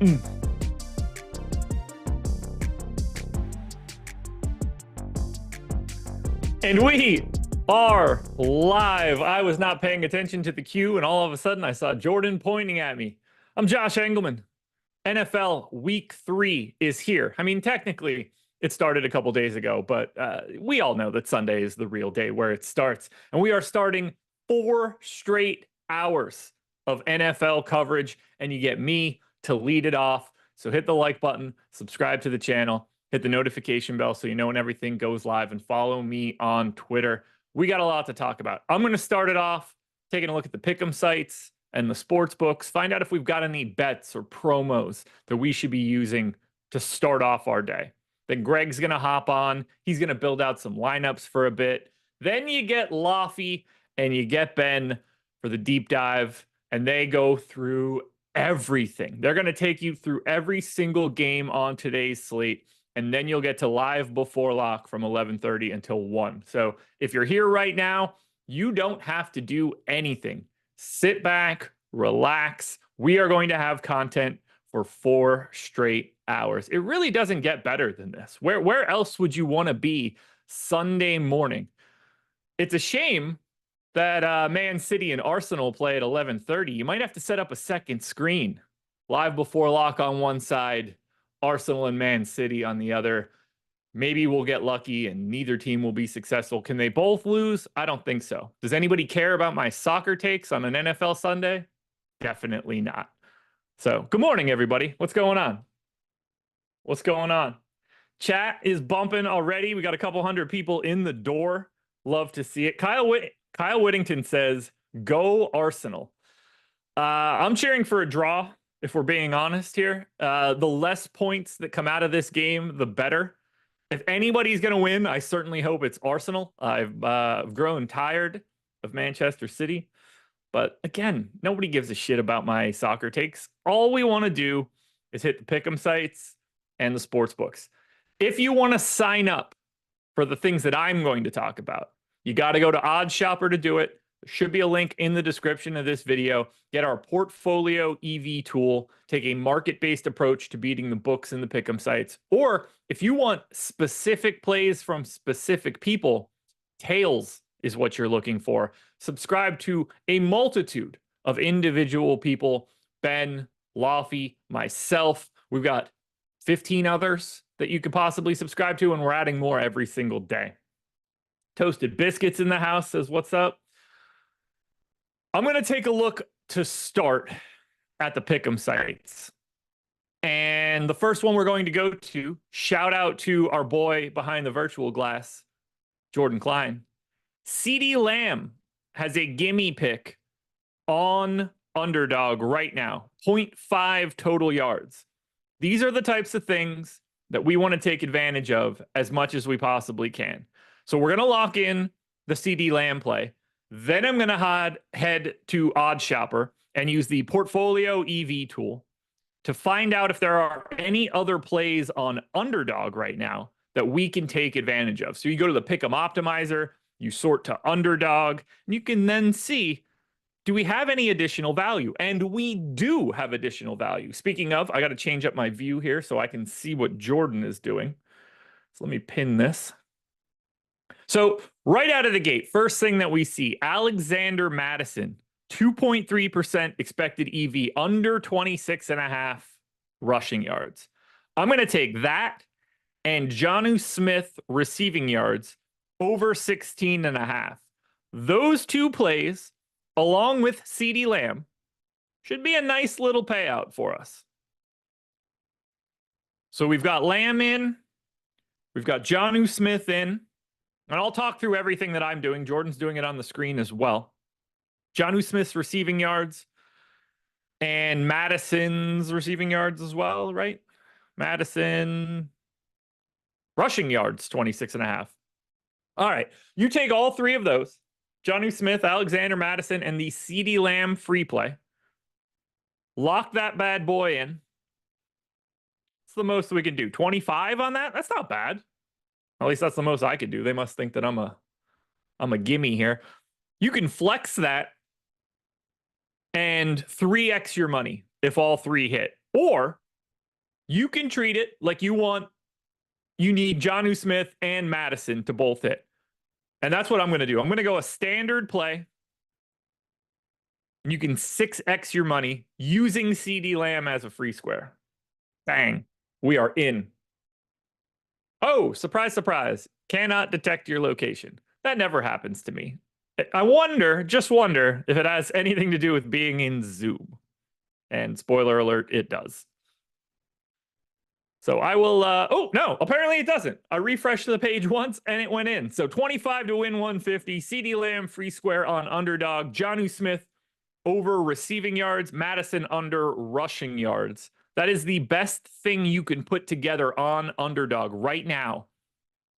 And we are live. I was not paying attention to the cue, and all of a sudden I saw Jordan pointing at me. I'm Josh Engelman. NFL Week 3 is here. I mean, technically, it started a couple days ago, but we all know that Sunday is the real day where it starts. And we are starting 4 straight hours of NFL coverage, and you get me to lead it off. So hit the like button, subscribe to the channel, hit the notification bell so you know when everything goes live, and follow me on Twitter. We got a lot to talk about. I'm going to start it off taking a look at the pick'em sites and the sports books, find out if we've got any bets or promos that we should be using to start off our day. Then Greg's going to hop on. He's going to build out some lineups for a bit. Then you get Laffy and you get Ben for the deep dive, and they go through everything. They're going to take you through every single game on today's slate, and then you'll get to live before lock from 11:30 until 1. So if you're here right now, you don't have to do anything. Sit back, relax. We are going to have content for 4 straight hours. It really doesn't get better than this. Where else would you want to be Sunday morning? It's a shame that Man City and Arsenal play at 11:30. You might have to set up a second screen. Live before lock on one side, Arsenal and Man City on the other. Maybe we'll get lucky and neither team will be successful. Can they both lose? I don't think so. Does anybody care about my soccer takes on an NFL Sunday? Definitely not. So, good morning, everybody. What's going on? What's going on? Chat is bumping already. We got a couple hundred people in the door. Love to see it. Kyle Whittington says, go Arsenal. I'm cheering for a draw, if we're being honest here. The less points that come out of this game, the better. If anybody's going to win, I certainly hope it's Arsenal. I've grown tired of Manchester City. But again, nobody gives a shit about my soccer takes. All we want to do is hit the pick'em sites and the sports books. If you want to sign up for the things that I'm going to talk about, you got to go to Odds Shopper to do it. There should be a link in the description of this video. Get our portfolio EV tool. Take a market-based approach to beating the books and the pick'em sites. Or if you want specific plays from specific people, tails is what you're looking for. Subscribe to a multitude of individual people. Ben, Laffy, myself. We've got 15 others that you could possibly subscribe to, and we're adding more every single day. Toasted Biscuits in the house says, what's up? I'm going to take a look to start at the pick'em sites. And the first one we're going to go to, shout out to our boy behind the virtual glass, Jordan Klein. CeeDee Lamb has a gimme pick on underdog right now, 0.5 total yards. These are the types of things that we want to take advantage of as much as we possibly can. So we're going to lock in the CeeDee Lamb play. Then I'm going to head to Odds Shopper and use the portfolio EV tool to find out if there are any other plays on underdog right now that we can take advantage of. So you go to the Pick'em Optimizer, you sort to underdog, and you can then see, do we have any additional value? And we do have additional value. Speaking of, I got to change up my view here so I can see what Jordan is doing. So let me pin this. So right out of the gate, first thing that we see, Alexander Mattison, 2.3% expected EV, under 26.5 rushing yards. I'm going to take that and Jonnu Smith receiving yards over 16.5. Those two plays, along with CeeDee Lamb, should be a nice little payout for us. So we've got Lamb in, we've got Jonnu Smith in, and I'll talk through everything that I'm doing. Jordan's doing it on the screen as well. Jonnu Smith's receiving yards and Madison's receiving yards as well, right? Madison rushing yards, 26.5. All right. You take all three of those, Jonnu Smith, Alexander Mattison, and the CeeDee Lamb free play. Lock that bad boy in. What's the most we can do? 25 on that? That's not bad. At least that's the most I could do. They must think that I'm a gimme here. You can flex that and 3x your money if all three hit. Or You can treat it like you need Jonnu Smith and Madison to both hit. And that's what I'm going to do. I'm going to go a standard play. And you can 6x your money using CeeDee Lamb as a free square. Bang. We are in. Oh, surprise, surprise. Cannot detect your location. That never happens to me. I just wonder if it has anything to do with being in Zoom. And spoiler alert, it does. So I will, oh, no, apparently it doesn't. I refreshed the page once and it went in. So 25 to win 150, CeeDee Lamb free square on underdog, Jonnu Smith over receiving yards, Madison under rushing yards. That is the best thing you can put together on underdog right now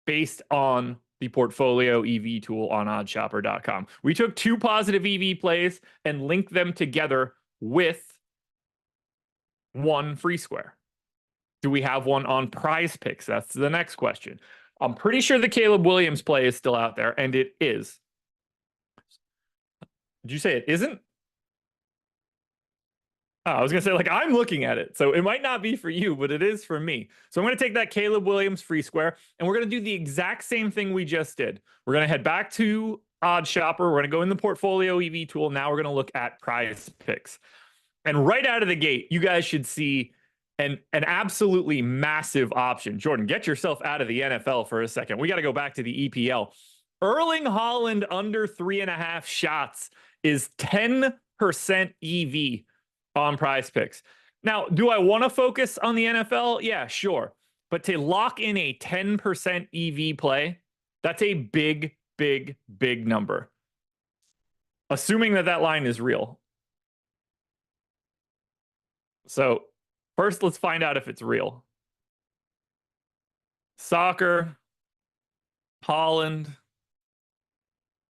based on the portfolio EV tool on oddshopper.com. We took 2 positive EV plays and linked them together with 1 free square. Do we have one on Prize Picks? That's the next question. I'm pretty sure the Caleb Williams play is still out there, and it is. Did you say it isn't? Oh, I was going to say, like, I'm looking at it. So it might not be for you, but it is for me. So I'm going to take that Caleb Williams free square, and we're going to do the exact same thing we just did. We're going to head back to Odd Shopper. We're going to go in the portfolio EV tool. Now we're going to look at Prize Picks. And right out of the gate, you guys should see an absolutely massive option. Jordan, get yourself out of the NFL for a second. We got to go back to the EPL. Erling Haaland under 3.5 shots is 10% EV on Prize Picks. Now, do I want to focus on the NFL? Yeah, sure. But to lock in a 10% EV play, that's a big, big, big number. Assuming that line is real. So first, let's find out if it's real. Soccer, Haaland.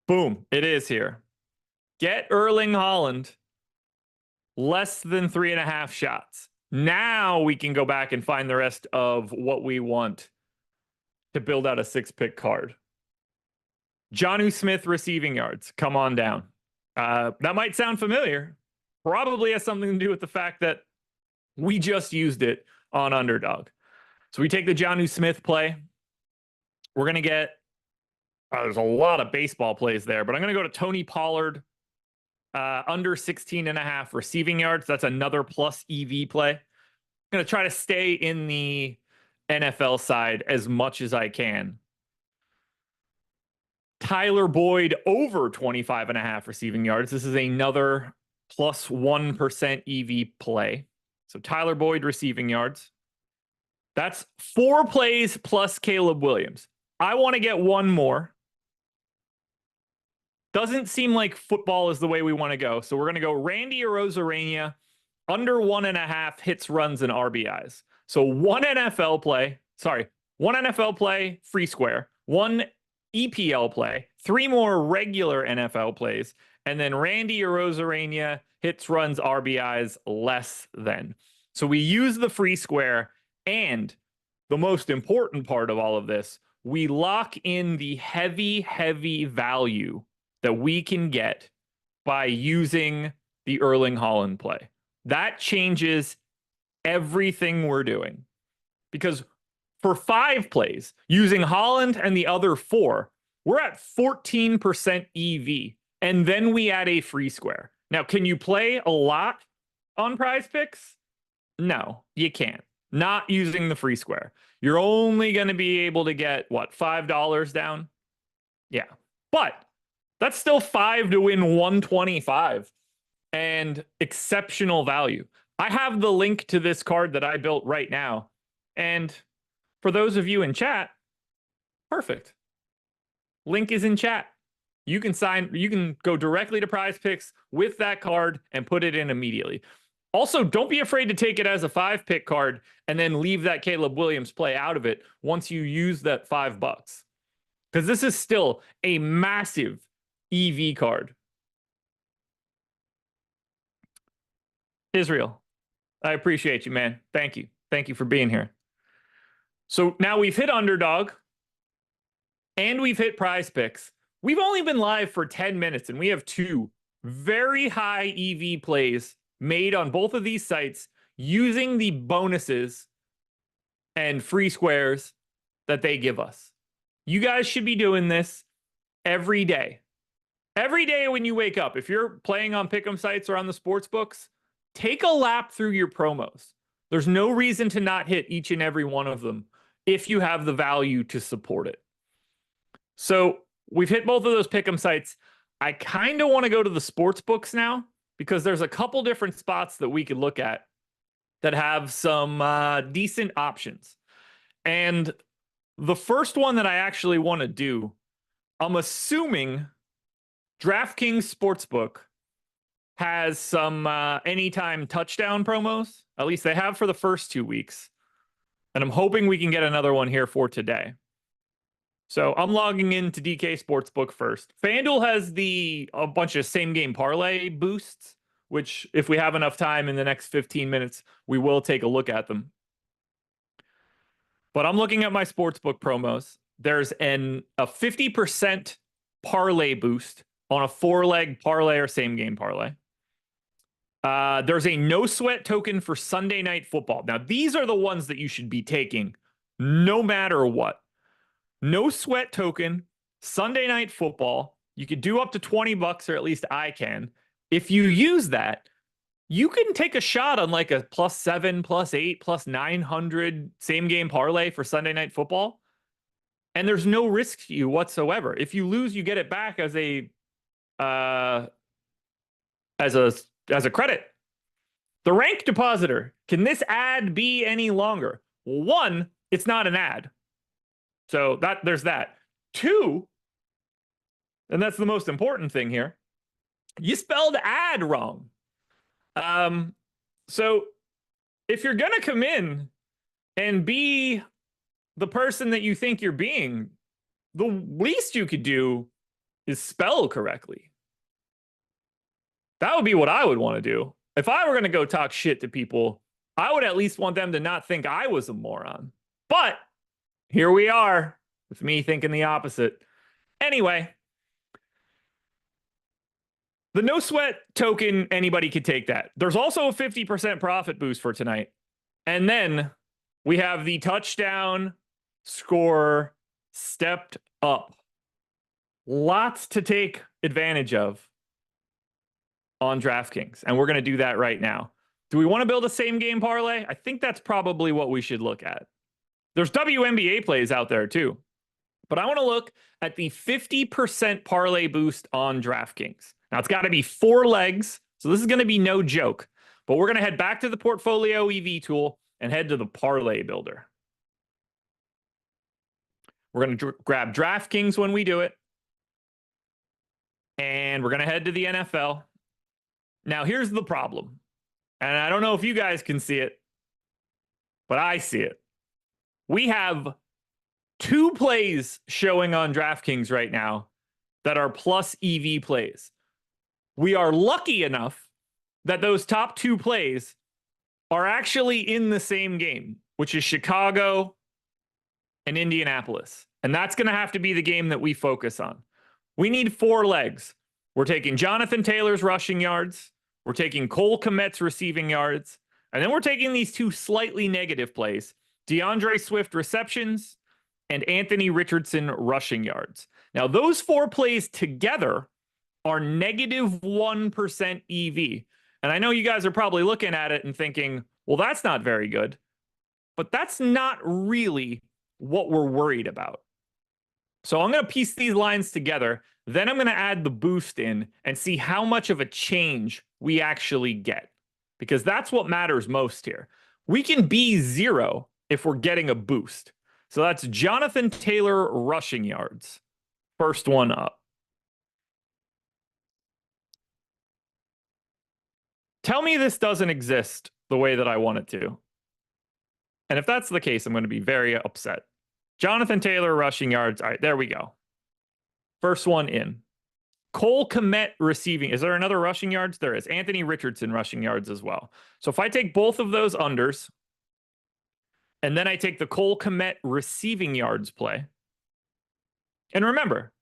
Boom, it is here. Get Erling Haaland less than 3.5 shots. Now we can go back and find the rest of what we want to build out a 6-pick card. Jonnu Smith receiving yards. Come on down. That might sound familiar. Probably has something to do with the fact that we just used it on underdog. So we take the Jonnu Smith play. We're going to get, there's a lot of baseball plays there, but I'm going to go to Tony Pollard. Under 16.5 receiving yards. That's another plus EV play. I'm going to try to stay in the NFL side as much as I can. Tyler Boyd over 25.5 receiving yards. This is another plus 1% EV play. So Tyler Boyd receiving yards. That's 4 plays plus Caleb Williams. I want to get one more. Doesn't seem like football is the way we want to go. So we're going to go Randy Arozarena under 1.5 hits, runs, and RBIs. So one NFL play, free square, 1 EPL play, 3 more regular NFL plays, and then Randy Arozarena hits, runs, RBIs less than. So we use the free square, and the most important part of all of this, we lock in the heavy, heavy value that we can get by using the Erling Haaland play. That changes everything we're doing. Because for 5 plays, using Haaland and the other 4, we're at 14% EV. And then we add a free square. Now, can you play a lot on Prize Picks? No, you can't. Not using the free square. You're only going to be able to get, what, $5 down? Yeah. But that's still 5 to win 125 and exceptional value. I have the link to this card that I built right now. And for those of you in chat, perfect. Link is in chat. You can go directly to Prize Picks with that card and put it in immediately. Also, don't be afraid to take it as a 5-pick card and then leave that Caleb Williams play out of it once you use that $5. Because this is still a massive EV card. Israel, I appreciate you, man. Thank you. Thank you for being here. So now we've hit underdog and we've hit Prize Picks. We've only been live for 10 minutes and we have 2 very high EV plays made on both of these sites using the bonuses and free squares that they give us. You guys should be doing this every day. Every day when you wake up, if you're playing on pick'em sites or on the sports books, take a lap through your promos. There's no reason to not hit each and every one of them if you have the value to support it. So we've hit both of those pick'em sites. I kind of want to go to the sports books now because there's a couple different spots that we could look at that have some decent options. And the first one that I actually want to do, I'm assuming DraftKings Sportsbook has some anytime touchdown promos. At least they have for the first 2 weeks. And I'm hoping we can get another one here for today. So I'm logging into DK Sportsbook first. FanDuel has a bunch of same game parlay boosts, which if we have enough time in the next 15 minutes, we will take a look at them. But I'm looking at my sportsbook promos. There's a 50% parlay boost on a 4-leg parlay or same game parlay. There's a no sweat token for Sunday Night Football. Now, these are the ones that you should be taking no matter what. No sweat token, Sunday Night Football. You could do up to $20, or at least I can. If you use that, you can take a shot on like a +7, +8, +900 same game parlay for Sunday Night Football. And there's no risk to you whatsoever. If you lose, you get it back as a credit. The rank depositor. Can this ad be any longer? Well, 1, it's not an ad. So there's that. 2, and that's the most important thing here, you spelled ad wrong. So if you're going to come in and be the person that you think you're being, the least you could do is spell correctly. That would be what I would want to do. If I were going to go talk shit to people, I would at least want them to not think I was a moron. But here we are with me thinking the opposite. Anyway, the no sweat token, anybody could take that. There's also a 50% profit boost for tonight. And then we have the touchdown score stepped up. Lots to take advantage of on DraftKings. And we're going to do that right now. Do we want to build a same game parlay? I think that's probably what we should look at. There's WNBA plays out there too. But I want to look at the 50% parlay boost on DraftKings. Now, it's got to be 4 legs, so this is going to be no joke. But we're going to head back to the Portfolio EV tool and head to the Parlay Builder. We're going to grab DraftKings when we do it. And we're going to head to the NFL. Now, here's the problem. And I don't know if you guys can see it, but I see it. We have 2 plays showing on DraftKings right now that are plus EV plays. We are lucky enough that those top 2 plays are actually in the same game, which is Chicago and Indianapolis. And that's going to have to be the game that we focus on. We need 4 legs. We're taking Jonathan Taylor's rushing yards. We're taking Cole Kmet's receiving yards. And then we're taking these 2 slightly negative plays, DeAndre Swift receptions and Anthony Richardson rushing yards. Now, those 4 plays together are -1% EV. And I know you guys are probably looking at it and thinking, well, that's not very good. But that's not really what we're worried about. So I'm going to piece these lines together. Then I'm going to add the boost in and see how much of a change we actually get. Because that's what matters most here. We can be 0 if we're getting a boost. So that's Jonathan Taylor rushing yards. First one up. Tell me this doesn't exist the way that I want it to. And if that's the case, I'm going to be very upset. Jonathan Taylor rushing yards. All right, there we go. First one in. Cole Kmet receiving. Is there another rushing yards? There is. Anthony Richardson rushing yards as well. So if I take both of those unders, and then I take the Cole Kmet receiving yards play. And remember,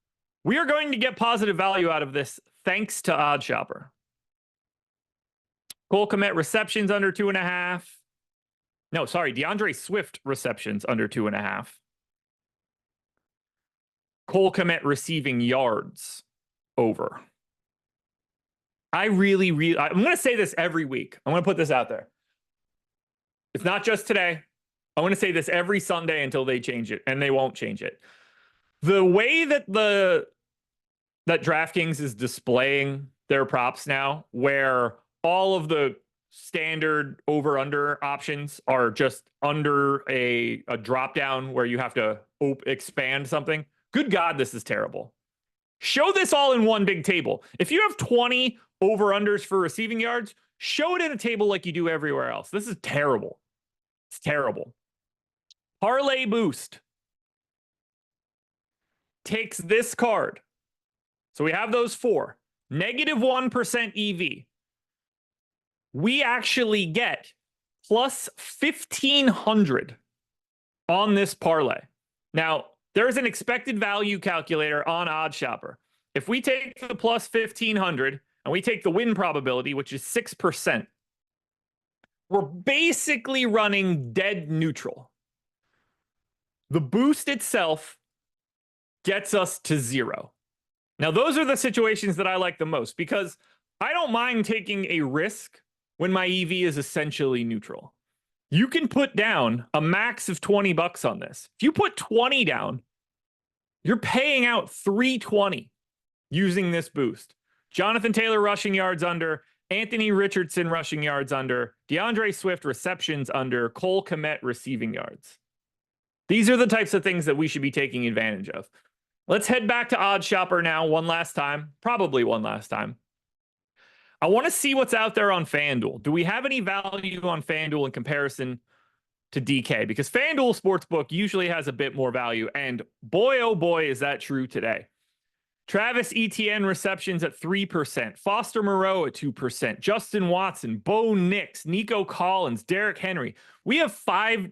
we are going to get positive value out of this thanks to OddsShopper. Cole Kmet receptions under 2.5. No, sorry, DeAndre Swift receptions under 2.5. Cole Kmet receiving yards over. I'm going to say this every week. I'm going to put this out there. It's not just today. I want to say this every Sunday until they change it, and they won't change it. The way that that DraftKings is displaying their props now, where all of the standard over-under options are just under a drop down where you have to expand something. Good God, this is terrible. Show this all in one big table. If you have 20 over-unders for receiving yards, show it in a table like you do everywhere else. This is terrible. It's terrible. Parlay Boost takes this card. So we have those four. Negative 1% EV. We actually get plus 1,500 on this parlay. Now, there's an expected value calculator on OddsShopper. If we take the plus 1,500 and we take the win probability, which is 6%, we're basically running dead neutral. The boost itself gets us to 0. Now, those are the situations that I like the most because I don't mind taking a risk when my EV is essentially neutral. You can put down a max of $20 on this. If you put 20 down, you're paying out $320 using this boost. Jonathan Taylor rushing yards under, Anthony Richardson rushing yards under, DeAndre Swift receptions under, Cole Kmet receiving yards. These are the types of things that we should be taking advantage of. Let's head back to OddsShopper now one last time, probably one last time. I want to see what's out there on FanDuel. Do we have any value on FanDuel in comparison to DK? Because FanDuel Sportsbook usually has a bit more value, and boy, oh boy, is that true today. Travis Etienne receptions at 3%, Foster Moreau at 2%, Justin Watson, Bo Nix, Nico Collins, Derrick Henry. We have 5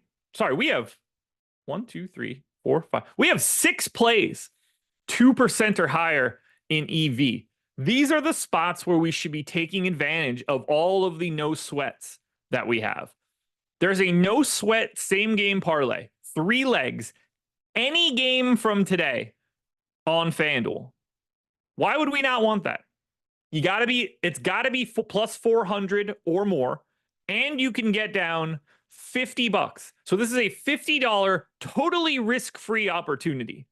plays, 2% or higher in EV. These are the spots where we should be taking advantage of all of the no sweats that we have. There's a no sweat same game parlay, 3 legs, any game from today on FanDuel. Why would we not want that? It's got to be plus 400 or more, and you can get down $50. So this is a $50 totally risk-free opportunity.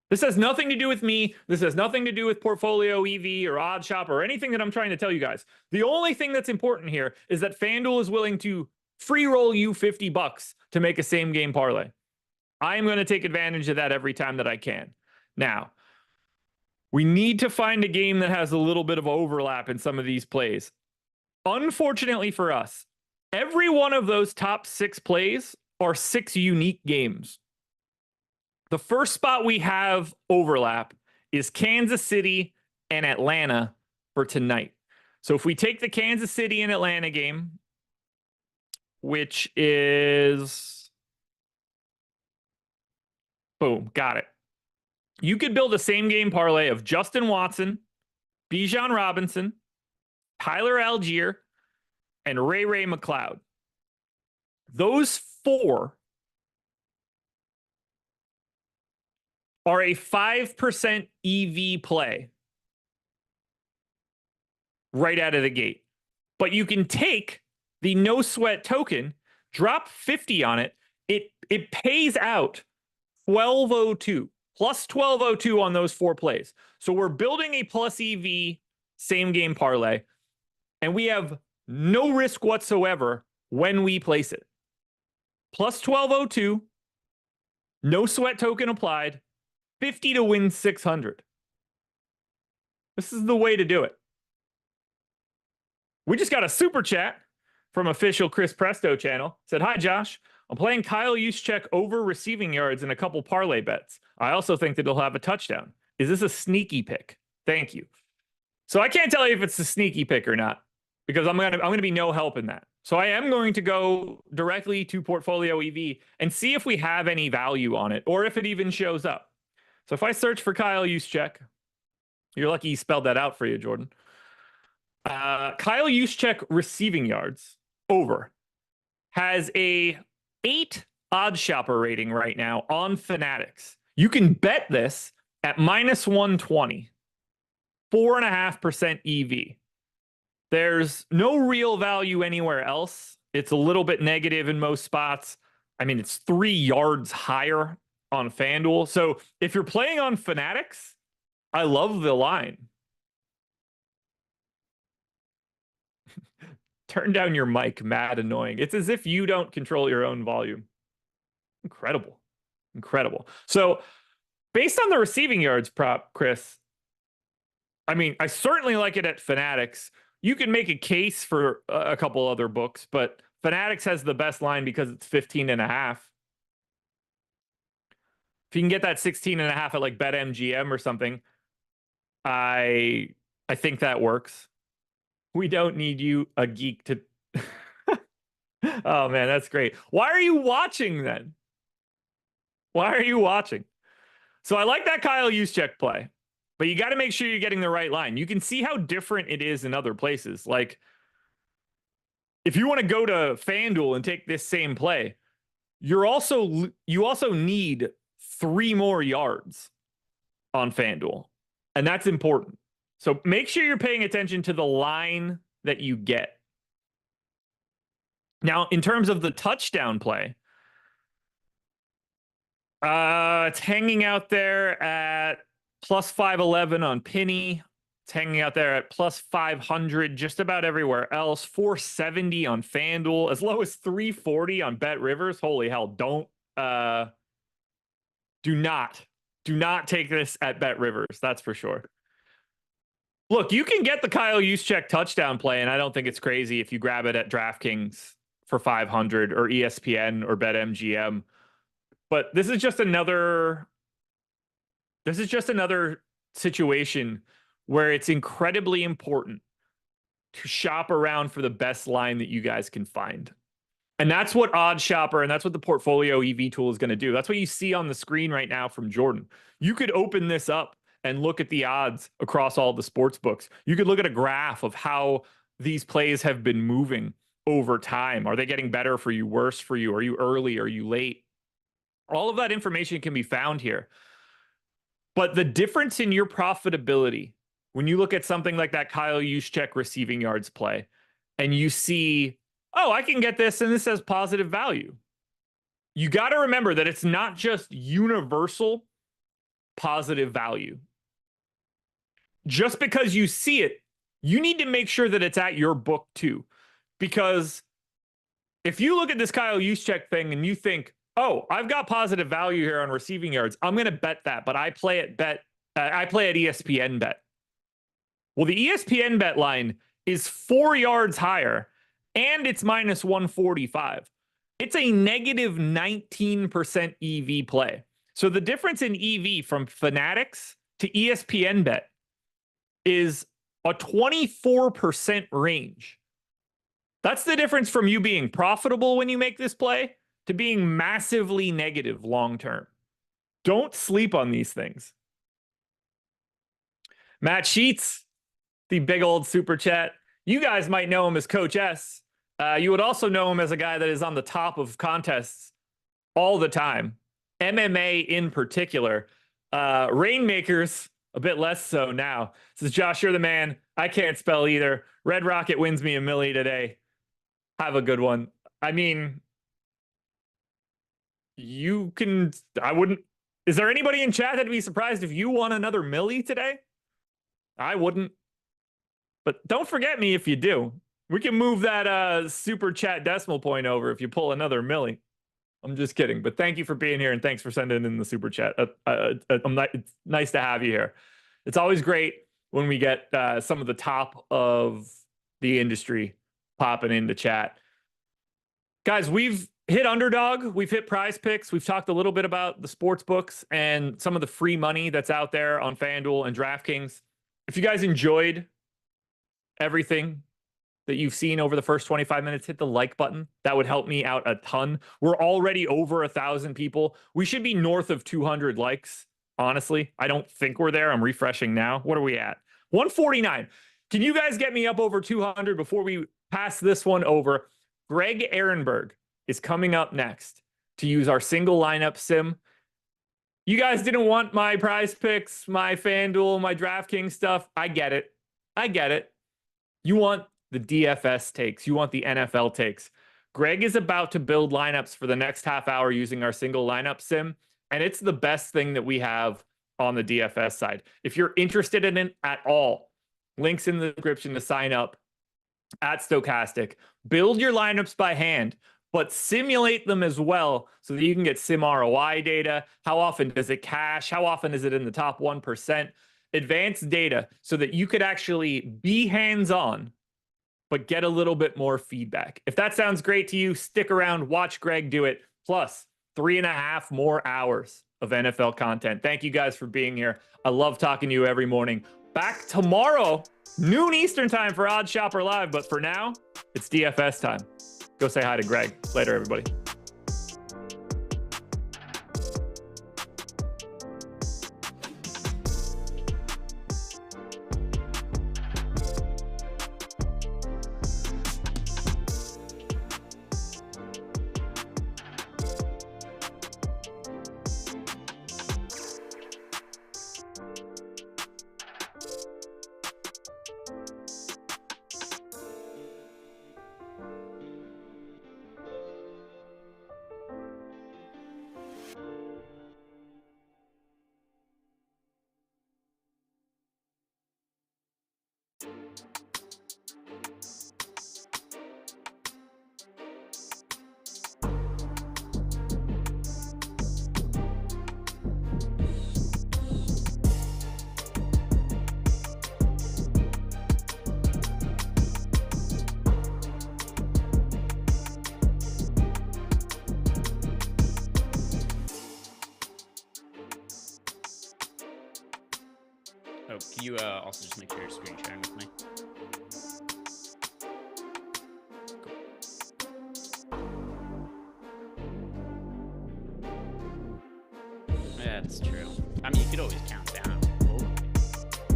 This has nothing to do with me. This has nothing to do with Portfolio EV or OddsShopper or anything that I'm trying to tell you guys. The only thing that's important here is that FanDuel is willing to free roll you $50 to make a same game parlay. I am going to take advantage of that every time that I can. Now, we need to find a game that has a little bit of overlap in some of these plays. Unfortunately for us, every one of those top 6 plays are 6 unique games. The first spot we have overlap is Kansas City and Atlanta for tonight. So if we take the Kansas City and Atlanta game, which is, boom, got it. You could build a same game parlay of Justin Watson, Bijan Robinson, Tyler Algier, and Ray McLeod. Those 4 are a 5% EV play right out of the gate. But you can take the no sweat token, drop 50 on it. It pays out 1202, plus 1202 on those 4 plays. So we're building a plus EV same game parlay, and we have no risk whatsoever when we place it. Plus 1202, no sweat token applied, 50 to win 600. This is the way to do it. We just got a super chat from official Chris Presto channel. Said, "Hi, Josh. I'm playing Kyle Juszczyk over receiving yards in a couple parlay bets. I also think that he'll have a touchdown. Is this a sneaky pick? Thank you." So I can't tell you if it's a sneaky pick or not, because I'm gonna be no help in that. So I am going to go directly to Portfolio EV and see if we have any value on it, or if it even shows up. So if I search for Kyle Juszczyk, you're lucky he spelled that out for you, Jordan. Kyle Juszczyk receiving yards over has a 8 odd shopper rating right now on Fanatics. You can bet this at minus 120, 4.5% EV. There's no real value anywhere else. It's a little bit negative in most spots. I mean, it's 3 yards higher on FanDuel. So if you're playing on Fanatics, I love the line. Turn down your mic, mad annoying. It's as if you don't control your own volume. Incredible. Incredible. So based on the receiving yards prop, Chris, I mean, I certainly like it at Fanatics. You can make a case for a couple other books, but Fanatics has the best line because it's 15.5. If you can get that 16.5 at like BetMGM or something, I think that works. We don't need you, a geek, to... Oh, man, that's great. Why are you watching then? Why are you watching? So I like that Kyle Juszczyk play, but you got to make sure you're getting the right line. You can see how different it is in other places. Like, if you want to go to FanDuel and take this same play, you also need 3 more yards on FanDuel, and that's important. So make sure you're paying attention to the line that you get. Now, in terms of the touchdown play, it's hanging out there at plus 511 on Penny. It's hanging out there at plus 500 just about everywhere else. 470 on FanDuel, as low as 340 on Bet Rivers. Holy hell! Do not take this at Bet Rivers. That's for sure. Look, you can get the Kyle Juszczyk touchdown play, and I don't think it's crazy if you grab it at DraftKings for 500 or ESPN or BetMGM. But this is just another situation where it's incredibly important to shop around for the best line that you guys can find. And that's what Odd Shopper and that's what the Portfolio EV tool is going to do. That's what you see on the screen right now from Jordan. You could open this up and look at the odds across all the sports books. You could look at a graph of how these plays have been moving over time. Are they getting better for you, worse for you? Are you early? Are you late? All of that information can be found here. But the difference in your profitability, when you look at something like that Kyle Juszczyk receiving yards play, and you see, oh, I can get this, and this has positive value. You got to remember that it's not just universal positive value. Just because you see it, you need to make sure that it's at your book too. Because if you look at this Kyle Juszczyk thing and you think, oh, I've got positive value here on receiving yards, I'm going to bet that, but I play at ESPN Bet. Well, the ESPN Bet line is 4 yards higher, and it's minus 145. It's a negative 19% EV play. So the difference in EV from Fanatics to ESPN Bet is a 24% range. That's the difference from you being profitable when you make this play to being massively negative long-term. Don't sleep on these things. Matt Sheets, the big old super chat. You guys might know him as Coach S. You would also know him as a guy that is on the top of contests all the time. MMA in particular. Rainmakers, a bit less so now. This is Josh, you're the man. I can't spell either. Red Rocket wins me a milli today. Have a good one. I mean, you can, I wouldn't, is there anybody in chat that'd be surprised if you won another milli today? I wouldn't. But don't forget me if you do. We can move that super chat decimal point over if you pull another milli. I'm just kidding, but thank you for being here and thanks for sending in the super chat. It's nice to have you here. It's always great when we get some of the top of the industry popping into chat. Guys, we've hit Underdog, we've hit Prize Picks, we've talked a little bit about the sports books and some of the free money that's out there on FanDuel and DraftKings. If you guys enjoyed everything that you've seen over the first 25 minutes, hit the like button. That would help me out a ton. We're already over 1,000 people. We should be north of 200 likes. Honestly, I don't think we're there. I'm refreshing now. What are we at? 149. Can you guys get me up over 200 before we pass this one over? Greg Ehrenberg is coming up next to use our single lineup sim. You guys didn't want my prize picks, my FanDuel, my DraftKings stuff. I get it. I get it. You want the DFS takes. You want the NFL takes. Greg is about to build lineups for the next half hour using our single lineup sim, and it's the best thing that we have on the DFS side. If you're interested in it at all, links in the description to sign up at Stochastic. Build your lineups by hand, but simulate them as well so that you can get sim ROI data. How often does it cash? How often is it in the top 1%? Advanced data so that you could actually be hands-on, but get a little bit more feedback. If that sounds great to you, stick around, watch Greg do it. Plus 3.5 more hours of NFL content. Thank you guys for being here. I love talking to you every morning. Back tomorrow, noon Eastern time for Odd Shopper Live. But for now, it's DFS time. Go say hi to Greg. Later, everybody. Oh, can you also just make sure you're screen sharing with me? Cool. That's true. I mean, you could always count down,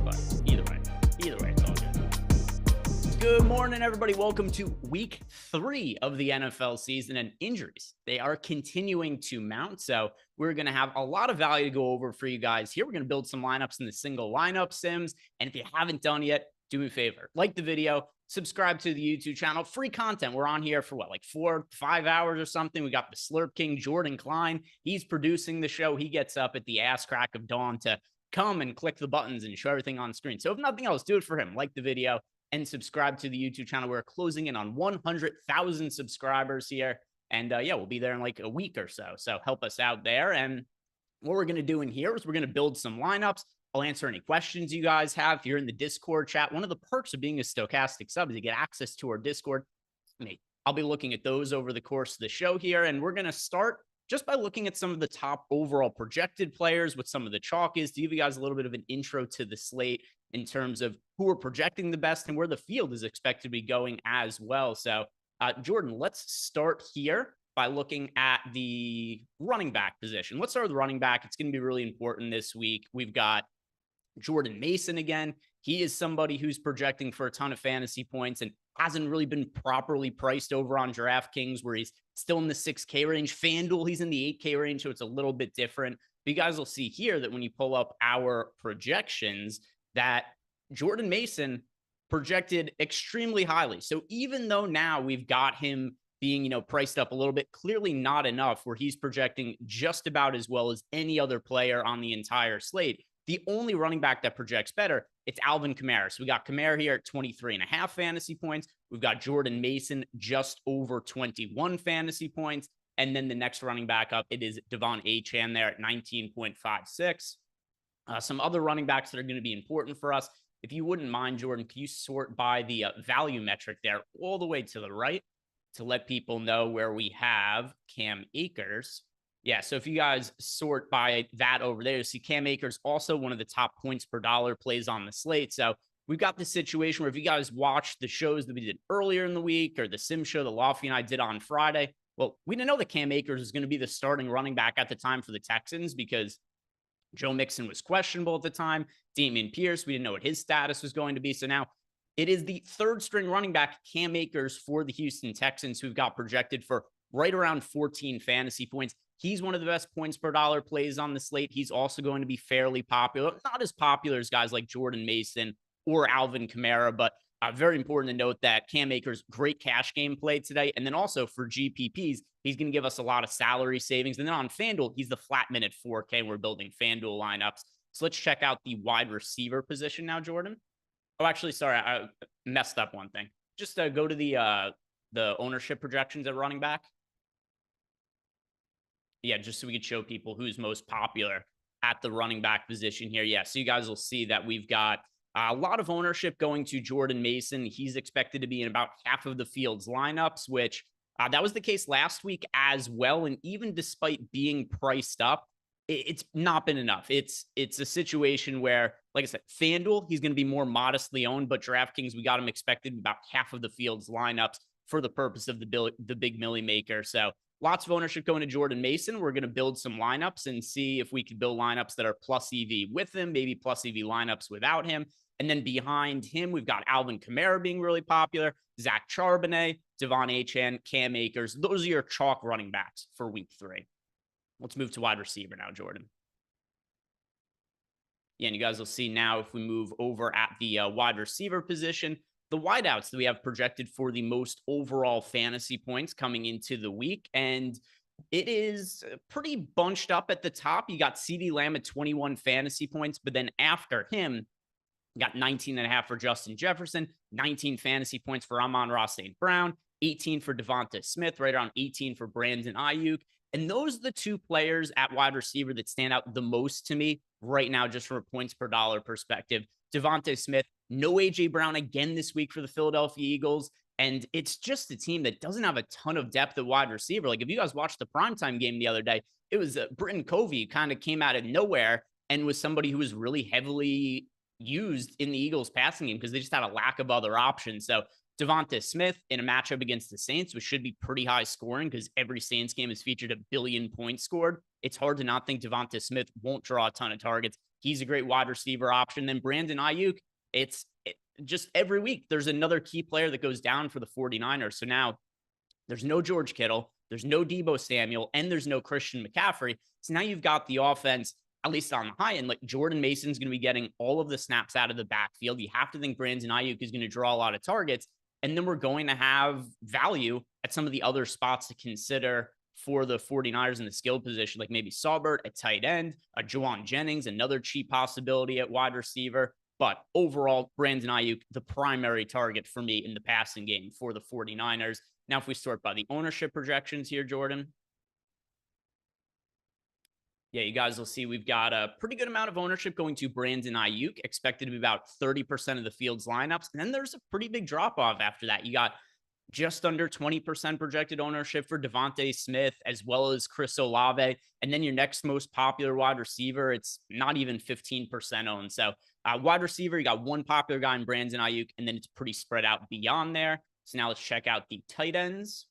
but either way, it's all good. Good morning, everybody. Welcome to week 3 of the NFL season, and injuries, they are continuing to mount. So we're going to have a lot of value to go over for you guys here. We're going to build some lineups in the single lineup sims. And if you haven't done yet, do me a favor, like the video, subscribe to the YouTube channel, free content. We're on here for like 4-5 hours or something. We got the Slurp King, Jordan Klein. He's producing the show. He gets up at the ass crack of dawn to come and click the buttons and show everything on screen. So if nothing else, do it for him. Like the video and subscribe to the YouTube channel. We're closing in on 100,000 subscribers here. And yeah, we'll be there in like a week or so. So help us out there. And what we're going to do in here is we're going to build some lineups. I'll answer any questions you guys have. If you're in the Discord chat, one of the perks of being a Stochastic sub is you get access to our Discord. I'll be looking at those over the course of the show here. And we're going to start just by looking at some of the top overall projected players, what some of the chalk is, to give you guys a little bit of an intro to the slate in terms of who are projecting the best and where the field is expected to be going as well. So Jordan, let's start here by looking at the running back position. Let's start with the running back. It's going to be really important this week. We've got Jordan Mason again. He is somebody who's projecting for a ton of fantasy points and hasn't really been properly priced over on DraftKings, where he's still in the 6K range. FanDuel, he's in the 8K range, so it's a little bit different. But you guys will see here that when you pull up our projections, that Jordan Mason projected extremely highly. So even though now we've got him being, priced up a little bit, clearly not enough, where he's projecting just about as well as any other player on the entire slate. The only running back that projects better, it's Alvin Kamara. So we got Kamara here at 23.5 fantasy points. We've got Jordan Mason just over 21 fantasy points. And then the next running back up, it is Devon Achane there at 19.56. Some other running backs that are going to be important for us. If you wouldn't mind, Jordan, can you sort by the value metric there all the way to the right to let people know where we have Cam Akers? Yeah, so if you guys sort by that over there, you see Cam Akers also one of the top points per dollar plays on the slate. So we've got this situation where if you guys watched the shows that we did earlier in the week or the sim show that Lofty and I did on Friday, well, we didn't know that Cam Akers is going to be the starting running back at the time for the Texans because Joe Mixon was questionable at the time. Dameon Pierce, we didn't know what his status was going to be. So now it is the third string running back, Cam Akers, for the Houston Texans, who've got projected for right around 14 fantasy points. He's one of the best points per dollar plays on the slate. He's also going to be fairly popular, not as popular as guys like Jordan Mason or Alvin Kamara, but very important to note that Cam Akers, great cash game play today. And then also for GPPs, he's going to give us a lot of salary savings. And then on FanDuel, he's the flat min at 4K. We're building FanDuel lineups. So let's check out the wide receiver position now, Jordan. Oh, actually, sorry, I messed up one thing. Just go to the ownership projections at running back. Yeah, just so we could show people who's most popular at the running back position here. Yeah, so you guys will see that we've got a lot of ownership going to Jordan Mason. He's expected to be in about half of the field's lineups, which that was the case last week as well. And even despite being priced up, it's not been enough. It's a situation where, like I said, FanDuel, he's going to be more modestly owned, but DraftKings, we got him expected about half of the field's lineups for the purpose of the big millie maker. So lots of ownership going to Jordan Mason. We're going to build some lineups and see if we can build lineups that are plus EV with him, maybe plus EV lineups without him. And then behind him, we've got Alvin Kamara being really popular, Zach Charbonnet, Devon Achane, Cam Akers. Those are your chalk running backs for week 3. Let's move to wide receiver now, Jordan. Yeah, and you guys will see now if we move over at the wide receiver position, the wideouts that we have projected for the most overall fantasy points coming into the week. And it is pretty bunched up at the top. You got CeeDee Lamb at 21 fantasy points, but then after him, you got 19.5 for Justin Jefferson, 19 fantasy points for Amon-Ra St. Brown, 18 for Devonta Smith, right around 18 for Brandon Ayuk. And those are the two players at wide receiver that stand out the most to me right now, just from a points per dollar perspective. Devonta Smith, no A.J. Brown again this week for the Philadelphia Eagles. And it's just a team that doesn't have a ton of depth at wide receiver. Like if you guys watched the primetime game the other day, it was Britton Covey kind of came out of nowhere and was somebody who was really heavily used in the Eagles passing game because they just had a lack of other options. So Devonta Smith in a matchup against the Saints, which should be pretty high scoring because every Saints game has featured 1 billion points scored. It's hard to not think Devonta Smith won't draw a ton of targets. He's a great wide receiver option. Then Brandon Ayuk, it's just every week there's another key player that goes down for the 49ers. So now there's no George Kittle, there's no Deebo Samuel, and there's no Christian McCaffrey. So now you've got the offense, at least on the high end, like Jordan Mason's going to be getting all of the snaps out of the backfield. You have to think Brandon Ayuk is going to draw a lot of targets. And then we're going to have value at some of the other spots to consider for the 49ers in the skill position, like maybe Saubert at tight end, Juwan Jennings, another cheap possibility at wide receiver. But overall, Brandon Ayuk, the primary target for me in the passing game for the 49ers. Now, if we sort by the ownership projections here, Jordan. Yeah, you guys will see we've got a pretty good amount of ownership going to Brandon Ayuk, expected to be about 30% of the field's lineups. And then there's a pretty big drop-off after that. You got just under 20% projected ownership for Devonta Smith, as well as Chris Olave. And then your next most popular wide receiver, it's not even 15% owned. So wide receiver, you got one popular guy in Brandon Ayuk, and then it's pretty spread out beyond there. So now let's check out the tight ends.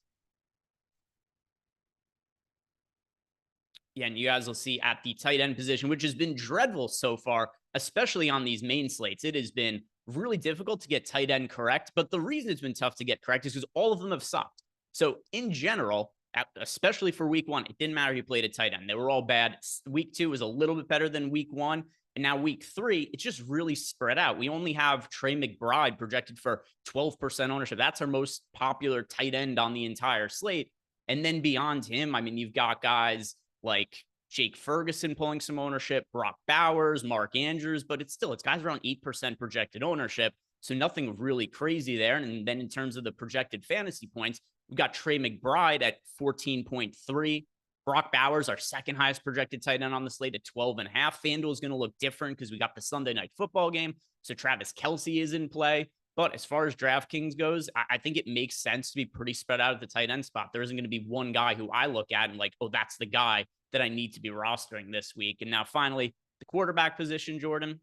Yeah, and you guys will see at the tight end position, which has been dreadful so far, especially on these main slates. It has been really difficult to get tight end correct, but the reason it's been tough to get correct is because all of them have sucked. So in general, especially for week 1, it didn't matter who played at tight end. They were all bad. Week 2 was a little bit better than week 1. And now week 3, it's just really spread out. We only have Trey McBride projected for 12% ownership. That's our most popular tight end on the entire slate. And then beyond him, I mean, you've got guys like Jake Ferguson pulling some ownership, Brock Bowers, Mark Andrews, but it's guys around 8% projected ownership. So nothing really crazy there. And then in terms of the projected fantasy points, we've got Trey McBride at 14.3. Brock Bowers, our second highest projected tight end on the slate at 12.5. FanDuel is going to look different because we got the Sunday night football game. So Travis Kelce is in play. But as far as DraftKings goes, I think it makes sense to be pretty spread out at the tight end spot. There isn't going to be one guy who I look at and like, oh, that's the guy that I need to be rostering this week. And now finally, the quarterback position, Jordan.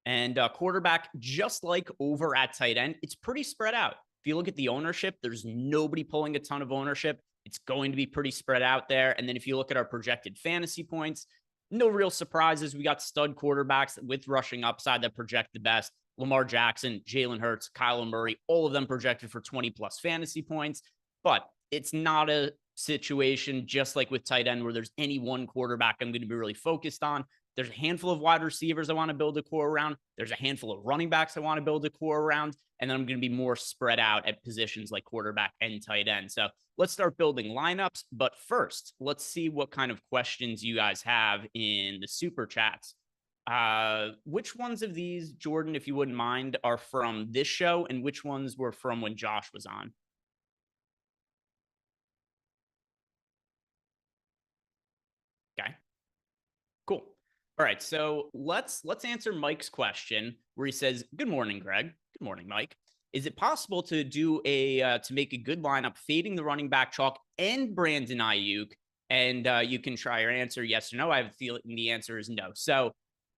And quarterback, just like over at tight end, it's pretty spread out. If you look at the ownership, there's nobody pulling a ton of ownership. It's going to be pretty spread out there. And then if you look at our projected fantasy points, no real surprises. We got stud quarterbacks with rushing upside that project the best. Lamar Jackson, Jalen Hurts, Kyler Murray, all of them projected for 20 plus fantasy points. but it's not a situation just like with tight end where there's any one quarterback I'm going to be really focused on. There's a handful of wide receivers I want to build a core around. There's a handful of running backs I want to build a core around. And then I'm going to be more spread out at positions like quarterback and tight end. So let's start building lineups. But first, let's see what kind of questions you guys have in the super chats. Which ones of these, Jordan, if you wouldn't mind, are from this show, and which ones were from when Josh was on? Okay, cool. All right, so let's answer Mike's question where he says, "Good morning, Greg. Good morning, Mike. Is it possible to do to make a good lineup, fading the running back chalk and Brandon Ayuk?" And you can try your answer, yes or no. I have a feeling the answer is no. So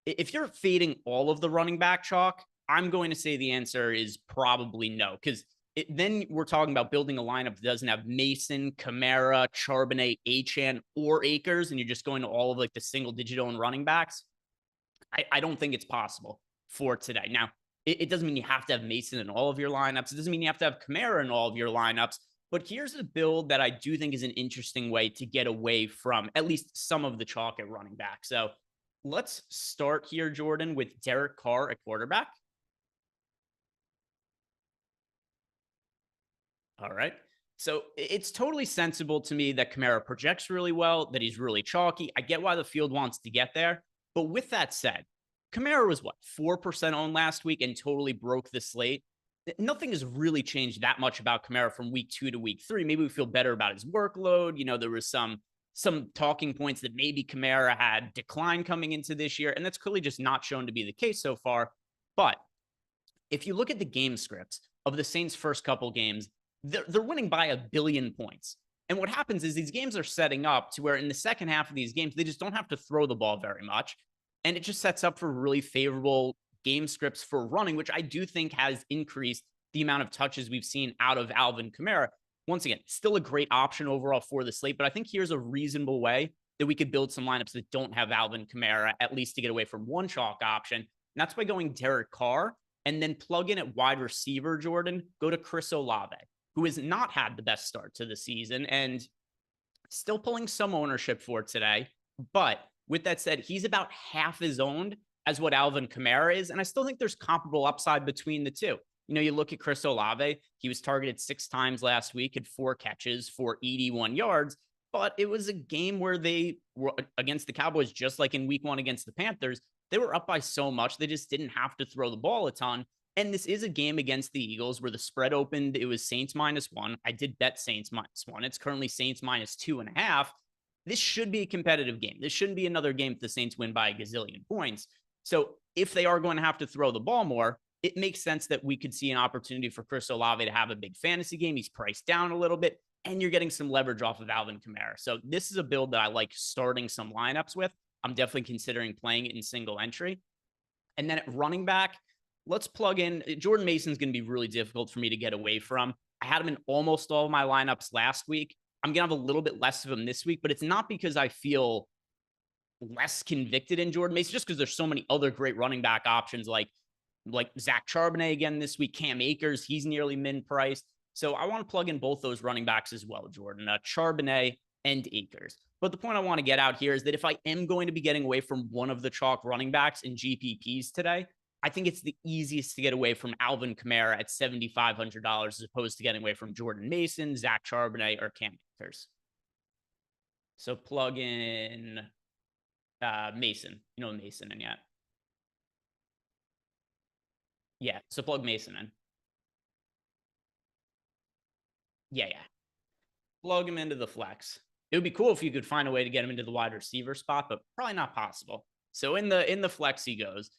if you're fading all of the running back chalk, I'm going to say the answer is probably no, because then we're talking about building a lineup that doesn't have Mason, Kamara, Charbonnet, Achane, or Akers, and you're just going to all of like the single digit owned running backs. I don't think it's possible for today. Now, it doesn't mean you have to have Mason in all of your lineups. It doesn't mean you have to have Kamara in all of your lineups. But here's a build that I do think is an interesting way to get away from at least some of the chalk at running back. So let's start here, Jordan, with Derek Carr at quarterback. All right. So it's totally sensible to me that Kamara projects really well, that he's really chalky. I get why the field wants to get there. But with that said, Kamara was what, 4% owned last week and totally broke the slate. Nothing has really changed that much about Kamara from week 2 to week 3. Maybe we feel better about his workload. You know, there was some talking points that maybe Kamara had decline coming into this year, and that's clearly just not shown to be the case so far. But if you look at the game scripts of the Saints' first couple games, they're winning by 1 billion points. And what happens is these games are setting up to where in the second half of these games, they just don't have to throw the ball very much. And it just sets up for really favorable game scripts for running, which I do think has increased the amount of touches we've seen out of Alvin Kamara. Once again, still a great option overall for the slate, but I think here's a reasonable way that we could build some lineups that don't have Alvin Kamara, at least to get away from one chalk option. And that's by going Derek Carr and then plug in at wide receiver, Jordan, go to Chris Olave, who has not had the best start to the season and still pulling some ownership for today. But with that said, he's about half as owned as what Alvin Kamara is. And I still think there's comparable upside between the two. You know, you look at Chris Olave, he was targeted 6 times last week, had 4 catches for 81 yards. But it was a game where they were against the Cowboys, just like in week 1 against the Panthers. They were up by so much, they just didn't have to throw the ball a ton. And this is a game against the Eagles where the spread opened. It was Saints -1. I did bet Saints -1. It's currently Saints -2.5. This should be a competitive game. This shouldn't be another game if the Saints win by a gazillion points. So if they are going to have to throw the ball more, it makes sense that we could see an opportunity for Chris Olave to have a big fantasy game. He's priced down a little bit, and you're getting some leverage off of Alvin Kamara. So this is a build that I like starting some lineups with. I'm definitely considering playing it in single entry. And then at running back, let's plug in Jordan Mason's going to be really difficult for me to get away from. I had him in almost all of my lineups last week. I'm going to have a little bit less of him this week, but it's not because I feel less convicted in Jordan Mason, just because there's so many other great running back options like Zach Charbonnet again this week, Cam Akers, he's nearly min priced. So I want to plug in both those running backs as well, Jordan, Charbonnet and Akers. But the point I want to get out here is that if I am going to be getting away from one of the chalk running backs in GPPs today, I think it's the easiest to get away from Alvin Kamara at $7,500 as opposed to getting away from Jordan Mason, Zach Charbonnet, or Cam Akers. So plug in Mason. You know Mason in yet? Yeah, so plug Mason in. Yeah. Plug him into the flex. It would be cool if you could find a way to get him into the wide receiver spot, but probably not possible. So in the flex he goes.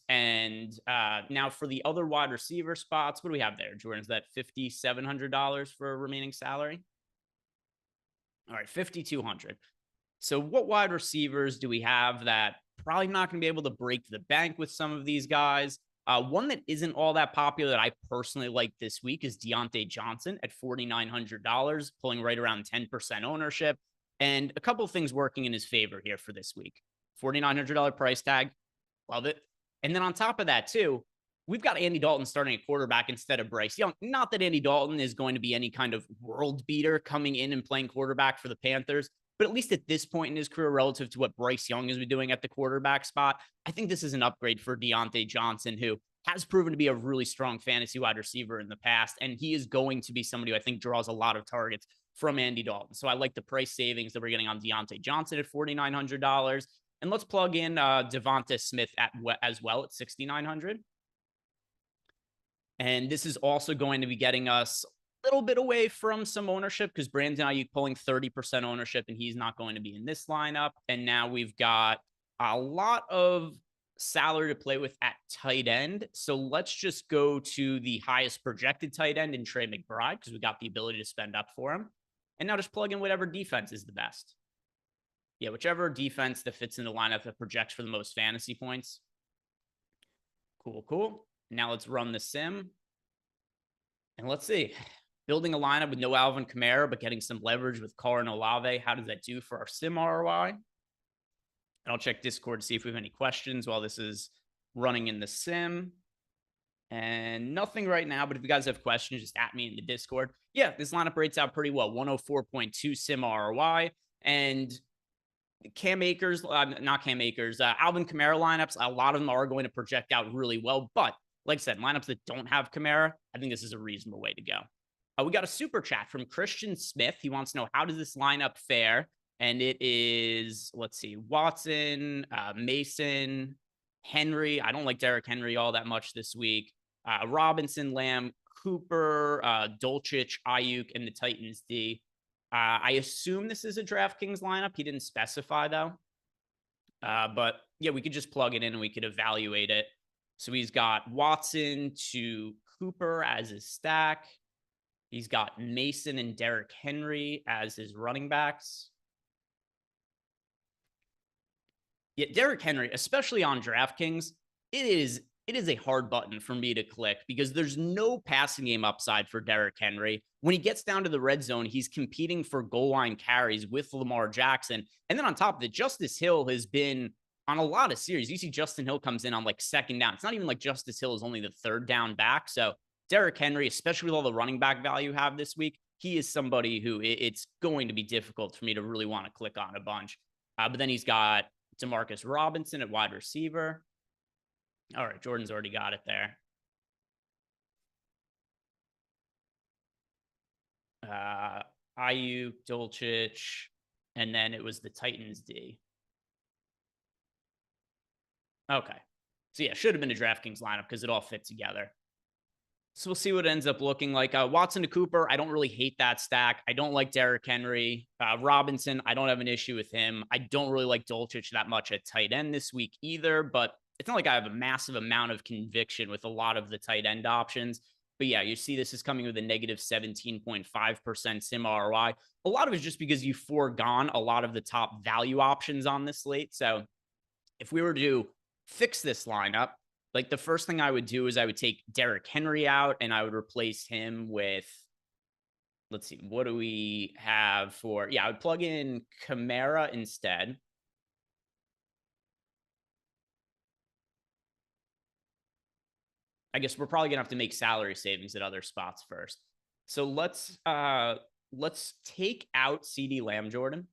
And now for the other wide receiver spots, what do we have there, Jordan? Is that $5,700 for a remaining salary? All right, $5,200. So what wide receivers do we have that probably not going to be able to break the bank with some of these guys? One that isn't all that popular that I personally like this week is Deontay Johnson at $4,900, pulling right around 10% ownership. And a couple of things working in his favor here for this week. $4,900 price tag. Love it. And then on top of that, too, we've got Andy Dalton starting at quarterback instead of Bryce Young. Not that Andy Dalton is going to be any kind of world beater coming in and playing quarterback for the Panthers, but at least at this point in his career, relative to what Bryce Young has been doing at the quarterback spot, I think this is an upgrade for Deontay Johnson, who has proven to be a really strong fantasy wide receiver in the past, and he is going to be somebody who I think draws a lot of targets from Andy Dalton. So I like the price savings that we're getting on Deontay Johnson at $4,900. And let's plug in Devonta Smith as well at $6,900. And this is also going to be getting us a little bit away from some ownership because Brandon Ayuk pulling 30% ownership, and he's not going to be in this lineup. And now we've got a lot of salary to play with at tight end. So let's just go to the highest projected tight end in Trey McBride because we got the ability to spend up for him. And now just plug in whatever defense is the best. Yeah, whichever defense that fits in the lineup that projects for the most fantasy points. Cool. Now let's run the sim. And let's see. Building a lineup with no Alvin Kamara, but getting some leverage with Carr and Olave. How does that do for our sim ROI? And I'll check Discord to see if we have any questions while this is running in the sim. And nothing right now, but if you guys have questions, just at me in the Discord. Yeah, this lineup rates out pretty well. 104.2 sim ROI. And Alvin Kamara lineups, a lot of them are going to project out really well. But like I said, lineups that don't have Kamara, I think this is a reasonable way to go. We got a super chat from Christian Smith. He wants to know, how does this lineup fare? And it is, let's see, Watson, Mason, Henry. I don't like Derrick Henry all that much this week. Robinson, Lamb, Cooper, Dulcich, Ayuk, and the Titans D. I assume this is a DraftKings lineup. He didn't specify, though. But yeah, we could just plug it in and we could evaluate it. So he's got Watson to Cooper as his stack. He's got Mason and Derrick Henry as his running backs. Yeah, Derrick Henry, especially on DraftKings, it is a hard button for me to click because there's no passing game upside for Derrick Henry. When he gets down to the red zone, he's competing for goal line carries with Lamar Jackson. And then on top of it, Justice Hill has been on a lot of series. You see Justin Hill comes in on like second down. It's not even like Justice Hill is only the third down back. So Derrick Henry, especially with all the running back value you have this week, he is somebody who it's going to be difficult for me to really want to click on a bunch. But then he's got Demarcus Robinson at wide receiver. All right, Jordan's already got it there. Ayuk, Dulcich, and then it was the Titans D. Okay. So yeah, should have been a DraftKings lineup because it all fit together. So we'll see what it ends up looking like. Watson to Cooper, I don't really hate that stack. I don't like Derrick Henry. Robinson, I don't have an issue with him. I don't really like Dulcich that much at tight end this week either, but it's not like I have a massive amount of conviction with a lot of the tight end options. But yeah, you see this is coming with a negative 17.5% sim ROI. A lot of it is just because you've foregone a lot of the top value options on this slate. So if we were to fix this lineup, like the first thing I would do is I would take Derrick Henry out and I would replace him with, let's see, what do we have for, I would plug in Kamara instead. I guess we're probably gonna have to make salary savings at other spots first. So let's take out CD Lamb, Jordan.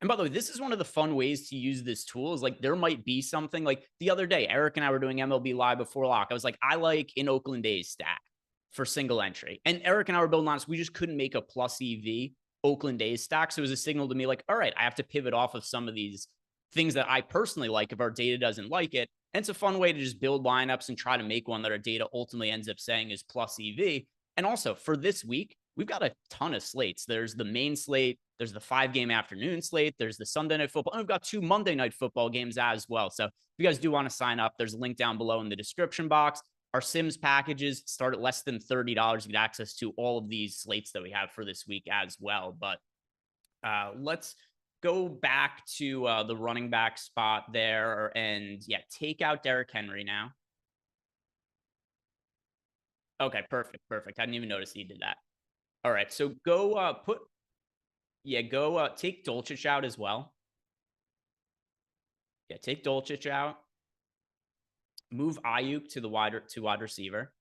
And by the way, this is one of the fun ways to use this tool is like there might be something like the other day, Eric and I were doing MLB Live before lock. I was like, I like an Oakland A's stack for single entry. And Eric and I were building on this. We just couldn't make a plus EV Oakland A's stack. So it was a signal to me like, all right, I have to pivot off of some of these things that I personally like if our data doesn't like it. And it's a fun way to just build lineups and try to make one that our data ultimately ends up saying is plus EV. And also for this week, we've got a ton of slates. There's the main slate. There's the 5-game afternoon slate. There's the Sunday night football. And we've got 2 Monday night football games as well. So if you guys do want to sign up, there's a link down below in the description box. Our Sims packages start at less than $30. You get access to all of these slates that we have for this week as well. But let's go back to the running back spot there. And take out Derrick Henry now. Okay, perfect. I didn't even notice he did that. All right, so go take Dulcich out as well. Yeah, take Dulcich out. Move Ayuk to the wide receiver.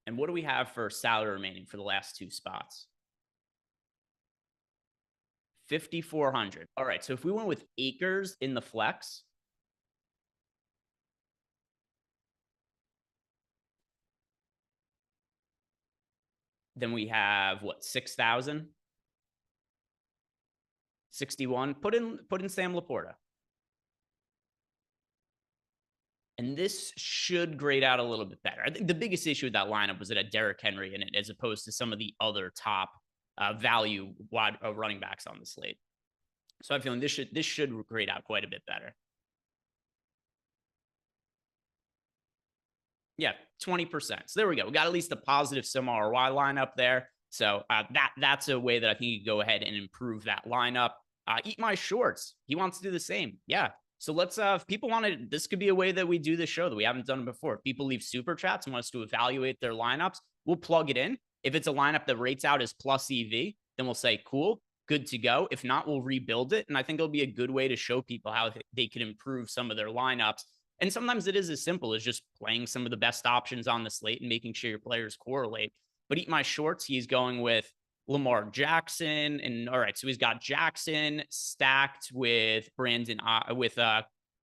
And what do we have for salary remaining for the last two spots? 5,400. All right. So if we went with Akers in the flex, then we have what, 6,000? 61. Put in Sam Laporta. And this should grade out a little bit better. I think the biggest issue with that lineup was it had Derrick Henry in it, as opposed to some of the other top value wide running backs on the slate. So I'm feeling this should grade out quite a bit better. Yeah, 20%. So there we go. We got at least a positive sim ROI lineup there. So that's a way that I think you could go ahead and improve that lineup. Eat my shorts. He wants to do the same. Yeah. So let's, if people wanted, this could be a way that we do the show that we haven't done before. If people leave super chats and want us to evaluate their lineups, we'll plug it in. If it's a lineup that rates out as plus EV, then we'll say, cool, good to go. If not, we'll rebuild it. And I think it'll be a good way to show people how they can improve some of their lineups. And sometimes it is as simple as just playing some of the best options on the slate and making sure your players correlate. But Eat My Shorts, he's going with Lamar Jackson. And all right, so he's got Jackson stacked with Brandon,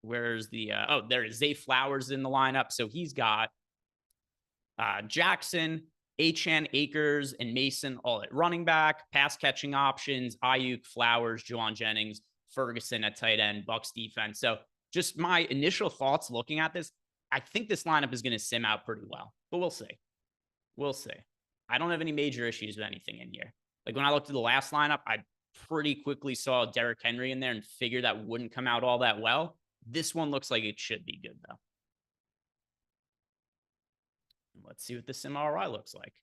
where's the, there is Zay Flowers in the lineup. So he's got Jackson, Achane, Akers, and Mason all at running back, pass catching options, Ayuk, Flowers, Juwan Jennings, Ferguson at tight end, Bucks defense. So just my initial thoughts looking at this, I think this lineup is going to sim out pretty well, but we'll see. We'll see. I don't have any major issues with anything in here. Like when I looked at the last lineup, I pretty quickly saw Derrick Henry in there and figured that wouldn't come out all that well. This one looks like it should be good, though. Let's see what the sim ROI looks like.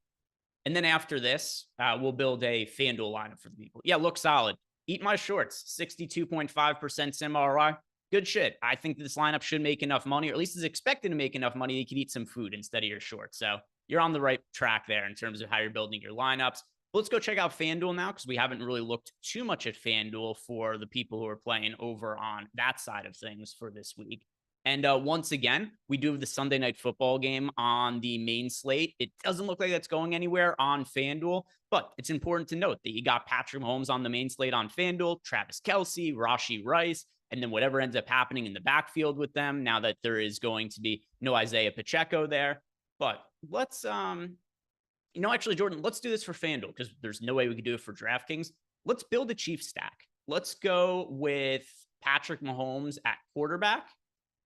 And then after this, we'll build a FanDuel lineup for the people. Yeah, look solid. Eat My Shorts, 62.5% sim ROI. Good shit. I think this lineup should make enough money, or at least is expected to make enough money. You can eat some food instead of your shorts. So you're on the right track there in terms of how you're building your lineups. But let's go check out FanDuel now, because we haven't really looked too much at FanDuel for the people who are playing over on that side of things for this week. And once again, we do have the Sunday night football game on the main slate. It doesn't look like that's going anywhere on FanDuel, but it's important to note that you got Patrick Mahomes on the main slate on FanDuel, Travis Kelce, Rashee Rice, and then whatever ends up happening in the backfield with them, now that there is going to be no Isaiah Pacheco there. But let's, actually, Jordan, let's do this for FanDuel, because there's no way we could do it for DraftKings. Let's build a Chiefs stack. Let's go with Patrick Mahomes at quarterback,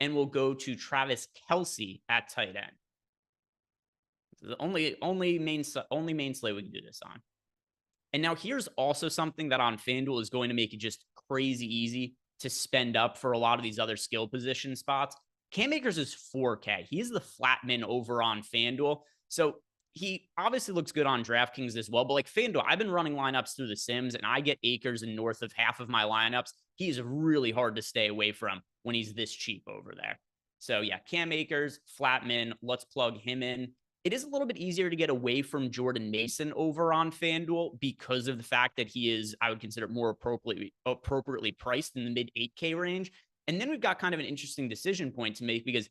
and we'll go to Travis Kelce at tight end. The only main slate we can do this on. And now here's also something that on FanDuel is going to make it just crazy easy to spend up for a lot of these other skill position spots. Cam Akers is 4K. He's the flatman over on FanDuel. So he obviously looks good on DraftKings as well. But like FanDuel, I've been running lineups through the Sims, and I get Akers in north of half of my lineups. He's really hard to stay away from when he's this cheap over there. So yeah, Cam Akers, flatman. Let's plug him in. It is a little bit easier to get away from Jordan Mason over on FanDuel because of the fact that he is, I would consider, more appropriately priced in the mid 8K range. And then we've got kind of an interesting decision point to make, because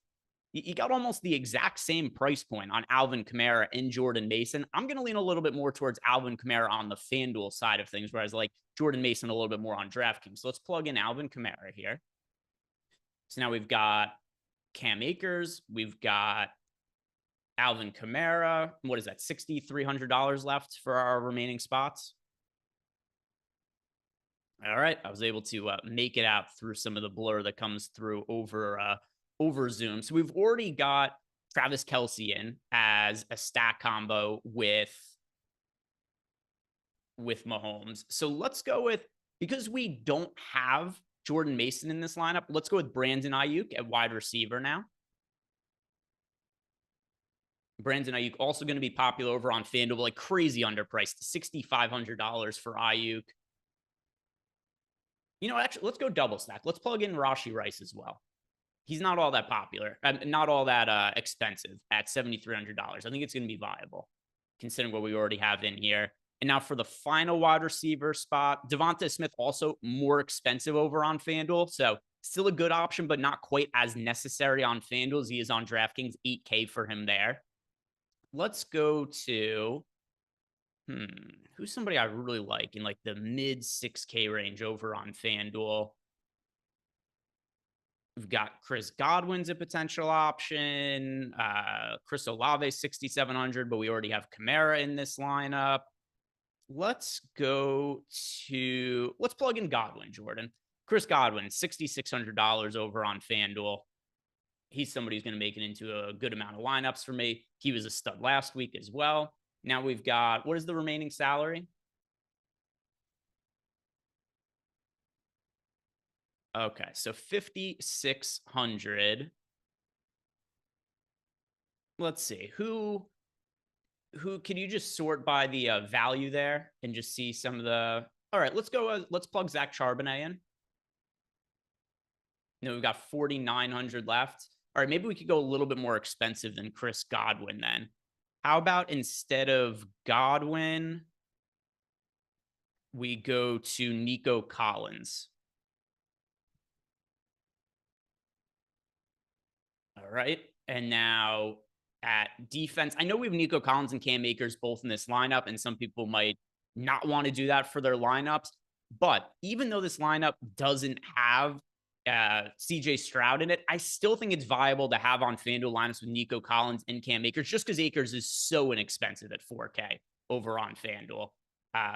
you got almost the exact same price point on Alvin Kamara and Jordan Mason. I'm going to lean a little bit more towards Alvin Kamara on the FanDuel side of things, whereas like Jordan Mason a little bit more on DraftKings. So let's plug in Alvin Kamara here. So now we've got Cam Akers. We've got Alvin Kamara. What is that? $6,300 left for our remaining spots. All right. I was able to make it out through some of the blur that comes through over Zoom. So we've already got Travis Kelce in as a stack combo with Mahomes. So let's go with, because we don't have Jordan Mason in this lineup, let's go with Brandon Ayuk at wide receiver now. Brandon Ayuk also going to be popular over on FanDuel, like crazy underpriced, $6,500 for Ayuk. Actually, let's go double stack. Let's plug in Rashee Rice as well. He's not all that popular, not all that expensive at $7,300. I think it's going to be viable considering what we already have in here. And now for the final wide receiver spot, Devonta Smith also more expensive over on FanDuel. So still a good option, but not quite as necessary on FanDuel as he is on DraftKings. 8K for him there. Let's go to who's somebody I really like in like the mid 6K range over on FanDuel. We've got Chris Godwin's a potential option. Chris Olave 6,700, but we already have Kamara in this lineup. Let's plug in Godwin, Jordan. Chris Godwin, $6,600 over on FanDuel. He's somebody who's going to make it into a good amount of lineups for me. He was a stud last week as well. Now we've got, what is the remaining salary? Okay, so 5,600. Let's see. Who can you just sort by the value there and just see some of the... All right, let's go. Let's plug Zach Charbonnet in. We've got 4,900 left. All right, maybe we could go a little bit more expensive than Chris Godwin then. How about instead of Godwin, we go to Nico Collins? All right. And now at defense, I know we have Nico Collins and Cam Akers both in this lineup, and some people might not want to do that for their lineups. But even though this lineup doesn't have CJ Stroud in it, I still think it's viable to have on FanDuel lineups with Nico Collins and Cam Akers, just because Akers is so inexpensive at 4K over on FanDuel.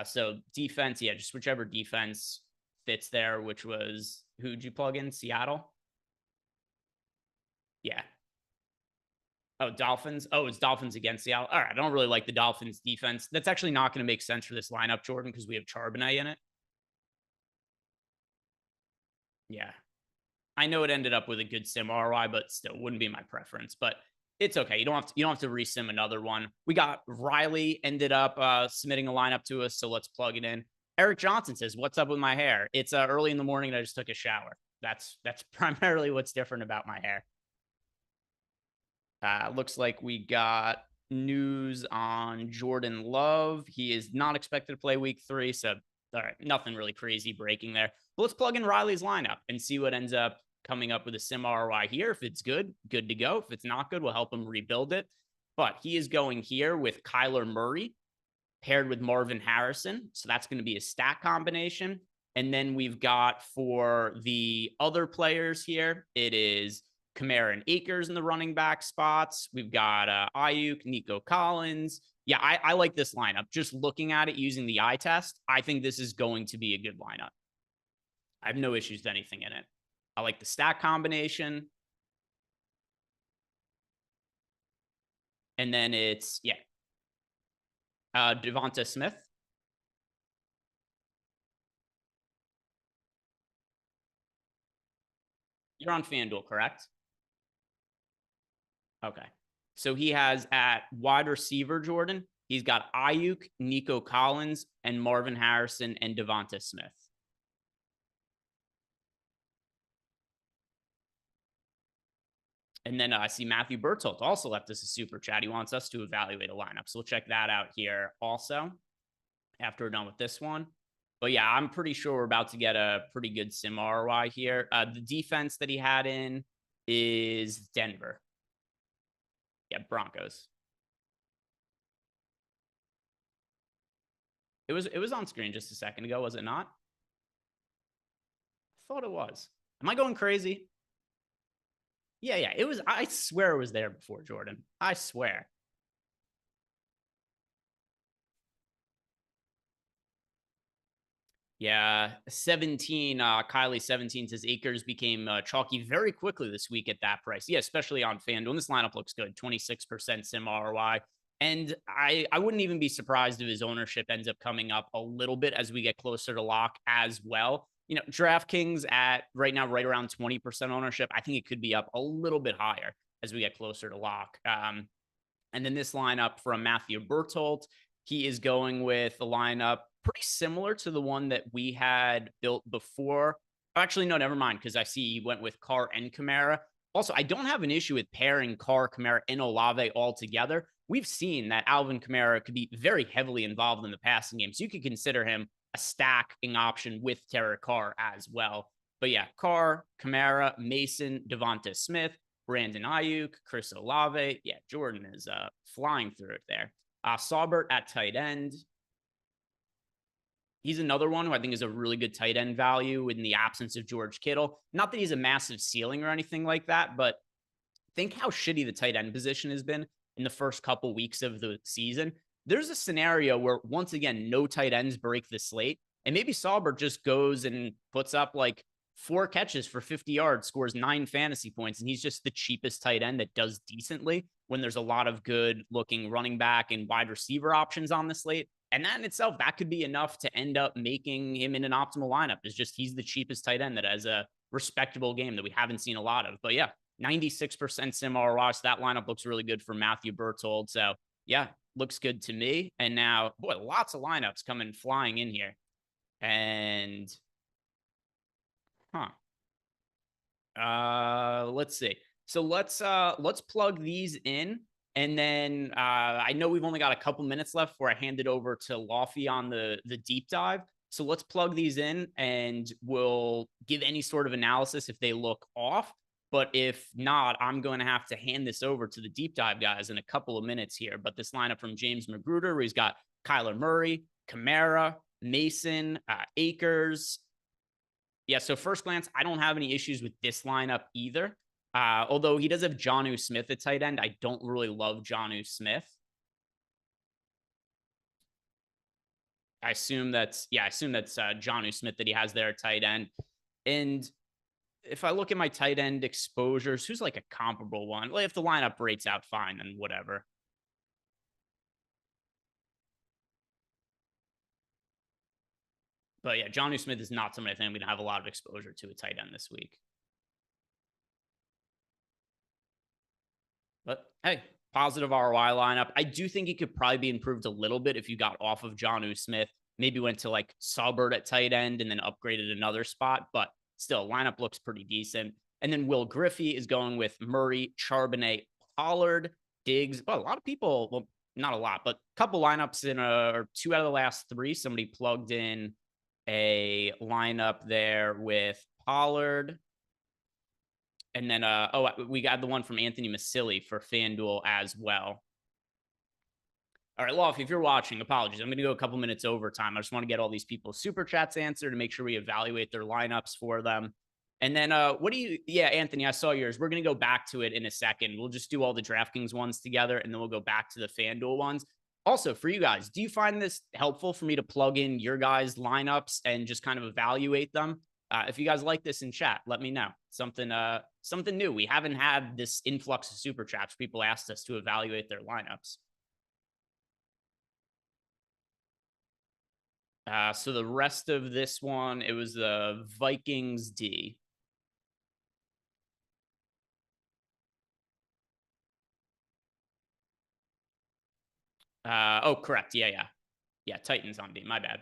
So defense, yeah, just whichever defense fits there, which was, who'd you plug in? Seattle? Yeah. Oh, Dolphins. Oh, it's Dolphins against Seattle. All right. I don't really like the Dolphins defense. That's actually not going to make sense for this lineup, Jordan, because we have Charbonnet in it. Yeah. I know it ended up with a good sim ROI, but still wouldn't be my preference. But it's okay. You don't have to resim another one. We got Riley ended up submitting a lineup to us, so let's plug it in. Eric Johnson says, "What's up with my hair? It's early in the morning and I just took a shower." That's primarily what's different about my hair. Looks like we got news on Jordan Love. He is not expected to play week 3, so all right, nothing really crazy breaking there. But let's plug in Riley's lineup and see what ends up coming up with a sim ROI here. If it's good, good to go. If it's not good, we'll help him rebuild it. But he is going here with Kyler Murray paired with Marvin Harrison. So that's going to be a stack combination. And then we've got for the other players here, it is Kamara and Akers in the running back spots. We've got Ayuk, Nico Collins. Yeah, I like this lineup. Just looking at it using the eye test, I think this is going to be a good lineup. I have no issues with anything in it. I like the stack combination. And then it's, yeah. Devonta Smith. You're on FanDuel, correct? Okay. So he has at wide receiver, Jordan, he's got Ayuk, Nico Collins, and Marvin Harrison and Devonta Smith. And then I see Matthew Bertolt also left us a super chat. He wants us to evaluate a lineup. So we'll check that out here also after we're done with this one. But yeah, I'm pretty sure we're about to get a pretty good sim ROI here. The defense that he had in is Denver. Yeah, Broncos. It was on screen just a second ago, was it not? I thought it was. Am I going crazy? Yeah, it was. I swear it was there before, Jordan. I swear. Yeah, 17, Kylie 17 says Akers became chalky very quickly this week at that price. Yeah, especially on FanDuel. And this lineup looks good, 26% sim ROI. And I wouldn't even be surprised if his ownership ends up coming up a little bit as we get closer to lock as well. You know, DraftKings at right now, right around 20% ownership. I think it could be up a little bit higher as we get closer to lock. And then this lineup from Matthew Bertolt, he is going with a lineup pretty similar to the one that we had built before. Actually, no, never mind, because I see he went with Carr and Kamara. Also, I don't have an issue with pairing Carr, Kamara, and Olave all together. we've seen that Alvin Kamara could be very heavily involved in the passing game. So you could consider him a stacking option with Derek Carr as well. But yeah, Carr, Kamara, Mason, Devonta Smith, Brandon Ayuk, Chris Olave. Yeah, Jordan is flying through it there. Saubert at tight end. He's another one who I think is a really good tight end value in the absence of George Kittle. Not that he's a massive ceiling or anything like that, but think how shitty the tight end position has been in the first couple weeks of the season. There's a scenario where, once again, no tight ends break the slate, and maybe Saubert just goes and puts up like 4 catches for 50 yards, scores 9 fantasy points, and he's just the cheapest tight end that does decently when there's a lot of good looking running back and wide receiver options on the slate. And that in itself, that could be enough to end up making him in an optimal lineup. Is just he's the cheapest tight end that has a respectable game that we haven't seen a lot of. But yeah, 96% sim ROI. So that lineup looks really good for Matthew Berthold. So yeah, looks good to me. And now, boy, lots of lineups coming flying in here. And let's see. So let's plug these in. And then I know we've only got a couple minutes left before I hand it over to Lofty on the deep dive. So let's plug these in and we'll give any sort of analysis if they look off. But if not, I'm going to have to hand this over to the deep dive guys in a couple of minutes here. But this lineup from James Magruder, where he's got Kyler Murray, Kamara, Mason, Akers. Yeah, so first glance, I don't have any issues with this lineup either. Although he does have Jonnu Smith at tight end. I don't really love Jonnu Smith. I assume that's Jonnu Smith that he has there at tight end. And if I look at my tight end exposures, who's like a comparable one? Well, if the lineup rates out fine, then whatever. But yeah, Jonnu Smith is not somebody I think I'm going to have a lot of exposure to at tight end this week. But hey, positive ROI lineup. I do think it could probably be improved a little bit if you got off of Jonnu Smith, maybe went to like Saubert at tight end and then upgraded another spot. But still, lineup looks pretty decent. And then Will Griffey is going with Murray, Charbonnet, Pollard, Diggs. But a lot of people, well, not a lot, but a couple lineups in or 2 out of the last 3. Somebody plugged in a lineup there with Pollard. And then, we got the one from Anthony Masilli for FanDuel as well. All right, Lofty, if you're watching, apologies. I'm going to go a couple minutes overtime. I just want to get all these people's super chats answered to make sure we evaluate their lineups for them. And then, Anthony, I saw yours. We're going to go back to it in a second. We'll just do all the DraftKings ones together, and then we'll go back to the FanDuel ones. Also, for you guys, do you find this helpful for me to plug in your guys' lineups and just kind of evaluate them? If you guys like this in chat, let me know. Something new. We haven't had this influx of super chats. People asked us to evaluate their lineups. So the rest of this one, it was the Vikings D. Correct. Yeah. Titans on D. My bad.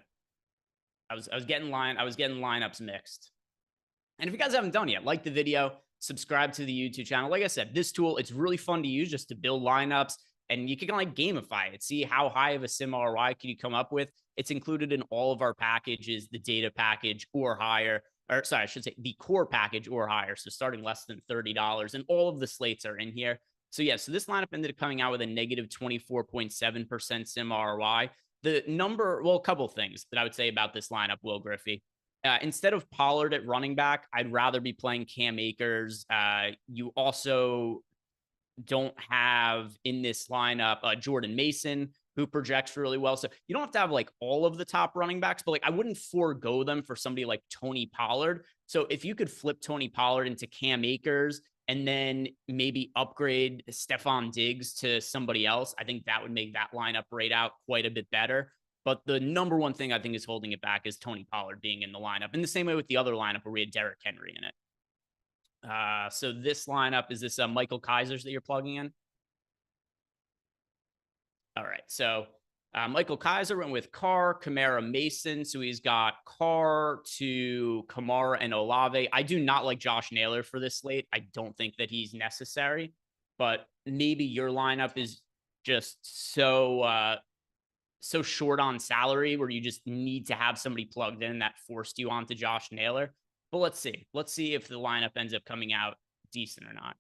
I was getting lineups mixed. And if you guys haven't done yet, like the video, subscribe to the YouTube channel. Like I said, this tool, it's really fun to use just to build lineups, and you can like gamify it. See how high of a sim ROI can you come up with. It's included in all of our packages, the data package or higher, or sorry, I should say the core package or higher. So starting less than $30, and all of the slates are in here. So yeah, so this lineup ended up coming out with a negative 24.7% sim ROI. The number, well, a couple things that I would say about this lineup, Will Griffey. Instead of Pollard at running back, I'd rather be playing Cam Akers. You also don't have in this lineup Jordan Mason, who projects really well. So you don't have to have like all of the top running backs, but like I wouldn't forego them for somebody like Tony Pollard. So if you could flip Tony Pollard into Cam Akers and then maybe upgrade Stephon Diggs to somebody else, I think that would make that lineup rate out quite a bit better. But the number one thing I think is holding it back is Tony Pollard being in the lineup. In the same way with the other lineup where we had Derrick Henry in it. So this lineup, is this Michael Kaiser's that you're plugging in? All right. So Michael Kaiser went with Carr, Kamara, Mason. So he's got Carr to Kamara and Olave. I do not like Josh Naylor for this slate. I don't think that he's necessary, but maybe your lineup is just so short on salary where you just need to have somebody plugged in that forced you onto Josh Naylor. But let's see. Let's see if the lineup ends up coming out decent or not.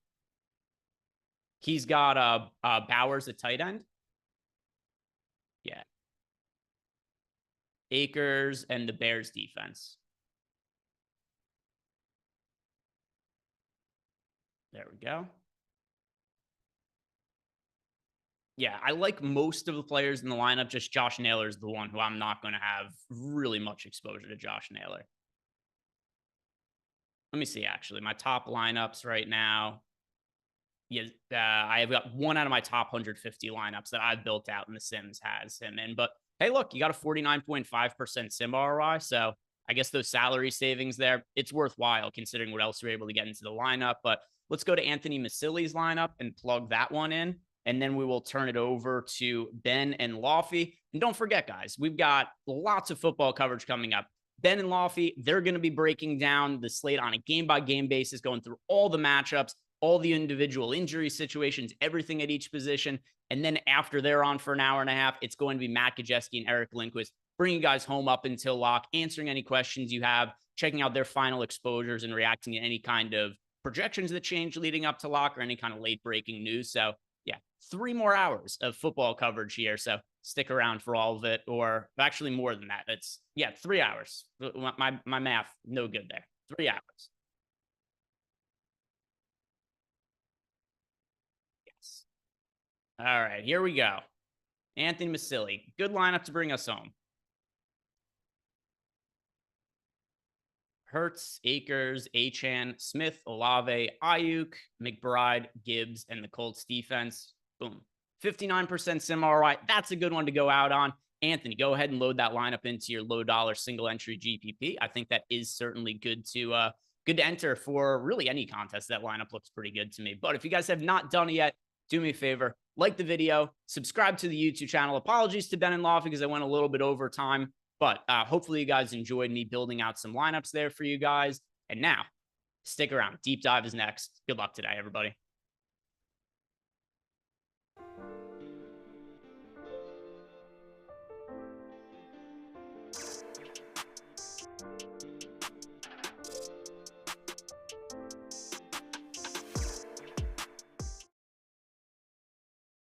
He's got Bowers at tight end. Yeah. Akers and the Bears defense. There we go. Yeah, I like most of the players in the lineup. Just Josh Naylor is the one who I'm not going to have really much exposure to Josh Naylor. Let me see, actually. My top lineups right now. Yeah, I've got one out of my top 150 lineups that I've built out, and the Sims has him in. But hey, look, you got a 49.5% Sim ROI. So I guess those salary savings there, it's worthwhile considering what else you're able to get into the lineup. But let's go to Anthony Masili's lineup and plug that one in. And then we will turn it over to Ben and Lofty. And don't forget, guys, we've got lots of football coverage coming up. Ben and Lofty, they're going to be breaking down the slate on a game-by-game basis, going through all the matchups, all the individual injury situations, everything at each position. And then after they're on for an hour and a half, it's going to be Matt Gajewski and Eric Lindquist bringing you guys home up until lock, answering any questions you have, checking out their final exposures, and reacting to any kind of projections that change leading up to lock or any kind of late-breaking news. So, yeah, 3 more hours of football coverage here. So stick around for all of it, or actually more than that. It's 3 hours. My math, no good there. 3 hours. Yes. All right, here we go. Anthony Masili, good lineup to bring us home. Hurts, Akers, Achane, Smith, Olave, Ayuk, McBride, Gibbs, and the Colts defense. Boom. 59% Sim ROI. That's a good one to go out on. Anthony, go ahead and load that lineup into your low dollar single entry GPP. I think that is certainly good to enter for really any contest. That lineup looks pretty good to me. But if you guys have not done it yet, do me a favor, like the video, subscribe to the YouTube channel. Apologies to Ben and Lofty because I went a little bit over time. But hopefully you guys enjoyed me building out some lineups there for you guys. And now, stick around. Deep dive is next. Good luck today, everybody.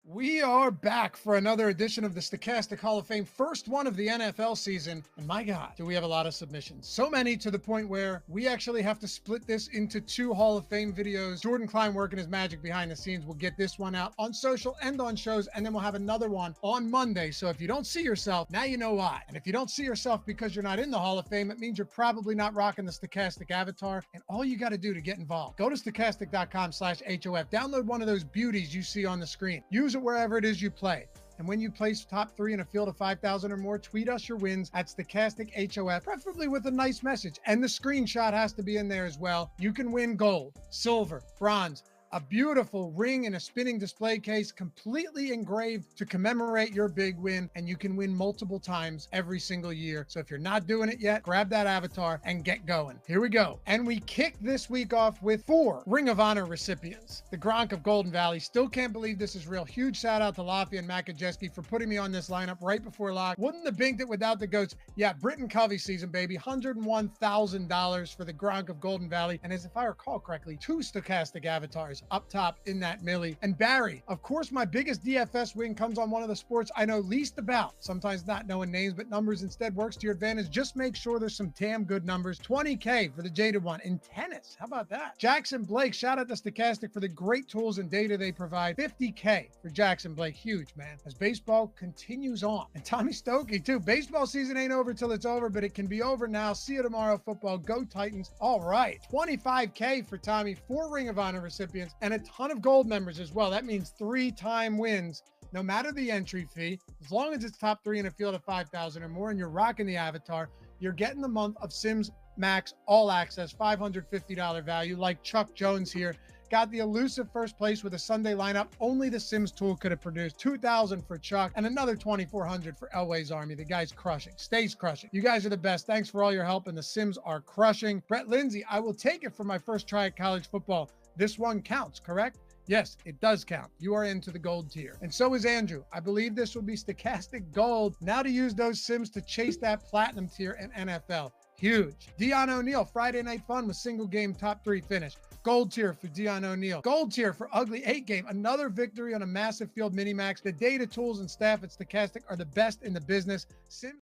We are back for another edition of the Stochastic Hall of Fame, first one of the NFL season. And my God, do we have a lot of submissions. So many to the point where we actually have to split this into 2 Hall of Fame videos. Jordan Klein working his magic behind the scenes. We'll get this one out on social and on shows, and then we'll have another one on Monday. So if you don't see yourself, now you know why. And if you don't see yourself because you're not in the Hall of Fame, it means you're probably not rocking the Stochastic avatar. And all you got to do to get involved, go to stochastic.com/HOF. Download one of those beauties you see on the screen. Use it wherever it is you play. And when you place top 3 in a field of 5,000 or more, tweet us your wins at Stochastic HOF, preferably with a nice message. And the screenshot has to be in there as well. You can win gold, silver, bronze, a beautiful ring in a spinning display case, completely engraved to commemorate your big win. And you can win multiple times every single year. So if you're not doing it yet, grab that avatar and get going. Here we go. And we kick this week off with 4 Ring of Honor recipients. The Gronk of Golden Valley. Still can't believe this is real. Huge shout out to Lafayette and Matt Gajewski for putting me on this lineup right before lock. Wouldn't have binked it without the goats. Yeah, Britton Covey season, baby. $101,000 for the Gronk of Golden Valley. And as if I recall correctly, 2 stochastic avatars up top in that millie. And Barry, of course, my biggest DFS win comes on one of the sports I know least about. Sometimes not knowing names, but numbers instead works to your advantage. Just make sure there's some damn good numbers. 20K for the jaded one in tennis. How about that? Jackson Blake, shout out to Stochastic for the great tools and data they provide. 50K for Jackson Blake. Huge, man. As baseball continues on. And Tommy Stokey, too. Baseball season ain't over till it's over, but it can be over now. See you tomorrow, football. Go Titans. All right. 25K for Tommy. 4 Ring of Honor recipients and a ton of gold members as well. That means 3-time wins, no matter the entry fee. As long as it's top 3 in a field of 5,000 or more and you're rocking the avatar, you're getting the month of Sims Max All Access, $550 value, like Chuck Jones here. Got the elusive first place with a Sunday lineup only the Sims tool could have produced. $2,000 for Chuck and another $2,400 for Elway's Army. The guy's crushing, stays crushing. You guys are the best. Thanks for all your help, and the Sims are crushing. Brett Lindsay, I will take it for my first try at college football. This one counts, correct? Yes, it does count. You are into the gold tier. And so is Andrew. I believe this will be stochastic gold now to use those sims to chase that platinum tier in NFL. Huge. Dion O'Neal, Friday Night Fun with single game top 3 finish. Gold tier for Dion O'Neal. Gold tier for Ugly 8 game. Another victory on a massive field mini-max. The data tools and staff at Stochastic are the best in the business. Sim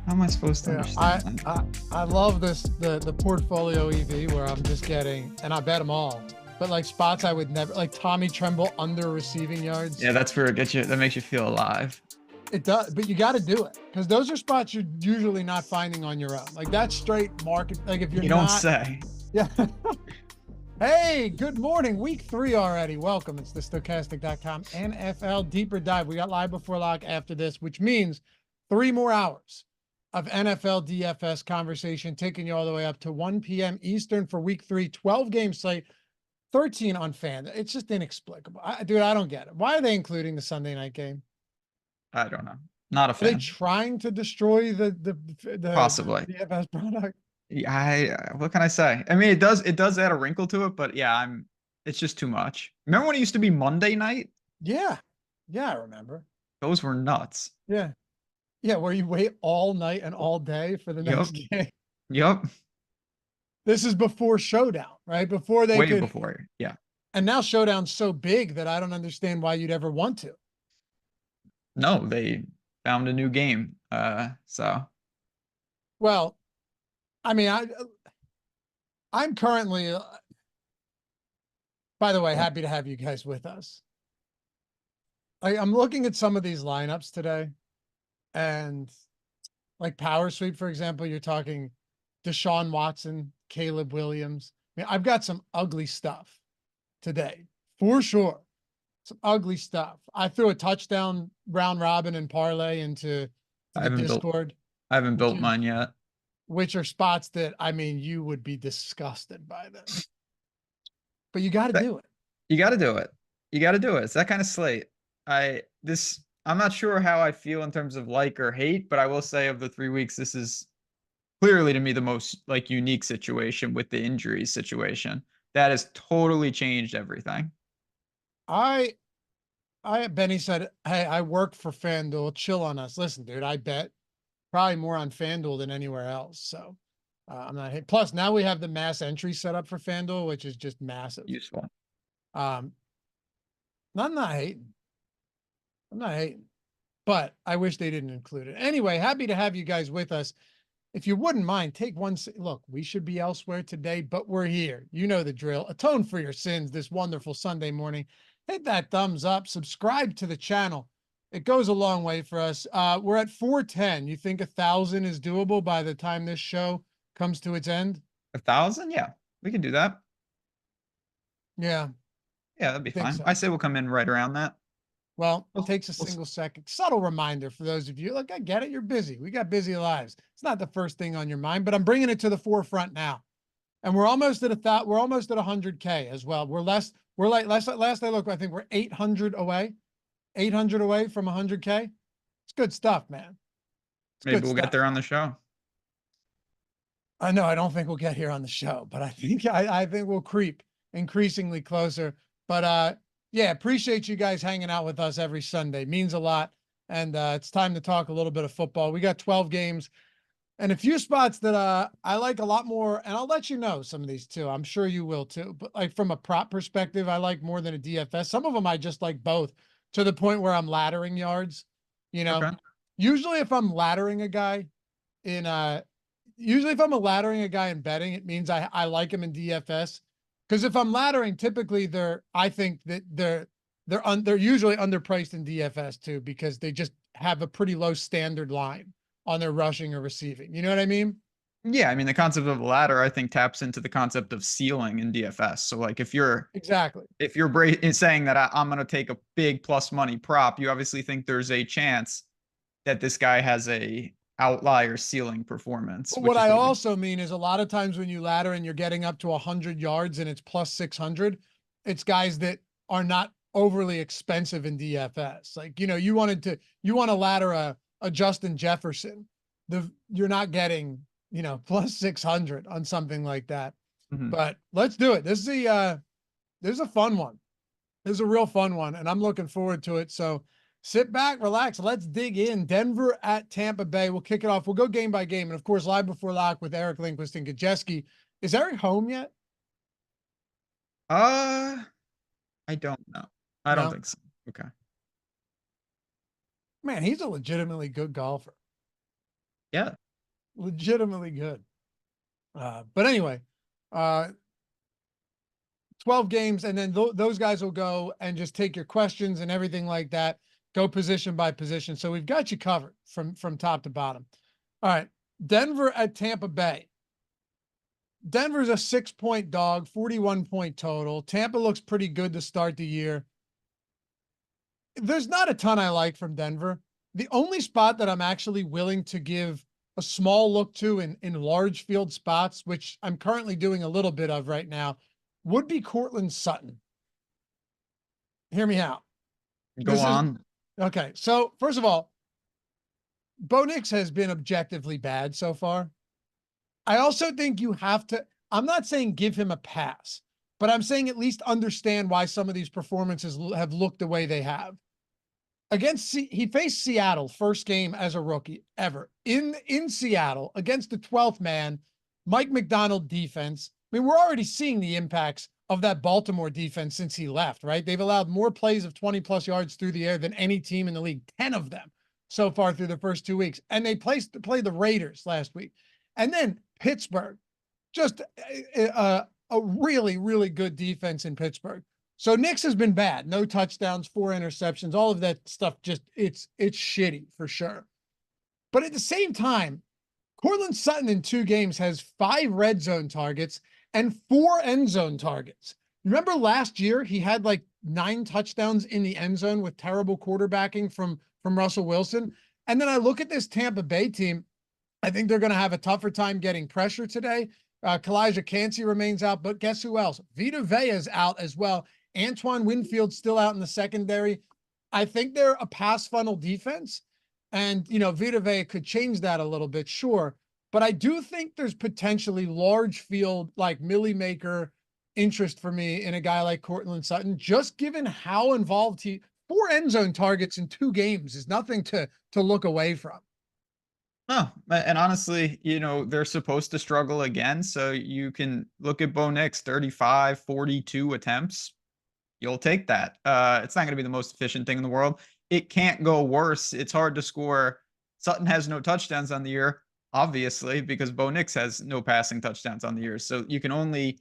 How am I supposed to understand that? I love this the portfolio EV where I'm just getting, and I bet them all, but like spots I would never, like Tommy Tremble under receiving yards. Yeah, that's where it gets you. That makes you feel alive. It does, but you got to do it because those are spots you're usually not finding on your own. Like that's straight market. Like if you're You don't say. Yeah. Hey, good morning. Week 3 already. Welcome. It's the Stochastic.com NFL Deeper Dive. We got live before lock after this, which means 3 more hours of NFL DFS conversation, taking you all the way up to 1 p.m. Eastern for week 3, 12 game slate, 13 on fan. It's just inexplicable. Dude, I don't get it. Why are they including the Sunday night game? I don't know. Not a Are they fan. trying to destroy the Possibly. DFS product? Yeah, what can I say? I mean, it does add a wrinkle to it, but yeah, it's just too much. Remember when it used to be Monday night? Yeah. Yeah, I remember. Those were nuts. Yeah. Yeah, where you wait all night and all day for the next game. Yep. This is before Showdown, right? Before they Way before. Yeah. And now Showdown's so big that I don't understand why you'd ever want to. No, they found a new game. Well, I mean, I'm currently, by the way, happy to have you guys with us. I'm looking at some of these lineups today. And like power sweep, for example, you're talking Deshaun Watson, Caleb Williams. I mean, I've got some ugly stuff today, for sure. Some ugly stuff. I threw a touchdown round robin and parlay into the Discord. I haven't built mine yet. Which are spots that, I mean, you would be disgusted by them. But you got to do it. You got to do it. You got to do it. It's that kind of slate. I'm not sure how I feel in terms of like or hate, but I will say of the 3 weeks, this is clearly to me the most like unique situation with the injuries situation. That has totally changed everything. Benny said, hey, I work for FanDuel. Chill on us. Listen, dude, I bet probably more on FanDuel than anywhere else. So I'm not hating. Plus, now we have the mass entry set up for FanDuel, which is just massive. Useful. I'm not hating. I'm not hating, but I wish they didn't include it. Anyway, happy to have you guys with us. If you wouldn't mind, take one. Look, we should be elsewhere today, but we're here. You know the drill. Atone for your sins this wonderful Sunday morning. Hit that thumbs up. Subscribe to the channel. It goes a long way for us. We're at 410. You think 1,000 is doable by the time this show comes to its end? 1,000? Yeah, we can do that. Yeah. Yeah, that'd be fine. So. I say we'll come in right around that. Well, it takes a single second. Subtle reminder for those of you. Look, I get it. You're busy. We got busy lives. It's not the first thing on your mind, but I'm bringing it to the forefront now. And we're almost at we're almost at 100K as well. Last I looked, I think we're 800 away. 800 away from 100K. It's good stuff, man. Maybe we'll get there on the show. I know. I don't think we'll get here on the show, but I think we'll creep increasingly closer. But yeah, appreciate you guys hanging out with us every Sunday. Means a lot. And it's time to talk a little bit of football. We got 12 games and a few spots that I like a lot more. And I'll let you know some of these too. I'm sure you will too. But like from a prop perspective, I like more than a DFS. Some of them I just like both to the point where I'm laddering yards. You know, Okay. Usually if I'm laddering a guy in betting, it means I like him in DFS. Because if I'm laddering, typically I think that they're usually underpriced in DFS too, because they just have a pretty low standard line on their rushing or receiving. You know what I mean? Yeah, I mean, the concept of a ladder, I think, taps into the concept of ceiling in DFS. So, like, if you're Exactly. saying that I'm going to take a big plus money prop, you obviously think there's a chance that this guy has a outlier ceiling performance, But which what is I what we. also mean is a lot of times when you ladder and you're getting up to 100 yards and it's plus 600, it's guys that are not overly expensive in DFS. Like, you want to ladder a Justin Jefferson. You're not getting, plus 600 on something like that. Mhm. But let's do it. This is a fun one. This is a real fun one, and I'm looking forward to it. So sit back, relax. Let's dig in. Denver at Tampa Bay. We'll kick it off. We'll go game by game. And of course, live before lock with Eric Lindquist and Gajeski. Is Eric home yet? Uh, I don't know. I don't No. think so. Okay. Man, he's a legitimately good golfer. Yeah. Legitimately good. But anyway, 12 games, and then those guys will go and just take your questions and everything like that. Go position by position. So we've got you covered from top to bottom. All right. Denver at Tampa Bay. Denver's a 6-point dog, 41-point total. Tampa looks pretty good to start the year. There's not a ton I like from Denver. The only spot that I'm actually willing to give a small look to in large field spots, which I'm currently doing a little bit of right now, would be Cortland Sutton. Hear me out. Go on. Okay. So first of all, Bo Nix has been objectively bad so far. I also think you have to, I'm not saying give him a pass, but I'm saying at least understand why some of these performances have looked the way they have. He faced Seattle first game as a rookie ever in Seattle against the 12th man, Mike McDonald defense. I mean, we're already seeing the impacts of that Baltimore defense since he left, right? They've allowed more plays of 20 plus yards through the air than any team in the league, 10 of them so far through the first 2 weeks. And they played the Raiders last week. And then Pittsburgh, just a really, really good defense in Pittsburgh. So Nix has been bad. No touchdowns, 4 interceptions, all of that stuff. Just it's shitty for sure. But at the same time, Cortland Sutton in 2 games has 5 red zone targets and 4 end zone targets. Remember last year he had like 9 touchdowns in the end zone with terrible quarterbacking from Russell Wilson. And then I look at this Tampa Bay team. I think they're going to have a tougher time getting pressure today. Kalijah Cansey remains out, but guess who else? Vita Vea is out as well. Antoine Winfield's still out in the secondary. I think they're a pass funnel defense. And, Vita Vea could change that a little bit, sure. But I do think there's potentially large field, like Millie Maker interest for me in a guy like Cortland Sutton, just given how involved 4 end zone targets in 2 games is nothing to look away from. No, and honestly, they're supposed to struggle again. So you can look at Bo Nix, 35, 42 attempts. You'll take that. It's not going to be the most efficient thing in the world. It can't go worse. It's hard to score. Sutton has no touchdowns on the year, obviously, because Bo Nix has no passing touchdowns on the year. So you can only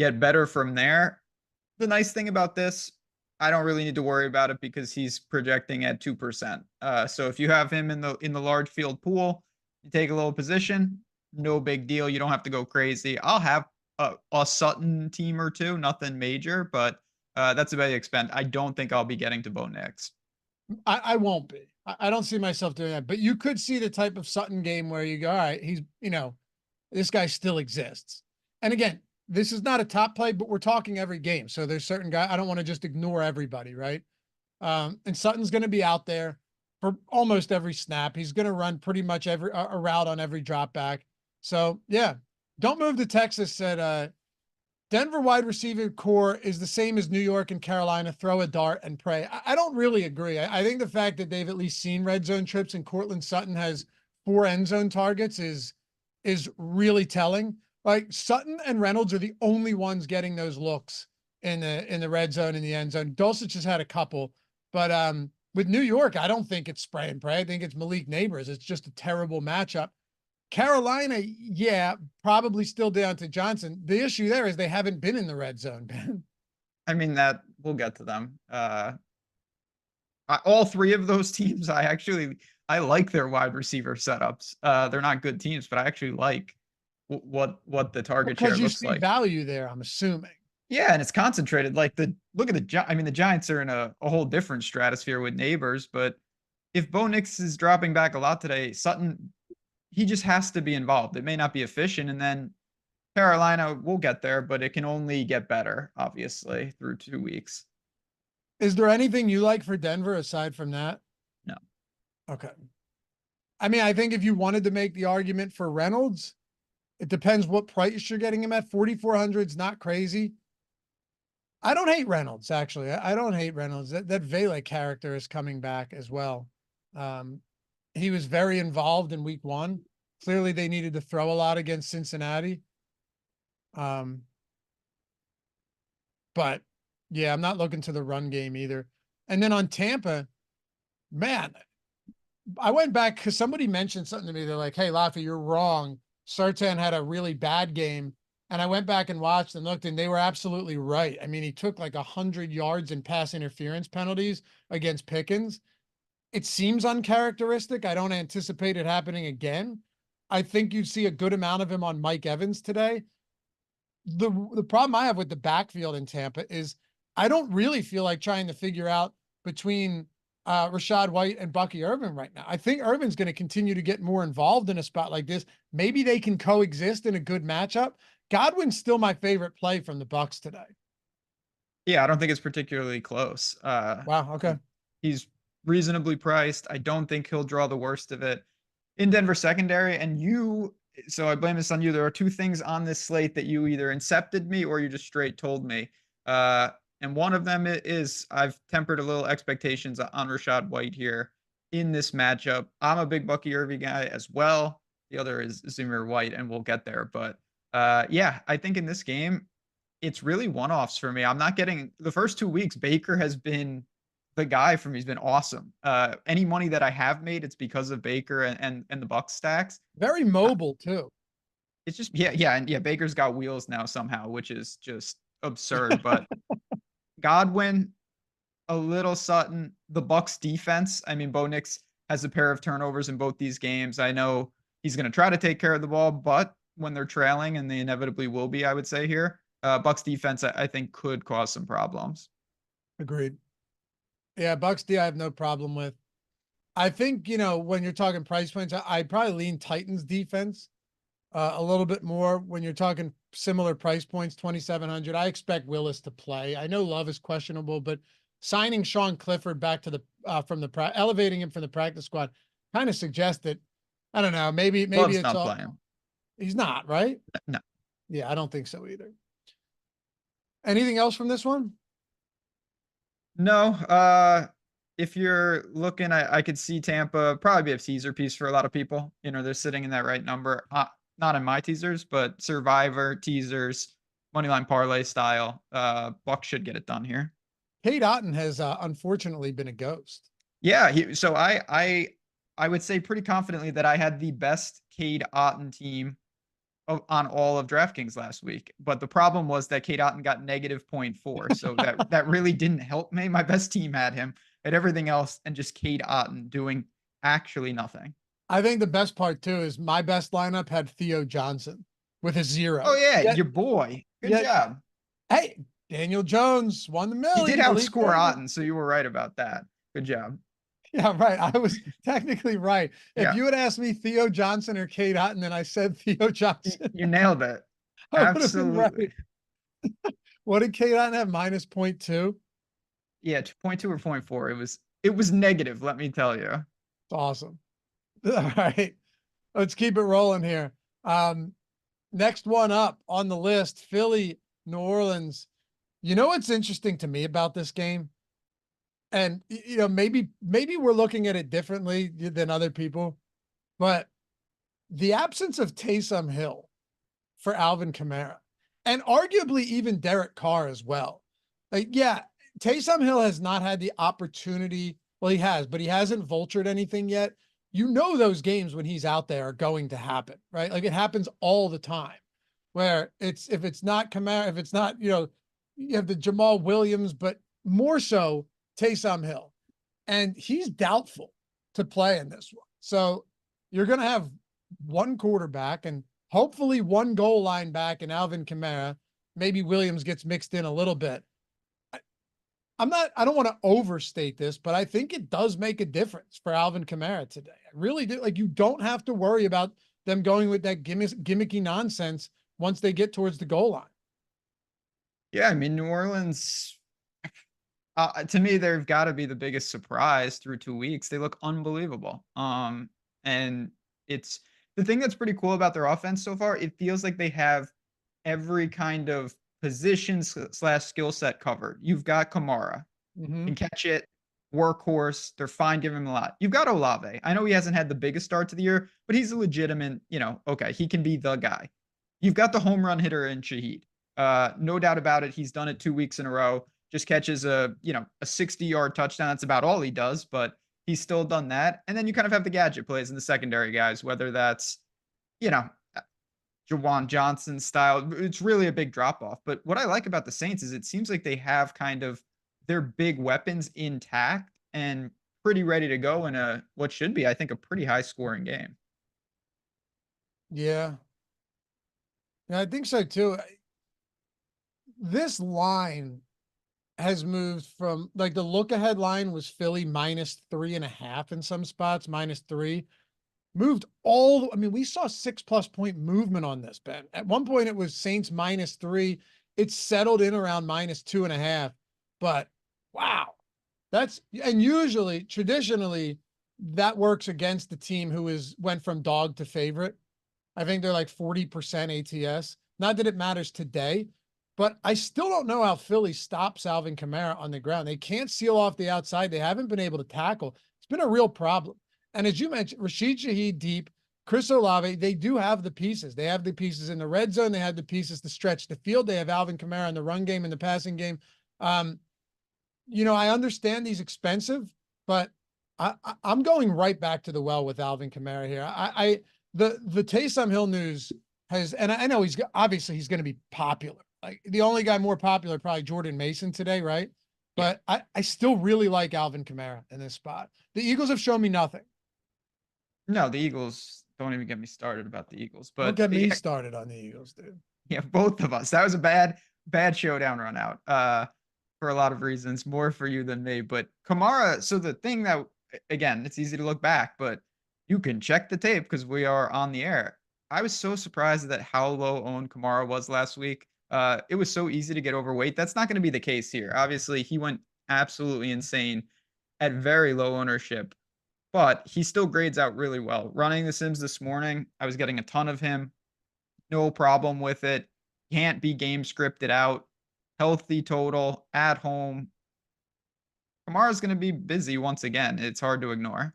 get better from there. The nice thing about this, I don't really need to worry about it because he's projecting at 2%. So if you have him in the large field pool, you take a little position, no big deal. You don't have to go crazy. I'll have a Sutton team or two, nothing major, but that's a big expense. I don't think I'll be getting to Bo Nix. I won't be. I don't see myself doing that. But you could see the type of Sutton game where you go, all right, he's, this guy still exists. And again, this is not a top play, but we're talking every game. So there's certain guys, I don't want to just ignore everybody, right? And Sutton's going to be out there for almost every snap. He's going to run pretty much a route on every drop back. So yeah, don't move to Texas said, Denver wide receiver core is the same as New York and Carolina. Throw a dart and pray. I don't really agree. I think the fact that they've at least seen red zone trips and Cortland Sutton has 4 end zone targets is really telling. Like Sutton and Reynolds are the only ones getting those looks in the red zone, in the end zone. Dulcich has had a couple, but with New York, I don't think it's spray and pray. I think it's Malik Neighbors. It's just a terrible matchup. Carolina, yeah, probably still Deontay Johnson. The issue there is they haven't been in the red zone, Ben. I mean, that we'll get to them. All 3 of those teams, I like their wide receiver setups. They're not good teams, but I actually like what the target share Because you looks see like. value there, I'm assuming. Yeah, and it's concentrated. Like look at I mean, the Giants are in a whole different stratosphere with neighbors, but if Bo Nix is dropping back a lot today, Sutton, he just has to be involved. It may not be efficient, and then Carolina will get there, but it can only get better, obviously, through 2 weeks. Is there anything you like for Denver aside from that? No. Okay. I mean, I think if you wanted to make the argument for Reynolds, it depends what price you're getting him at. 4,400 is not crazy. I don't hate Reynolds, actually. I don't hate Reynolds. That Vela character is coming back as well. He was very involved in week 1. Clearly, they needed to throw a lot against Cincinnati. But yeah, I'm not looking to the run game either. And then on Tampa, man, I went back because somebody mentioned something to me. They're like, "Hey, Laffy, you're wrong. Surtain had a really bad game." And I went back and watched and looked, and they were absolutely right. I mean, he took like 100 yards in pass interference penalties against Pickens. It seems uncharacteristic. I don't anticipate it happening again. I think you'd see a good amount of him on Mike Evans today. The problem I have with the backfield in Tampa is I don't really feel like trying to figure out between Rachaad White and Bucky Irvin right now. I think Irvin's going to continue to get more involved in a spot like this. Maybe they can coexist in a good matchup. Godwin's still my favorite play from the Bucs today. Yeah, I don't think it's particularly close. Wow. Okay. He's reasonably priced. I don't think he'll draw the worst of it in Denver secondary. And so I blame this on you. There are 2 things on this slate that you either incepted me or you just straight told me. And one of them is I've tempered a little expectations on Rachaad White here in this matchup. I'm a big Bucky Irving guy as well. The other is Zamir White, and we'll get there. But yeah, I think in this game, it's really one-offs for me. I'm not getting the first 2 weeks. Baker has been the guy for me. He's been awesome. Any money that I have made, it's because of Baker and the Bucs stacks. Very mobile too. It's just and Baker's got wheels now somehow, which is just absurd. But Godwin, a little Sutton, the Bucs defense. I mean, Bo Nix has a pair of turnovers in both these games. I know he's going to try to take care of the ball, but when they're trailing, and they inevitably will be, I would say here, Bucs defense, I think, could cause some problems. Agreed. Yeah, Bucs D I have no problem with. I think, when you're talking price points, I'd probably lean Titans defense a little bit more when you're talking similar price points, 2,700. I expect Willis to play. I know Love is questionable, but signing Sean Clifford back to elevating him from the practice squad kind of suggests that, I don't know, maybe Love's it's not all playing. He's not, right? No. Yeah, I don't think so either. Anything else from this one? No. If you're looking, I could see Tampa probably be a teaser piece for a lot of people. They're sitting in that right number. Not in my teasers, but Survivor teasers, moneyline parlay style. Buck should get it done here. Cade Otton has unfortunately been a ghost. Yeah. So I would say pretty confidently that I had the best Cade Otton team on all of DraftKings last week. But the problem was that Cade Otton got -0.4. So that really didn't help me. My best team had him at everything else and just Cade Otton doing actually nothing. I think the best part too is my best lineup had Theo Johnson with a 0. Oh yeah, your boy. Good job. Hey, Daniel Jones won the million. He did outscore Otton, so you were right about that. Good job. Yeah, right. I was technically right. If you had asked me Theo Johnson or Cade Otton, then I said Theo Johnson. You nailed it. Absolutely. Right. What did Cade Otton have? -0.2? Yeah, 2.2 or 0.4. It was negative, let me tell you. It's awesome. All right. Let's keep it rolling here. Next one up on the list, Philly, New Orleans. You know what's interesting to me about this game? And, maybe we're looking at it differently than other people, but the absence of Taysom Hill for Alvin Kamara and arguably even Derek Carr as well. Taysom Hill has not had the opportunity. Well, he has, but he hasn't vultured anything yet. Those games when he's out there are going to happen, right? Like it happens all the time where if it's not Kamara, if it's not, you have the Jamal Williams, but more so Taysom Hill. And he's doubtful to play in this one. So you're going to have one quarterback, and hopefully one goal line back and Alvin Kamara. Maybe Williams gets mixed in a little bit. I don't want to overstate this, but I think it does make a difference for Alvin Kamara today. I really do. Like, you don't have to worry about them going with that gimmicky nonsense once they get towards the goal line. Yeah, I mean, New Orleans, to me, they've got to be the biggest surprise through 2 weeks. They look unbelievable. And it's the thing that's pretty cool about their offense so far. It feels like they have every kind of position slash skill set covered. You've got Kamara, can catch it, workhorse. They're fine giving him a lot. You've got Olave. I know he hasn't had the biggest start to the year, but he's a legitimate, okay, he can be the guy. You've got the home run hitter in Shaheed. No doubt about it. He's done it 2 weeks in a row. Just catches a 60-yard touchdown. That's about all he does, but he's still done that. And then you kind of have the gadget plays in the secondary guys, whether that's, Jawan Johnson style. It's really a big drop off. But what I like about the Saints is it seems like they have kind of their big weapons intact and pretty ready to go in what should be, I think, a pretty high scoring game. Yeah. Yeah, I think so too. This line has moved from, like, the look ahead line was Philly -3.5 in some spots, -3. Moved we saw 6+ point movement on this, Ben. At one point it was Saints -3. It's settled in around -2.5, but wow. And usually, traditionally, that works against the team who went from dog to favorite. I think they're like 40% ATS. Not that it matters today, but I still don't know how Philly stops Alvin Kamara on the ground. They can't seal off the outside. They haven't been able to tackle. It's been a real problem. And as you mentioned, Rashid Shaheed deep, Chris Olave, they do have the pieces. They have the pieces in the red zone. They have the pieces to stretch the field. They have Alvin Kamara in the run game and the passing game. I understand he's expensive, but I'm going right back to the well with Alvin Kamara here. The Taysom Hill news has, and I know he's going to be popular. Like, the only guy more popular, probably Jordan Mason today, right? But I still really like Alvin Kamara in this spot. The Eagles have shown me nothing. No, the Eagles, don't even get me started about the Eagles. But don't get me started on the Eagles, dude. Yeah, both of us. That was a bad showdown run out for a lot of reasons, more for you than me. But Kamara, so the thing that, again, it's easy to look back, but you can check the tape because we are on the air. I was so surprised at how low owned Kamara was last week. It was so easy to get overweight. That's not going to be the case here. Obviously, he went absolutely insane at very low ownership, but he still grades out really well. Running the Sims this morning, I was getting a ton of him. No problem with it. Can't be game scripted out. Healthy total at home. Kamara's going to be busy once again. It's hard to ignore.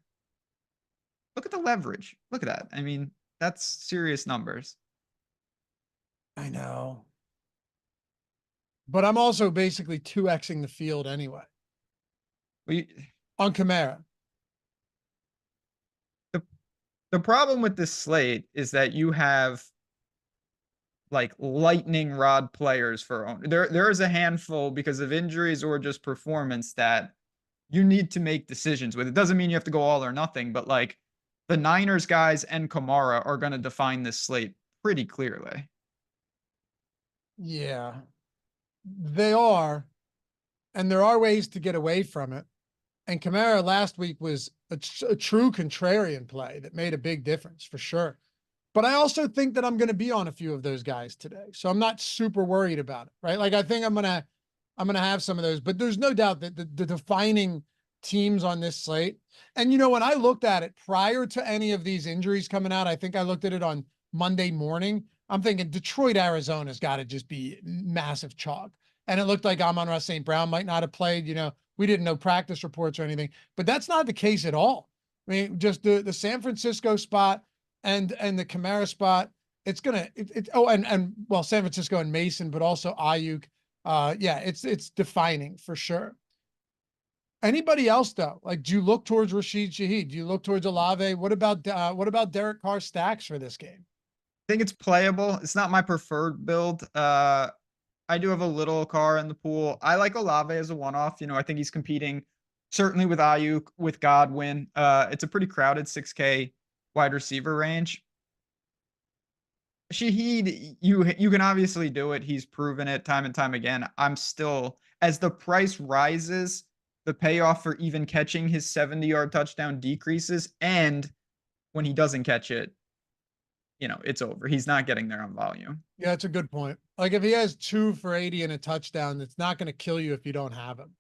Look at the leverage. Look at that. I mean, that's serious numbers. I know. But I'm also basically 2xing the field anyway. On Kamara. The problem with this slate is that you have like lightning rod players for own. There is a handful because of injuries or just performance that you need to make decisions with. It doesn't mean you have to go all or nothing, but like the Niners guys and Kamara are going to define this slate pretty clearly. Yeah, they are. And there are ways to get away from it. And Kamara last week was a true contrarian play that made a big difference for sure. But I also think that I'm going to be on a few of those guys today. So I'm not super worried about it, right? Like, I think I'm going to have some of those, but there's no doubt that the defining teams on this slate. And, when I looked at it prior to any of these injuries coming out, I think I looked at it on Monday morning. I'm thinking Detroit, Arizona's got to just be massive chalk. And it looked like Amon-Ra St. Brown might not have played, we didn't know practice reports or anything, but that's not the case at all. I mean, just the San Francisco spot and the Kamara spot, it's gonna, well, San Francisco and Mason, but also Ayuk. It's defining for sure. Anybody else though? Like, do you look towards Rashid Shaheed? Do you look towards Olave? What about Derek Carr stacks for this game? I think it's playable. It's not my preferred build. I do have a little Carr in the pool. I like Olave as a one-off. I think he's competing certainly with Ayuk, with Godwin. It's a pretty crowded 6K wide receiver range. Shaheed, you can obviously do it. He's proven it time and time again. I'm still, as the price rises, the payoff for even catching his 70-yard touchdown decreases, and when he doesn't catch it, it's over. He's not getting there on volume. Yeah, it's a good point. Like if he has 2 for 80 and a touchdown, it's not going to kill you if you don't have him.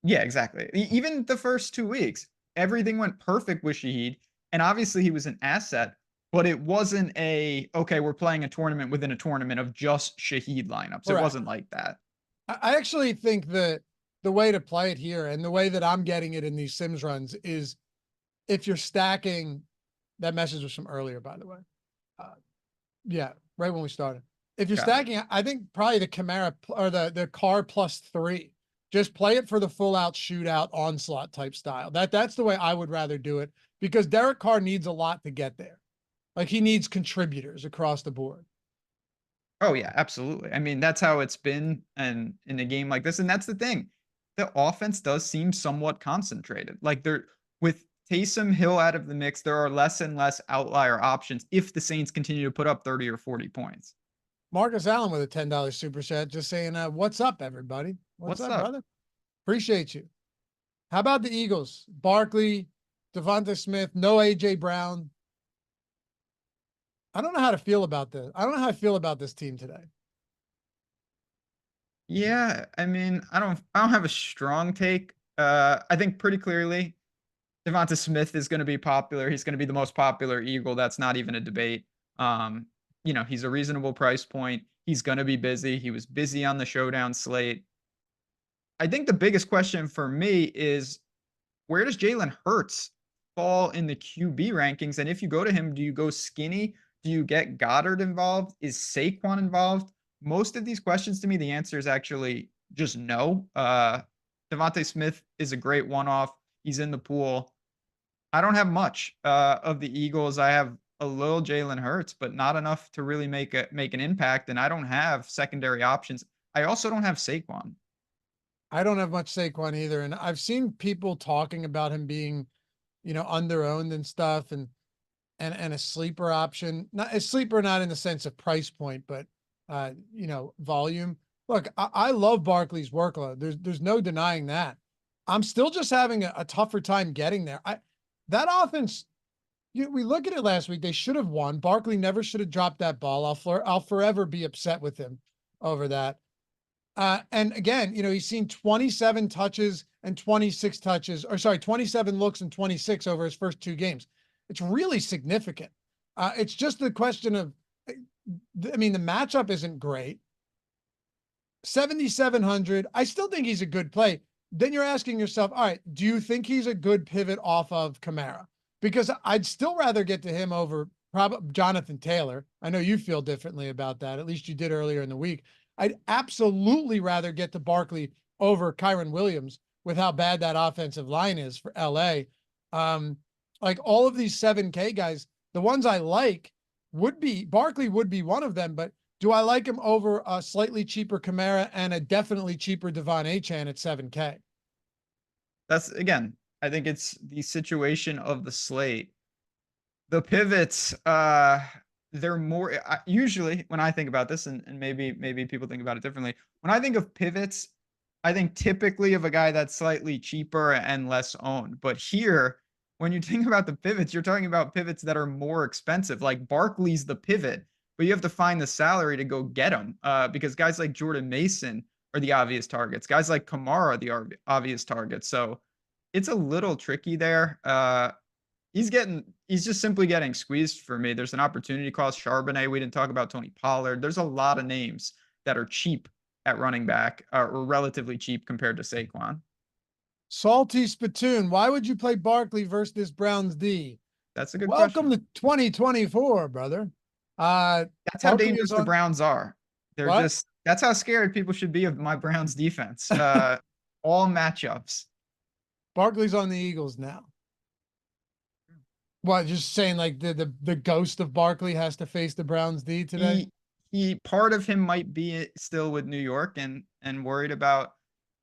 Yeah, exactly. Even the first 2 weeks, everything went perfect with Shaheed, and obviously he was an asset, but it wasn't okay, we're playing a tournament within a tournament of just Shaheed lineups. It Correct. wasn't like that. I actually think that the way to play it here and the way that I'm getting it in these Sims runs is if you're stacking, that message was from earlier, by the way. Yeah, right when we started. If you're stacking, I think probably the Camara or the car +3. Just play it for the full out shootout onslaught type style. That's the way I would rather do it because Derek Carr needs a lot to get there. Like he needs contributors across the board. Oh yeah, absolutely. I mean, that's how it's been and in a game like this. And that's the thing. The offense does seem somewhat concentrated. Like with Taysom Hill out of the mix, there are less and less outlier options if the Saints continue to put up 30 or 40 points. Marcus Allen with a $10 super chat just saying, what's up, everybody? What's up, brother? Appreciate you. How about the Eagles? Barkley, Devonta Smith, no AJ Brown. I don't know how to feel about this. I don't know how I feel about this team today. Yeah, I mean, I don't have a strong take. I think pretty clearly Devonta Smith is going to be popular. He's going to be the most popular Eagle. That's not even a debate. He's a reasonable price point. He's going to be busy. He was busy on the showdown slate. I think the biggest question for me is where does Jalen Hurts fall in the QB rankings? And if you go to him, do you go skinny? Do you get Goddard involved? Is Saquon involved? Most of these questions to me, the answer is actually just no. Devonta Smith is a great one-off. He's in the pool. I don't have much of the Eagles. I have a little Jalen Hurts, but not enough to really make an impact. And I don't have secondary options. I also don't have Saquon. I don't have much Saquon either. And I've seen people talking about him being, under-owned and stuff and a sleeper option. Not a sleeper, not in the sense of price point, but volume. Look, I love Barkley's workload. There's no denying that. I'm still just having a tougher time getting there. That offense, we look at it last week, they should have won. Barkley never should have dropped that ball. I'll forever be upset with him over that. And again, he's seen 27 touches and 26 touches, 27 looks and 26 over his first 2 games. It's really significant. It's just the question of, the matchup isn't great. 7,700. I still think he's a good play. Then you're asking yourself, all right, do you think he's a good pivot off of Kamara? Because I'd still rather get to him over probably Jonathan Taylor. I know you feel differently about that. At least you did earlier in the week. I'd absolutely rather get to Barkley over Kyron Williams with how bad that offensive line is for LA. Like all of these 7K guys, the ones I like Barkley would be one of them, but do I like him over a slightly cheaper Kamara and a definitely cheaper Devon Achane at 7K? That's, again, I think it's the situation of the slate. The pivots, they're more usually when I think about this, and maybe people think about it differently. When I think of pivots, I think typically of a guy that's slightly cheaper and less owned. But here, when you think about the pivots, you're talking about pivots that are more expensive. Like Barkley's the pivot, but you have to find the salary to go get him because guys like Jordan Mason are the obvious targets. Guys like Kamara are the obvious targets. So it's a little tricky there. He's just simply getting squeezed for me. There's an opportunity cost. Charbonnet. We didn't talk about Tony Pollard. There's a lot of names that are cheap at running back or relatively cheap compared to Saquon. Salty Spittoon, why would you play Barkley versus this Browns D? That's a good Welcome question. to 2024, brother. That's how Barkley dangerous the Browns are. That's how scared people should be of my Browns defense. All matchups. Barkley's on the Eagles now. What, just saying like the ghost of Barkley has to face the Browns D today? He part of him might be still with New York and worried about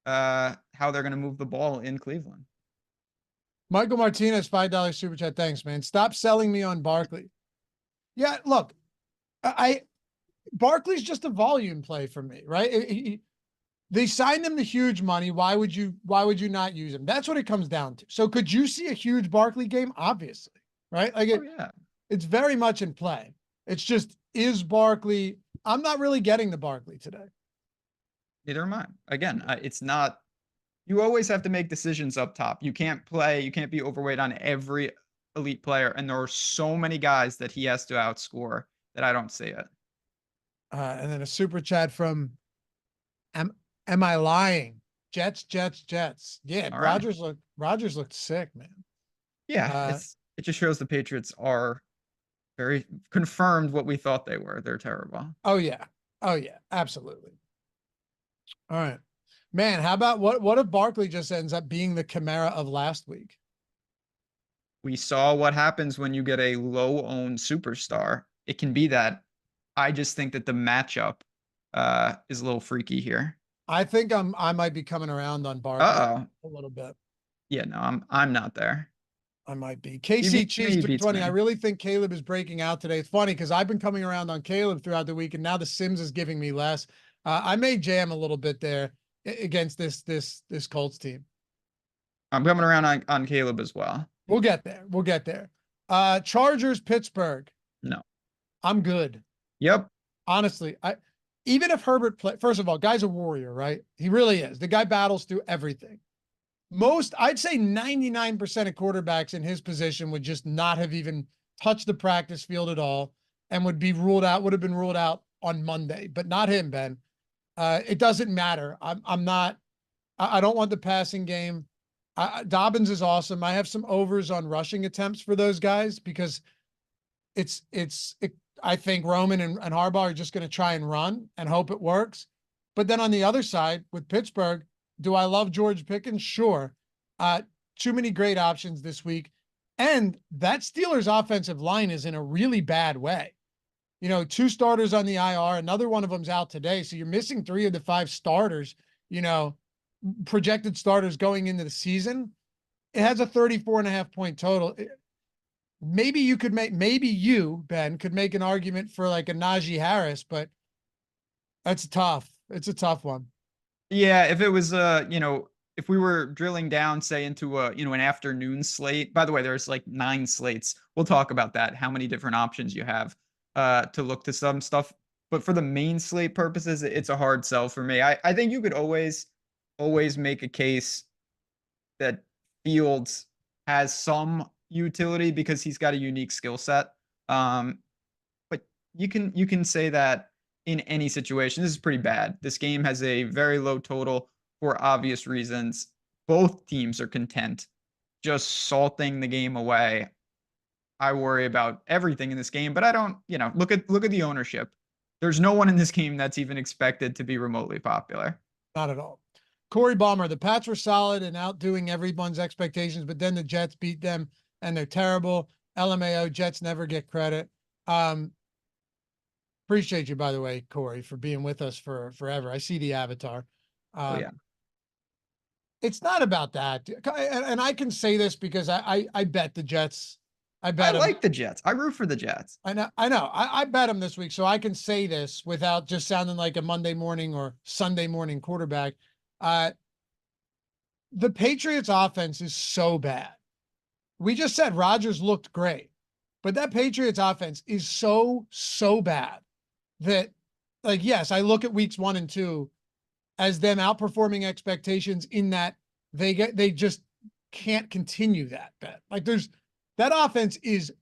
how they're going to move the ball in Cleveland. Michael Martinez, $5 super chat. Thanks, man. Stop selling me on Barkley. Yeah, look, Barkley's just a volume play for me, right? They signed him the huge money. Why would you not use him? That's what it comes down to. So could you see a huge Barkley game? Obviously, right? Like Yeah. it's very much in play. It's just, is Barkley, I'm not really getting the Barkley today. Neither am I. Again, it's not, you always have to make decisions up top. You can't be overweight on every elite player. And there are so many guys that he has to outscore that I don't see it. And then a super chat from, am I lying? Jets. Yeah, All right. Rodgers looked sick, man. Yeah, it just shows the Patriots are very confirmed what we thought they were. They're terrible. Oh yeah, absolutely. All right, man. How about what if Barkley just ends up being the Kamara of last week? We saw what happens when you get a low-owned superstar. It can be that. I just think that the matchup is a little freaky here. I think I might be coming around on Barkley a little bit. Yeah, no, I'm not there. I might be. KC Cheese 220. I really think Caleb is breaking out today. It's funny because I've been coming around on Caleb throughout the week, and now the Sims is giving me less. I may jam a little bit there against this Colts team. I'm coming around on Caleb as well. We'll get there. Chargers, Pittsburgh. No. I'm good. Yep. Honestly, even if Herbert first of all, guy's a warrior, right? He really is. The guy battles through everything. I'd say 99% of quarterbacks in his position would just not have even touched the practice field at all and would have been ruled out on Monday, but not him, Ben. It doesn't matter. I don't want the passing game. Dobbins is awesome. I have some overs on rushing attempts for those guys because I think Roman and Harbaugh are just going to try and run and hope it works. But then on the other side with Pittsburgh, do I love George Pickens? Sure. Too many great options this week. And that Steelers offensive line is in a really bad way. 2 starters on the IR. Another one of them's out today. So you're missing 3 of the 5 starters, projected starters going into the season. It has a 34.5 point total. Maybe you, Ben, could make an argument for like a Najee Harris, but that's tough. It's a tough one. Yeah, if it was if we were drilling down, say, into an afternoon slate. By the way, there's like 9 slates. We'll talk about that, how many different options you have to look to some stuff. But for the main slate purposes, it's a hard sell for me. I think you could always make a case that Fields has some utility because he's got a unique skill set. But you can say that in any situation. This is pretty bad. This game has a very low total for obvious reasons. Both teams are content just salting the game away. I worry about everything in this game, but I don't, look at the ownership. There's no one in this game that's even expected to be remotely popular. Not at all. Corey Balmer, the Pats were solid and outdoing everyone's expectations, but then the Jets beat them and they're terrible. LMAO, Jets never get credit. Appreciate you, by the way, Corey, for being with us for forever. I see the avatar. Yeah. It's not about that. And I can say this because I bet the Jets. I like the Jets. I root for the Jets. I know. I bet them this week. So I can say this without just sounding like a Monday morning or Sunday morning quarterback. The Patriots offense is so bad. We just said Rodgers looked great, but that Patriots offense is so bad that, like, yes, I look at weeks 1 and 2 as them outperforming expectations in that they just can't continue that bet. Like that offense is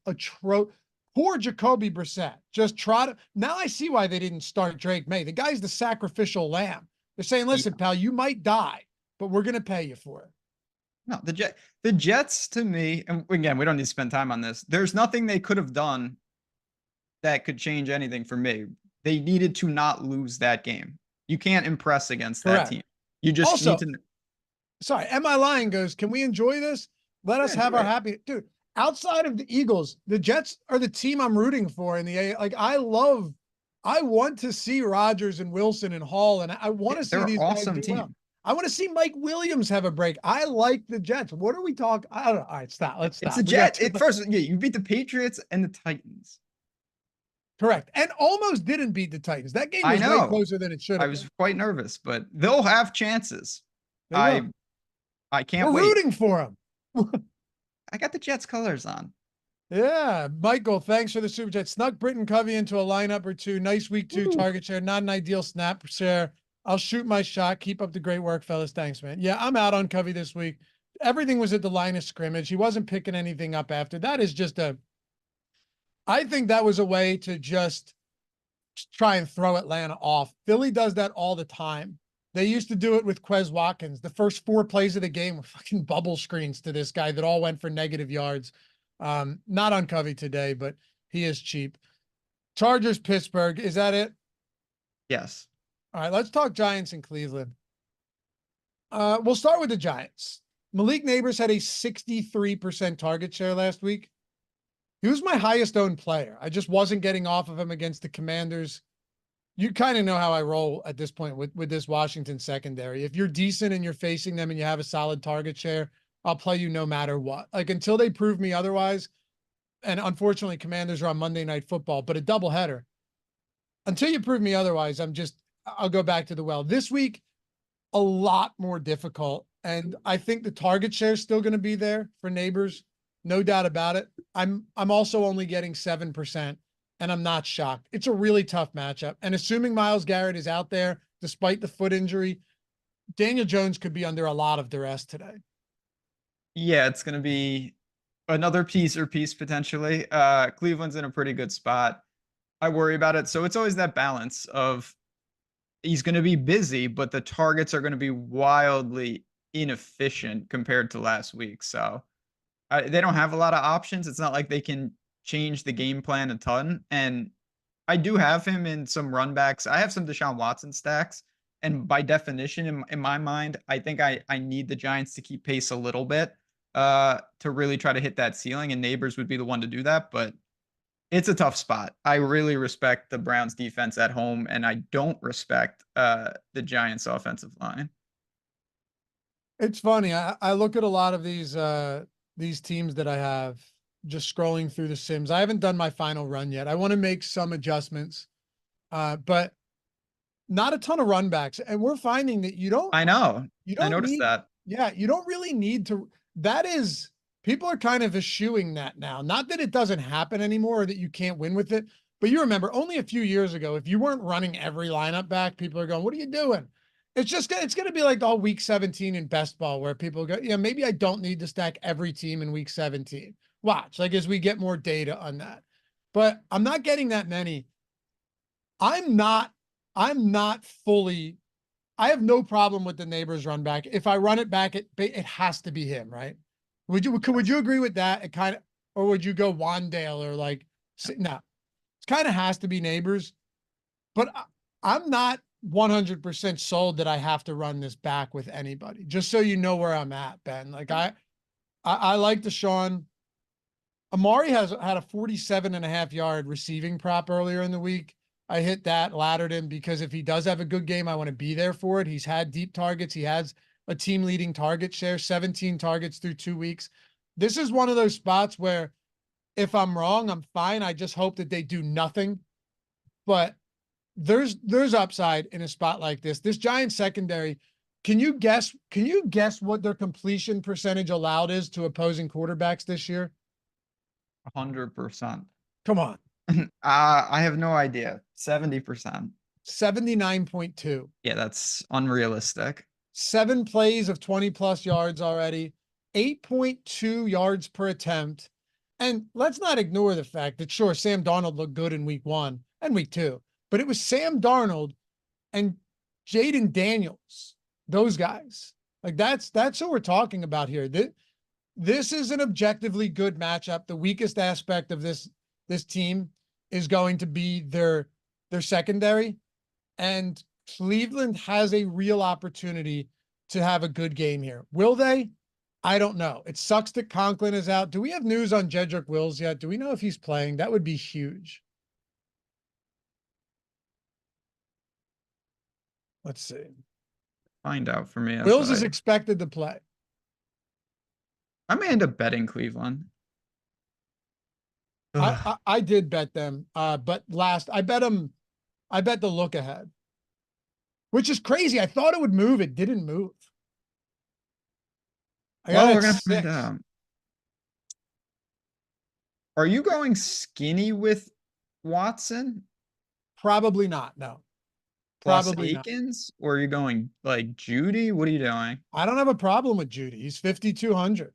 poor Jacoby Brissett just now I see why they didn't start Drake May. The guy's the sacrificial lamb. They're saying, listen, pal, you might die, but we're going to pay you for it. No, the Jets, to me, and again, we don't need to spend time on this. There's nothing they could have done that could change anything for me. They needed to not lose that game. You can't impress against that team. You just need to. Sorry, Am I Lying goes, can we enjoy this? Let us have our happy. Dude, outside of the Eagles, the Jets are the team I'm rooting for in the A. Like, I want to see Rodgers and Wilson and Hall, and I want to see these awesome guys do team. well. I want to see Mike Williams have a break. I like the Jets. What are we talking? I don't know. All right, stop. Let's stop. It's the Jets. You beat the Patriots and the Titans. Correct. And almost didn't beat the Titans. That game I was way know. closer than it should I have was been. quite nervous, but they'll have chances. They will. I can't We're wait. rooting for them. I got the Jets colors on. Yeah. Michael, thanks for the super chat. Snuck Britton Covey into a lineup or two. Nice week 2 target share. Not an ideal snap share. I'll shoot my shot. Keep up the great work, fellas. Thanks, man. Yeah, I'm out on Covey this week. Everything was at the line of scrimmage. He wasn't picking anything up after. That is just I think that was a way to just try and throw Atlanta off. Philly does that all the time. They used to do it with Quez Watkins. The first 4 plays of the game were fucking bubble screens to this guy that all went for negative yards. Not on Covey today, but he is cheap. Chargers, Pittsburgh. Is that it? Yes. All right, let's talk Giants in Cleveland. We'll start with the Giants. Malik Neighbors had a 63% target share last week. He was my highest owned player. I just wasn't getting off of him against the Commanders. You kind of know how I roll at this point with this Washington secondary. If you're decent and you're facing them and you have a solid target share, I'll play you no matter what. Like until they prove me otherwise. And unfortunately, Commanders are on Monday Night Football, but a doubleheader. Until you prove me otherwise, I'll go back to the well. This week, a lot more difficult. And I think the target share is still going to be there for Neighbors. No doubt about it. I'm also only getting 7%, and I'm not shocked. It's a really tough matchup. And assuming Myles Garrett is out there, despite the foot injury, Daniel Jones could be under a lot of duress today. Yeah, it's going to be another piece potentially. Cleveland's in a pretty good spot. I worry about it. So it's always that balance of he's going to be busy, but the targets are going to be wildly inefficient compared to last week. So they don't have a lot of options. It's not like they can change the game plan a ton. And I do have him in some run backs. I have some Deshaun Watson stacks. And by definition, in my mind, I think I need the Giants to keep pace a little bit to really try to hit that ceiling. And Neighbors would be the one to do that. But it's a tough spot. I really respect the Browns defense at home, and I don't respect the Giants offensive line. It's funny. I look at a lot of these teams that I have just scrolling through the sims. I haven't done my final run yet. I want to make some adjustments, but not a ton of run backs. And we're finding that you don't. I know. You don't I noticed that. Yeah, you don't really need to. That is, people are kind of eschewing that now. Not that it doesn't happen anymore or that you can't win with it, but you remember only a few years ago, if you weren't running every lineup back, people are going, "What are you doing?" It's going to be like the whole week 17 in best ball where people go, yeah, maybe I don't need to stack every team in week 17. Watch, like as we get more data on that. But I'm not getting that many. I'm not fully, I have no problem with the Neighbors run back. If I run it back, it has to be him, right? Would you agree with that? It kind of, or would you go Wandale or like, no, it kind of has to be Neighbors, but I'm not 100% sold that I have to run this back with anybody, just so you know where I'm at, Ben. Like I like Deshaun. Amari had a 47.5-yard receiving prop earlier in the week. I hit that, laddered him because if he does have a good game, I want to be there for it. He's had deep targets. He has a team leading target share, 17 targets through 2 weeks. This is one of those spots where if I'm wrong, I'm fine. I just hope that they do nothing, but there's upside in a spot like this. This Giants secondary, can you guess what their completion percentage allowed is to opposing quarterbacks this year? 100%. Come on. I have no idea. 70%. 79.2. Yeah, that's unrealistic. 7 plays of 20+ yards already, 8.2 yards per attempt. And let's not ignore the fact that sure, Sam Darnold looked good in week 1 and week 2. But it was Sam Darnold and Jaden Daniels, those guys. Like that's who we're talking about here. This is an objectively good matchup. The weakest aspect of this team is going to be their secondary. And Cleveland has a real opportunity to have a good game here. Will they? I don't know. It sucks that Conklin is out. Do we have news on Jedrick Wills yet? Do we know if he's playing? That would be huge. Let's see. Find out for me. Wills is expected to play. I may end up betting Cleveland. I did bet them, but last I bet the look ahead, which is crazy. I thought it would move. It didn't move. I got Well, it we're gonna at find 6. out. Are you going skinny with Watson Probably not. No, plus probably not. Akins, or are you going like Judy? What are you doing? I don't have a problem with Judy. He's 5,200.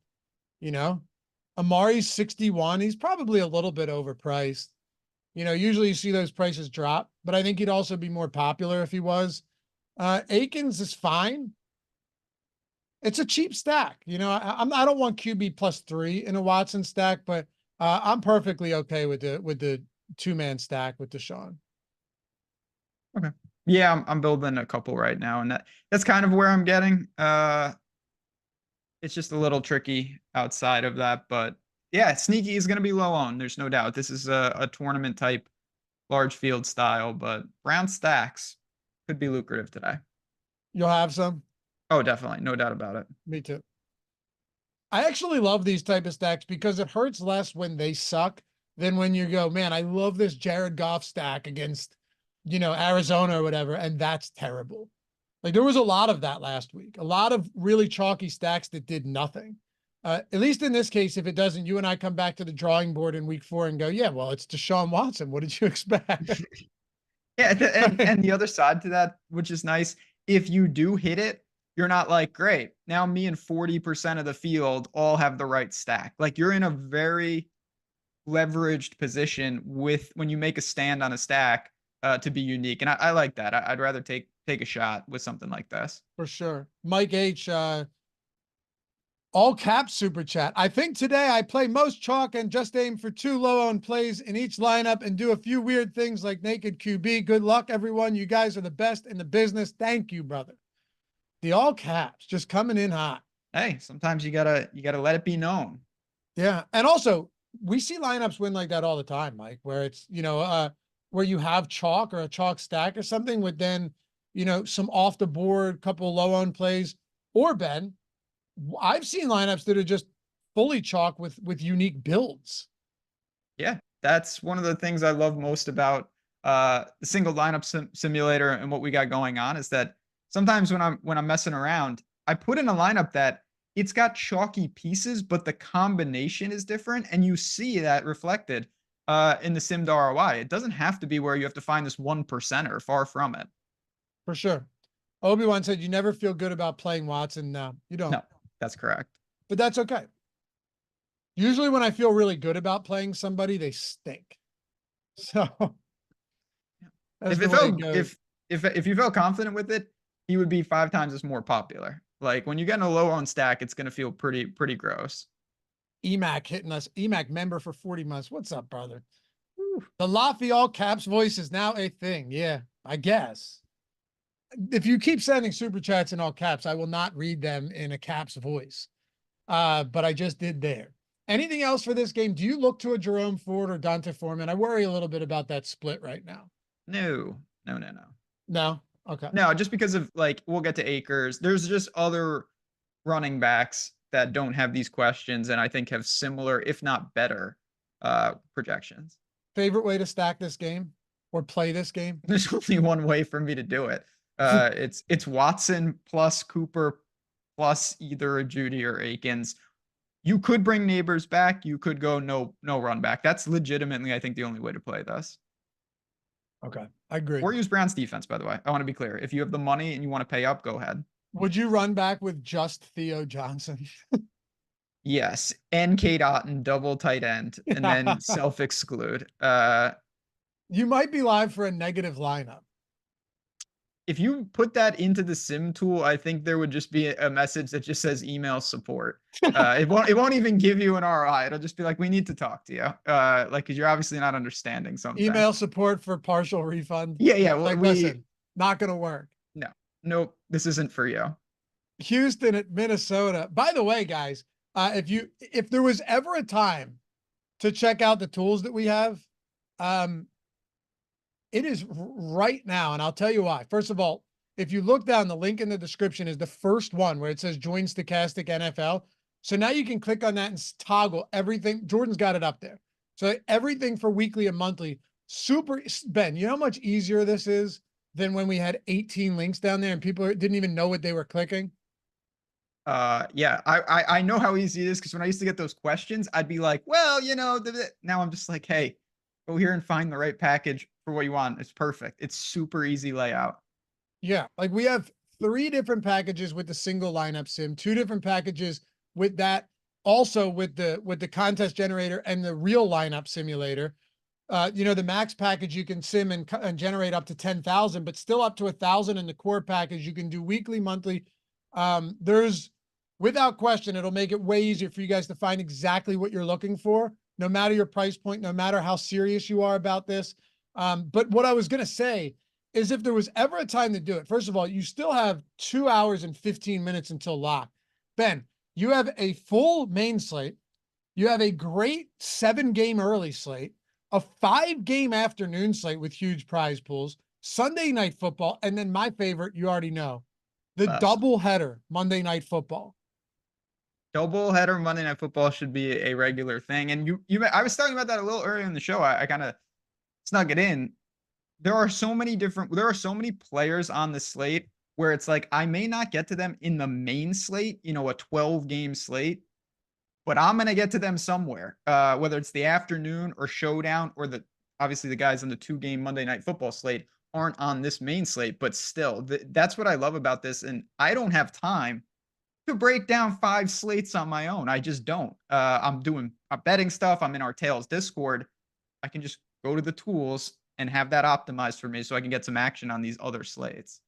You know, Amari's 61. He's probably a little bit overpriced. You know, usually you see those prices drop, but I think he'd also be more popular if he was. Akins is fine. It's a cheap stack. You know, I don't want QB +3 in a Watson stack, but I'm perfectly okay with the 2-man stack with Deshaun. Okay. Yeah, I'm building a couple right now, and that's kind of where I'm getting. It's just a little tricky outside of that, but yeah, sneaky is going to be low on. There's no doubt. This is a tournament type, large field style, but round stacks could be lucrative today. You'll have some? Oh, definitely. No doubt about it. Me too. I actually love these type of stacks because it hurts less when they suck than when you go, man, I love this Jared Goff stack against, Arizona or whatever, and that's terrible. Like there was a lot of that last week, a lot of really chalky stacks that did nothing. At least in this case, if it doesn't, you and I come back to the drawing board in week 4 and go, yeah, well, it's Deshaun Watson. What did you expect? Yeah, and the other side to that, which is nice, if you do hit it, you're not like, great, now me and 40% of the field all have the right stack. Like you're in a very leveraged position with when you make a stand on a stack to be unique. And I like that. I'd rather take a shot with something like this. For sure. Mike H, all caps super chat. I think today I play most chalk and just aim for 2 low-owned plays in each lineup and do a few weird things like naked QB. Good luck, everyone. You guys are the best in the business. Thank you, brother. The all caps just coming in hot. Hey, sometimes you gotta let it be known. Yeah. And also we see lineups win like that all the time, Mike, where it's, where you have chalk or a chalk stack or something with then, some off the board, couple low owned plays. Or Ben, I've seen lineups that are just fully chalk with unique builds. Yeah, that's one of the things I love most about the single lineup simulator and what we got going on is that sometimes when I'm messing around, I put in a lineup that it's got chalky pieces, but the combination is different, and you see that reflected in the simmed ROI. It doesn't have to be where you have to find this 1%er, far from it. For sure. Obi-Wan said you never feel good about playing Watson. No, you don't. No, that's correct. But that's okay. Usually when I feel really good about playing somebody, they stink. So if you felt confident with it, he would be 5 times as more popular. Like when you get in a low owned stack, it's going to feel pretty gross. EMAC hitting us. EMAC member for 40 months. What's up, brother? Whew. The Laffy all caps voice is now a thing. Yeah, I guess. If you keep sending super chats in all caps, I will not read them in a caps voice. But I just did there. Anything else for this game? Do you look to a Jerome Ford or Dante Foreman? I worry a little bit about that split right now. No. No? Okay. No, just because of we'll get to Akers. There's just other running backs that don't have these questions and I think have similar, if not better, projections. Favorite way to stack this game or play this game? There's only one way for me to do it. It's Watson plus Cooper plus either a Judy or Akins. You could bring Neighbors back. You could go no run back. That's legitimately, I think, the only way to play this. Okay, I agree. Or use Brown's defense, by the way. I want to be clear. If you have the money and you want to pay up, go ahead. Would you run back with just Theo Johnson? Yes. And Kate Otten, double tight end, and then self-exclude. You might be live for a negative lineup. If you put that into the sim tool, I think there would just be a message that just says email support. It won't even give you an ROI. It'll just be like, we need to talk to you. Because you're obviously not understanding something. Email support for partial refund. Yeah. Well, listen, not going to work. Nope. This isn't for you. Houston at Minnesota. By the way, guys, if there was ever a time to check out the tools that we have, it is right now, and I'll tell you why. First of all, if you look down, the link in the description is the first one where it says join Stochastic NFL. So now you can click on that and toggle everything. Jordan's got it up there. So everything for weekly and monthly, super. Ben, you know how much easier this is than when we had 18 links down there and people didn't even know what they were clicking? Yeah, I know how easy it is because when I used to get those questions, I'd be like, well, now I'm just like, hey, go here and find the right package for what you want. It's perfect. It's super easy layout. Yeah, like we have 3 different packages with the single lineup sim, 2 different packages with that, also with the contest generator and the real lineup simulator. The max package you can sim and generate up to 10,000, but still up to 1,000 in the core package. You can do weekly, monthly. There's without question, it'll make it way easier for you guys to find exactly what you're looking for, no matter your price point, no matter how serious you are about this. But what I was going to say is if there was ever a time to do it, first of all, you still have 2 hours and 15 minutes until lock. Ben, you have a full main slate. You have a great 7-game early slate, a 5-game afternoon slate with huge prize pools, Sunday night football, and then my favorite, you already know, the double header Monday night football. Double header Monday Night Football should be a regular thing. And I was talking about that a little earlier in the show. I kind of snuck it in. There are so many players on the slate where it's like, I may not get to them in the main slate, a 12-game slate, but I'm going to get to them somewhere, whether it's the afternoon or showdown or obviously the guys on the 2-game Monday Night Football slate aren't on this main slate, but still that's what I love about this. And I don't have time to break down 5 slates on my own. I just don't. I'm doing betting stuff. I'm in our Tails Discord. I can just go to the tools and have that optimized for me so I can get some action on these other slates.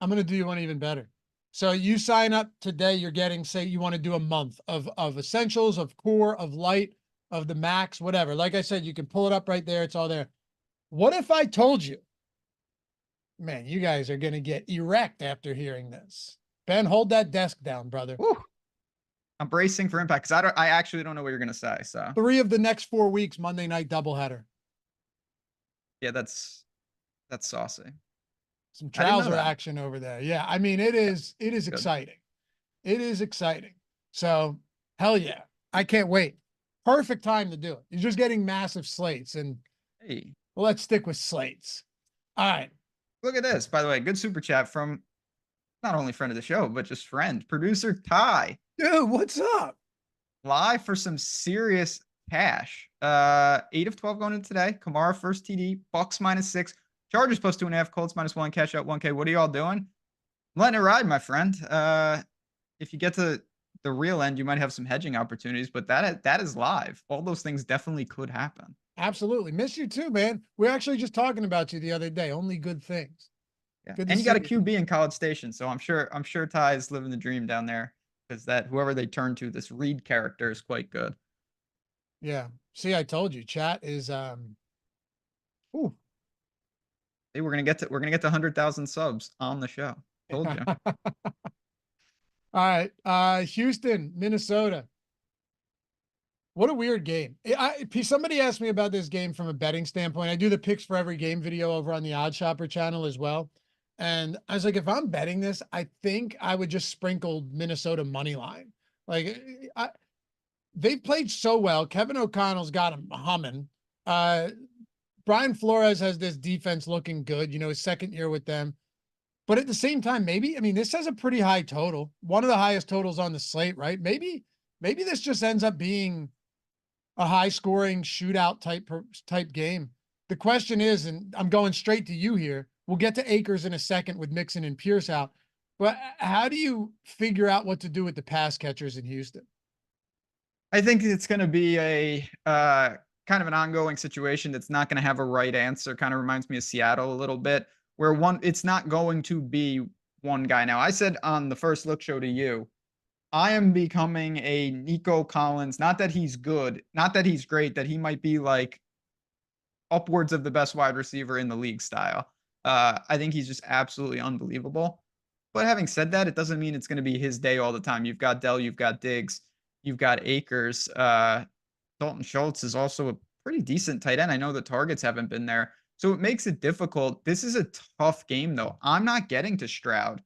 I'm going to do you one even better. So you sign up today, you're getting, say you want to do a month of essentials, of core, of light, of the max, whatever. Like I said, you can pull it up right there. It's all there. What if I told you, man, you guys are going to get erect after hearing this. Ben, hold that desk down, brother. Woo. I'm bracing for impact because I actually don't know what you're going to say. So 3 of the next 4 weeks, Monday night doubleheader. Yeah, that's saucy. Some trouser action over there. Yeah, I mean, it is exciting. It is exciting. So hell yeah, I can't wait. Perfect time to do it. You're just getting massive slates, and hey, well, let's stick with slates. All right. Look at this, by the way, good super chat from not only friend of the show, but just friend, producer Ty. Dude, what's up? Live for some serious cash. 8 of 12 going in today. Kamara first TD, Bucks -6, Chargers plus 2.5, Colts -1, cash out 1K. What are y'all doing? I'm letting it ride, my friend. If you get to the real end, you might have some hedging opportunities, but that is live. All those things definitely could happen. Absolutely. Miss you too, man. We're actually just talking about you the other day. Only good things. Yeah. And you got a QB in College Station, so I'm sure Ty is living the dream down there because whoever they turn to, this Reed character is quite good. Yeah. See, I told you, chat is ooh. Hey, we're gonna get to 100,000 subs on the show. Told you. All right. Houston, Minnesota. What a weird game. Somebody asked me about this game from a betting standpoint. I do the picks for every game video over on the Odd Shopper channel as well. And I was like, if I'm betting this, I think I would just sprinkle Minnesota money line. Like they've played so well. Kevin O'Connell's got them humming. Brian Flores has this defense looking good, his second year with them. But at the same time, this has a pretty high total. One of the highest totals on the slate, right? Maybe this just ends up being a high scoring shootout type game. The question is, and I'm going straight to you here, we'll get to Akers in a second with Mixon and Pierce out, but how do you figure out what to do with the pass catchers in Houston? I think it's going to be a kind of an ongoing situation that's not going to have a right answer. Kind of reminds me of Seattle a little bit, where it's not going to be one guy. Now, I said on the first look show to you, I am becoming a Nico Collins. Not that he's good, not that he's great, that he might be like upwards of the best wide receiver in the league style. I think he's just absolutely unbelievable. But having said that, it doesn't mean it's going to be his day all the time. You've got Dell, you've got Diggs, you've got Akers. Dalton Schultz is also a pretty decent tight end. I know the targets haven't been there, so it makes it difficult. This is a tough game, though. I'm not getting to Stroud.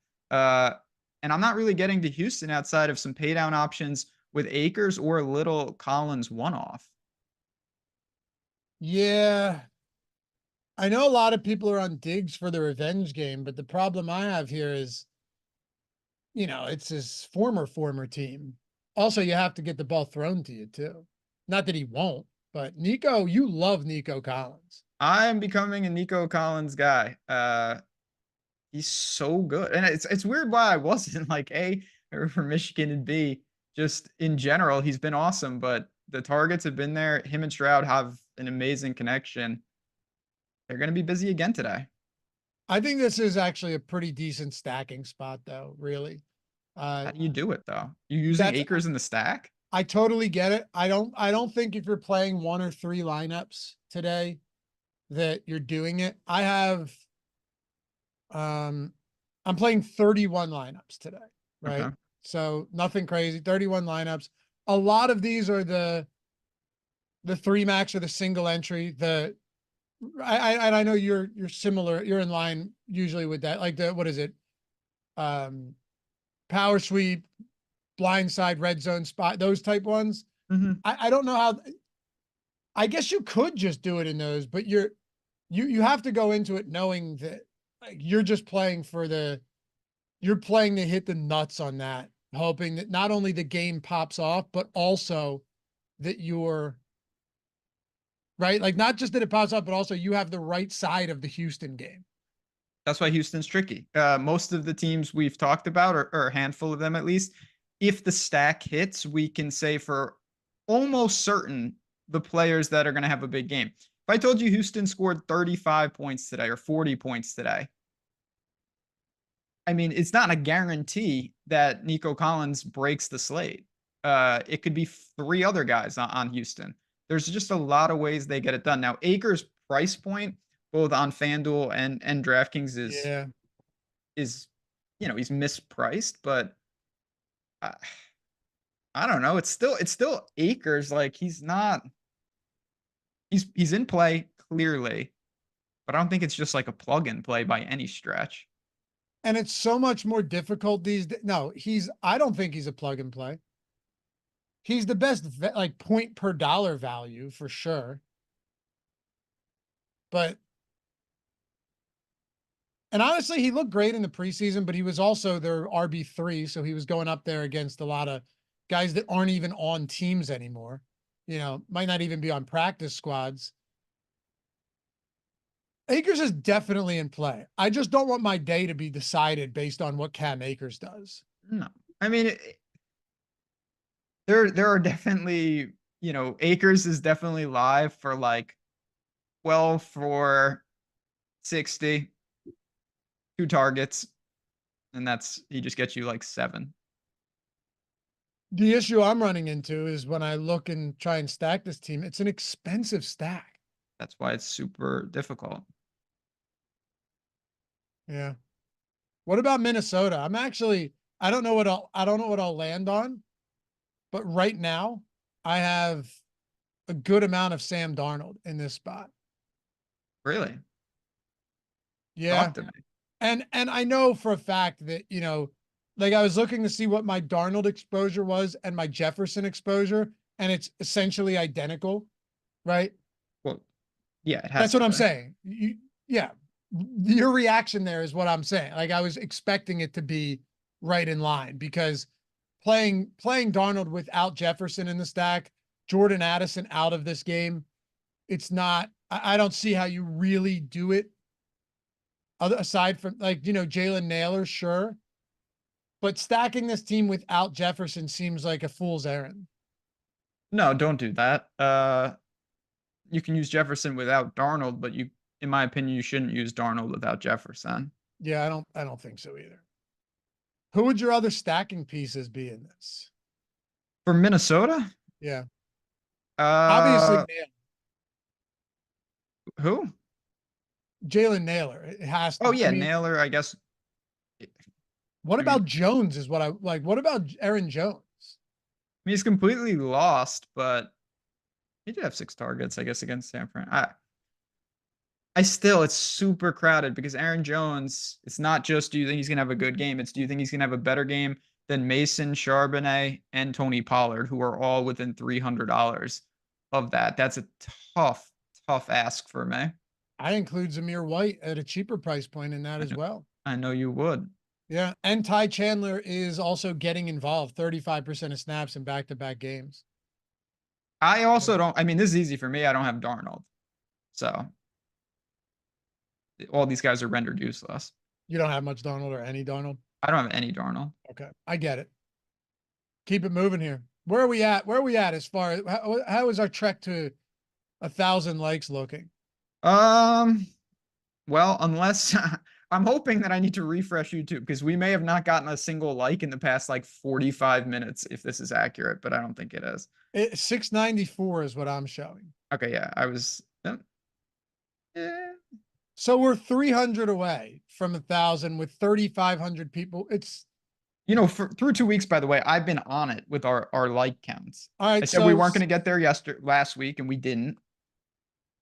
And I'm not really getting to Houston outside of some pay down options with Akers or a little Collins one-off. Yeah. I know a lot of people are on Diggs for the revenge game, but the problem I have here is, it's his former team. Also, you have to get the ball thrown to you too. Not that he won't, but Nico, you love Nico Collins. I am becoming a Nico Collins guy. He's so good. And it's weird why I wasn't like A for Michigan and B. Just in general, he's been awesome, but the targets have been there. Him and Stroud have an amazing connection. They're going to be busy again today. I think this is actually a pretty decent stacking spot though, really. How do you do it though? You using Akers in the stack? I totally get it. I don't think if you're playing 1 or 3 lineups today that you're doing it. I'm playing 31 lineups today, right? Okay. So nothing crazy, 31 lineups. A lot of these are the 3 max or the single entry. I know you're similar. You're in line usually with that. Like what is it? Power sweep, blindside, red zone spot, those type ones. Mm-hmm. I don't know how. I guess you could just do it in those, but you have to go into it knowing that like you're just playing you're playing to hit the nuts on that, hoping that not only the game pops off, but also that you're right. Like not just that it pops up, but also you have the right side of the Houston game. That's why Houston's tricky. Most of the teams we've talked about, or a handful of them at least, if the stack hits, we can say for almost certain the players that are going to have a big game. If I told you Houston scored 35 points today or 40 points today, I mean, it's not a guarantee that Nico Collins breaks the slate. It could be 3 other guys on Houston. There's just a lot of ways they get it done. Now, Akers' price point, both on FanDuel and DraftKings is he's mispriced, but I don't know. It's still Akers. Like he's in play clearly, but I don't think it's just like a plug and play by any stretch. And it's so much more difficult these days. No, I don't think he's a plug and play. He's the best like point per dollar value for sure. And honestly, he looked great in the preseason, but he was also their RB3. So he was going up there against a lot of guys that aren't even on teams anymore. Might not even be on practice squads. Akers is definitely in play. I just don't want my day to be decided based on what Cam Akers does. No, I mean, there are definitely, Akers is definitely live for like 12 for 60, 2 targets, and he just gets you like 7. The issue I'm running into is when I look and try and stack this team, it's an expensive stack. That's why it's super difficult. Yeah. What about Minnesota? I don't know what I'll land on, but right now I have a good amount of Sam Darnold in this spot. Really? Yeah. Talk to me. And I know for a fact that, like I was looking to see what my Darnold exposure was and my Jefferson exposure, and it's essentially identical, right? Well, yeah, that's what I'm saying. Yeah. Your reaction there is what I'm saying. Like I was expecting it to be right in line because playing Darnold without Jefferson in the stack, Jordan Addison out of this game, I don't see how you really do it. Aside from like, Jalen Naylor, sure. But stacking this team without Jefferson seems like a fool's errand. No, don't do that. You can use Jefferson without Darnold, but in my opinion, you shouldn't use Darnold without Jefferson. Yeah, I don't think so either. Who would your other stacking pieces be in this? For Minnesota? Yeah. Obviously. Naylor. Who? Jalen Naylor. It has to. Oh yeah, Naylor, I guess. What about Jones is what I like. What about Aaron Jones? I mean, he's completely lost, but he did have 6 targets, I guess, against San Fran. It's super crowded because Aaron Jones, it's not just do you think he's going to have a good game, it's do you think he's going to have a better game than Mason, Charbonnet, and Tony Pollard, who are all within $300 of that. That's a tough tough ask for me. I include Zamir White at a cheaper price point in that as well. I know you would. Yeah. And Ty Chandler is also getting involved 35% of snaps in back-to-back games. I also don't, I mean, this is easy for me. I don't have Darnold. So all these guys are rendered useless. You don't have much Darnold or any Darnold? I don't have any Darnold. Okay. I get it. Keep it moving here. Where are we at? Where are we at as far as how is our trek to 1,000 likes looking? Well, unless I'm hoping that I need to refresh YouTube because we may have not gotten a single like in the past like 45 minutes if this is accurate, but I don't think it is. 694 is what I'm showing. Okay, yeah, I was. So we're 300 away from 1,000 with 3,500 people. It's through 2 weeks, by the way, I've been on it with our like counts. all right. I said we weren't going to get there last week, and we didn't.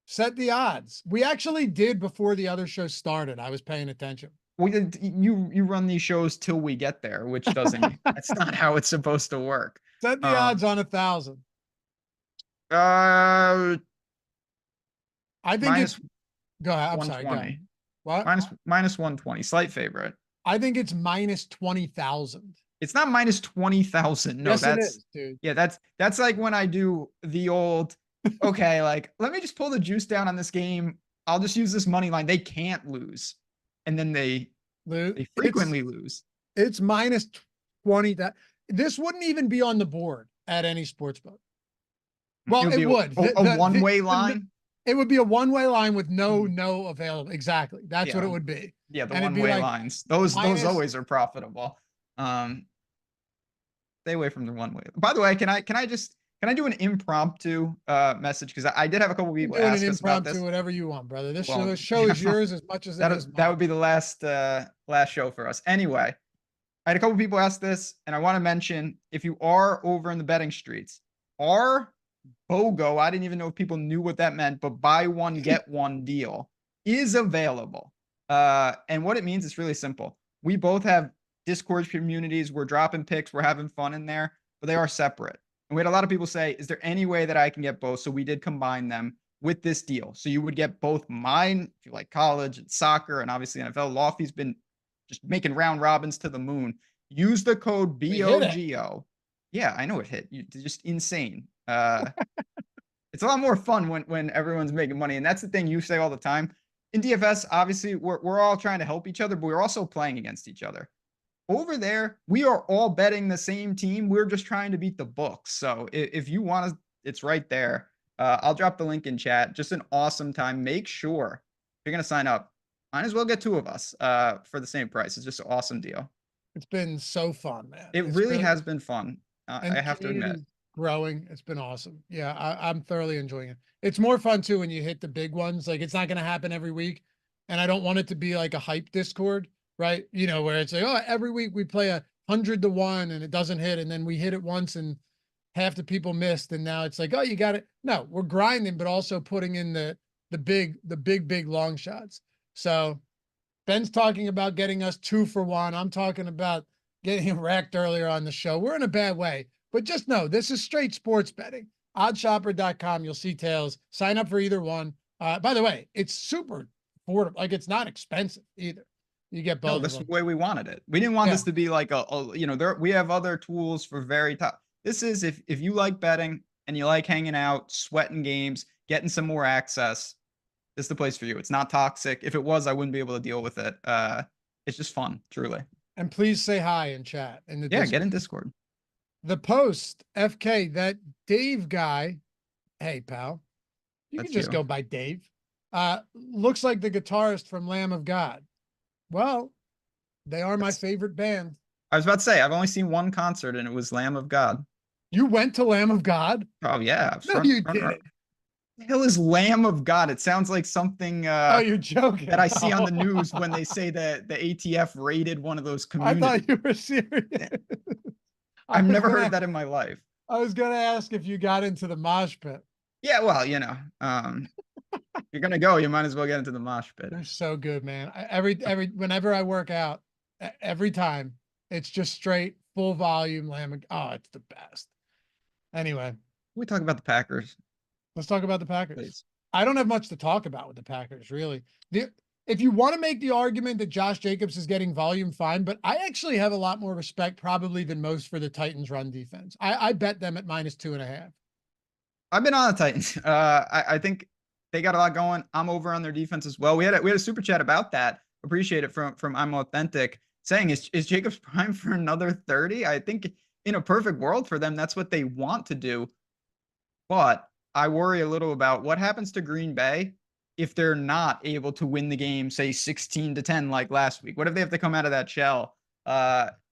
Set the odds. We actually did before the other show started. I was paying attention. We did. You run these shows till we get there, which doesn't. That's not how it's supposed to work. Set the odds on 1,000. I think it's. Go ahead. I'm sorry. Go ahead. What? Minus 120. Slight favorite. I think it's minus 20,000. It's not minus 20,000. No, yes, that's it is, dude. Yeah, that's like when I do the old. Okay, like let me just pull the juice down on this game. I'll just use this money line. They can't lose, and then they frequently lose. It's minus 20. This wouldn't even be on the board at any sportsbook. Well, it would. A one-way line. It would be a one-way line with no available. Exactly. That's what it would be. Yeah, the one-way lines. Those always are profitable. Stay away from the one-way. By the way, can I do an impromptu message? Because I did have a couple people ask us about this. Whatever you want, brother. This show is yours as much as it is mine. That would be the last show for us. Anyway, I had a couple people ask this, and I want to mention if you are over in the betting streets, our BOGO, I didn't even know if people knew what that meant, but buy one get one deal is available. And what it means is really simple. We both have Discord communities. We're dropping picks. We're having fun in there, but they are separate. And we had a lot of people say, is there any way that I can get both? So we did combine them with this deal. So you would get both mine if you like college and soccer and obviously NFL. Lofty's been just making round robins to the moon. Use the code BOGO. Yeah, I know it hit. Just insane. It's a lot more fun when everyone's making money. And that's the thing you say all the time. In DFS, obviously, we're all trying to help each other, but we're also playing against each other. Over there, we are all betting the same team. We're just trying to beat the books. So if you want to, it's right there. I'll drop the link in chat. Just an awesome time. Make sure if you're going to sign up, might as well get two of us for the same price. It's just an awesome deal. It's been so fun, man. It really has been fun. I have to admit. Growing. It's been awesome. Yeah, I'm thoroughly enjoying it. It's more fun too when you hit the big ones. Like it's not going to happen every week. And I don't want it to be like a hype Discord, right? Where it's like, oh, every week we play 100 to 1 and it doesn't hit. And then we hit it once and half the people missed. And now it's like, oh, you got it. No, we're grinding, but also putting in the big long shots. So Ben's talking about getting us 2 for 1. I'm talking about getting wrecked earlier on the show. We're in a bad way, but just know this is straight sports betting. Oddshopper.com. You'll see tails. Sign up for either one. By the way, it's super affordable. Like it's not expensive either. You get both. No, this is the way we wanted it. We didn't want this to be like we have other tools for very top. This is if you like betting and you like hanging out, sweating games, getting some more access, this is the place for you. It's not toxic. If it was, I wouldn't be able to deal with it. It's just fun, truly. And please say hi in chat. Get in Discord. The post, FK, that Dave guy, hey, pal, you can just go by Dave, looks like the guitarist from Lamb of God. Well, they are my favorite band. I was about to say, I've only seen one concert, and it was Lamb of God. You went to Lamb of God? Oh, yeah. No, you didn't. The hell is Lamb of God? It sounds like something you're joking. That I see on the news when they say that the ATF raided one of those communities. I thought you were serious. I've never heard that in my life. I was going to ask if you got into the mosh pit. Yeah, well, if you're going to go, you might as well get into the mosh pit. They're so good, man. Whenever I work out, every time, it's just straight, full volume Lamb. Oh, it's the best. Anyway. We talk about the Packers. Let's talk about the Packers. Please. I don't have much to talk about with the Packers, really. If you want to make the argument that Josh Jacobs is getting volume, fine, but I actually have a lot more respect probably than most for the Titans run defense. I bet them at -2.5. I've been on the Titans. I think they got a lot going. I'm over on their defense as well. We had a super chat about that. Appreciate it from I'm Authentic saying, is Jacobs prime for another 30? I think in a perfect world for them, that's what they want to do. But I worry a little about what happens to Green Bay if they're not able to win the game, say 16-10 like last week. What if they have to come out of that shell?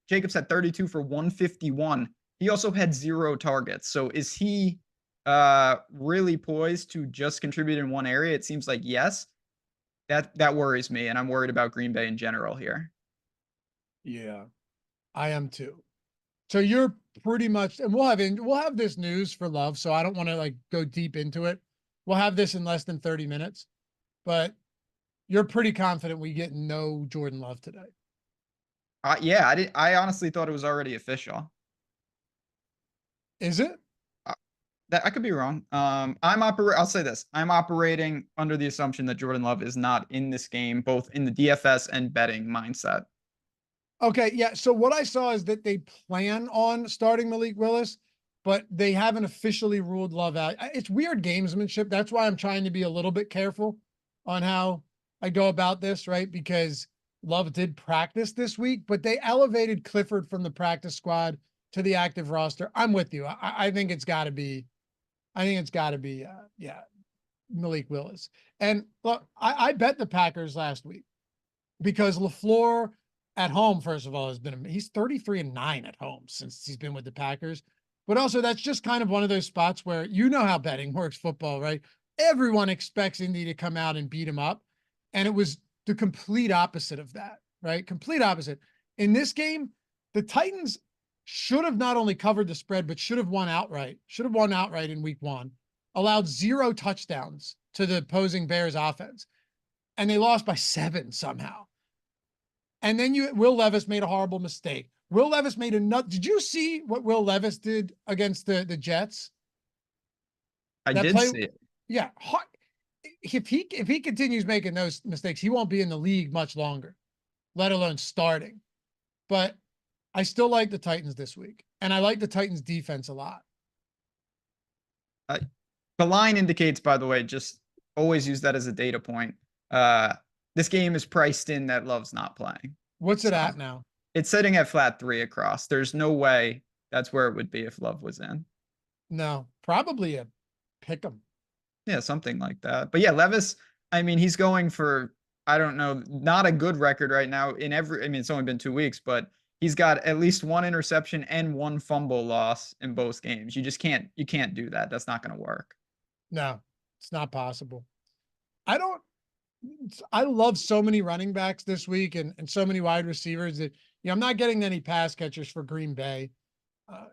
Jacobs had 32 for 151. He also had 0 targets. So is he really poised to just contribute in one area? It seems like yes. That worries me, and I'm worried about Green Bay in general here. Yeah, I am too. So you're pretty much, and we'll have this news for Love, so I don't want to like go deep into it. We'll have this in less than 30 minutes, but you're pretty confident we get no Jordan Love today. Yeah, I honestly thought it was already official. Is it? That I could be wrong. I'll say this. I'm operating under the assumption that Jordan Love is not in this game, both in the DFS and betting mindset. Okay, yeah. So what I saw is that they plan on starting Malik Willis, but they haven't officially ruled Love out. It's weird gamesmanship. That's why I'm trying to be a little bit careful on how I go about this, right? Because Love did practice this week, but they elevated Clifford from the practice squad to the active roster. I'm with you. I think it's got to be. Malik Willis. And look, I bet the Packers last week because LaFleur at home, first of all, he's 33-9 at home since he's been with the Packers. But also that's just kind of one of those spots where you know how betting works, football, right? Everyone expects Indy to come out and beat him up. And it was the complete opposite of that, right? Complete opposite. In this game, the Titans should have not only covered the spread, but should have won outright. Should have won outright in week 1. Allowed 0 touchdowns to the opposing Bears offense. And they lost by 7 somehow. And then Will Levis made a horrible mistake. Will Levis made did you see what Will Levis did against the Jets? I did see it. Yeah. If he continues making those mistakes, he won't be in the league much longer, let alone starting. But I still like the Titans this week, and I like the Titans defense a lot. The line indicates, by the way, just always use that as a data point. This game is priced in that Love's not playing. What's it at now? It's sitting at flat 3 across. There's no way that's where it would be if Love was in. No, probably a pick 'em. Yeah, something like that. But yeah, Levis, I mean, he's going for, I don't know, not a good record right now it's only been 2 weeks, but he's got at least 1 interception and 1 fumble loss in both games. You can't do that. That's not going to work. No, it's not possible. I love so many running backs this week and so many wide receivers that, I'm not getting any pass catchers for Green Bay.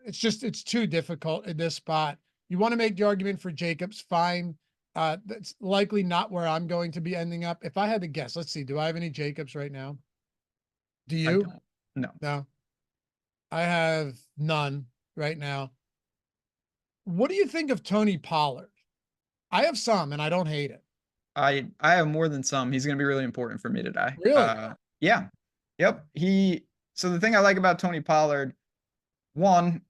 It's too difficult in this spot. You want to make the argument for Jacobs, fine. That's likely not where I'm going to be ending up. If I had to guess, let's see, do I have any Jacobs right now? Do you? I don't. No. No. I have none right now. What do you think of Tony Pollard? I have some, and I don't hate it. I have more than some. He's going to be really important for me today. Really? Yeah. Yep. So the thing I like about Tony Pollard, 1,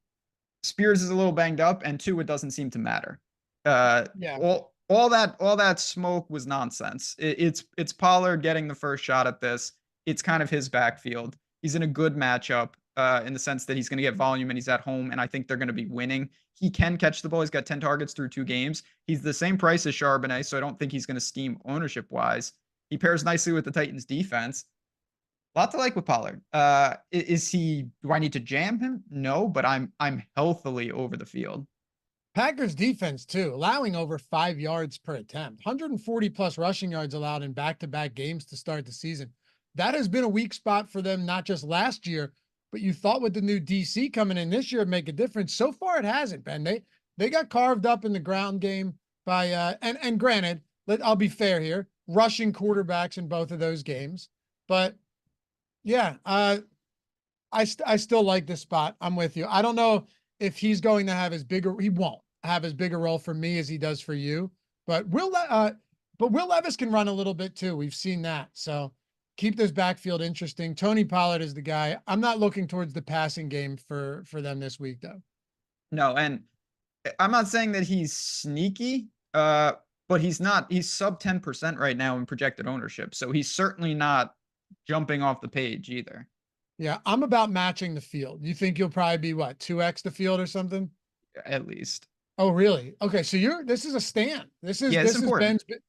Spears is a little banged up, and 2, it doesn't seem to matter. Yeah. All that smoke was nonsense. It's Pollard getting the first shot at this. It's kind of his backfield. He's in a good matchup in the sense that he's going to get volume and he's at home, and I think they're going to be winning. He can catch the ball. He's got 10 targets through 2 games. He's the same price as Charbonnet, so I don't think he's going to scheme ownership-wise. He pairs nicely with the Titans' defense. A lot to like with Pollard. Do I need to jam him? No, but I'm healthily over the field. Packers defense too, allowing over 5 yards per attempt, 140 plus rushing yards allowed in back-to-back games to start the season. That has been a weak spot for them, not just last year, but you thought with the new DC coming in this year it'd make a difference. So far it hasn't, Ben. They got carved up in the ground game by and granted, I'll be fair here, rushing quarterbacks in both of those games. But yeah, I still like this spot. I'm with you. I don't know if he's going to have he won't have as big a role for me as he does for you, But Will Levis can run a little bit too. We've seen that. So keep this backfield interesting. Tony Pollard is the guy. I'm not looking towards the passing game for them this week though. No, and I'm not saying that he's sneaky, but he's not. He's sub 10% right now in projected ownership, so he's certainly not jumping off the page either. Yeah, I'm about matching the field. You think you'll probably be what, 2x the field or something? At least. Oh, really? Okay, so this is a stand. This is important. Ben's.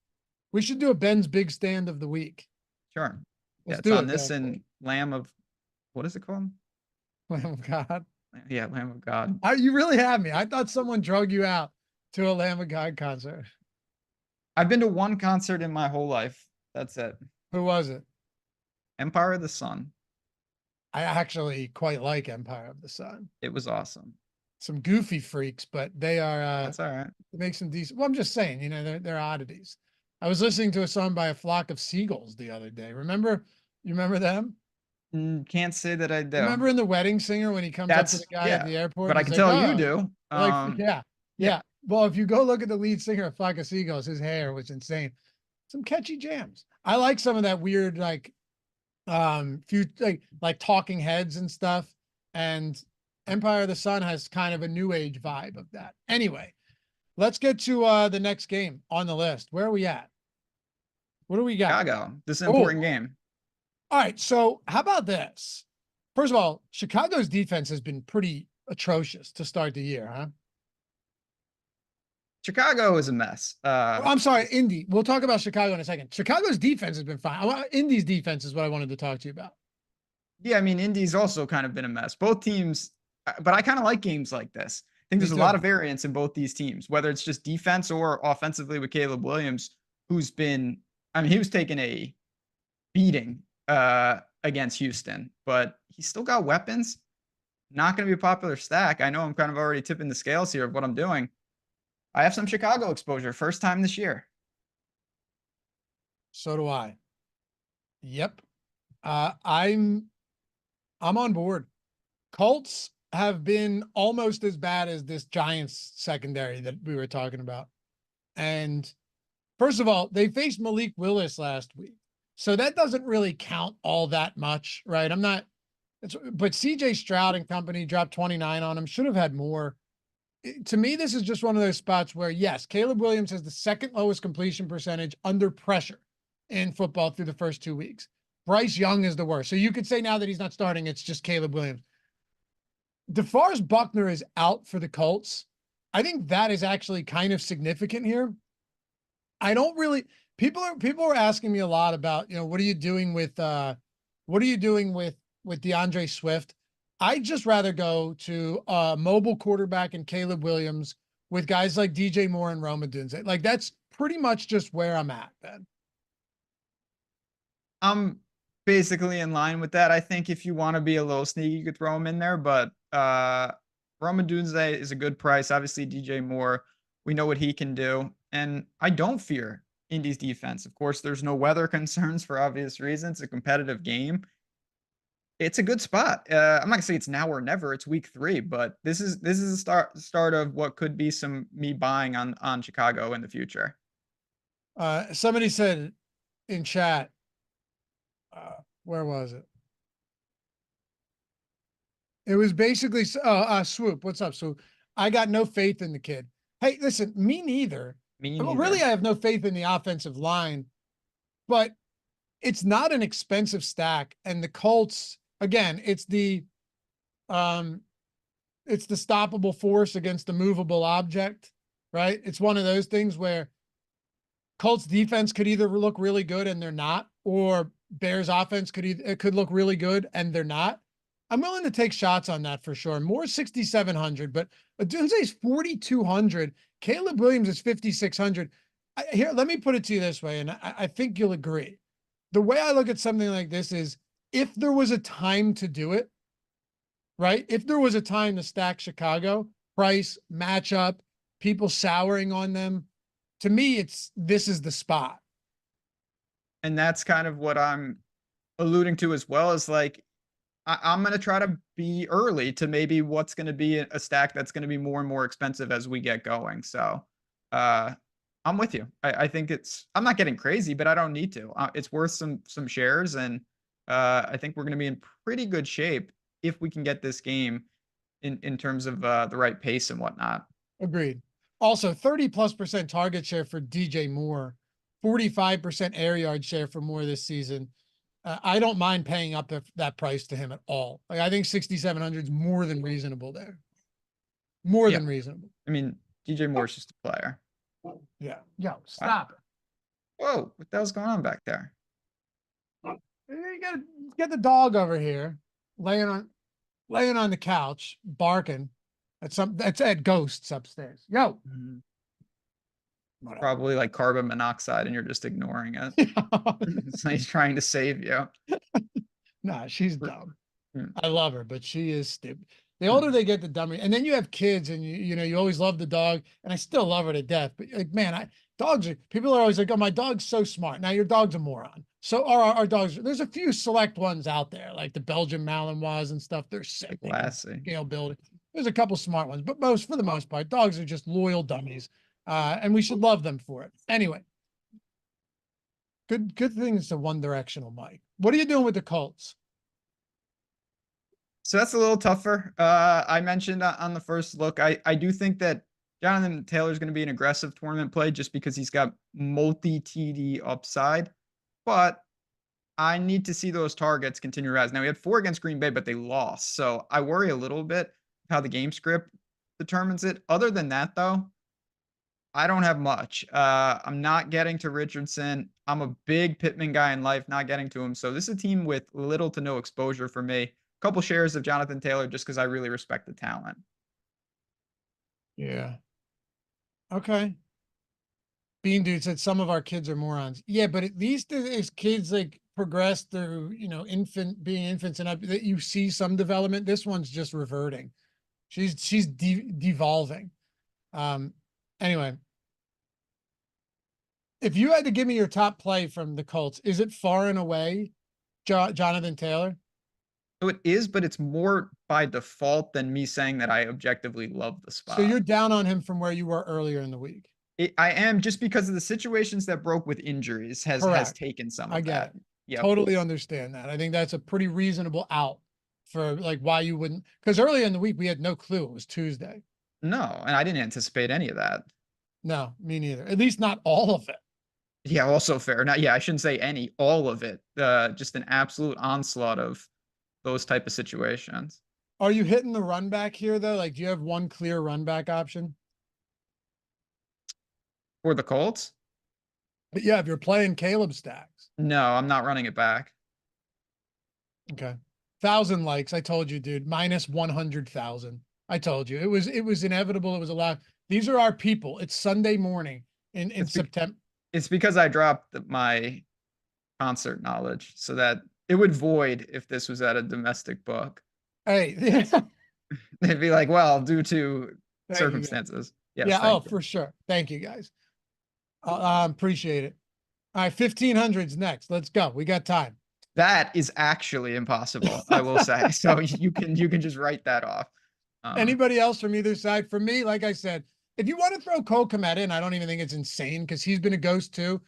We should do a Ben's big stand of the week. Sure. Let's yeah, do it's on it, this then. and Lamb of, what is it called? Lamb of God. Yeah, Lamb of God. You really have me. I thought someone drug you out to a Lamb of God concert. I've been to one concert in my whole life. That's it. Who was it? Empire of the Sun. I actually quite like Empire of the Sun. It was awesome. Some goofy freaks, but they are. That's all right. They make some decent. Well, I'm just saying, they're oddities. I was listening to a song by A Flock of Seagulls the other day. You remember them? Can't say that I do. Remember in The Wedding Singer when he comes up to the guy at the airport? But I can tell you do. Yeah. Well, if you go look at the lead singer of Flock of Seagulls, his hair was insane. Some catchy jams. I like some of that weird, few like Talking Heads and stuff. And Empire of the Sun has kind of a new age vibe of that. Anyway, let's get to the next game on the list. Where are we at? What do we got? Chicago. This is an important game. All right. So how about this? First of all, Chicago's defense has been pretty atrocious to start the year, huh? Chicago is a mess. I'm sorry, Indy. We'll talk about Chicago in a second. Chicago's defense has been fine. Indy's defense is what I wanted to talk to you about. Yeah, I mean, Indy's also kind of been a mess. Both teams, but I kind of like games like this. I think there's a lot of variance in both these teams, whether it's just defense or offensively with Caleb Williams, who's been, he was taking a beating against Houston, but he's still got weapons. Not going to be a popular stack. I know I'm kind of already tipping the scales here of what I'm doing. I have some Chicago exposure, first time this year. So do I. Yep. I'm on board. Colts have been almost as bad as this Giants secondary that we were talking about. And first of all, they faced Malik Willis last week. So that doesn't really count all that much, right? But CJ Stroud and company dropped 29 on him. Should have had more. To me, this is just one of those spots where, yes, Caleb Williams has the second lowest completion percentage under pressure in football through the first 2 weeks. Bryce Young is the worst. So you could say now that he's not starting, it's just Caleb Williams. DeForest Buckner is out for the Colts. I think that is actually kind of significant here. I don't really, people are asking me a lot about, what are you doing with DeAndre Swift? I'd just rather go to a mobile quarterback and Caleb Williams with guys like DJ Moore and Rome Odunze. Like, that's pretty much just where I'm at, Ben. I'm basically in line with that. I think if you want to be a little sneaky, you could throw him in there, but Rome Odunze is a good price. Obviously, DJ Moore, we know what he can do. And I don't fear Indy's defense. Of course, there's no weather concerns for obvious reasons. It's a competitive game. It's a good spot. I'm not gonna say it's now or never. It's week 3, but this is a start of what could be some me buying on Chicago in the future. Somebody said in chat, where was it? It was basically Swoop. What's up, Swoop? I got no faith in the kid. Hey, listen, me neither. Well, really, I have no faith in the offensive line, but it's not an expensive stack, and the Colts. Again, it's the stoppable force against the movable object, right? It's one of those things where Colts defense could either look really good and they're not, or Bears offense could look really good and they're not. I'm willing to take shots on that for sure. More 6,700, but Odunze is 4,200. Caleb Williams is 5,600. Here, let me put it to you this way, and I think you'll agree. The way I look at something like this is, if there was a time to do it, right? If there was a time to stack Chicago, price, matchup, people souring on them, to me, this is the spot. And that's kind of what I'm alluding to as well, is like, I'm going to try to be early to maybe what's going to be a stack that's going to be more and more expensive as we get going. So I'm with you. I think I'm not getting crazy, but I don't need to. It's worth some shares, and I think we're going to be in pretty good shape if we can get this game in terms of the right pace and whatnot. Agreed. Also, 30+% target share for DJ Moore, 45% air yard share for Moore this season. I don't mind paying up that price to him at all. Like, I think 6,700 is more than reasonable there. More Yeah. than reasonable. I mean, DJ Moore's just a player. Yeah. Yo, stop it. Whoa, what the hell's going on back there? You gotta get the dog over here, laying on the couch, barking that's at ghosts upstairs. Yo. Whatever. Probably like carbon monoxide, and you're just ignoring it. It's like he's trying to save you. Nah, she's dumb. Hmm. I love her, but she is stupid. The older they get, the dumber. And then you have kids, and you always love the dog, and I still love her to death. But like, man, people are always like, "Oh, my dog's so smart." Now your dog's a moron. So our dogs. There's a few select ones out there, like the Belgian Malinois and stuff. They're sick. Classy. Scale building. There's a couple smart ones, but for the most part, dogs are just loyal dummies, and we should love them for it. Anyway, good thing it's a one-directional Mike. What are you doing with the Colts? So that's a little tougher. I mentioned on the first look, I do think that Jonathan Taylor is going to be an aggressive tournament play just because he's got multi-TD upside. But I need to see those targets continue to rise. Now, we had 4 against Green Bay, but they lost. So I worry a little bit how the game script determines it. Other than that, though, I don't have much. I'm not getting to Richardson. I'm a big Pittman guy in life, not getting to him. So this is a team with little to no exposure for me. Couple shares of Jonathan Taylor just because I really respect the talent. Yeah. Okay. Bean Dude said some of our kids are morons. Yeah, but at least as kids like progress through, being infants and up, that you see some development. This one's just reverting. She's devolving. Anyway, if you had to give me your top play from the Colts, is it far and away Jonathan Taylor? So it is, but it's more by default than me saying that I objectively love the spot. So you're down on him from where you were earlier in the week. I am, just because of the situations that broke with injuries has taken some of that. Yeah, totally understand that. I think that's a pretty reasonable out for like why you wouldn't, because earlier in the week we had no clue it was Tuesday. No, and I didn't anticipate any of that. No, me neither. At least not all of it. Yeah, also fair. I shouldn't say any, all of it. Just an absolute onslaught of those type of situations. Are you hitting the run back here though? Like, do you have one clear run back option For the Colts? But yeah, if you're playing Caleb stacks. No, I'm not running it back. Okay. 1,000 likes. I told you, dude, minus 100,000. I told you it was inevitable. It was allowed. These are our people. It's Sunday morning in September. It's because I dropped my concert knowledge so that it would void if this was at a domestic book. Hey, they'd be like, well, due to circumstances. Yes, yeah. Oh, for sure. Thank you guys. Appreciate it. All right. 1,500's next. Let's go. We got time. That is actually impossible, I will say. So you can just write that off. Anybody else from either side? For me, like I said, if you want to throw Cole Kmet in, I don't even think it's insane because he's been a ghost too.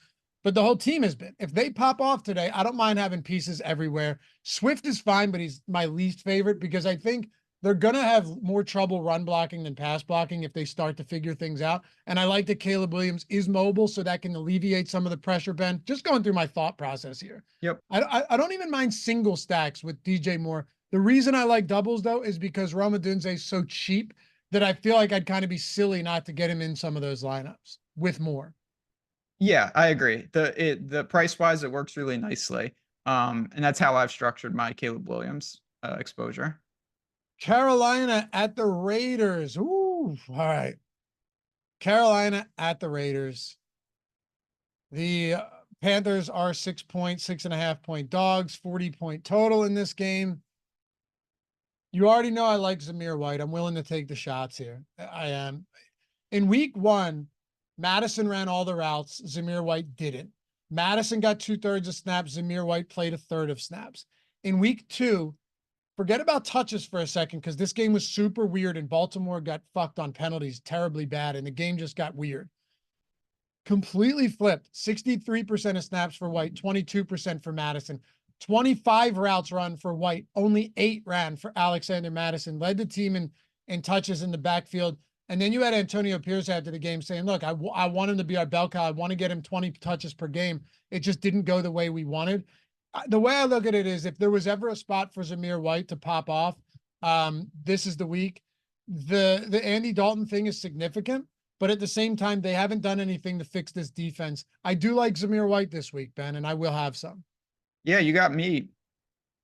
But the whole team has been. If they pop off today, I don't mind having pieces everywhere. Swift is fine, but he's my least favorite because I think they're going to have more trouble run blocking than pass blocking if they start to figure things out. And I like that Caleb Williams is mobile, so that can alleviate some of the pressure, Ben. Just going through my thought process here. Yep. I don't even mind single stacks with DJ Moore. The reason I like doubles, though, is because Rome Odunze is so cheap that I feel like I'd kind of be silly not to get him in some of those lineups with Moore. Yeah, I agree. The price wise, it works really nicely. And that's how I've structured my Caleb Williams exposure. Carolina at the Raiders. Ooh, all right. Carolina at the Raiders. The Panthers are 6.5 point dogs, 40-point total in this game. You already know I like Zamir White. I'm willing to take the shots here. I am. In week 1, Madison ran all the routes. Zamir White didn't. Madison got 2/3 of snaps. Zamir White played 1/3 of snaps. In week 2, forget about touches for a second because this game was super weird and Baltimore got fucked on penalties terribly bad and the game just got weird. completely flipped. 63% of snaps for White, 22% for Madison. 25 routes run for White, only 8 ran for Alexander Madison. Led the team in touches in the backfield. And then you had Antonio Pierce after the game saying, look, I want him to be our bell cow. I want to get him 20 touches per game. It just didn't go the way we wanted. The way I look at it is if there was ever a spot for Zamir White to pop off, this is the week. The Andy Dalton thing is significant, but at the same time, they haven't done anything to fix this defense. I do like Zamir White this week, Ben, and I will have some. Yeah, you got me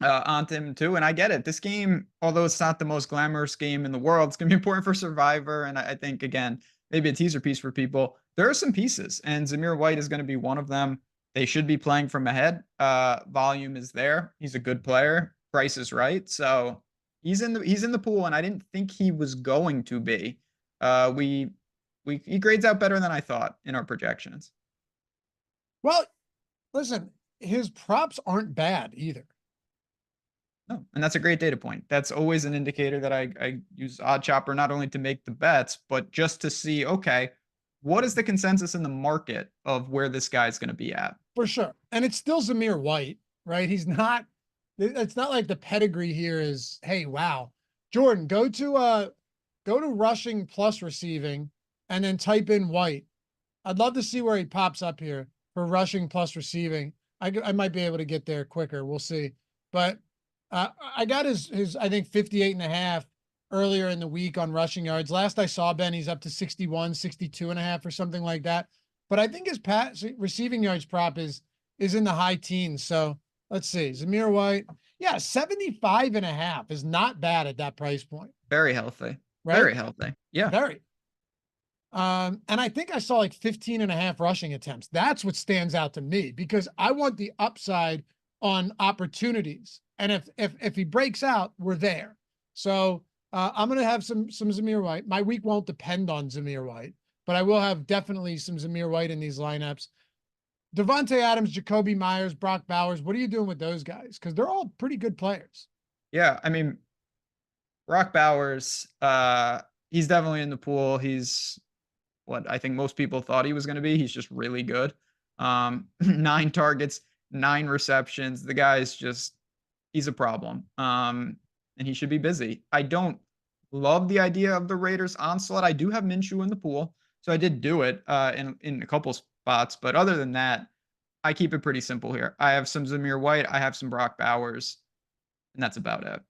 on him too, and I get it. This game, although it's not the most glamorous game in the world, it's going to be important for Survivor, and I think, again, maybe a teaser piece for people. There are some pieces, and Zamir White is going to be one of them. They should be playing from ahead. Volume is there. He's a good player. Price is right. So he's in the pool, and I didn't think he was going to be. He grades out better than I thought in our projections. Well, listen, his props aren't bad either. No, and that's a great data point. That's always an indicator that I use Odd Chopper not only to make the bets, but just to see, okay, what is the consensus in the market of where this guy's going to be at? For sure. And it's still Zamir White, right? It's not like the pedigree here is, hey, wow. Jordan, go to rushing plus receiving and then type in White. I'd love to see where he pops up here for rushing plus receiving. I might be able to get there quicker. We'll see. But I got his I think 58.5 earlier in the week on rushing yards. Last I saw, Ben, he's up to 61, 62.5 or something like that. But I think his receiving yards prop is in the high teens. So let's see. Zamir White. Yeah, 75.5 is not bad at that price point. Very healthy. Right? Very healthy. Yeah. Very. And I think I saw like 15.5 rushing attempts. That's what stands out to me because I want the upside on opportunities. And if he breaks out, we're there. So I'm going to have some Zamir White. My week won't depend on Zamir White, but I will have definitely some Zamir White in these lineups. Devontae Adams, Jacoby Myers, Brock Bowers. What are you doing with those guys? Because they're all pretty good players. Yeah, I mean, Brock Bowers, he's definitely in the pool. He's what I think most people thought he was going to be. He's just really good. 9 targets, 9 receptions. The guy's just, he's a problem. And he should be busy. I don't love the idea of the Raiders onslaught. I do have Minshew in the pool, so I did do it in a couple spots. But other than that, I keep it pretty simple here. I have some Zamir White. I have some Brock Bowers, and that's about it.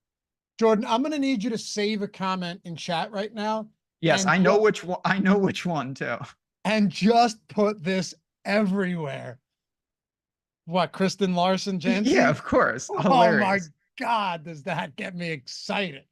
Jordan, I'm going to need you to save a comment in chat right now. Yes, I know which one. I know which one too. And just put this everywhere. What, Kristen Larson Jensen? Yeah, of course. Hilarious. Oh my God, does that get me excited?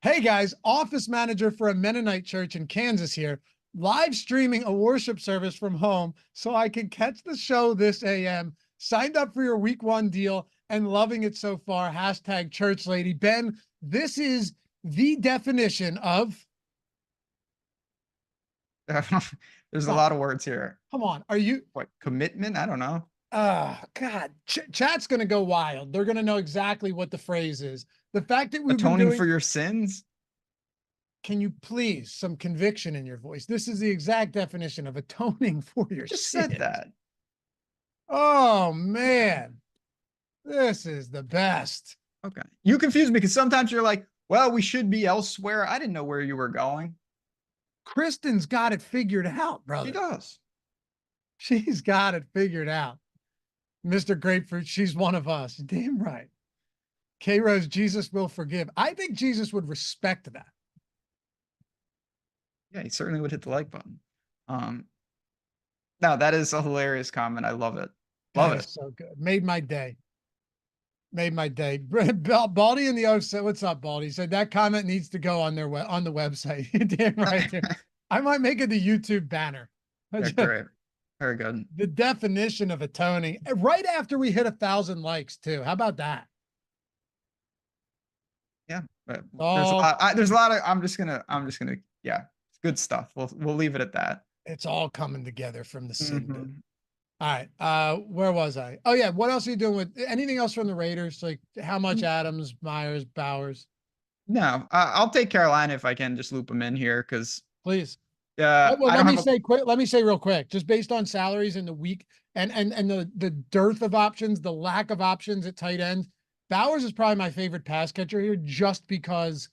Hey guys, office manager for a Mennonite church in Kansas here, live streaming a worship service from home so I can catch the show this AM. Signed up for your week 1 deal and loving it so far. Hashtag church lady. Ben, this is the definition of. There's a lot of words here. Come on. Are you what, commitment? I don't know. Oh God, chat's going to go wild. They're going to know exactly what the phrase is. The fact that we've atoning for your sins. Can you please some conviction in your voice? This is the exact definition of atoning for your Just sins. said that. Oh man, this is the best. Okay. You confuse me because sometimes you're like, well, we should be elsewhere. I didn't know where you were going. Kristen's got it figured out, brother. She does. She's got it figured out. Mr. Grapefruit, she's one of us. Damn right. K-Rose, Jesus will forgive. I think Jesus would respect that. Yeah, he certainly would hit the like button. No, that is a hilarious comment. I love it. Love it. So good. Made my day. Made my day. Baldy in the O said, "What's up, Baldy?" He said that comment needs to go on their on the website. Damn right. I might make it the YouTube banner. Yeah, great. Very good. The definition of atoning right after we hit 1,000 likes too. How about that? Yeah. There's a lot of, I'm just gonna, yeah, it's good stuff. We'll leave it at that. It's all coming together from the sin. All right. Where was I? Oh yeah. What else are you doing with anything else from the Raiders? Like how much Adams, Myers, Bowers? No, I'll take Carolina if I can just loop them in here. Cause please, Well, I don't have a let me say real quick, just based on salaries in the week and the dearth of options, the lack of options at tight end, Bowers is probably my favorite pass catcher here, just because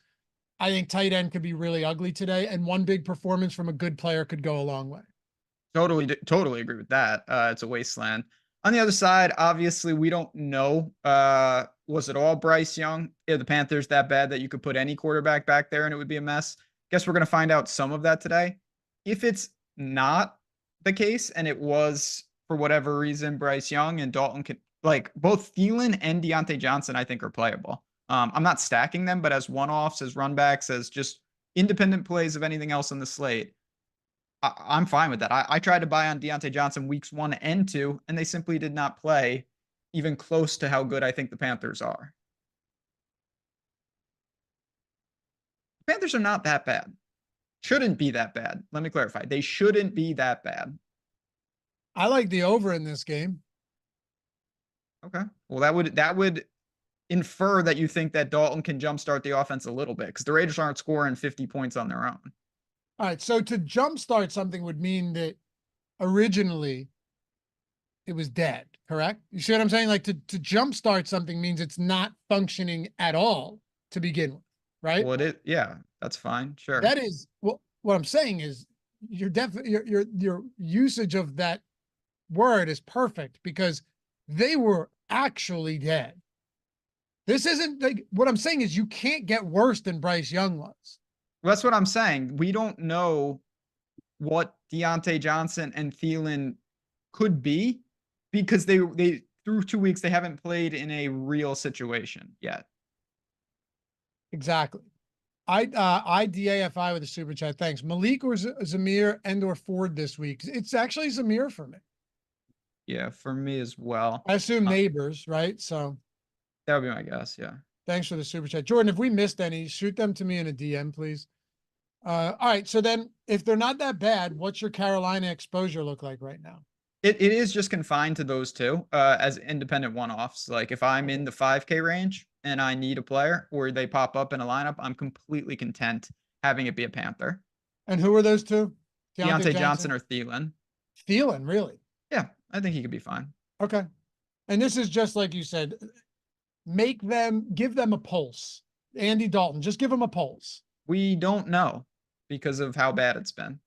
I think tight end could be really ugly today, and one big performance from a good player could go a long way. totally agree with that. It's a wasteland. On the other side, obviously, we don't know. Was it all Bryce Young? Are the Panthers that bad that you could put any quarterback back there and it would be a mess? Guess we're going to find out some of that today. If it's not the case and it was, for whatever reason, Bryce Young and Dalton can, like, both Thielen and Deontay Johnson, I think, are playable. I'm not stacking them, but as one-offs, as runbacks, as just independent plays of anything else on the slate, I'm fine with that. I tried to buy on Deontay Johnson weeks 1 and 2, and they simply did not play even close to how good I think the Panthers are. The Panthers are not that bad. Shouldn't be that bad. Let me clarify. They shouldn't be that bad. I like the over in this game. Okay. Well, that would infer that you think that Dalton can jumpstart the offense a little bit, because the Raiders aren't scoring 50 points on their own. All right, so to jumpstart something would mean that originally it was dead, correct? You see what I'm saying? Like to jumpstart something means it's not functioning at all to begin with, right? Well, yeah, that's fine. Sure. That is what I'm saying is your usage of that word is perfect, because they were actually dead. This isn't like, what I'm saying is you can't get worse than Bryce Young was. Well, that's what I'm saying. We don't know what Deontay Johnson and Thielen could be, because they through 2 weeks, they haven't played in a real situation yet. Exactly. I DAFI with a super chat. Thanks. Malik or Zamir and or Ford this week. It's actually Zamir for me. Yeah, for me as well. I assume neighbors, right? So that would be my guess. Yeah. Thanks for the super chat. Jordan, if we missed any, shoot them to me in a DM, please. All right. So then if they're not that bad, what's your Carolina exposure look like right now? It is just confined to those two as independent one-offs. Like if I'm in the 5K range and I need a player or they pop up in a lineup, I'm completely content having it be a Panther. And who are those two? Deontay Johnson or Thielen. Thielen, really? Yeah, I think he could be fine. Okay. And this is just like you said, give them a pulse. Andy Dalton, just give them a pulse. We don't know because of how bad it's been.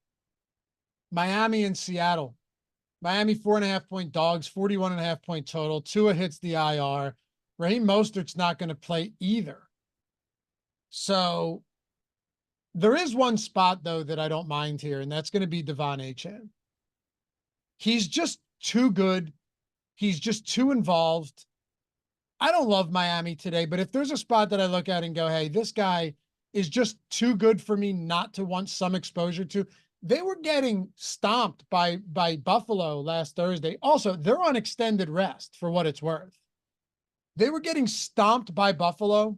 Miami and Seattle. Miami 4.5-point dogs, 41.5-point total. Tua hits the IR. Raheem Mostert's not going to play either. So there is one spot, though, that I don't mind here, and that's going to be Devon Achane. He's just too good. He's just too involved. I don't love Miami today, but if there's a spot that I look at and go, hey, this guy is just too good for me not to want some exposure to. They were getting stomped by Buffalo last Thursday. Also, they're on extended rest for what it's worth. They were getting stomped by Buffalo,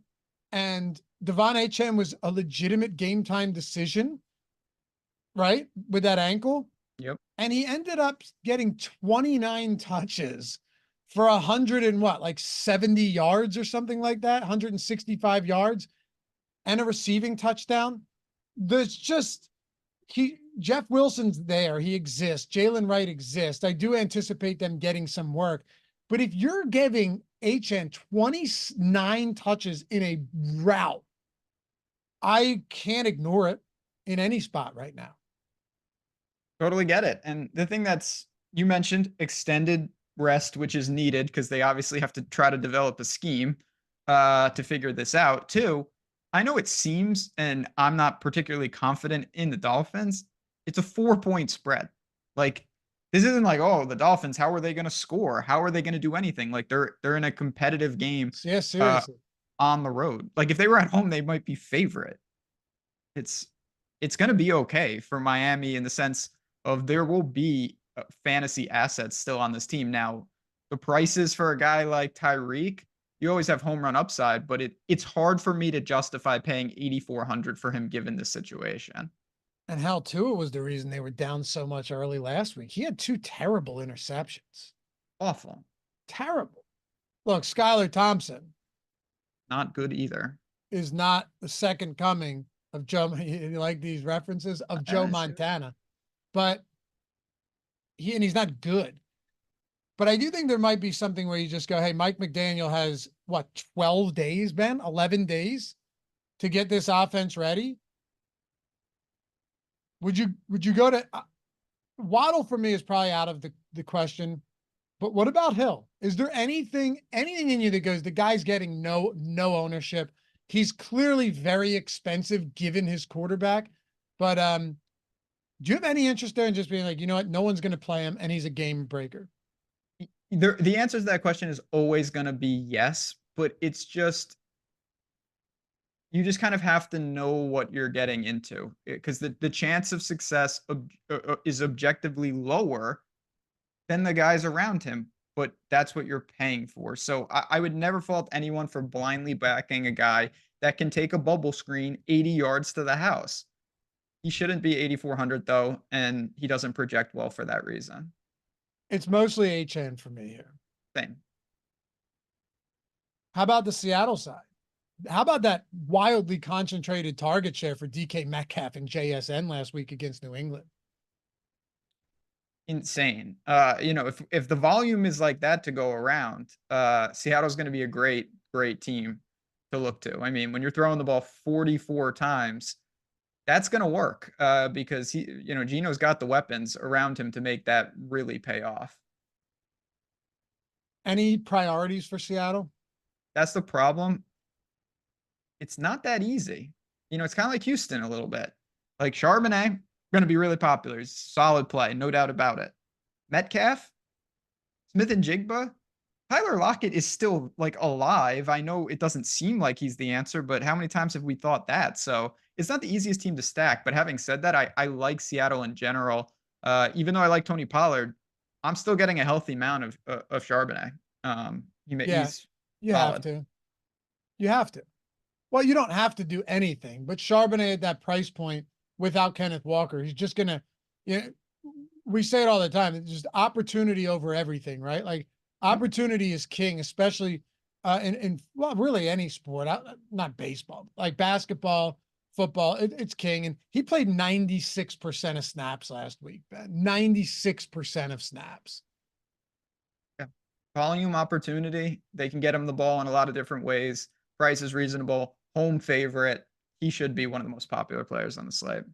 and Devon Achane was a legitimate game time decision, right? With that ankle. Yep. And he ended up getting 29 touches for 100 and what, like 70 yards or something like that, 165 yards and a receiving touchdown. There's just, Jeff Wilson's there. He exists. Jalen Wright exists. I do anticipate them getting some work. But if you're giving HN 29 touches in a route, I can't ignore it in any spot right now. Totally get it. And the thing you mentioned extended rest, which is needed because they obviously have to try to develop a scheme to figure this out too. I know it seems, and I'm not particularly confident in the Dolphins, it's a 4-point spread. Like, this isn't like, oh, the Dolphins, how are they going to score? How are they going to do anything? Like, they're in a competitive game. Yeah, seriously. On the road. Like, if they were at home, they might be favorite. It's going to be okay for Miami in the sense of there will be fantasy assets still on this team. Now, the prices for a guy like Tyreek, you always have home run upside, but it's hard for me to justify paying $8,400 for him given this situation. And hell, Tua was the reason they were down so much early last week. He had 2 terrible interceptions. Awful. Terrible. Look, Skylar Thompson. Not good either. Is not the second coming of Joe. You like these references of Joe Montana, but he's not good. But I do think there might be something where you just go, hey, Mike McDaniel has what, 12 days, Ben? 11 days to get this offense ready? Would you go to Waddle? For me is probably out of the question. But what about Hill? Is there anything in you that goes, the guy's getting no ownership? He's clearly very expensive given his quarterback. But do you have any interest there in just being like, you know what, no one's going to play him and he's a game breaker? The answer to that question is always going to be yes, but it's just, you just kind of have to know what you're getting into, because the chance of success is objectively lower than the guys around him, but that's what you're paying for. So I would never fault anyone for blindly backing a guy that can take a bubble screen 80 yards to the house. He shouldn't be 8,400 though, and he doesn't project well for that reason. It's mostly HN for me here. Same. How about the Seattle side? How about that wildly concentrated target share for DK Metcalf and JSN last week against New England? Insane. If the volume is like that to go around, Seattle's going to be a great team to look to. I mean, when you're throwing the ball 44 times, that's going to work because Geno's got the weapons around him to make that really pay off. Any priorities for Seattle? That's the problem. It's not that easy. It's kind of like Houston a little bit. Like Charbonnet, going to be really popular. He's a solid play, no doubt about it. Metcalf, Smith and Jigba, Tyler Lockett is still like alive. I know it doesn't seem like he's the answer, but how many times have we thought that? So it's not the easiest team to stack. But having said that, I like Seattle in general. Even though I like Tony Pollard, I'm still getting a healthy amount of Charbonnet. You have to. You have to. Well, you don't have to do anything, but Charbonnet at that price point without Kenneth Walker, he's just going to, we say it all the time. It's just opportunity over everything, right? Like opportunity is king, especially in really any sport, not baseball, like basketball, football, it's king. And he played 96% of snaps last week, Ben. 96% of snaps. Yeah. Volume, opportunity. They can get him the ball in a lot of different ways. Price is reasonable. Home favorite. He should be one of the most popular players on the slate.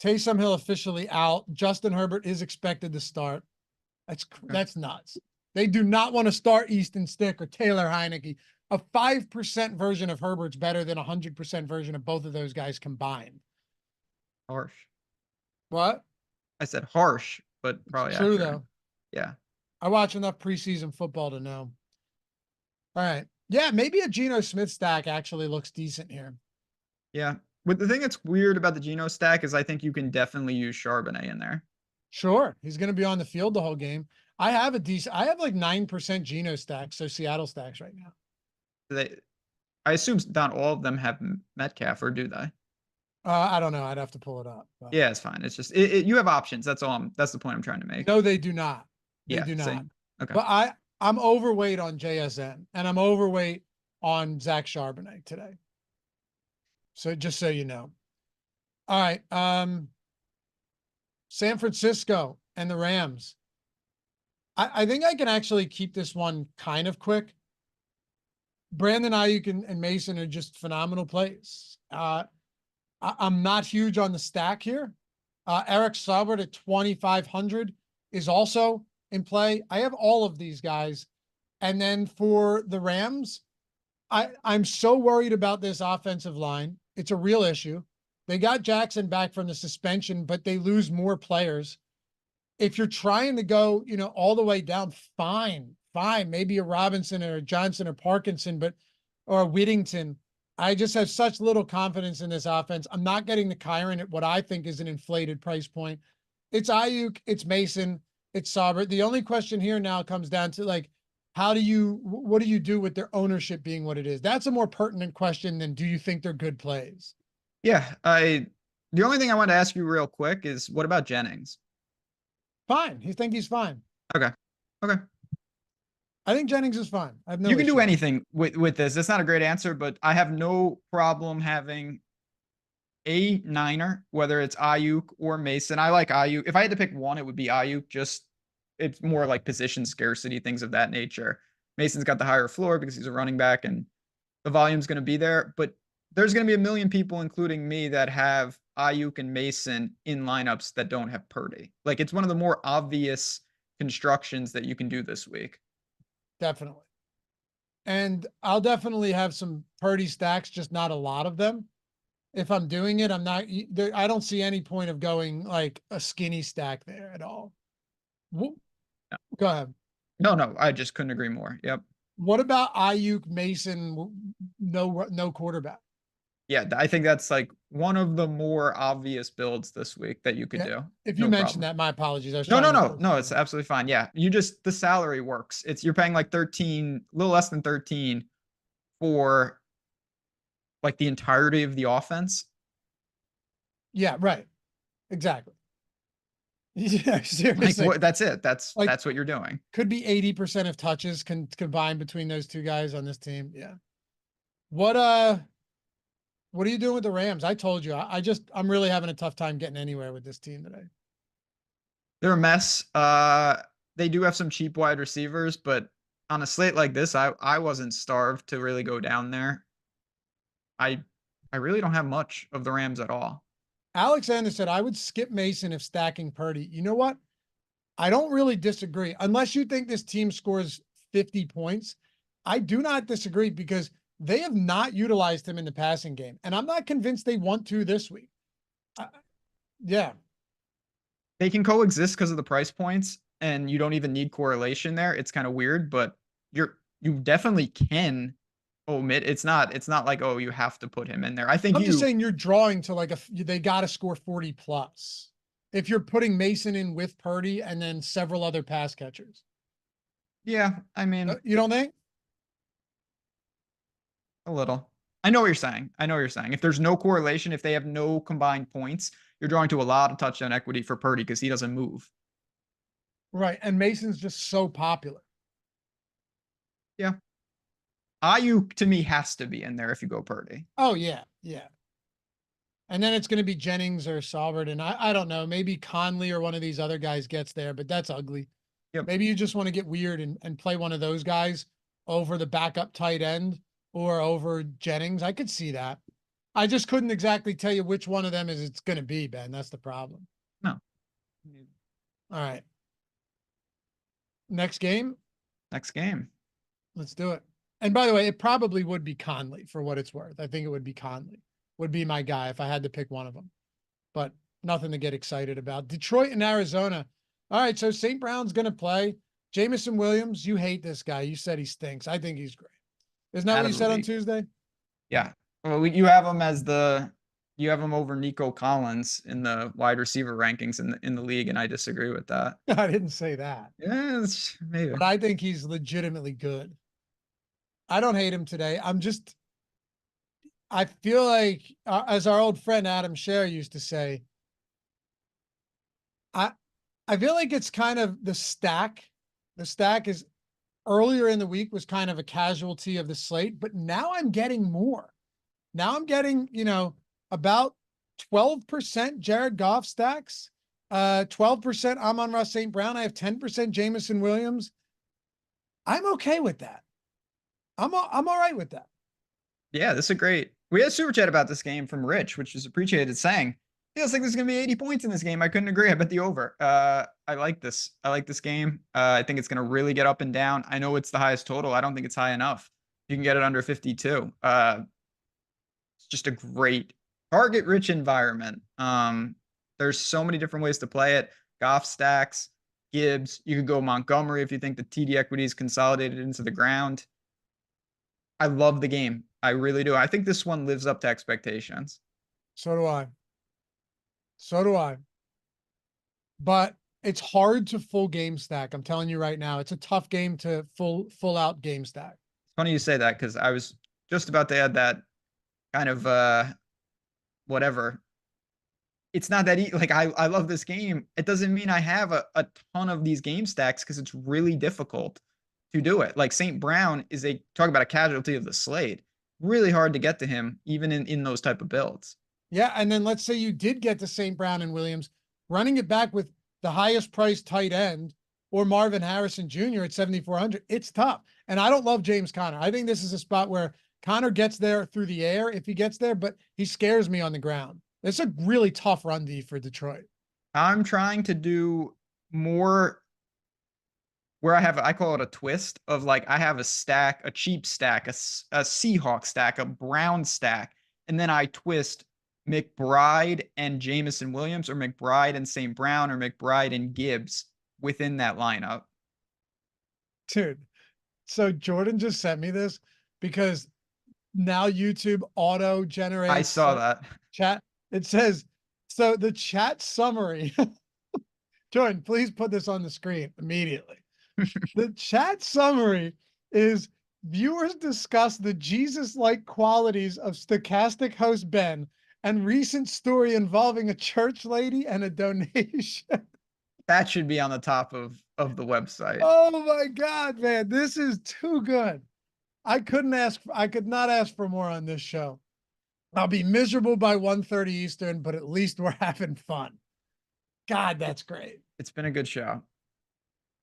Taysom Hill officially out. Justin Herbert is expected to start. That's nuts. They do not want to start Easton Stick or Taylor Heineke. A 5% version of Herbert's better than a 100% version of both of those guys combined. Harsh. What? I said harsh, but probably true accurate. though. Yeah. I watch enough preseason football to know. All right. Yeah, maybe a Geno Smith stack actually looks decent here. Yeah. But the thing that's weird about the Geno stack is I think you can definitely use Charbonnet in there. Sure. He's going to be on the field the whole game. I have like 9% Geno stacks, so Seattle stacks right now. I assume not all of them have Metcalf, or do they? I don't know. I'd have to pull it up. But. Yeah, it's fine. It's just you have options. That's the point I'm trying to make. No, they do not. They do not. Same. Okay. But I'm overweight on JSN and I'm overweight on Zach Charbonnet today. So just so you know. All right. San Francisco and the Rams. I think I can actually keep this one kind of quick. Brandon Ayuk and Mason are just phenomenal plays. I'm not huge on the stack here. Eric Saubert at 2,500 is also in play. I have all of these guys. And then for the Rams, I'm so worried about this offensive line. It's a real issue. They got Jackson back from the suspension, but they lose more players. If you're trying to go, all the way down, fine. Maybe a Robinson or a Johnson or Parkinson, or a Whittington. I just have such little confidence in this offense. I'm not getting the Kyron at what I think is an inflated price point. It's Ayuk, it's Mason, it's Saubert. The only question here now comes down to what do you do with their ownership being what it is? That's a more pertinent question than do you think they're good plays? Yeah. The only thing I want to ask you real quick is what about Jennings? Fine. You think he's fine? Okay. I think Jennings is fine. I have no You can issue. do anything with this. That's not a great answer, but I have no problem having a Niner, whether it's Ayuk or Mason. I like Ayuk. If I had to pick one, it would be Ayuk. Just it's more like position scarcity, things of that nature. Mason's got the higher floor because he's a running back and the volume's going to be there. But there's going to be a million people, including me, that have Ayuk and Mason in lineups that don't have Purdy. Like it's one of the more obvious constructions that you can do this week. Definitely. And I'll definitely have some Purdy stacks, just not a lot of them. If I'm doing it, I don't see any point of going like a skinny stack there at all. Go ahead. No, I just couldn't agree more. Yep. What about Ayuk, Mason, no quarterback? Yeah, I think that's like one of the more obvious builds this week that you could do. If you mentioned that, my apologies. No, it's absolutely fine. Yeah, the salary works. You're paying like 13, a little less than 13 for like the entirety of the offense. Yeah, right. Exactly. Yeah, seriously. Like, that's it. That's what you're doing. Could be 80% of touches can combine between those two guys on this team. Yeah. What are you doing with the Rams? I told you, I'm really having a tough time getting anywhere with this team today. They're a mess. They do have some cheap wide receivers, but on a slate like this, I wasn't starved to really go down there. I really don't have much of the Rams at all. Alexander said, I would skip Mason if stacking Purdy. You know what? I don't really disagree. Unless you think this team scores 50 points, I do not disagree because they have not utilized him in the passing game. And I'm not convinced they want to this week. Yeah. They can coexist because of the price points, and you don't even need correlation there. It's kind of weird, but you definitely can omit. It's not like, oh, you have to put him in there. I think I'm just saying you're drawing to like they got to score 40 plus. If you're putting Mason in with Purdy and then several other pass catchers. Yeah, I mean, you don't think? A little. I know what you're saying. If there's no correlation, if they have no combined points, you're drawing to a lot of touchdown equity for Purdy because he doesn't move. Right, and Mason's just so popular. Yeah. Ayuk to me has to be in there if you go Purdy. Oh yeah. And then it's going to be Jennings or Saubert, and I don't know, maybe Conley or one of these other guys gets there, but that's ugly. Yep. Maybe you just want to get weird and play one of those guys over the backup tight end or over Jennings. I could see that. I just couldn't exactly tell you which one of them it's going to be, Ben. That's the problem. No. All right. Next game. Let's do it. And by the way, it probably would be Conley for what it's worth. I think it would be Conley. Would be my guy if I had to pick one of them. But nothing to get excited about. Detroit and Arizona. All right, so St. Brown's going to play. Jamison Williams, you hate this guy. You said he stinks. I think he's great. Isn't that what you said on Tuesday? Yeah. Well, you have him over Nico Collins in the wide receiver rankings in the league, and I disagree with that. I didn't say that. Yeah, maybe. But I think he's legitimately good. I don't hate him today. I feel like, as our old friend Adam Scher used to say, I feel like it's kind of the stack. The stack is earlier in the week was kind of a casualty of the slate, but now I'm getting more. Now I'm getting, about 12% Jared Goff stacks, 12% Amon-Ra St. Brown. I have 10% Jamison Williams. I'm okay with that. I'm all right with that. Yeah, this is great. We had a super chat about this game from Rich, which is appreciated, saying, feels like there's going to be 80 points in this game. I couldn't agree. I bet the over. I like this. I like this game. I think it's going to really get up and down. I know it's the highest total. I don't think it's high enough. You can get it under 52. It's just a great target-rich environment. There's so many different ways to play it. Goff stacks, Gibbs. You could go Montgomery if you think the TD equity is consolidated into the ground. I love the game. I really do. I think this one lives up to expectations. So do I. But it's hard to full game stack. I'm telling you right now, it's a tough game to full out game stack. It's funny you say that because I was just about to add that kind of whatever. It's not that like I love this game. It doesn't mean I have a ton of these game stacks because it's really difficult to do it. Like St. Brown is talk about a casualty of the slate. Really hard to get to him even in those type of builds. Yeah, and then let's say you did get to St. Brown and Williams, running it back with the highest priced tight end or Marvin Harrison Jr. at 7,400. It's tough. And I don't love James Conner. I think this is a spot where Conner gets there through the air if he gets there, but he scares me on the ground. It's a really tough run D for Detroit. I'm trying to do more where I call it a twist of like, I have a stack, a cheap stack, a Seahawk stack, a Brown stack, and then I twist McBride and Jamison Williams, or McBride and St. Brown, or McBride and Gibbs within that lineup. Dude, so Jordan just sent me this because now YouTube auto generates. I saw that. Chat. It says, so the chat summary, Jordan, please put this on the screen immediately. The chat summary is viewers discuss the Jesus-like qualities of stochastic host Ben and recent story involving a church lady and a donation. That should be on the top of the website. Oh my God, man. This is too good. I could not ask for more on this show. I'll be miserable by 1:30 Eastern, but at least we're having fun. God, that's great. It's been a good show.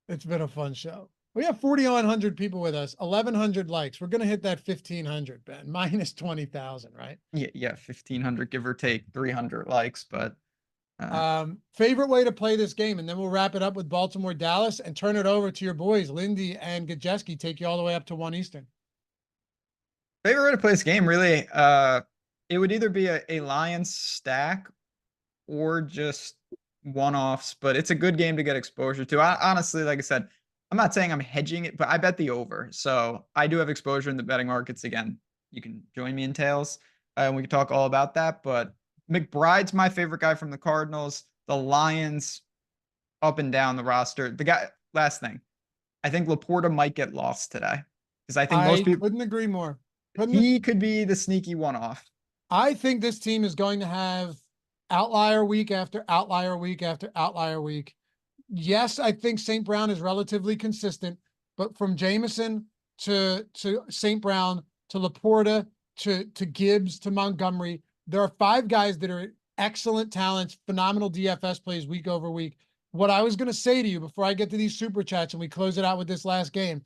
It's been a fun show. We have 4,100 people with us, 1,100 likes. We're going to hit that 1,500, Ben, minus 20,000, right? Yeah, 1,500, give or take 300 likes, but. Favorite way to play this game, and then we'll wrap it up with Baltimore, Dallas, and turn it over to your boys, Lindy and Gajeski, take you all the way up to 1 Eastern. Favorite way to play this game, really, it would either be a Lions stack or just one-offs, but it's a good game to get exposure to. Honestly, like I said, I'm not saying I'm hedging it, but I bet the over. So I do have exposure in the betting markets. Again, you can join me in Tails, and we can talk all about that. But McBride's my favorite guy from the Cardinals. The Lions, up and down the roster. The guy, last thing, I think Laporta might get lost today, because I think most people couldn't agree more. He could be the sneaky one-off. I think this team is going to have outlier week after outlier week after outlier week. Yes, I think St. Brown is relatively consistent, but from Jamison to St. Brown to Laporta to Gibbs to Montgomery, there are 5 guys that are excellent talents, phenomenal DFS plays week over week. What I was going to say to you before I get to these super chats and we close it out with this last game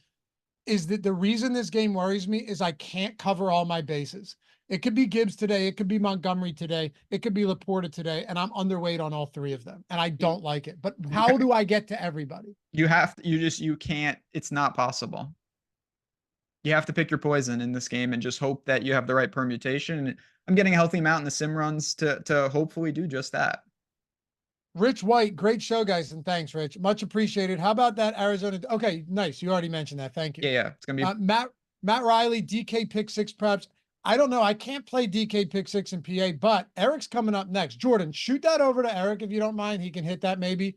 is that the reason this game worries me is I can't cover all my bases. It could be Gibbs today. It could be Montgomery today. It could be Laporta today. And I'm underweight on all 3 of them. And I don't like it. But how do I get to everybody? You can't. It's not possible. You have to pick your poison in this game and just hope that you have the right permutation. I'm getting a healthy amount in the sim runs to hopefully do just that. Rich White, great show, guys. And thanks, Rich. Much appreciated. How about that Arizona? Okay, nice. You already mentioned that. Thank you. Yeah. It's going to be Matt Riley, DK pick 6 preps. I don't know. I can't play DK pick 6 in PA, but Eric's coming up next. Jordan, shoot that over to Eric if you don't mind. He can hit that maybe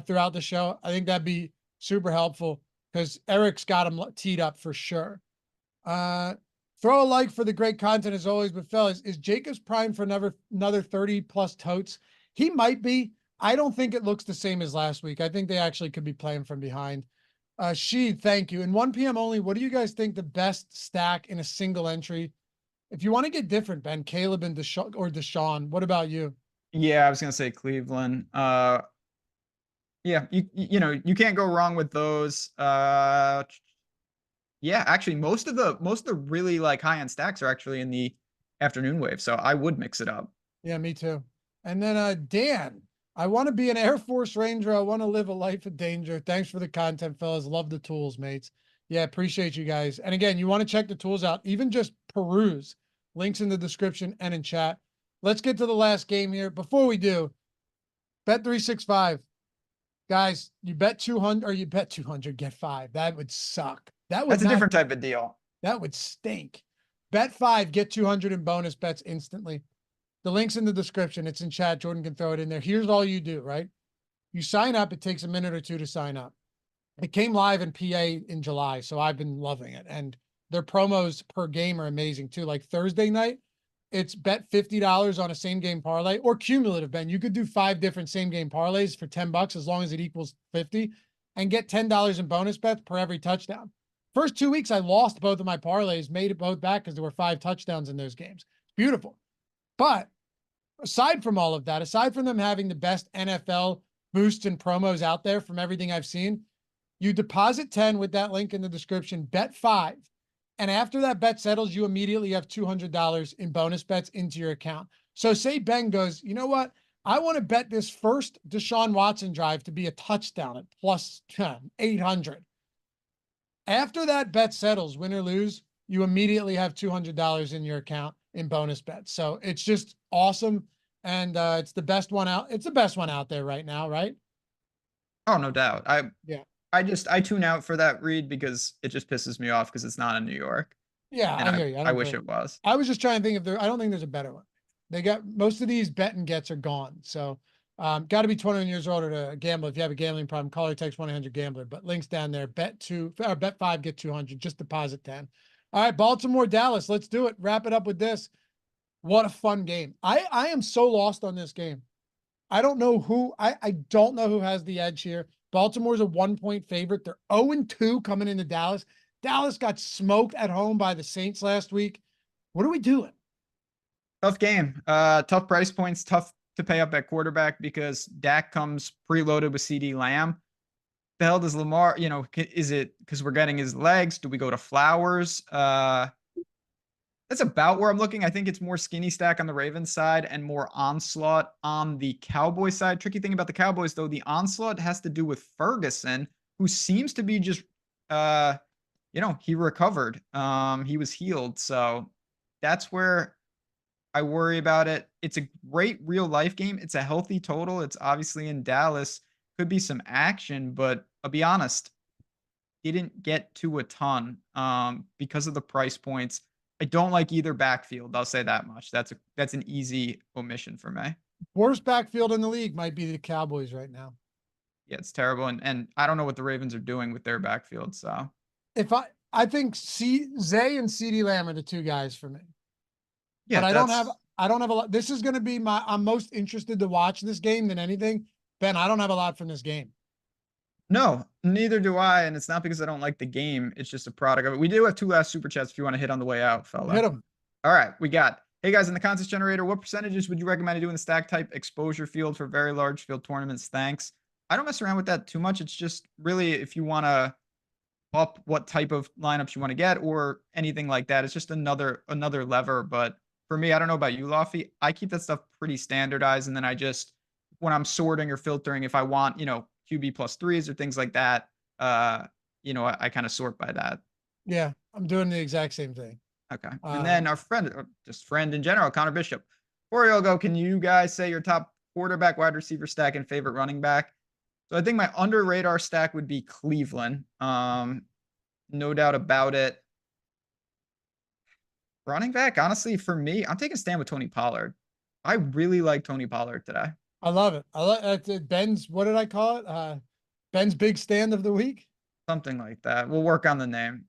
throughout the show. I think that'd be super helpful because Eric's got him teed up for sure. Throw a like for the great content as always, but fellas, is Jacobs prime for another 30 plus totes? He might be. I don't think it looks the same as last week. I think they actually could be playing from behind. Sheed, thank you. In 1 p.m. only, what do you guys think the best stack in a single entry? If you want to get different, Ben, Caleb and Deshaun, what about you? Yeah, I was going to say Cleveland. Yeah, you can't go wrong with those. Yeah, actually most of the really like high-end stacks are actually in the afternoon wave, so I would mix it up. Yeah, me too. And then Dan, I want to be an Air Force Ranger. I want to live a life of danger. Thanks for the content, fellas. Love the tools, mates. Yeah, appreciate you guys. And again, you want to check the tools out, even just peruse. Links in the description and in chat. Let's get to the last game here. Before we do, Bet365. Guys, you bet 200 or you bet 200, get 5. That would suck. That's a different type of deal. That would stink. Bet 5, get 200 in bonus bets instantly. The link's in the description. It's in chat. Jordan can throw it in there. Here's all you do, right? You sign up. It takes a minute or 2 to sign up. It came live in PA in July, so I've been loving it. And their promos per game are amazing too. Like Thursday night, it's bet $50 on a same game parlay or cumulative, Ben. You could do 5 different same game parlays for $10 as long as it equals 50 and get $10 in bonus bets per every touchdown. First 2 weeks, I lost both of my parlays, made it both back because there were 5 touchdowns in those games. Beautiful. But aside from all of that, aside from them having the best NFL boosts and promos out there from everything I've seen, you deposit 10 with that link in the description, bet 5. And after that bet settles, you immediately have $200 in bonus bets into your account. So say Ben goes, you know what? I want to bet this first Deshaun Watson drive to be a touchdown at plus 800. After that bet settles, win or lose, you immediately have $200 in your account in bonus bets. So it's just awesome. And it's the best one out. It's the best one out there right now, right? Oh, no doubt. Yeah. I tune out for that read because it just pisses me off because it's not in New York. Yeah, And I hear you. I wish it was. I was just trying to think if there, I don't think there's a better one. They got most of these bet and gets are gone. So got to be 21 years old or to gamble. If you have a gambling problem, call or text 1-800-GAMBLER. But links down there. Bet 5, get 200. Just deposit 10. All right, Baltimore, Dallas. Let's do it. Wrap it up with this. What a fun game. I am so lost on this game. I don't know who. I don't know who has the edge here. Baltimore's a 1-point favorite. They're 0-2 coming into Dallas. Dallas got smoked at home by the Saints last week. What are we doing? Tough game. Tough price points. Tough to pay up at quarterback because Dak comes preloaded with CD Lamb. The hell does Lamar, is it because we're getting his legs? Do we go to Flowers? That's about where I'm looking. I think it's more skinny stack on the Ravens side and more onslaught on the Cowboys side. Tricky thing about the Cowboys, though, the onslaught has to do with Ferguson, who seems to be just, he recovered. He was healed. So that's where I worry about it. It's a great real life game. It's a healthy total. It's obviously in Dallas. Could be some action, but I'll be honest, didn't get to a ton because of the price points. I don't like either backfield. I'll say that much. That's an easy omission for me. Worst backfield in the league might be the Cowboys right now. Yeah, it's terrible. And I don't know what the Ravens are doing with their backfield. So if I think Zay and CD Lamb are the two guys for me. Yeah, but I don't have a lot. This is going to be I'm most interested to watch this game than anything. Ben, I don't have a lot from this game. No, neither do I. And it's not because I don't like the game. It's just a product of it. We do have 2 last super chats if you want to hit on the way out, fella. Hit them. All right. We got, hey guys, in the contest generator, what percentages would you recommend doing the stack type exposure field for very large field tournaments? Thanks. I don't mess around with that too much. It's just really if you want to up what type of lineups you want to get or anything like that. It's just another lever. But for me, I don't know about you, Lofty. I keep that stuff pretty standardized. And then I just, when I'm sorting or filtering, if I want, QB +3s or things like that, I kind of sort by that. Yeah, I'm doing the exact same thing. Okay. And then our friend, or just friend in general, Connor Bishop. Before you go, can you guys say your top quarterback, wide receiver stack, and favorite running back? So I think my under radar stack would be Cleveland. No doubt about it. Running back, honestly, for me, I'm taking a stand with Tony Pollard. I really like Tony Pollard today. I love it. I like Ben's, what did I call it? Ben's big stand of the week? Something like that. We'll work on the name.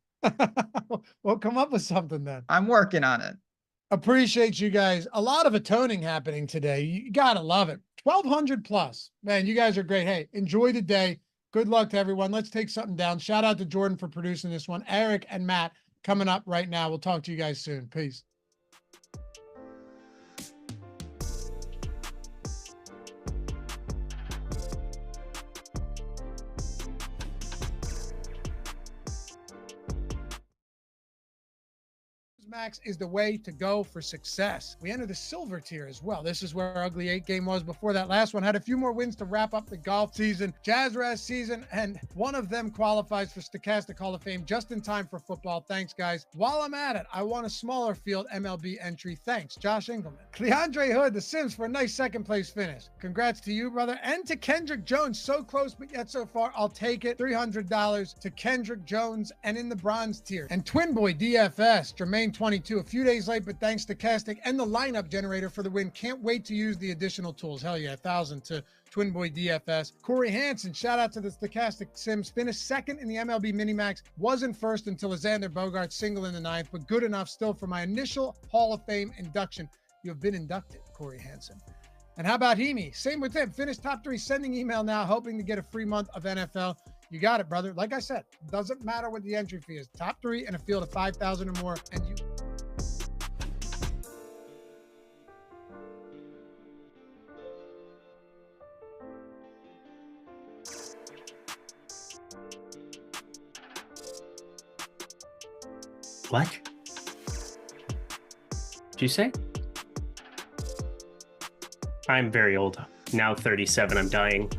We'll come up with something then. I'm working on it. Appreciate you guys. A lot of atoning happening today. You gotta love it. 1,200 plus. Man, you guys are great. Hey, enjoy the day. Good luck to everyone. Let's take something down. Shout out to Jordan for producing this one. Eric and Matt coming up right now. We'll talk to you guys soon. Peace. Max is the way to go for success. We enter the silver tier as well. This is where our ugly 8 game was before that last one. Had a few more wins to wrap up the golf season, Jazz Razz season, and one of them qualifies for Stochastic Hall of Fame just in time for football. Thanks, guys. While I'm at it, I want a smaller field MLB entry. Thanks, Josh Engelman. Cleandre Hood, the Sims, for a nice second place finish. Congrats to you, brother. And to Kendrick Jones. So close, but yet so far. I'll take it. $300 to Kendrick Jones and in the bronze tier. And Twin Boy DFS, Jermaine 22, a few days late, but thanks to Stochastic and the lineup generator for the win. Can't wait to use the additional tools. Hell yeah, 1,000 to Twin Boy DFS. Corey Hansen, shout out to the Stochastic Sims. Finished second in the MLB Minimax. Wasn't first until a Xander Bogaerts single in the 9th, but good enough still for my initial Hall of Fame induction. You have been inducted, Corey Hansen. And how about Heaney? Same with him. Finished top 3, sending email now, hoping to get a free month of NFL. You got it, brother. Like I said, doesn't matter what the entry fee is. Top 3 in a field of 5,000 or more, and you... What? Did you say? I'm very old. Now 37. I'm dying.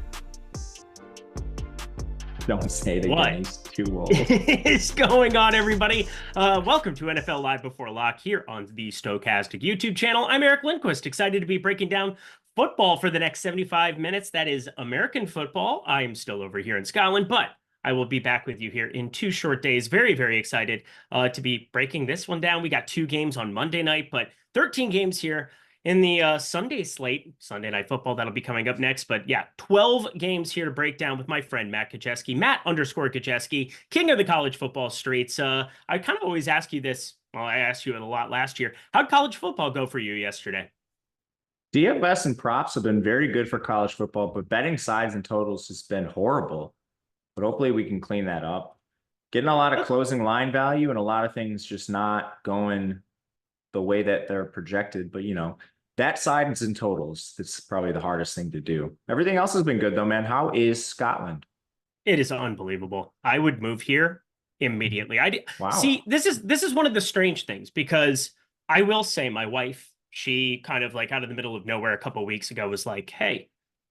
Don't say it What? again. He's too old. What's going on, everybody? Welcome to NFL Live Before Lock here on the Stokastic YouTube channel. I'm Eric Lindquist, excited to be breaking down football for the next 75 minutes. That is American football. I am still over here in Scotland, but I will be back with you here in 2 short days. Very, very excited to be breaking this one down. We got 2 games on Monday night, but 13 games here in the Sunday slate, Sunday Night Football, that'll be coming up next. But yeah, 12 games here to break down with my friend Matt Kajeski, Matt_Kajeski, king of the college football streets. I kind of always ask you this. Well, I asked you it a lot last year. How'd college football go for you yesterday? DFS and props have been very good for college football, but betting sides and totals has been horrible. But hopefully we can clean that up. Getting a lot of closing line value and a lot of things just not going the way that they're projected. But, you know, that sides and totals, that's probably the hardest thing to do. Everything else has been good, though, man. How is Scotland? It is unbelievable. I would move here immediately. Wow. See, this is one of the strange things, because I will say my wife, she kind of like out of the middle of nowhere a couple of weeks ago was like, hey,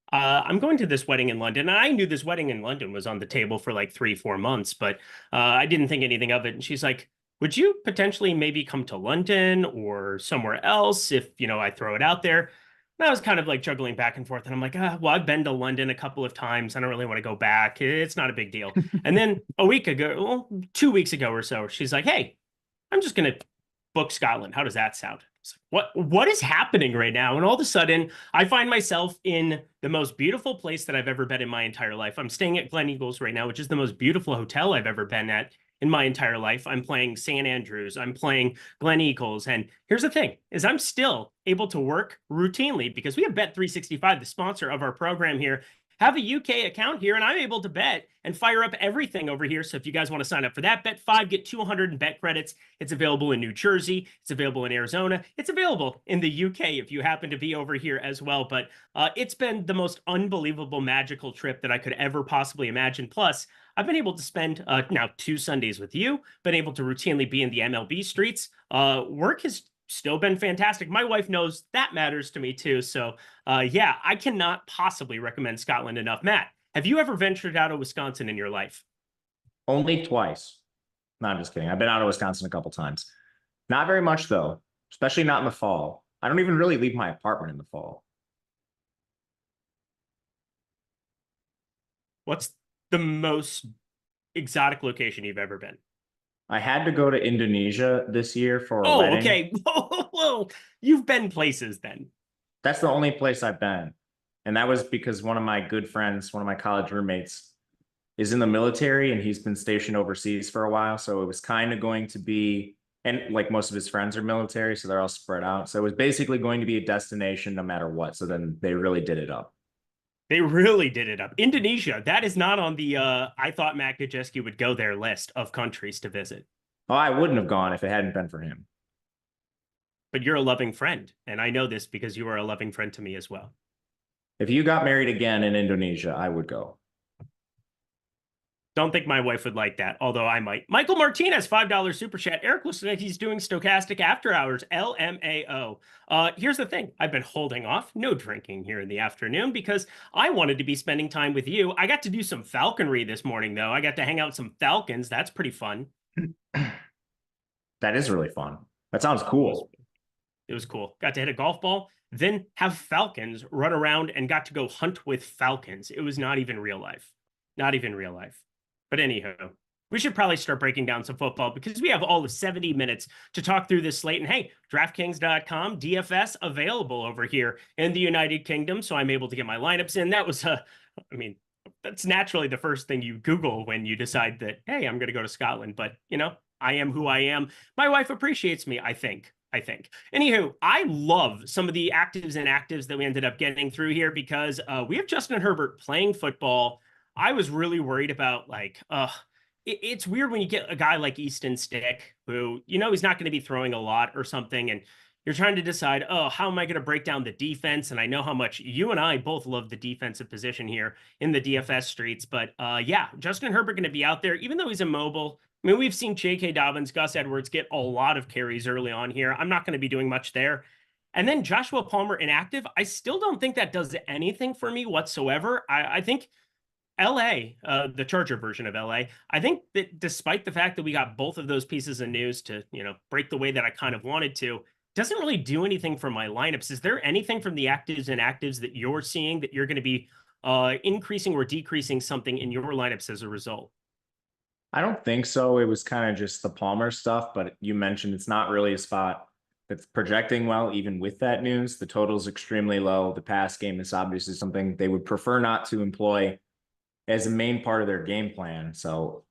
I'm going to this wedding in London. And I knew this wedding in London was on the table for like 3-4 months, but I didn't think anything of it. And she's like, would you potentially maybe come to London or somewhere else if, you know, I throw it out there? And I was kind of like juggling back and forth. And I'm like, well, I've been to London a couple of times. I don't really want to go back. It's not a big deal. And then a week ago, well, 2 weeks ago or so, she's like, hey, I'm just going to book Scotland. How does that sound? What is happening right now? And all of a sudden, I find myself in the most beautiful place that I've ever been in my entire life. I'm staying at Glen Eagles right now, which is the most beautiful hotel I've ever been at in my entire life. I'm playing St. Andrews. I'm playing Glen Eagles. And here's the thing, is I'm still able to work routinely because we have Bet365, the sponsor of our program here, have a UK account here, and I'm able to bet and fire up everything over here. So if you guys want to sign up for that, bet 5, get 200 in bet credits. It's available in New Jersey. It's available in Arizona. It's available in the UK if you happen to be over here as well. But it's been the most unbelievable, magical trip that I could ever possibly imagine. Plus, I've been able to spend now 2 Sundays with you, been able to routinely be in the MLB streets. Work has still been fantastic. My wife knows that matters to me too. So yeah, I cannot possibly recommend Scotland enough. Matt, have you ever ventured out of Wisconsin in your life? Only twice. No, I'm just kidding. I've been out of Wisconsin a couple times. Not very much, though, especially not in the fall. I don't even really leave my apartment in the fall. What's the most exotic location you've ever been? I had to go to Indonesia this year for a wedding. Okay. Whoa. You've been places then. That's the only place I've been. And that was because one of my good friends, one of my college roommates, is in the military and he's been stationed overseas for a while. So it was kind of going to be, and like most of his friends are military, so they're all spread out. So it was basically going to be a destination no matter what. So then they really did it up. They really did it up. Indonesia, that is not on the I thought Matt Kajeski would go there list of countries to visit. Oh, I wouldn't have gone if it hadn't been for him. But you're a loving friend, and I know this because you are a loving friend to me as well. If you got married again in Indonesia, I would go. Don't think my wife would like that, although I might. Michael Martinez, $5 super chat. Eric looks like he's doing Stokastic After Hours, LMAO. Here's the thing. I've been holding off, no drinking here in the afternoon because I wanted to be spending time with you. I got to do some falconry this morning, though. I got to hang out with some falcons. That's pretty fun. That is really fun. That sounds cool. It was cool. Got to hit a golf ball, then have falcons run around and got to go hunt with falcons. It was not even real life. Not even real life. But anyhow, we should probably start breaking down some football because we have all of 70 minutes to talk through this slate. And hey, DraftKings.com DFS available over here in the United Kingdom. So I'm able to get my lineups in. That was, that's naturally the first thing you Google when you decide that, hey, I'm going to go to Scotland. But, you know, I am who I am. My wife appreciates me, I think. Anywho, I love some of the actives that we ended up getting through here because we have Justin Herbert playing football. I was really worried about it's weird when you get a guy like Easton Stick who, you know, he's not going to be throwing a lot or something. And you're trying to decide, how am I going to break down the defense? And I know how much you and I both love the defensive position here in the DFS streets. But yeah, Justin Herbert going to be out there, even though he's immobile. I mean, we've seen J.K. Dobbins, Gus Edwards get a lot of carries early on here. I'm not going to be doing much there. And then Joshua Palmer inactive. I still don't think that does anything for me whatsoever. I think LA, the Charger version of LA, I think that despite the fact that we got both of those pieces of news to, break the way that I kind of wanted to, doesn't really do anything for my lineups. Is there anything from the actives and actives that you're seeing that you're going to be increasing or decreasing something in your lineups as a result? I don't think so. It was kind of just the Palmer stuff, but you mentioned it's not really a spot that's projecting well, even with that news. The total is extremely low. The pass game is obviously something they would prefer not to employ as a main part of their game plan. So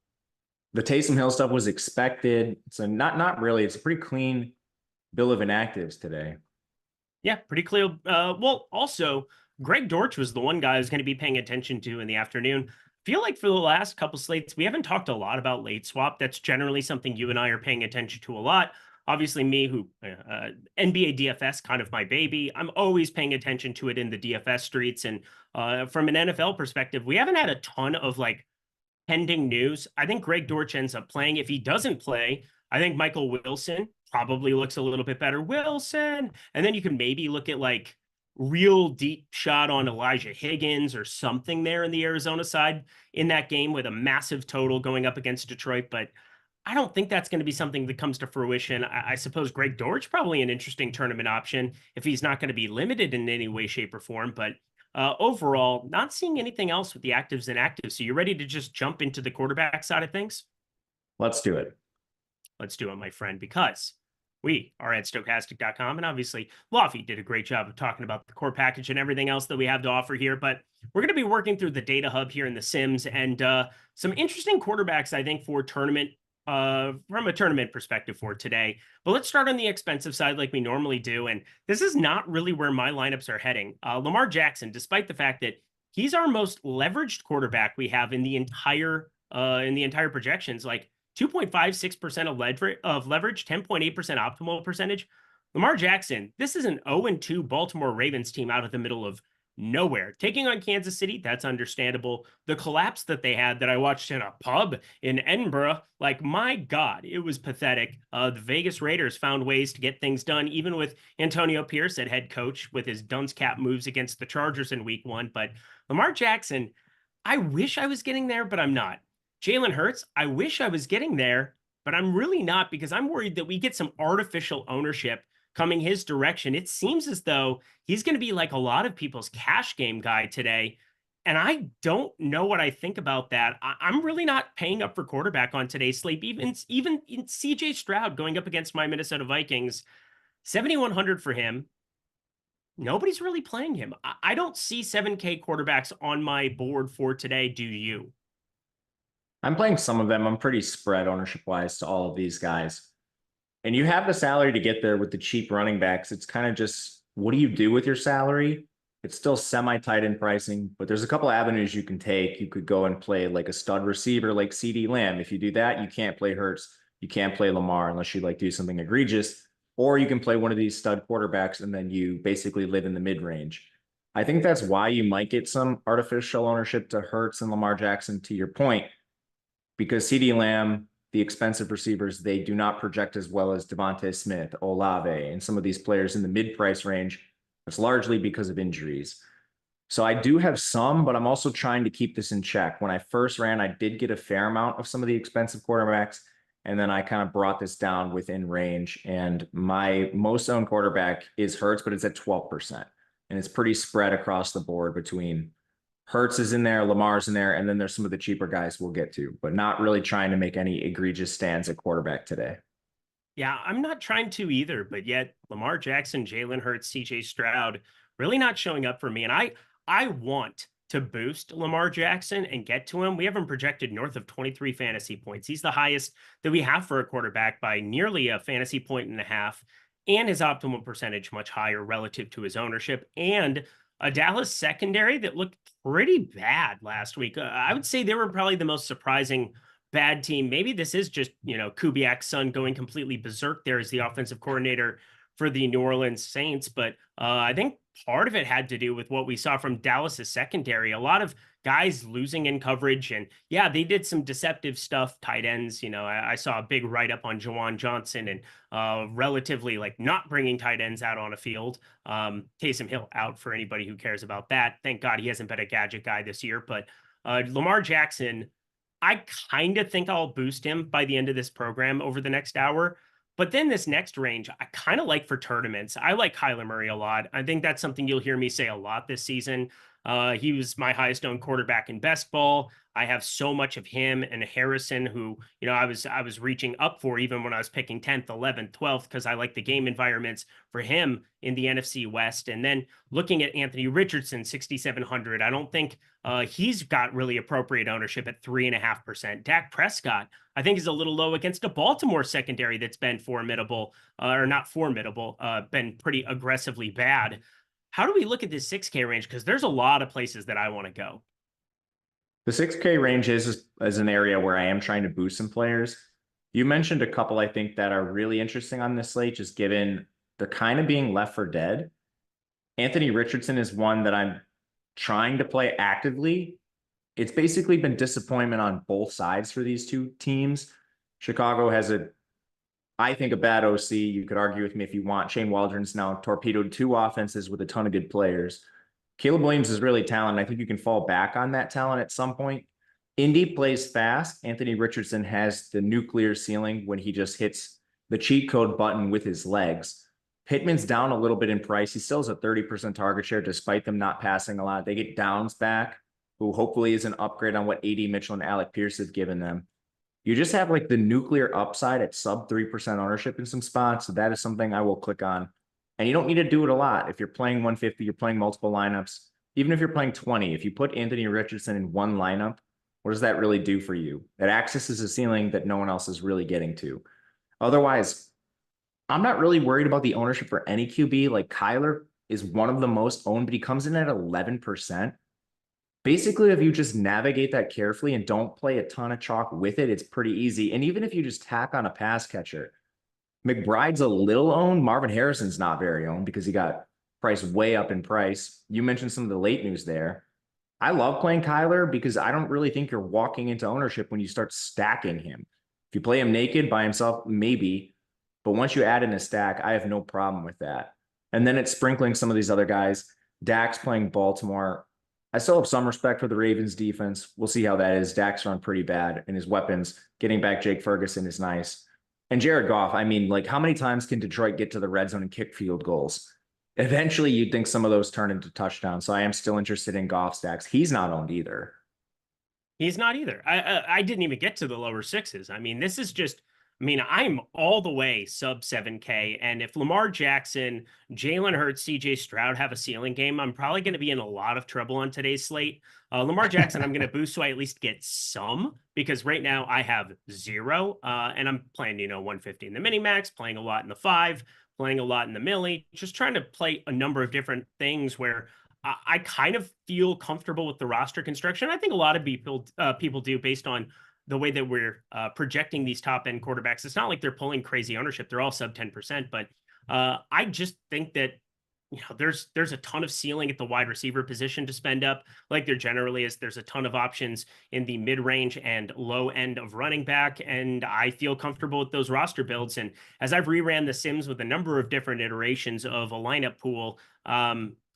the Taysom Hill stuff was expected. So not really. It's a pretty clean bill of inactives today. Yeah, pretty clear. Well, also, Greg Dortch was the one guy I was going to be paying attention to in the afternoon. Feel like for the last couple slates, we haven't talked a lot about late swap. That's generally something you and I are paying attention to a lot. Obviously, me, who NBA DFS, kind of my baby. I'm always paying attention to it in the DFS streets. And from an NFL perspective, we haven't had a ton of pending news. I think Greg Dortch ends up playing. If he doesn't play, I think Michael Wilson probably looks a little bit better. Wilson. And then you can maybe look at real deep shot on Elijah Higgins or something there in the Arizona side in that game with a massive total going up against Detroit. But I don't think that's going to be something that comes to fruition. I suppose Greg Dortch probably an interesting tournament option if he's not going to be limited in any way, shape, or form. But overall, not seeing anything else with the actives and actives. So you're ready to just jump into the quarterback side of things? Let's do it. Let's do it, my friend, because we are at Stokastic.com. And obviously, Lofty did a great job of talking about the core package and everything else that we have to offer here. But we're going to be working through the data hub here in the Sims and some interesting quarterbacks, I think, for tournament, from a tournament perspective for today. But let's start on the expensive side like we normally do. And this is not really where my lineups are heading. Lamar Jackson, despite the fact that he's our most leveraged quarterback we have in the entire projections, 2.56% of leverage, 10.8% optimal percentage. Lamar Jackson, this is an 0-2 Baltimore Ravens team out of the middle of nowhere. Taking on Kansas City, that's understandable. The collapse that they had that I watched in a pub in Edinburgh, my God, it was pathetic. The Vegas Raiders found ways to get things done, even with Antonio Pierce at head coach with his dunce cap moves against the Chargers in week 1. But Lamar Jackson, I wish I was getting there, but I'm not. Jalen Hurts, I wish I was getting there, but I'm really not because I'm worried that we get some artificial ownership coming his direction. It seems as though he's going to be like a lot of people's cash game guy today. And I don't know what I think about that. I'm really not paying up for quarterback on today's slate. Even in CJ Stroud going up against my Minnesota Vikings, 7,100 for him. Nobody's really playing him. I don't see 7K quarterbacks on my board for today. Do you? I'm playing some of them. I'm pretty spread ownership wise to all of these guys. And you have the salary to get there with the cheap running backs. It's kind of just, what do you do with your salary? It's still semi-tight in pricing, but there's a couple avenues you can take. You could go and play like a stud receiver like CeeDee Lamb. If you do that, you can't play Hurts. You can't play Lamar unless you do something egregious. Or you can play one of these stud quarterbacks and then you basically live in the mid-range. I think that's why you might get some artificial ownership to Hurts and Lamar Jackson, to your point. Because CeeDee Lamb, the expensive receivers, they do not project as well as Devontae Smith, Olave, and some of these players in the mid-price range. It's largely because of injuries. So I do have some, but I'm also trying to keep this in check. When I first ran, I did get a fair amount of some of the expensive quarterbacks, and then I kind of brought this down within range. And my most owned quarterback is Hurts, but it's at 12%. And it's pretty spread across the board between Hurts is in there, Lamar's in there, and then there's some of the cheaper guys we'll get to, but not really trying to make any egregious stands at quarterback today. Yeah, I'm not trying to either, but yet Lamar Jackson, Jalen Hurts, CJ Stroud really not showing up for me. And I want to boost Lamar Jackson and get to him. We have him projected north of 23 fantasy points. He's the highest that we have for a quarterback by nearly a fantasy point and a half, and his optimal percentage much higher relative to his ownership, and a Dallas secondary that looked pretty bad last week. I would say they were probably the most surprising bad team. Maybe this is just, Kubiak's son going completely berserk there as the offensive coordinator for the New Orleans Saints. But I think part of it had to do with what we saw from Dallas's secondary. A lot of guys losing in coverage. And yeah, they did some deceptive stuff, tight ends. You know, I saw a big write-up on Jawan Johnson and relatively like not bringing tight ends out on a field. Taysom Hill out for anybody who cares about that. Thank God he hasn't been a gadget guy this year. But Lamar Jackson, I kind of think I'll boost him by the end of this program over the next hour. But then this next range, I kind of like for tournaments. I like Kyler Murray a lot. I think that's something you'll hear me say a lot this season. He was my highest owned quarterback in best ball. I have so much of him and Harrison, who, you know, I was reaching up for even when I was picking 10th, 11th, 12th, because I like the game environments for him in the NFC West. And then looking at Anthony Richardson, 6,700, I don't think he's got really appropriate ownership at 3.5%. Dak Prescott, I think, is a little low against a Baltimore secondary that's been formidable, or not formidable, been pretty aggressively bad. How do we look at this 6K range? Because there's a lot of places that I want to go. The 6K range is an area where I am trying to boost some players. You mentioned a couple, I think, that are really interesting on this slate, just given they're kind of being left for dead. Anthony Richardson is one that I'm trying to play actively. It's basically been disappointment on both sides for these two teams. Chicago has I think, a bad OC. You could argue with me if you want. Shane Waldron's now torpedoed 2 offenses with a ton of good players. Caleb Williams is really talented. I think you can fall back on that talent at some point. Indy plays fast. Anthony Richardson has the nuclear ceiling when he just hits the cheat code button with his legs. Pittman's down a little bit in price. He still has a 30% target share despite them not passing a lot. They get Downs back, who hopefully is an upgrade on what AD Mitchell and Alec Pierce have given them. You just have like the nuclear upside at sub 3% ownership in some spots. So that is something I will click on. And you don't need to do it a lot. If you're playing 150, you're playing multiple lineups. Even if you're playing 20, if you put Anthony Richardson in one lineup, what does that really do for you? It accesses a ceiling that no one else is really getting to. Otherwise, I'm not really worried about the ownership for any QB. Like Kyler is one of the most owned, but he comes in at 11%. Basically, if you just navigate that carefully and don't play a ton of chalk with it, it's pretty easy. And even if you just tack on a pass catcher, McBride's a little owned. Marvin Harrison's not very owned because he got priced way up in price. You mentioned some of the late news there. I love playing Kyler because I don't really think you're walking into ownership when you start stacking him. If you play him naked by himself, maybe. But once you add in a stack, I have no problem with that. And then it's sprinkling some of these other guys. Dak's playing Baltimore. I still have some respect for the Ravens defense. We'll see how that is. Dak's run pretty bad, and his weapons, getting back Jake Ferguson is nice. And Jared Goff, I mean, like, how many times can Detroit get to the red zone and kick field goals? Eventually, you'd think some of those turn into touchdowns. So I am still interested in Goff stacks. He's not owned either. He's not either. I didn't even get to the lower sixes. I mean, this is just, I mean, I'm all the way sub 7K. And if Lamar Jackson, Jalen Hurts, CJ Stroud have a ceiling game, I'm probably going to be in a lot of trouble on today's slate. Lamar Jackson, I'm going to boost so I at least get some, because right now I have 0. And I'm playing, 150 in the mini max, playing a lot in the 5, playing a lot in the milli, just trying to play a number of different things where I kind of feel comfortable with the roster construction. I think a lot of people do, based on the way that we're projecting these top end quarterbacks. It's not like they're pulling crazy ownership. They're all sub 10%, but I just think that, there's a ton of ceiling at the wide receiver position to spend up, like there generally is. There's a ton of options in the mid-range and low end of running back, and I feel comfortable with those roster builds. And as I've reran the Sims with a number of different iterations of a lineup pool,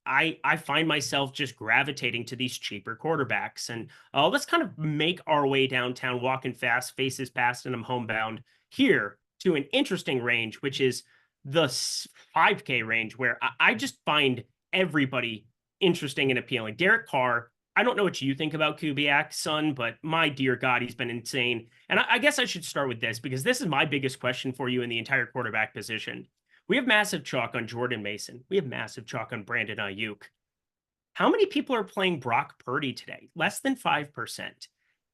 I find myself just gravitating to these cheaper quarterbacks. And let's kind of make our way downtown, walking fast, faces past, and I'm homebound here to an interesting range, which is the 5K range, where I just find everybody interesting and appealing. Derek Carr, I don't know what you think about Kubiak, son, but my dear God, he's been insane. And I guess I should start with this, because this is my biggest question for you in the entire quarterback position. We have massive chalk on Jordan Mason. We have massive chalk on Brandon Ayuk. How many people are playing Brock Purdy today? Less than 5%.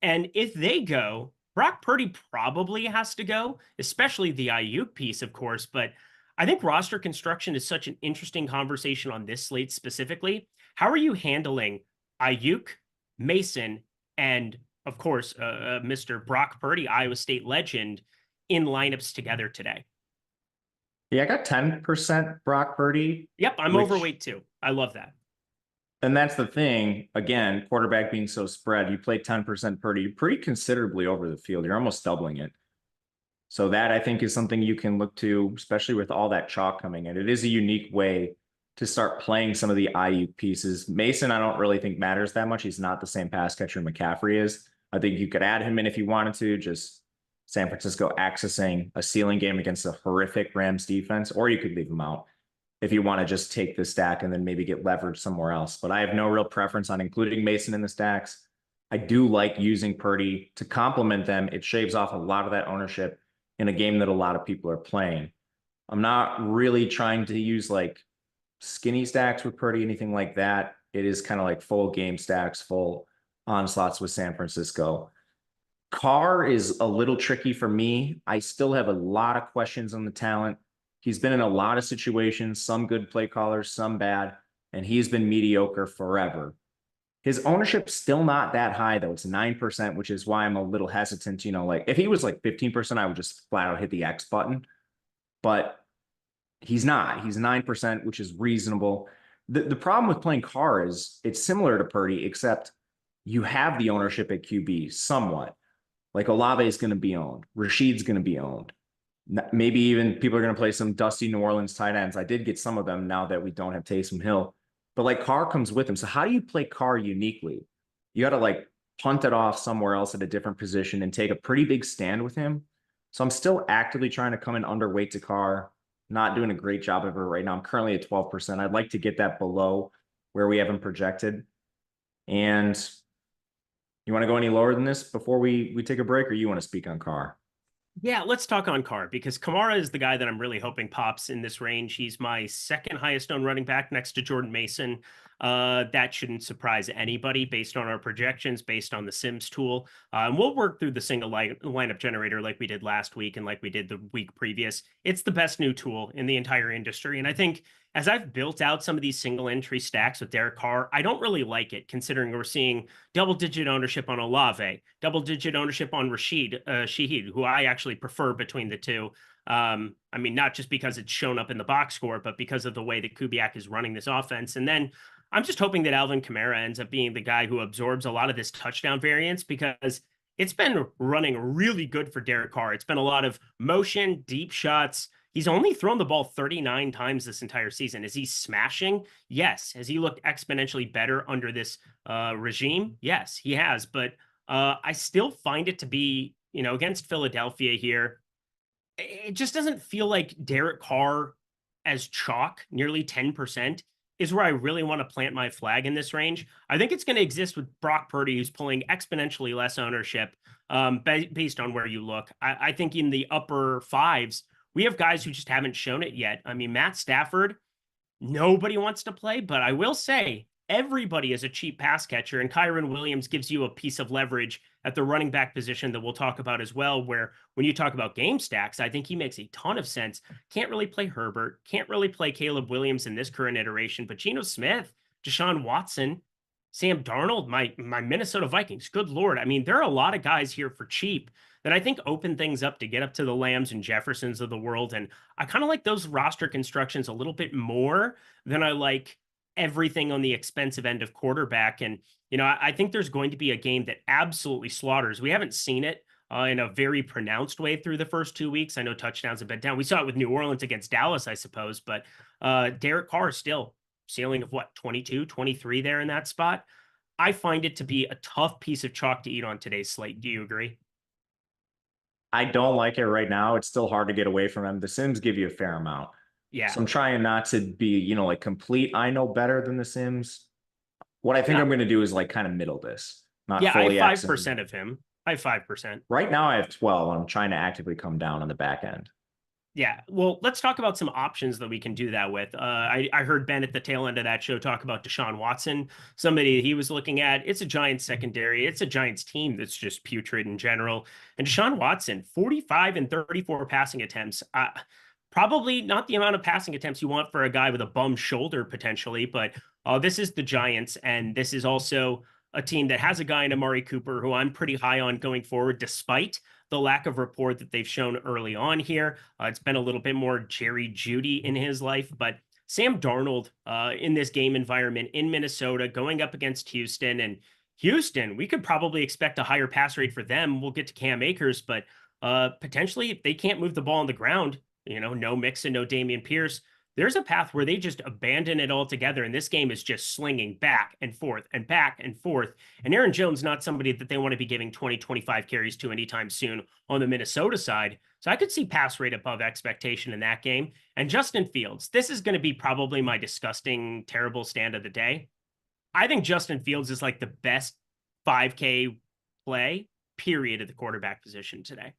And if they go, Brock Purdy probably has to go, especially the Ayuk piece, of course. But I think roster construction is such an interesting conversation on this slate specifically. How are you handling Ayuk, Mason, and, of course, Mr. Brock Purdy, Iowa State legend, in lineups together today? Yeah, I got 10% Brock Purdy. Yep, I'm overweight too. I love that. And that's the thing. Again, quarterback being so spread, you play 10% pretty considerably over the field. You're almost doubling it. So that I think is something you can look to, especially with all that chalk coming in. It is a unique way to start playing some of the IU pieces. Mason, I don't really think matters that much. He's not the same pass catcher McCaffrey is. I think you could add him in if you wanted to, just San Francisco accessing a ceiling game against a horrific Rams defense, or you could leave him out if you want to just take the stack and then maybe get leverage somewhere else. But I have no real preference on including Mason in the stacks. I do like using Purdy to complement them. It shaves off a lot of that ownership in a game that a lot of people are playing. I'm not really trying to use like skinny stacks with Purdy, anything like that. It is kind of like full game stacks, full onslaughts with San Francisco. Carr is a little tricky for me. I still have a lot of questions on the talent. He's been in a lot of situations, some good play callers, some bad, and he's been mediocre forever. His ownership's still not that high, though. It's 9%, which is why I'm a little hesitant. You know, like if he was like 15%, I would just flat out hit the X button. But he's not. He's 9%, which is reasonable. The problem with playing Carr is it's similar to Purdy, except you have the ownership at QB somewhat. Like Olave is going to be owned. Rashid's going to be owned. Maybe even people are going to play some dusty New Orleans tight ends. I did get some of them now that we don't have Taysom Hill. But like Carr comes with him. So how do you play Carr uniquely? You got to like punt it off somewhere else at a different position and take a pretty big stand with him. So I'm still actively trying to come in underweight to Carr. Not doing a great job of it right now. I'm currently at 12%. I'd like to get that below where we have him projected. And you want to go any lower than this before we take a break, or you want to speak on Carr? Yeah, let's talk on Carr because Kamara is the guy that I'm really hoping pops in this range. He's my second highest owned running back next to Jordan Mason. That shouldn't surprise anybody based on our projections, based on the Sims tool. And we'll work through the single lineup generator like we did last week and like we did the week previous. It's the best new tool in the entire industry. And I think as I've built out some of these single entry stacks with Derek Carr, I don't really like it considering we're seeing double-digit ownership on Olave, double-digit ownership on Rashid Shaheed, who I actually prefer between the two. I mean, not just because it's shown up in the box score, but because of the way that Kubiak is running this offense. And then I'm just hoping that Alvin Kamara ends up being the guy who absorbs a lot of this touchdown variance because it's been running really good for Derek Carr. It's been a lot of motion, deep shots. He's only thrown the ball 39 times this entire season. Is he smashing? Yes. Has he looked exponentially better under this regime? Yes, he has. But I still find it to be, you know, against Philadelphia here, it just doesn't feel like Derek Carr as chalk, nearly 10%, is where I really want to plant my flag in this range. I think it's going to exist with Brock Purdy, who's pulling exponentially less ownership based on where you look. I think in the upper fives, we have guys who just haven't shown it yet. I mean, Matt Stafford, nobody wants to play, but I will say everybody is a cheap pass catcher, and Kyron Williams gives you a piece of leverage at the running back position that we'll talk about as well, where when you talk about game stacks, I think he makes a ton of sense. Can't really play Herbert, can't really play Caleb Williams in this current iteration, but Geno Smith, Deshaun Watson, Sam Darnold, my Minnesota Vikings, good Lord. I mean, there are a lot of guys here for cheap that I think open things up to get up to the Lambs and Jeffersons of the world. And I kind of like those roster constructions a little bit more than I like everything on the expensive end of quarterback. And, you know, I think there's going to be a game that absolutely slaughters. We haven't seen it in a very pronounced way through the first 2 weeks. I know touchdowns have been down. We saw it with New Orleans against Dallas, I suppose, but Derek Carr still ceiling of what, 22, 23 there in that spot. I find it to be a tough piece of chalk to eat on today's slate. Do you agree? I don't like it right now. It's still hard to get away from him. The Sims give you a fair amount. Yeah. So I'm trying not to be, you know, like complete. I know better than the Sims. What I think I'm going to do is like kind of middle this. Not fully I have 5% of him. I have 5%. Right now I have 12. I'm trying to actively come down on the back end. Yeah, well, let's talk about some options that we can do that with. I heard Ben at the tail end of that show talk about Deshaun Watson, somebody he was looking at. It's a Giants secondary. It's a Giants team that's just putrid in general. And Deshaun Watson, 45 and 34 passing attempts. Probably not the amount of passing attempts you want for a guy with a bum shoulder potentially, but this is the Giants, and this is also a team that has a guy in Amari Cooper who I'm pretty high on going forward, despite the lack of rapport that they've shown early on here. It's been a little bit more Jerry Jeudy in his life, but Sam Darnold in this game environment in Minnesota going up against Houston. And Houston, we could probably expect a higher pass rate for them. We'll get to Cam Akers, but potentially if they can't move the ball on the ground, no Mixon, no Dameon Pierce, there's a path where they just abandon it altogether. And this game is just slinging back and forth and back and forth. And Aaron Jones, not somebody that they want to be giving 20, 25 carries to anytime soon on the Minnesota side. So I could see pass rate above expectation in that game. And Justin Fields, this is going to be probably my disgusting, terrible stand of the day. I think Justin Fields is like the best 5K play, period, at the quarterback position today.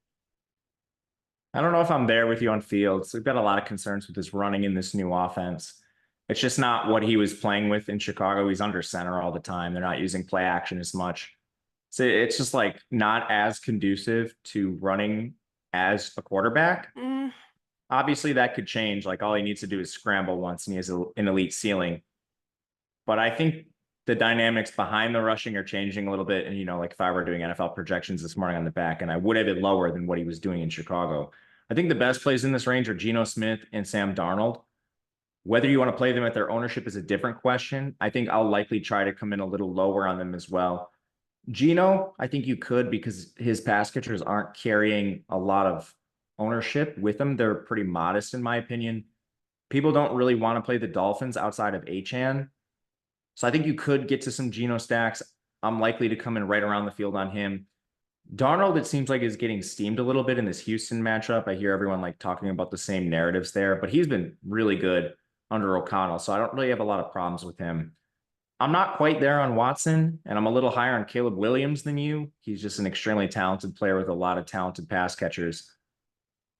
I don't know if I'm there with you on Fields. We've got a lot of concerns with his running in this new offense. It's just not what he was playing with in Chicago. He's under center all the time. They're not using play action as much. So it's just like not as conducive to running as a quarterback. Obviously that could change. Like all he needs to do is scramble once and he has an elite ceiling. But I think the dynamics behind the rushing are changing a little bit. And, like if I were doing NFL projections this morning on the back, and I would have it lower than what he was doing in Chicago. I think the best plays in this range are Geno Smith and Sam Darnold. Whether you want to play them at their ownership is a different question. I think I'll likely try to come in a little lower on them as well. Geno, I think you could because his pass catchers aren't carrying a lot of ownership with them. They're pretty modest in my opinion. People don't really want to play the Dolphins outside of Achane. So I think you could get to some Geno stacks. I'm likely to come in right around the field on him. Darnold, it seems like, is getting steamed a little bit in this Houston matchup. I hear everyone like talking about the same narratives there, but he's been really good under O'Connell. So I don't really have a lot of problems with him. I'm not quite there on Watson, and I'm a little higher on Caleb Williams than you. He's just an extremely talented player with a lot of talented pass catchers.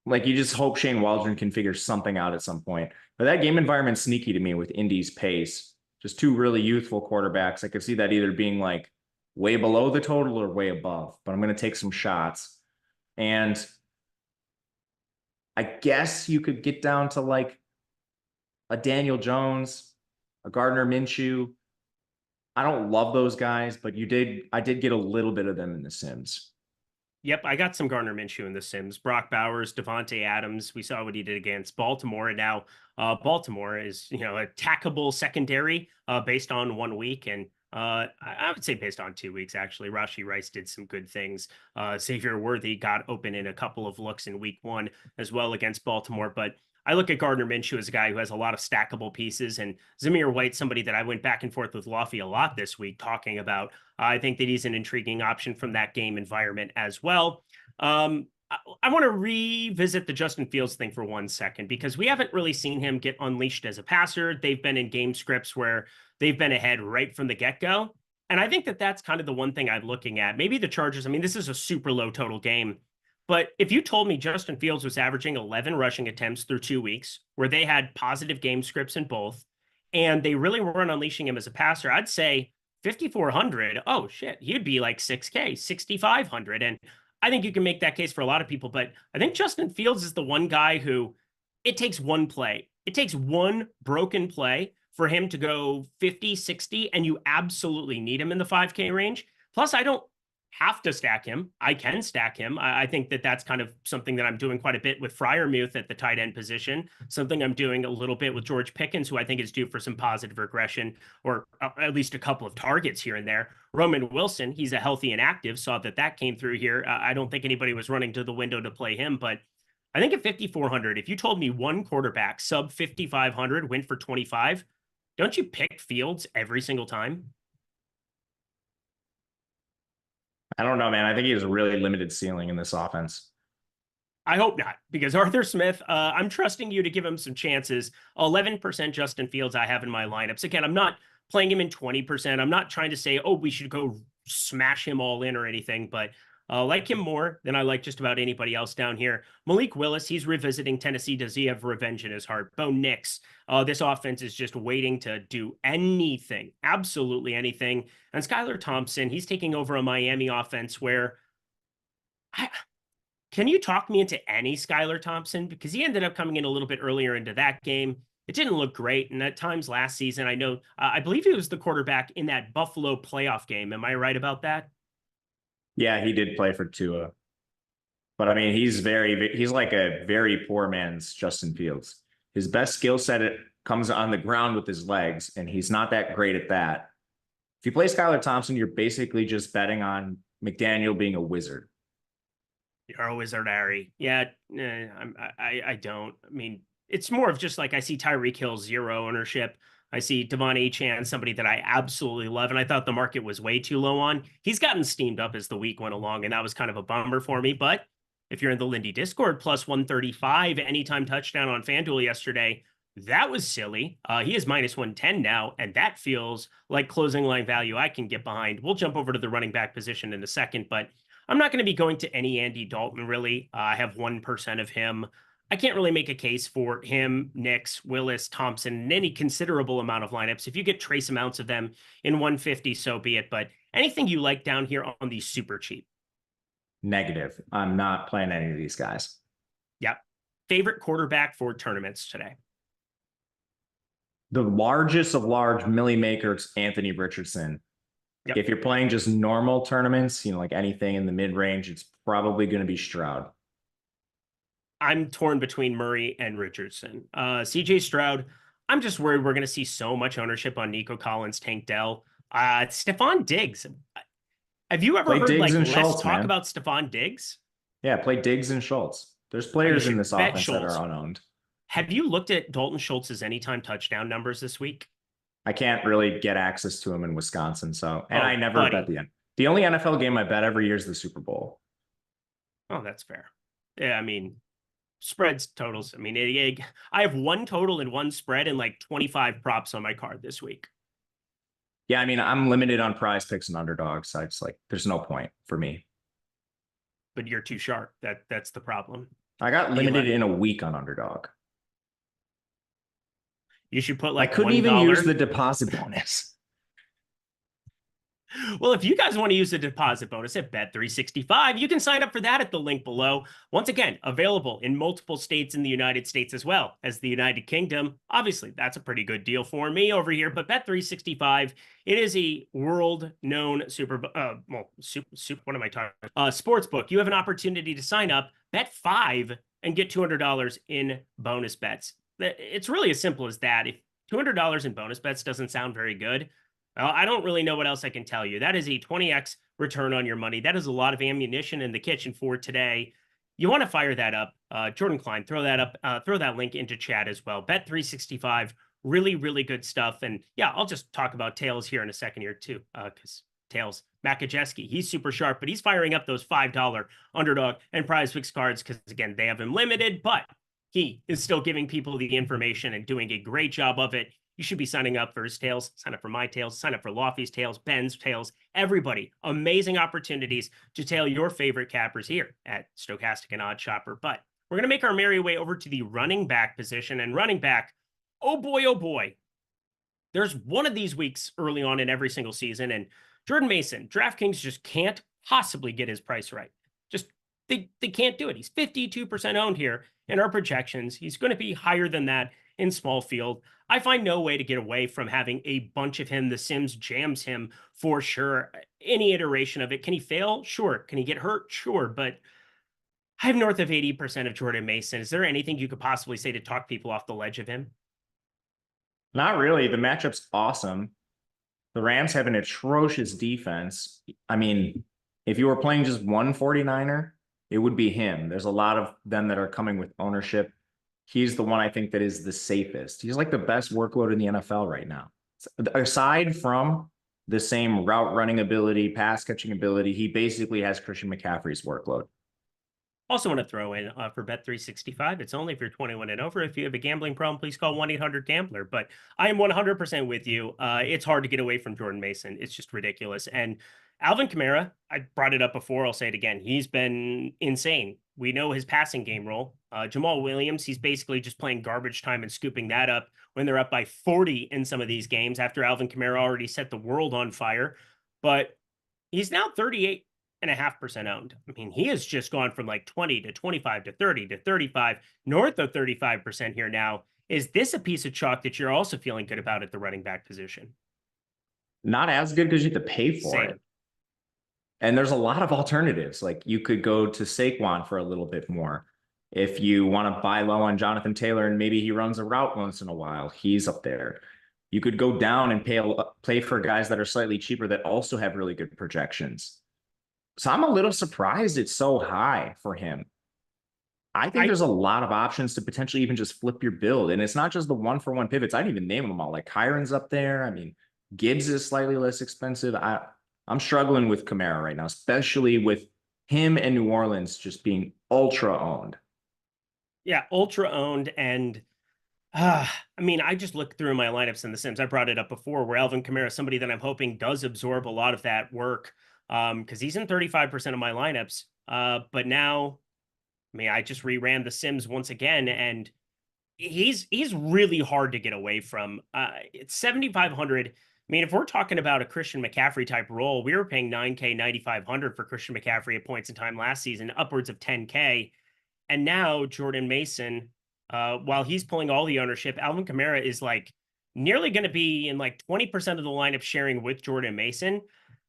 Like you just hope Shane Waldron can figure something out at some point. But that game environment's sneaky to me with Indy's pace. Just two really youthful quarterbacks. I could see that either being like way below the total or way above, but I'm going to take some shots. And I guess you could get down to like a Daniel Jones, a Gardner Minshew. I don't love those guys, but I did get a little bit of them in the Sims. Yep, I got some Gardner Minshew in the Sims. Brock Bowers, Devontae Adams. We saw what he did against Baltimore, and now Baltimore is a tackable secondary based on 1 week, and I would say based on 2 weeks actually. Rashee Rice did some good things. Xavier Worthy got open in a couple of looks in week 1 as well against Baltimore, but I look at Gardner Minshew as a guy who has a lot of stackable pieces, and Zamir White, somebody that I went back and forth with Lofty a lot this week talking about. I think that he's an intriguing option from that game environment as well. I want to revisit the Justin Fields thing for 1 second, because we haven't really seen him get unleashed as a passer. They've been in game scripts where they've been ahead right from the get-go. And I think that that's kind of the one thing I'm looking at. Maybe the Chargers, this is a super low total game. But if you told me Justin Fields was averaging 11 rushing attempts through 2 weeks, where they had positive game scripts in both, and they really weren't unleashing him as a passer, I'd say 5,400. Oh, shit. He'd be like 6K, 6,500. And I think you can make that case for a lot of people. But I think Justin Fields is the one guy who it takes one play. It takes one broken play for him to go 50, 60, and you absolutely need him in the 5K range. Plus, I don't have to stack him. I can stack him. I think that that's kind of something that I'm doing quite a bit with Freiermuth at the tight end position, something I'm doing a little bit with George Pickens, who I think is due for some positive regression, or at least a couple of targets here and there. Roman Wilson, he's a healthy and active, saw that came through here. I don't think anybody was running to the window to play him, but I think at 5,400, if you told me one quarterback sub 5,500 went for 25, don't you pick Fields every single time? I don't know, man. I think he has a really limited ceiling in this offense. I hope not, because Arthur Smith, I'm trusting you to give him some chances. 11% Justin Fields I have in my lineups. Again, I'm not playing him in 20%. I'm not trying to say, oh, we should go smash him all in or anything, but I like him more than I like just about anybody else down here. Malik Willis, he's revisiting Tennessee. Does he have revenge in his heart? Bo Nix, this offense is just waiting to do anything, absolutely anything. And Skylar Thompson, he's taking over a Miami offense where can you talk me into any Skylar Thompson? Because he ended up coming in a little bit earlier into that game. It didn't look great. And at times last season, I believe he was the quarterback in that Buffalo playoff game. Am I right about that? Yeah, he did play for Tua. But he's like a very poor man's Justin Fields. His best skill set comes on the ground with his legs, and he's not that great at that. If you play Skylar Thompson, you're basically just betting on McDaniel being a wizard. You're a wizard, Harry. Yeah, I don't. I mean, it's more of just like I see Tyreek Hill 0 ownership. I see Devon Achane, somebody that I absolutely love, and I thought the market was way too low on. He's gotten steamed up as the week went along, and that was kind of a bummer for me. But if you're in the Lindy Discord, plus 135 anytime touchdown on FanDuel yesterday, that was silly. He is minus 110 now, and that feels like closing line value I can get behind. We'll jump over to the running back position in a second, but I'm not going to be going to any Andy Dalton, really. I have 1% of him. I can't really make a case for him, Nix, Willis, Thompson, in any considerable amount of lineups. If you get trace amounts of them in 150, so be it. But anything you like down here on the super cheap? Negative. I'm not playing any of these guys. Yep. Favorite quarterback for tournaments today? The largest of large milli makers, Anthony Richardson. Yep. If you're playing just normal tournaments, like anything in the mid-range, it's probably going to be Stroud. I'm torn between Murray and Richardson. CJ Stroud, I'm just worried we're going to see so much ownership on Nico Collins, Tank Dell. Stephon Diggs. Have you ever heard Diggs like and less Schultz, talk man. about Stephon Diggs? Yeah, play Diggs and Schultz. There's players in this bet offense Schultz. that are unowned. Have you looked at Dalton Schultz's anytime touchdown numbers this week? I can't really get access to him in Wisconsin, and I never buddy. bet the end. The only NFL game I bet every year is the Super Bowl. Oh, that's fair. Yeah, I mean, spreads, totals. I mean, I have one total and one spread and like 25 props on my card this week. Yeah, I mean, I'm limited on prize picks and underdogs. So it's like, there's no point for me. But you're too sharp. That's the problem. I got limited in a week on underdog. You should put like I couldn't $1. even use the deposit bonus. Well, if you guys want to use the deposit bonus at Bet365, you can sign up for that at the link below. Once again, available in multiple states in the United States as well as the United Kingdom. Obviously, that's a pretty good deal for me over here, but Bet365, it is a world-known what am I talking about? Sportsbook. You have an opportunity to sign up, bet 5, and get $200 in bonus bets. It's really as simple as that. If $200 in bonus bets doesn't sound very good, well, I don't really know what else I can tell you. That is a 20x return on your money. That is a lot of ammunition in the kitchen for today. You want to fire that up. Jordan Klein, throw that up, throw that link into chat as well. Bet365, really, really good stuff. And yeah, I'll just talk about Tails here in a second here too, because Tails, Makajeski, he's super sharp, but he's firing up those $5 underdog and prize picks cards because, again, they have him limited, but he is still giving people the information and doing a great job of it. You should be signing up for his tails, sign up for my tails, sign up for Lofty's tails, Ben's tails, everybody. Amazing opportunities to tail your favorite cappers here at Stochastic and Odd Shopper. But we're going to make our merry way over to the running back position. And running back, oh boy, there's one of these weeks early on in every single season. And Jordan Mason, DraftKings just can't possibly get his price right. Just they can't do it. He's 52% owned here in our projections. He's going to be higher than that in small field. I find no way to get away from having a bunch of him. The Sims jams him for sure. Any iteration of it. Can he fail? Sure. Can he get hurt? Sure. But I have north of 80% of Jordan Mason. Is there anything you could possibly say to talk people off the ledge of him? Not really. The matchup's awesome. The Rams have an atrocious defense. I mean, if you were playing just one 49er, it would be him. There's a lot of them that are coming with ownership. He's the one I think that is the safest. He's like the best workload in the NFL right now. Aside from the same route running ability, pass catching ability, he basically has Christian McCaffrey's workload. Also want to throw in for Bet365, it's only if you're 21 and over. If you have a gambling problem, please call 1-800-GAMBLER. But I am 100% with you. It's hard to get away from Jordan Mason. It's just ridiculous. And Alvin Kamara, I brought it up before. I'll say it again. He's been insane. We know his passing game role. Jamal Williams, he's basically just playing garbage time and scooping that up when they're up by 40 in some of these games after Alvin Kamara already set the world on fire. But he's now 38.5% owned. I mean, he has just gone from like 20 to 25 to 30 to 35, north of 35% here now. Is this a piece of chalk that you're also feeling good about at the running back position? Not as good because you have to pay for it. And there's a lot of alternatives. Like you could go to Saquon for a little bit more. If you want to buy low on Jonathan Taylor and maybe he runs a route once in a while, he's up there. You could go down and play for guys that are slightly cheaper that also have really good projections. So I'm a little surprised it's so high for him. I think there's a lot of options to potentially even just flip your build. And it's not just the 1-for-1 pivots. I didn't even name them all. Like Kyron's up there. I mean, Gibbs is slightly less expensive. I'm struggling with Kamara right now, especially with him and New Orleans just being ultra owned. Yeah, ultra owned. And I mean, I just looked through my lineups in The Sims. I brought it up before where Alvin Kamara is somebody that I'm hoping does absorb a lot of that work because he's in 35% of my lineups. But now, I mean, I just reran The Sims once again, and he's really hard to get away from. It's 7,500. I mean, if we're talking about a Christian McCaffrey type role, we were paying $9K, 9,500 for Christian McCaffrey at points in time last season, upwards of 10K. And now Jordan Mason, while he's pulling all the ownership, Alvin Kamara is like nearly going to be in like 20% of the lineup sharing with Jordan Mason.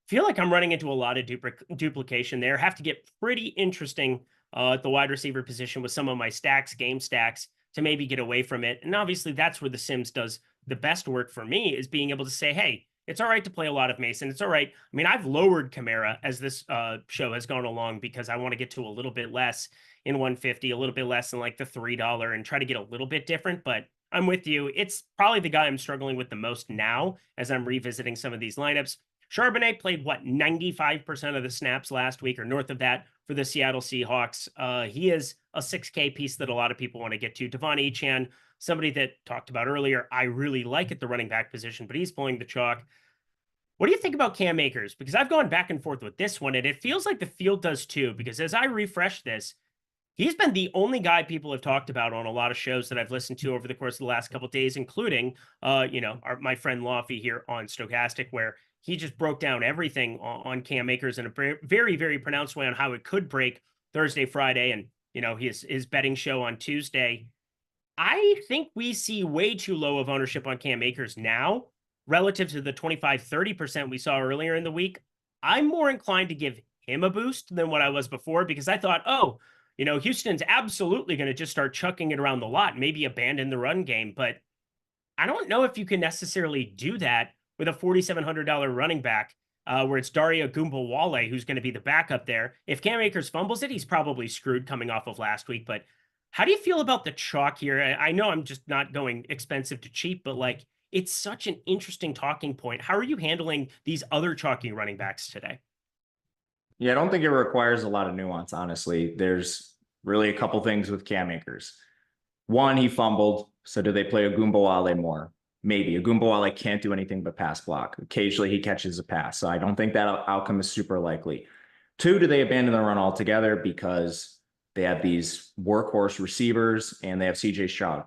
Feel like I'm running into a lot of duplication there. Have to get pretty interesting at the wide receiver position with some of my game stacks to maybe get away from it. And obviously that's where The Sims does the best work for me, is being able to say, hey, it's all right to play a lot of Mason. It's all right. I mean, I've lowered Kamara as this show has gone along because I want to get to a little bit less in 150, a little bit less than like the $3 and try to get a little bit different. But I'm with you. It's probably the guy I'm struggling with the most now as I'm revisiting some of these lineups. Charbonnet played, 95% of the snaps last week or north of that for the Seattle Seahawks. He is a 6K piece that a lot of people want to get to. Devon Achane, somebody that talked about earlier, I really like at the running back position, but he's pulling the chalk. What do you think about Cam Akers? Because I've gone back and forth with this one, and it feels like the field does too, because as I refresh this, he's been the only guy people have talked about on a lot of shows that I've listened to over the course of the last couple of days, including, my friend Lofty here on Stochastic, where he just broke down everything on Cam Akers in a very, very pronounced way on how it could break Thursday, Friday, and, his betting show on Tuesday. I think we see way too low of ownership on Cam Akers now relative to the 25-30% we saw earlier in the week. I'm more inclined to give him a boost than what I was before, because I thought, Houston's absolutely going to just start chucking it around the lot, maybe abandon the run game. But I don't know if you can necessarily do that with a $4,700 running back where it's Daria Gumbawale who's going to be the backup there. If Cam Akers fumbles it, he's probably screwed coming off of last week. But how do you feel about the chalk here? I know I'm just not going expensive to cheap, but like, it's such an interesting talking point. How are you handling these other chalky running backs today? Yeah, I don't think it requires a lot of nuance, honestly. There's really a couple things with Cam Akers. One, he fumbled. So do they play Ogunbowale more? Maybe. Ogunbowale can't do anything but pass block. Occasionally he catches a pass. So I don't think that outcome is super likely. Two, do they abandon the run altogether because they have these workhorse receivers and they have CJ Stroud?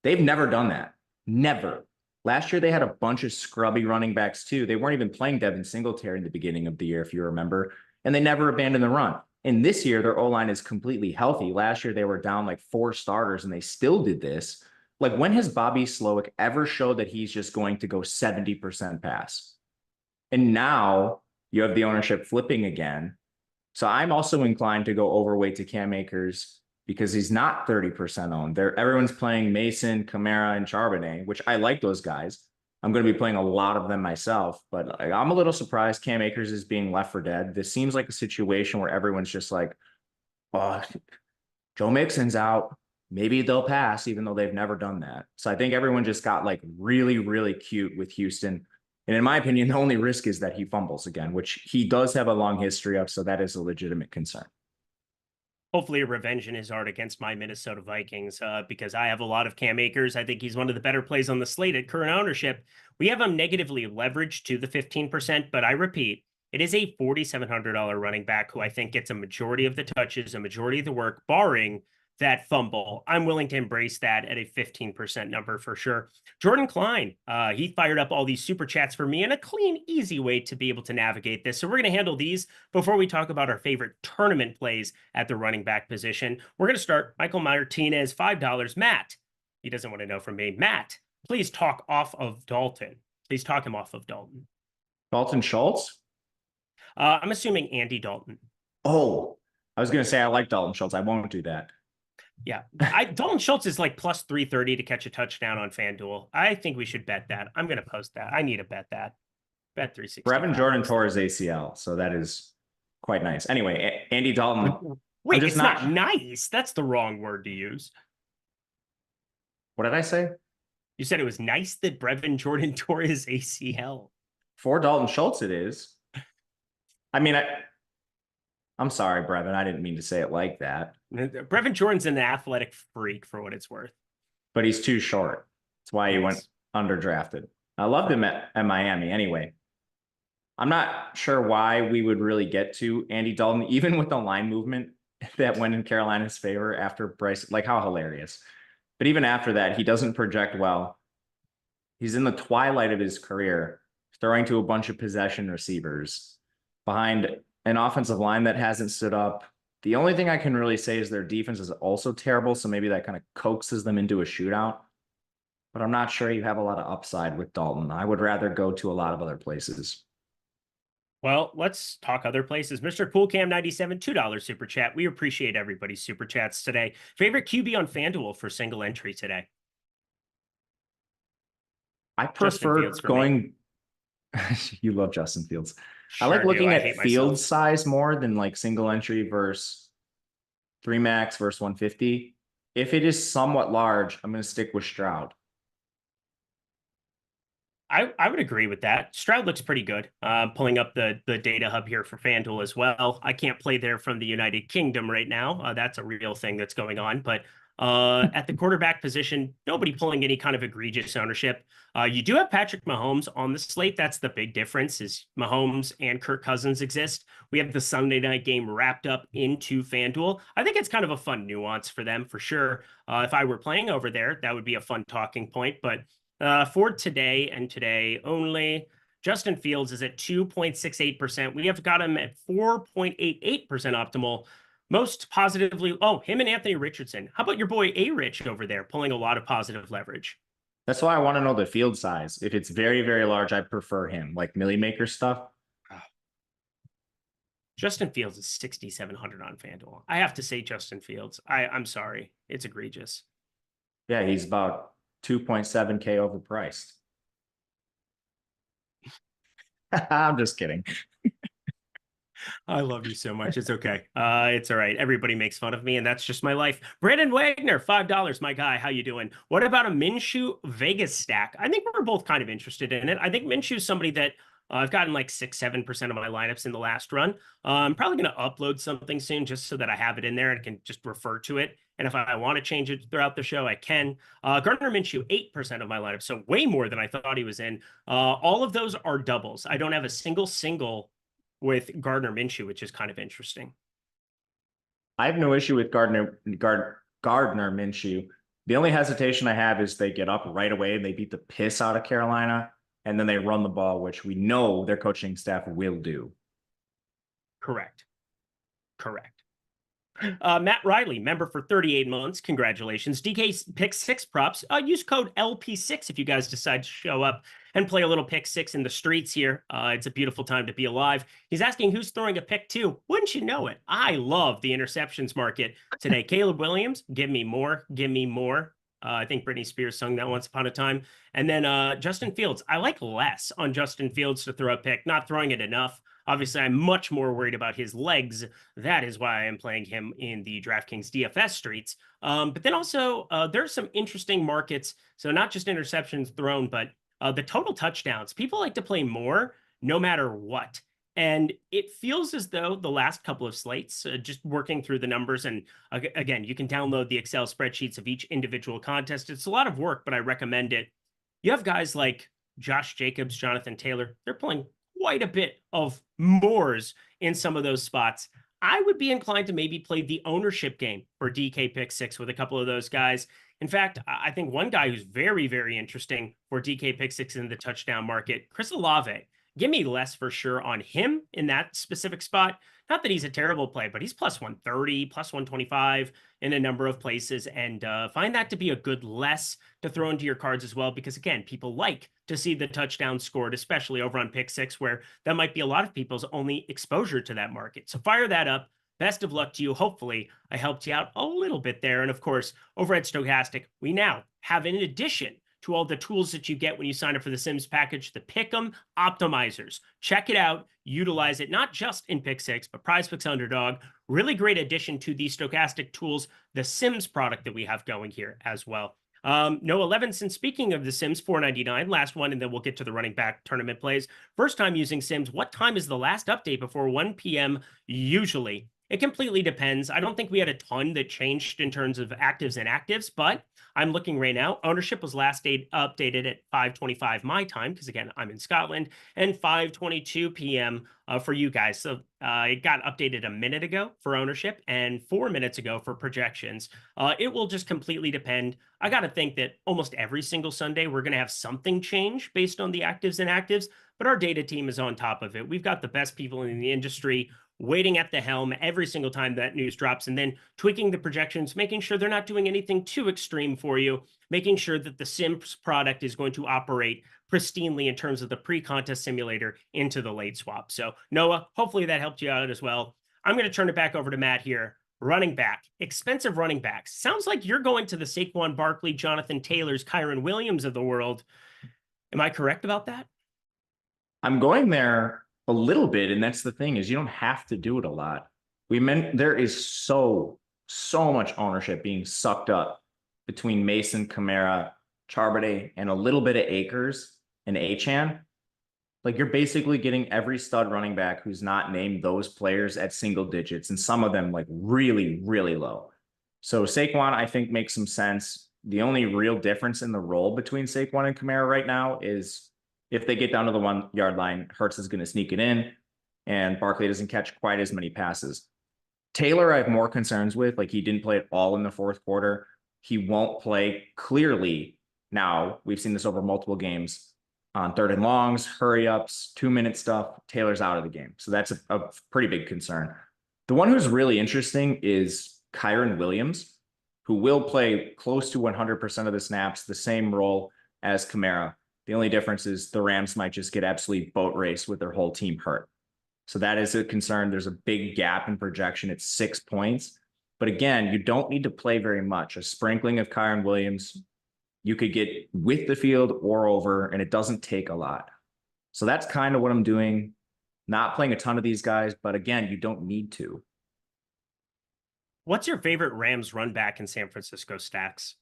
They've never done that. Never. Last year, they had a bunch of scrubby running backs too. They weren't even playing Devin Singletary in the beginning of the year, if you remember, and they never abandoned the run. And this year, their O-line is completely healthy. Last year, they were down like 4 starters and they still did this. Like, when has Bobby Slowick ever showed that he's just going to go 70% pass? And now you have the ownership flipping again. So I'm also inclined to go overweight to Cam Akers because he's not 30% owned. Everyone's playing Mason, Kamara, and Charbonnet, which I like those guys. I'm going to be playing a lot of them myself, but I'm a little surprised Cam Akers is being left for dead. This seems like a situation where everyone's just like, oh, Joe Mixon's out. Maybe they'll pass, even though they've never done that. So I think everyone just got like really, really cute with Houston. And in my opinion, the only risk is that he fumbles again, which he does have a long history of. So that is a legitimate concern. Hopefully a revenge in his art against my Minnesota Vikings because I have a lot of Cam Akers. I think he's one of the better plays on the slate at current ownership. We have him negatively leveraged to the 15%, but I repeat, it is a $4,700 running back who I think gets a majority of the touches, a majority of the work, barring that fumble. I'm willing to embrace that at a 15% number for sure. Jordan Klein, he fired up all these super chats for me in a clean, easy way to be able to navigate this. So we're going to handle these before we talk about our favorite tournament plays at the running back position. We're going to start Michael Martinez, $5. Matt, he doesn't want to know from me. Matt, please talk off of Dalton. Please talk him off of Dalton. Dalton Schultz? I'm assuming Andy Dalton. Oh, I was going to say I like Dalton Schultz. I won't do that. Yeah. Dalton Schultz is like plus 330 to catch a touchdown on FanDuel. I think we should bet that. I'm going to post that. I need to bet that. Bet 360. Brevin Jordan tore his ACL, so that is quite nice. Anyway, Andy Dalton. Wait, it's not nice. That's the wrong word to use. What did I say? You said it was nice that Brevin Jordan tore his ACL. For Dalton Schultz, it is. I mean, I'm sorry, Brevin. I didn't mean to say it like that. Brevin Jordan's an athletic freak for what it's worth. But he's too short. That's why he went underdrafted. I loved him at Miami anyway. I'm not sure why we would really get to Andy Dalton, even with the line movement that went in Carolina's favor after Bryce, like how hilarious. But even after that, he doesn't project well. He's in the twilight of his career, throwing to a bunch of possession receivers behind an offensive line that hasn't stood up. The only thing I can really say is their defense is also terrible, so maybe that kind of coaxes them into a shootout. But I'm not sure you have a lot of upside with Dalton. I would rather go to a lot of other places. Well, let's talk other places. Mr. Coolcam97, $2 super chat. We appreciate everybody's super chats today. Favorite QB on FanDuel for single entry today? I prefer going. You love Justin Fields. Sure, I like looking at field size more than like single entry versus 3 max versus 150. If it is somewhat large, I'm going to stick with Stroud. I would agree with that. Stroud looks pretty good. Pulling up the data hub here for FanDuel as well. I can't play there from the United Kingdom right now. That's a real thing that's going on. But at the quarterback position, nobody pulling any kind of egregious ownership. You do have Patrick Mahomes on the slate. That's the big difference is Mahomes and Kirk Cousins exist. We have the Sunday night game wrapped up into FanDuel. I think it's kind of a fun nuance for them for sure. If I were playing over there, that would be a fun talking point. But for today and today only, Justin Fields is at 2.68%. We have got him at 4.88% optimal. Most positively, him and Anthony Richardson. How about your boy A-Rich over there pulling a lot of positive leverage? That's why I want to know the field size. If it's very, very large, I prefer him, like Millie Maker stuff. Justin Fields is 6,700 on FanDuel. I have to say Justin Fields. I'm sorry. It's egregious. Yeah, he's about 2.7K overpriced. I'm just kidding. I love you so much. It's okay. It's all right. Everybody makes fun of me, and that's just my life. Brandon Wagner, $5, my guy. How you doing? What about a Minshew Vegas stack? I think we're both kind of interested in it. I think Minshew is somebody that I've gotten like 6-7% of my lineups in the last run. I'm probably going to upload something soon just so that I have it in there and can just refer to it. And if I want to change it throughout the show, I can. Gardner Minshew, 8% of my lineup, so way more than I thought he was in. All of those are doubles. I don't have a single with Gardner Minshew, which is kind of interesting. I have no issue with Gardner Minshew. The only hesitation I have is they get up right away and they beat the piss out of Carolina, and then they run the ball, which we know their coaching staff will do. Correct. Matt Riley, member for 38 months. Congratulations. DK Pick 6 props. Use code LP6 if you guys decide to show up and play a little Pick 6 in the streets here. It's a beautiful time to be alive. He's asking who's throwing a Pick 2. Wouldn't you know it? I love the interceptions market today. Caleb Williams, give me more. I think Britney Spears sung that once upon a time. And then Justin Fields. I like less on Justin Fields to throw a pick, not throwing it enough. Obviously, I'm much more worried about his legs. That is why I am playing him in the DraftKings DFS streets. But then also, there's some interesting markets. So not just interceptions thrown, but the total touchdowns. People like to play more no matter what. And it feels as though the last couple of slates, just working through the numbers, and again, you can download the Excel spreadsheets of each individual contest. It's a lot of work, but I recommend it. You have guys like Josh Jacobs, Jonathan Taylor. They're pulling quite a bit of mores in some of those spots. I would be inclined to maybe play the ownership game for DK Pick 6 with a couple of those guys. In fact, I think one guy who's very, very interesting for DK Pick 6 in the touchdown market, Chris Olave. Give me less for sure on him in that specific spot. Not that he's a terrible play, but he's plus 130, plus 125 in a number of places. And find that to be a good less to throw into your cards as well. Because again, people like to see the touchdown scored, especially over on Pick 6, where that might be a lot of people's only exposure to that market. So fire that up. Best of luck to you. Hopefully, I helped you out a little bit there. And of course, over at Stochastic, we now have, in addition to all the tools that you get when you sign up for the Sims package, the Pick'em optimizers. Check it out. Utilize it not just in Pick 6, but PrizePicks Underdog. Really great addition to the Stochastic tools, the Sims product that we have going here as well. Noah Levinson, speaking of the Sims, $4.99, last one, and then we'll get to the running back tournament plays. First time using Sims, what time is the last update before 1 p.m. usually? It completely depends. I don't think we had a ton that changed in terms of actives and actives, but I'm looking right now. Ownership was last updated at 5:25 my time, because again, I'm in Scotland, and 5:22 p.m. For you guys. So it got updated a minute ago for ownership and 4 minutes ago for projections. It will just completely depend. I got to think that almost every single Sunday, we're going to have something change based on the actives and actives, but our data team is on top of it. We've got the best people in the industry waiting at the helm every single time that news drops, and then tweaking the projections, making sure they're not doing anything too extreme for you, making sure that the Sims product is going to operate pristinely in terms of the pre-contest simulator into the late swap. So Noah, hopefully that helped you out as well. I'm going to turn it back over to Matt here. Running back, expensive running backs. Sounds like you're going to the Saquon Barkley, Jonathan Taylors, Kyron Williams of the world. Am I correct about that? I'm going there a little bit, and that's the thing, is you don't have to do it a lot. There is so much ownership being sucked up between Mason, Kamara, Charbonnet, and a little bit of Akers and Achane. Like, you're basically getting every stud running back who's not named those players at single digits, and some of them like really, really low. So Saquon, I think, makes some sense. The only real difference in the role between Saquon and Kamara right now is if they get down to the 1 yard line, Hurts is going to sneak it in, and Barkley doesn't catch quite as many passes. Taylor, I have more concerns with. Like, he didn't play at all in the fourth quarter. He won't play clearly now. We've seen this over multiple games on 3rd and longs, hurry ups, 2-minute stuff. Taylor's out of the game. So that's a pretty big concern. The one who's really interesting is Kyron Williams, who will play close to 100% of the snaps, the same role as Kamara. The only difference is the Rams might just get absolutely boat race with their whole team hurt. So that is a concern. There's a big gap in projection at 6 points. But again, you don't need to play very much. A sprinkling of Kyron Williams, you could get with the field or over, and it doesn't take a lot. So that's kind of what I'm doing. Not playing a ton of these guys, but again, you don't need to. What's your favorite Rams run back in San Francisco stacks?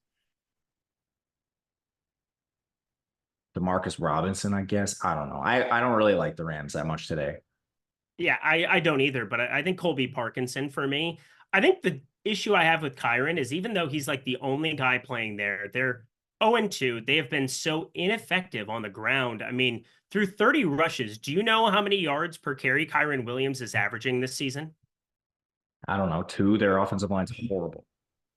Demarcus Robinson, I guess. I don't know. I don't really like the Rams that much today. Yeah, I don't either, but I think Colby Parkinson for me. I think the issue I have with Kyron is, even though he's like the only guy playing there, they're 0-2. They have been so ineffective on the ground. I mean, through 30 rushes, do you know how many yards per carry Kyron Williams is averaging this season? I don't know. 2. Their offensive line's horrible.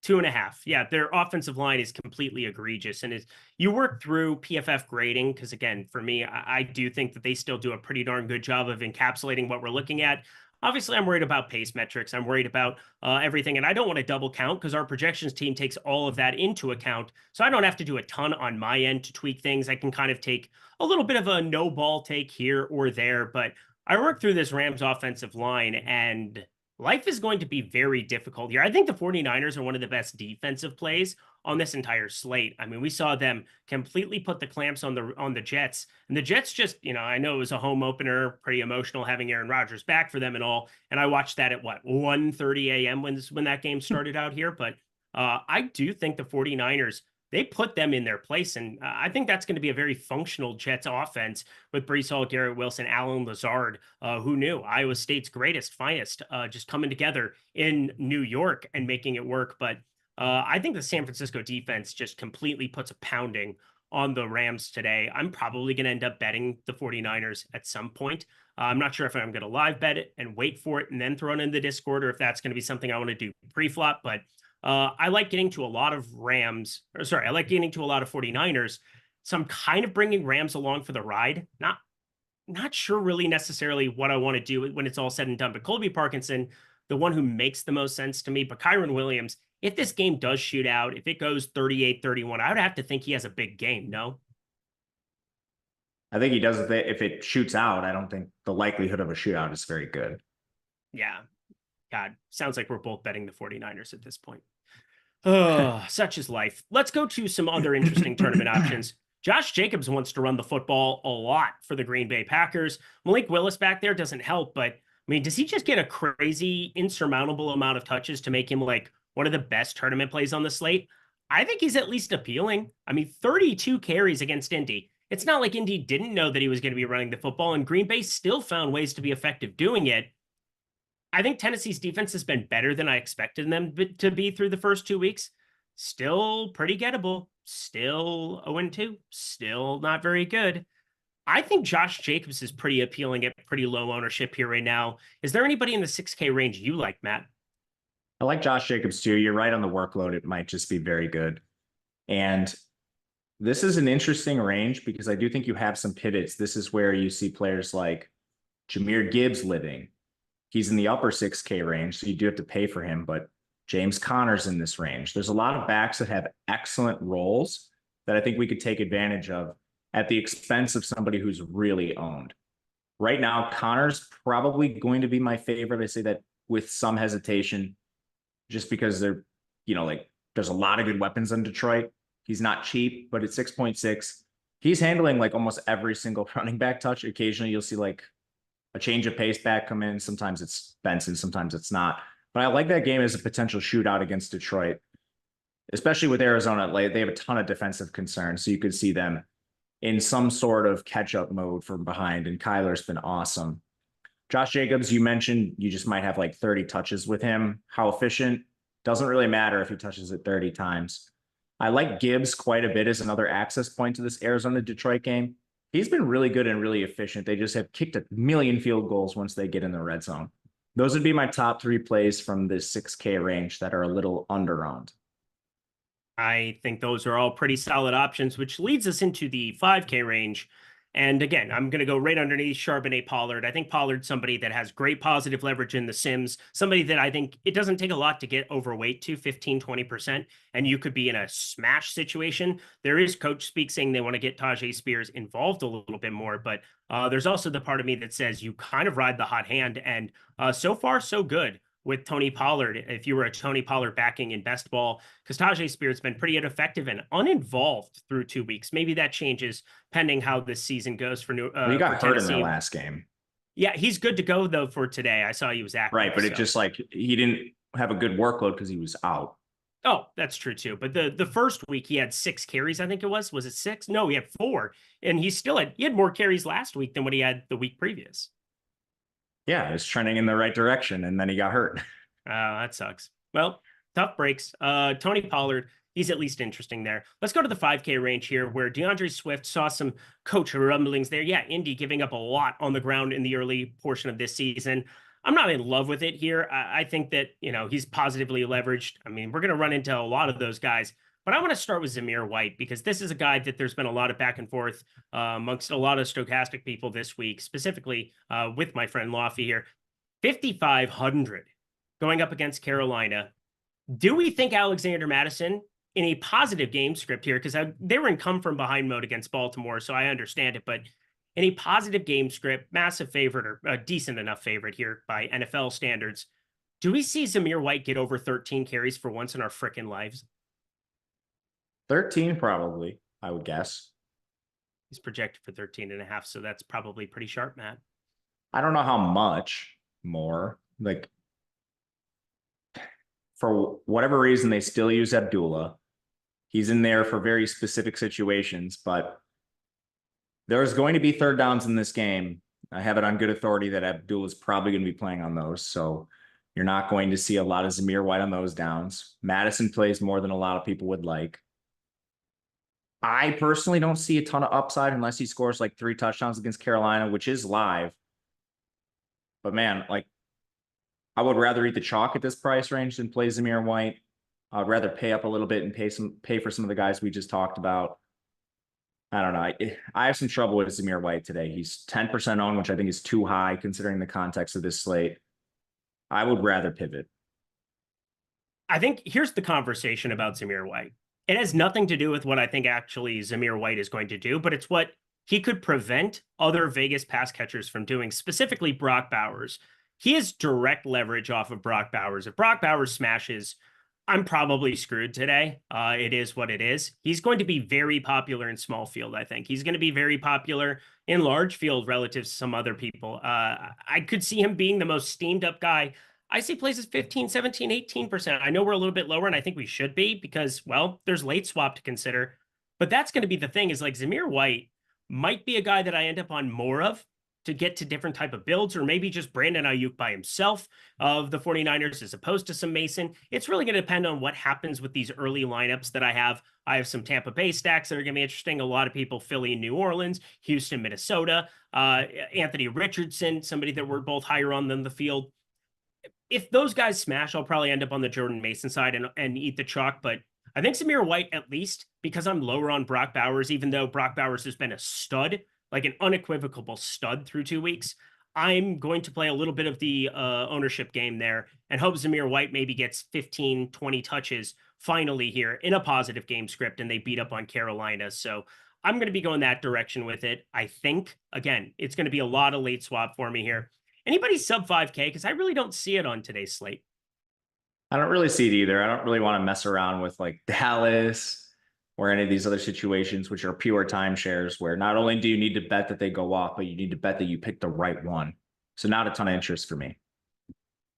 2.5. Yeah, their offensive line is completely egregious. And as you work through PFF grading, because again, for me, I do think that they still do a pretty darn good job of encapsulating what we're looking at. Obviously, I'm worried about pace metrics. I'm worried about everything. And I don't want to double count, because our projections team takes all of that into account. So I don't have to do a ton on my end to tweak things. I can kind of take a little bit of a no ball take here or there. But I work through this Rams offensive line, and life is going to be very difficult here. I think the 49ers are one of the best defensive plays on this entire slate. I mean, we saw them completely put the clamps on the Jets, and the Jets just, I know it was a home opener, pretty emotional having Aaron Rodgers back for them and all. And I watched that at 1:30 a.m. when that game started out here. But I do think the 49ers, they put them in their place. And I think that's going to be a very functional Jets offense with Breece Hall, Garrett Wilson, Allen Lazard. Who knew? Iowa State's finest, just coming together in New York and making it work. But I think the San Francisco defense just completely puts a pounding on the Rams today. I'm probably going to end up betting the 49ers at some point. I'm not sure if I'm going to live bet it and wait for it and then throw it in the Discord, or if that's going to be something I want to do pre-flop. But I like getting to a lot of I like getting to a lot of 49ers. So I'm kind of bringing Rams along for the ride. Not sure really necessarily what I want to do when it's all said and done. But Colby Parkinson, the one who makes the most sense to me. But Kyron Williams, if this game does shoot out, if it goes 38-31, I would have to think he has a big game, no? I think he does. If it shoots out, I don't think the likelihood of a shootout is very good. Yeah. God, sounds like we're both betting the 49ers at this point. Oh, such is life. Let's go to some other interesting tournament options. Josh Jacobs wants to run the football a lot for the Green Bay Packers. Malik Willis back there doesn't help, but I mean, does he just get a crazy, insurmountable amount of touches to make him like one of the best tournament plays on the slate? I think he's at least appealing. I mean, 32 carries against Indy. It's not like Indy didn't know that he was going to be running the football, and Green Bay still found ways to be effective doing it. I think Tennessee's defense has been better than I expected them to be through the first 2 weeks. Still pretty gettable. Still 0-2. Still not very good. I think Josh Jacobs is pretty appealing at pretty low ownership here right now. Is there anybody in the 6K range you like, Matt? I like Josh Jacobs too. You're right on the workload. It might just be very good. And this is an interesting range because I do think you have some pivots. This is where you see players like Jahmyr Gibbs living. He's in the upper 6K range, so you do have to pay for him, but James Conner's in this range. There's a lot of backs that have excellent roles that I think we could take advantage of at the expense of somebody who's really owned. Right now, Conner's probably going to be my favorite. I say that with some hesitation, just because they're, there's a lot of good weapons in Detroit. He's not cheap, but at 6.6, he's handling like almost every single running back touch. Occasionally you'll see like a change of pace back come in. Sometimes it's Benson, sometimes it's not. But I like that game as a potential shootout against Detroit, especially with Arizona. They have a ton of defensive concerns, so you could see them in some sort of catch-up mode from behind, and Kyler's been awesome. Josh Jacobs, you mentioned you just might have like 30 touches with him. How efficient? Doesn't really matter if he touches it 30 times. I like Gibbs quite a bit as another access point to this Arizona-Detroit game. He's been really good and really efficient. They just have kicked a million field goals once they get in the red zone. Those would be my top 3 plays from this 6K range that are a little under-owned. I think those are all pretty solid options, which leads us into the 5K range. And again, I'm going to go right underneath Charbonnet Pollard. I think Pollard's somebody that has great positive leverage in the Sims, somebody that I think it doesn't take a lot to get overweight to 15-20%, and you could be in a smash situation. There is coach speak saying they want to get Tajay Spears involved a little bit more, but there's also the part of me that says you kind of ride the hot hand, and so far, so good with Tony Pollard. If you were a Tony Pollard backing in best ball, because Tajay Spears has been pretty ineffective and uninvolved through 2 weeks. Maybe that changes pending how this season goes for New. He got hurt in Tennessee. the last game. Yeah, he's good to go though for today. I saw he was active. Right, but it just like he didn't have a good workload because he was out. Oh, that's true too. But the first week he had 6 carries, I think it was. Was it 6? No, he had 4. And he had more carries last week than what he had the week previous. Yeah, it was trending in the right direction, and then he got hurt. That sucks. Well, tough breaks. Tony Pollard, he's at least interesting there. Let's go to the 5K range here, where DeAndre Swift saw some coach rumblings there. Yeah, Indy giving up a lot on the ground in the early portion of this season. I'm not in love with it here. I think that, he's positively leveraged. I mean, we're going to run into a lot of those guys. But I want to start with Zamir White, because this is a guy that there's been a lot of back and forth amongst a lot of stochastic people this week, specifically with my friend Lofty here. 5,500 going up against Carolina. Do we think Alexander Mattison in a positive game script here? Because they were in come from behind mode against Baltimore, so I understand it. But in a positive game script, massive favorite or a decent enough favorite here by NFL standards, do we see Zamir White get over 13 carries for once in our frickin' lives? 13 probably, I would guess. He's projected for 13.5, so that's probably pretty sharp, Matt. I don't know how much more. Like, for whatever reason, they still use Abdullah. He's in there for very specific situations, but there's going to be third downs in this game. I have it on good authority that Abdullah is probably going to be playing on those, so you're not going to see a lot of Zamir White on those downs. Madison plays more than a lot of people would like. I personally don't see a ton of upside unless he scores like 3 touchdowns against Carolina, which is live. But man, like, I would rather eat the chalk at this price range than play Zamir White. I'd rather pay up a little bit and pay for some of the guys we just talked about. I don't know. I have some trouble with Zamir White today. He's 10% owned, which I think is too high considering the context of this slate. I would rather pivot. I think here's the conversation about Zamir White. It has nothing to do with what I think actually Zamir White is going to do, but it's what he could prevent other Vegas pass catchers from doing, specifically Brock Bowers. he has direct leverage off of Brock Bowers. If Brock Bowers smashes, I'm probably screwed today. It is what it is. He's going to be very popular in small field, I think. He's going to be very popular in large field relative to some other people. I could see him being the most steamed up guy. I see places 15, 17, 18%. I know we're a little bit lower, and I think we should be because, well, there's late swap to consider. But that's going to be the thing is like Zamir White might be a guy that I end up on more of to get to different type of builds, or maybe just Brandon Ayuk by himself of the 49ers as opposed to some Mason. It's really going to depend on what happens with these early lineups that I have. I have some Tampa Bay stacks that are going to be interesting. A lot of people, Philly, New Orleans, Houston, Minnesota, Anthony Richardson, somebody that we're both higher on than the field. If those guys smash, I'll probably end up on the Jordan Mason side and eat the chalk. But I think Zamir White, at least because I'm lower on Brock Bowers, even though Brock Bowers has been a stud, like an unequivocal stud through 2 weeks, I'm going to play a little bit of the ownership game there and hope Zamir White maybe gets 15, 20 touches finally here in a positive game script and they beat up on Carolina. So I'm going to be going that direction with it. I think, again, it's going to be a lot of late swap for me here. Anybody sub 5K? Because I really don't see it on today's slate. I don't really see it either. I don't really want to mess around with like Dallas or any of these other situations, which are pure timeshares, where not only do you need to bet that they go off, but you need to bet that you pick the right one. So not a ton of interest for me.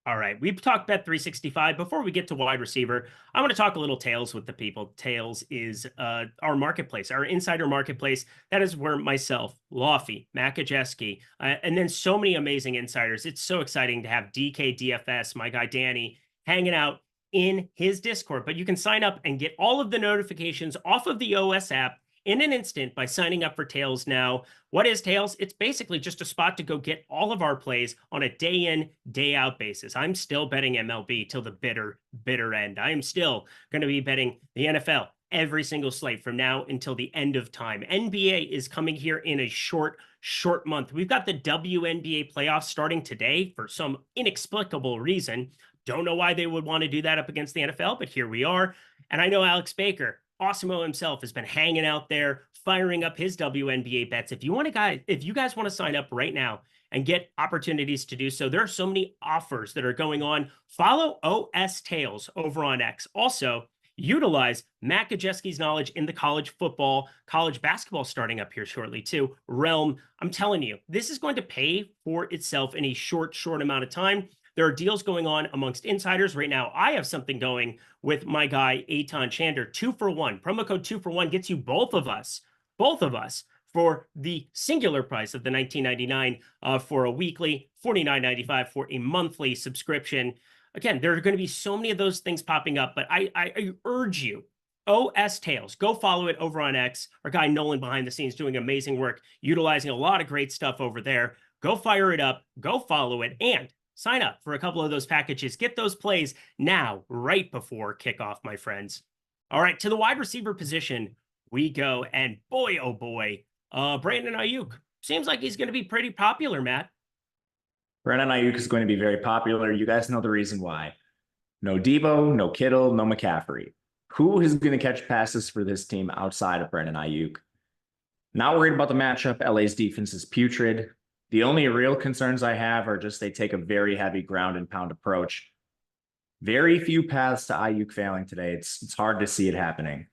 All right. We've talked Bet 365. Before we get to wide receiver, I want to talk a little Tails with the people. Tails is our marketplace, our insider marketplace. That is where myself, Lofty, Makajeski, and then so many amazing insiders. It's so exciting to have DK DFS, my guy Danny, hanging out in his Discord. But you can sign up and get all of the notifications off of the OS app in an instant by signing up for Tails now. What is Tails? It's basically just a spot to go get all of our plays on a day in, day out basis. I'm still betting MLB till the bitter, bitter end. I am still going to be betting the NFL every single slate from now until the end of time. NBA is coming here in a short month. We've got the WNBA playoffs starting today for some inexplicable reason. Don't know why they would want to do that up against the NFL, but here we are. And I know Alex Baker, Awesemo himself, has been hanging out there, firing up his WNBA bets. If you guys want to sign up right now and get opportunities to do so, there are so many offers that are going on. Follow OS Tails over on X. Also, utilize Makajeski's knowledge in the college football, college basketball starting up here shortly too, realm. I'm telling you, this is going to pay for itself in a short amount of time. There are deals going on amongst insiders right now. I have something going with my guy, Eitan Chander, 2-for-1. Promo code 2-for-1 gets you both of us for the singular price of the $19.99 for a weekly, $49.95 for a monthly subscription. Again, there are going to be so many of those things popping up, but I urge you, OS Tails, go follow it over on X. Our guy Nolan behind the scenes doing amazing work, utilizing a lot of great stuff over there. Go fire it up, go follow it, and sign up for a couple of those packages. Get those plays now, right before kickoff, my friends. All right, to the wide receiver position we go. And boy, oh boy, Brandon Ayuk. Seems like he's going to be pretty popular, Matt. Brandon Ayuk is going to be very popular. You guys know the reason why. No Debo, no Kittle, no McCaffrey. Who is going to catch passes for this team outside of Brandon Ayuk? Not worried about the matchup. LA's defense is putrid. The only real concerns I have are just they take a very heavy ground and pound approach. Very few paths to Ayuk failing today. It's hard to see it happening.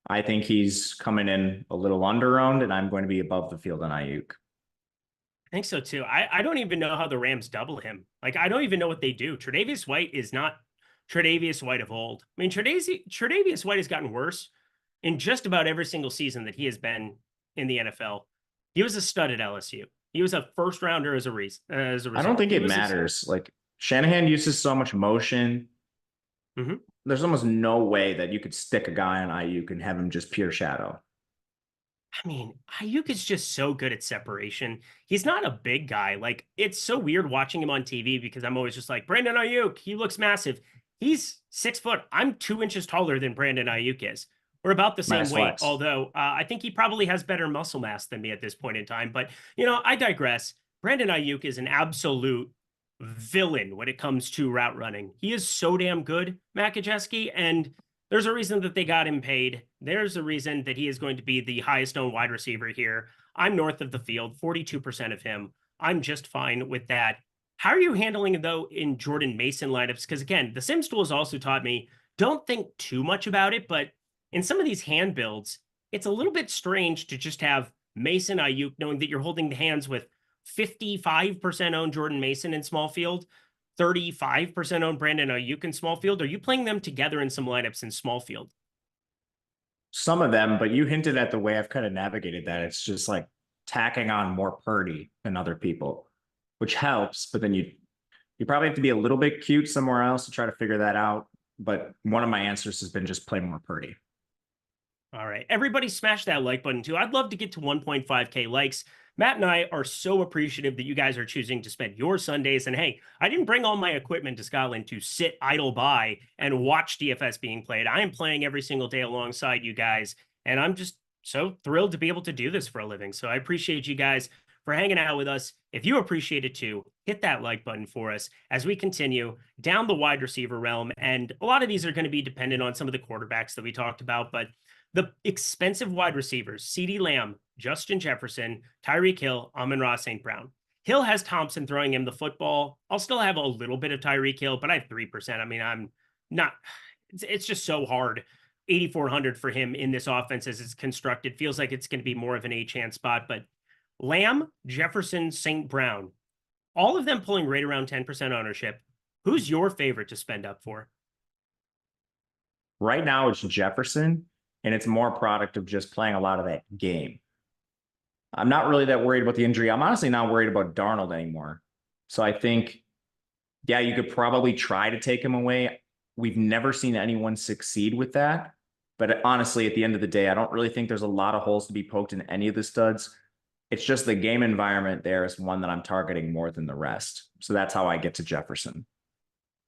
I think he's coming in a little under-owned, and I'm going to be above the field on Ayuk. I think so too. I don't even know how the Rams double him. Like, I don't even know what they do. Tre'Davious White is not Tre'Davious White of old. I mean, Tre'Davious White has gotten worse in just about every single season that he has been in the NFL. He was a stud at LSU. He was a first rounder as a result. I don't think it matters. Like, Shanahan uses so much motion. Mm-hmm. There's almost no way that you could stick a guy on Ayuk and have him just pure shadow. I mean, Ayuk is just so good at separation. He's not a big guy. Like, it's so weird watching him on TV because I'm always just like, Brandon Ayuk, he looks massive. He's 6 foot. I'm 2 inches taller than Brandon Ayuk is. We're about the same weight, although I think he probably has better muscle mass than me at this point in time. But, you know, I digress. Brandon Ayuk is an absolute villain when it comes to route running. He is so damn good, Makajeski, and there's a reason that they got him paid. There's a reason that he is going to be the highest owned wide receiver here. I'm north of the field, 42% of him. I'm just fine with that. How are you handling it, though, in Jordan Mason lineups? Because, again, the Sims tool has also taught me, don't think too much about it, but in some of these hand builds, it's a little bit strange to just have Mason Ayuk, knowing that you're holding the hands with 55% owned Jordan Mason in small field, 35% owned Brandon Ayuk in small field. Are you playing them together in some lineups in small field? Some of them, but you hinted at the way I've kind of navigated that. It's just like tacking on more Purdy than other people, which helps, but then you probably have to be a little bit cute somewhere else to try to figure that out. But one of my answers has been just play more Purdy. All right. Everybody smash that like button too. I'd love to get to 1.5K likes. Matt and I are so appreciative that you guys are choosing to spend your Sundays. And hey, I didn't bring all my equipment to Scotland to sit idle by and watch DFS being played. I am playing every single day alongside you guys. And I'm just so thrilled to be able to do this for a living. So I appreciate you guys for hanging out with us. If you appreciate it too, hit that like button for us as we continue down the wide receiver realm. And a lot of these are going to be dependent on some of the quarterbacks that we talked about, but the expensive wide receivers, CeeDee Lamb, Justin Jefferson, Tyreek Hill, Amon-Ra St. Brown. Hill has Thompson throwing him the football. I'll still have a little bit of Tyreek Hill, but I have 3%. I mean, I'm not, it's just so hard. 8,400 for him in this offense as it's constructed. Feels like it's going to be more of an A-chance spot, but Lamb, Jefferson, St. Brown, all of them pulling right around 10% ownership. Who's your favorite to spend up for? Right now it's Jefferson, and it's more a product of just playing a lot of that game. I'm not really that worried about the injury. I'm honestly not worried about Darnold anymore. So I think, yeah, you could probably try to take him away. We've never seen anyone succeed with that. But honestly, at the end of the day, I don't really think there's a lot of holes to be poked in any of the studs. It's just the game environment there is one that I'm targeting more than the rest. So that's how I get to Jefferson.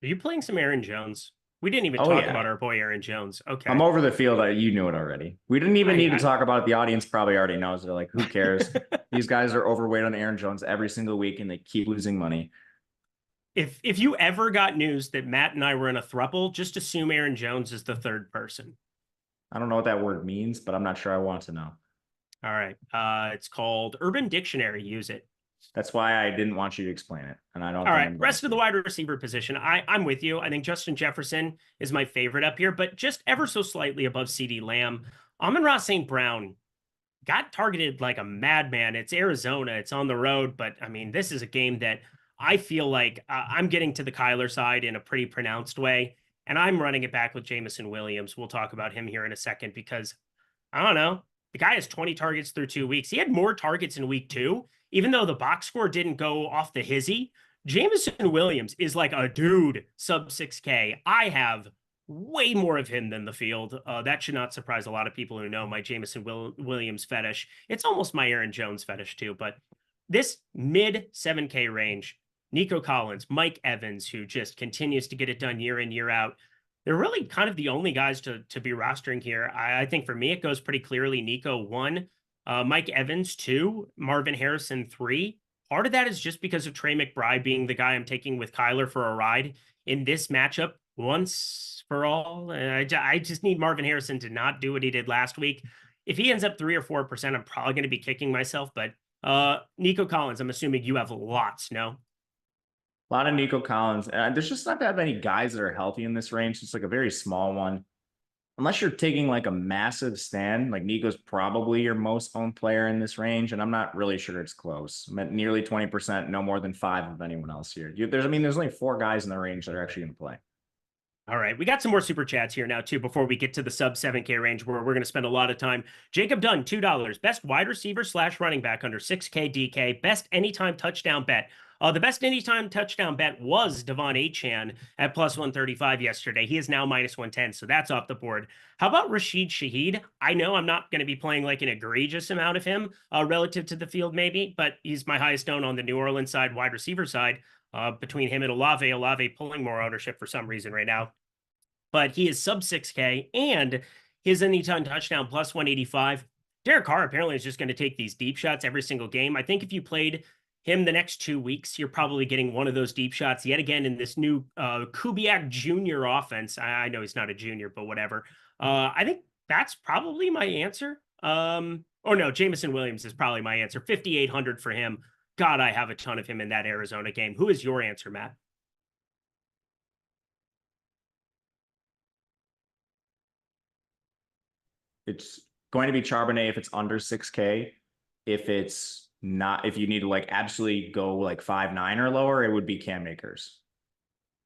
Are you playing some Aaron Jones? We didn't even talk about our boy Aaron Jones. Okay. I'm over the field. You knew it already. We didn't even need to talk about it. The audience probably already knows. They're like, who cares? These guys are overweight on Aaron Jones every single week, and they keep losing money. If you ever got news that Matt and I were in a throuple, just assume Aaron Jones is the third person. I don't know what that word means, but I'm not sure I want to know. All right. It's called Urban Dictionary. Use it. That's why I didn't want you to explain it. And I don't. All right. Rest of the wide receiver position. I'm with you. I think Justin Jefferson is my favorite up here, but just ever so slightly above CeeDee Lamb. Amon-Ra St. Brown got targeted like a madman. It's Arizona. It's on the road. But I mean, this is a game that I feel like I'm getting to the Kyler side in a pretty pronounced way. And I'm running it back with Jameson Williams. We'll talk about him here in a second because I don't know. The guy has 20 targets through 2 weeks. He had more targets in week 2. Even though the box score didn't go off the hizzy, Jameson Williams is like a dude sub 6K. I have way more of him than the field. That should not surprise a lot of people who know my Jameson Williams fetish. It's almost my Aaron Jones fetish too, but this mid 7K range, Nico Collins, Mike Evans, who just continues to get it done year in, year out. They're really kind of the only guys to be rostering here. I think for me, it goes pretty clearly. Nico 1, Mike Evans 2, Marvin Harrison 3. Part of that is just because of Trey McBride being the guy I'm taking with Kyler for a ride in this matchup once for all. And I just need Marvin Harrison to not do what he did last week. If he ends up 3 or 4%, I'm probably going to be kicking myself. But Nico Collins, I'm assuming you have lots, no? A lot of Nico Collins. There's just not that many guys that are healthy in this range. It's like a very small one. Unless you're taking like a massive stand, like Nico's probably your most owned player in this range, and I'm not really sure it's close. I'm at nearly 20%, no more than 5 of anyone else here. There's only 4 guys in the range that are actually going to play. All right, we got some more super chats here now too before we get to the sub 7K range where we're going to spend a lot of time. Jacob Dunn, $2. Best wide receiver / running back under 6K DK. Best anytime touchdown bet. The best anytime touchdown bet was Devon Achane at plus 135 yesterday. He is now minus 110, so that's off the board. How about Rashid Shaheed? I know I'm not going to be playing like an egregious amount of him relative to the field maybe, but he's my highest owned on the New Orleans side, wide receiver side, between him and Olave pulling more ownership for some reason right now. But he is sub 6K, and his anytime touchdown plus 185. Derek Carr apparently is just going to take these deep shots every single game. I think if you played him the next 2 weeks, you're probably getting one of those deep shots yet again in this new Kubiak Jr. offense. I know he's not a junior, but whatever. I think that's probably my answer. Or no, Jameson Williams is probably my answer. 5,800 for him. God, I have a ton of him in that Arizona game. Who is your answer, Matt? It's going to be Charbonnet if it's under 6K. If it's not, if you need to like absolutely go like 5.9 or lower, it would be Cam Akers.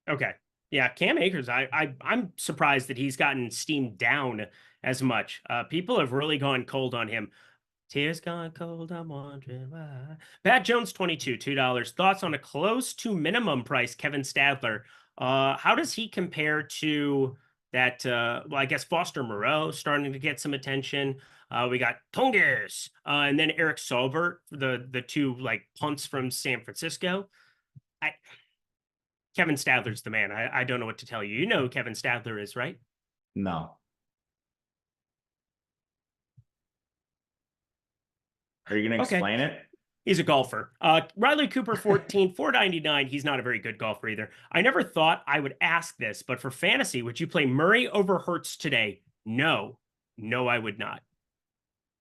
Okay. Yeah, Cam Akers, I'm surprised that he's gotten steamed down as much. People have really gone cold on him. Tears gone cold, I'm wondering why. Pat Jones, 22, $2. Thoughts on a close to minimum price, Kevin Stadler? How does he compare to that? Well, I guess Foster Moreau starting to get some attention. We got Tonges, and then Eric Saubert, the two like punts from San Francisco. Kevin Stadler's the man. I don't know what to tell you. You know who Kevin Stadler is, right? No. Are you going to explain it? He's a golfer. Riley Cooper, 14, 499. He's not a very good golfer either. I never thought I would ask this, but for fantasy, would you play Murray over Hurts today? No. No, I would not.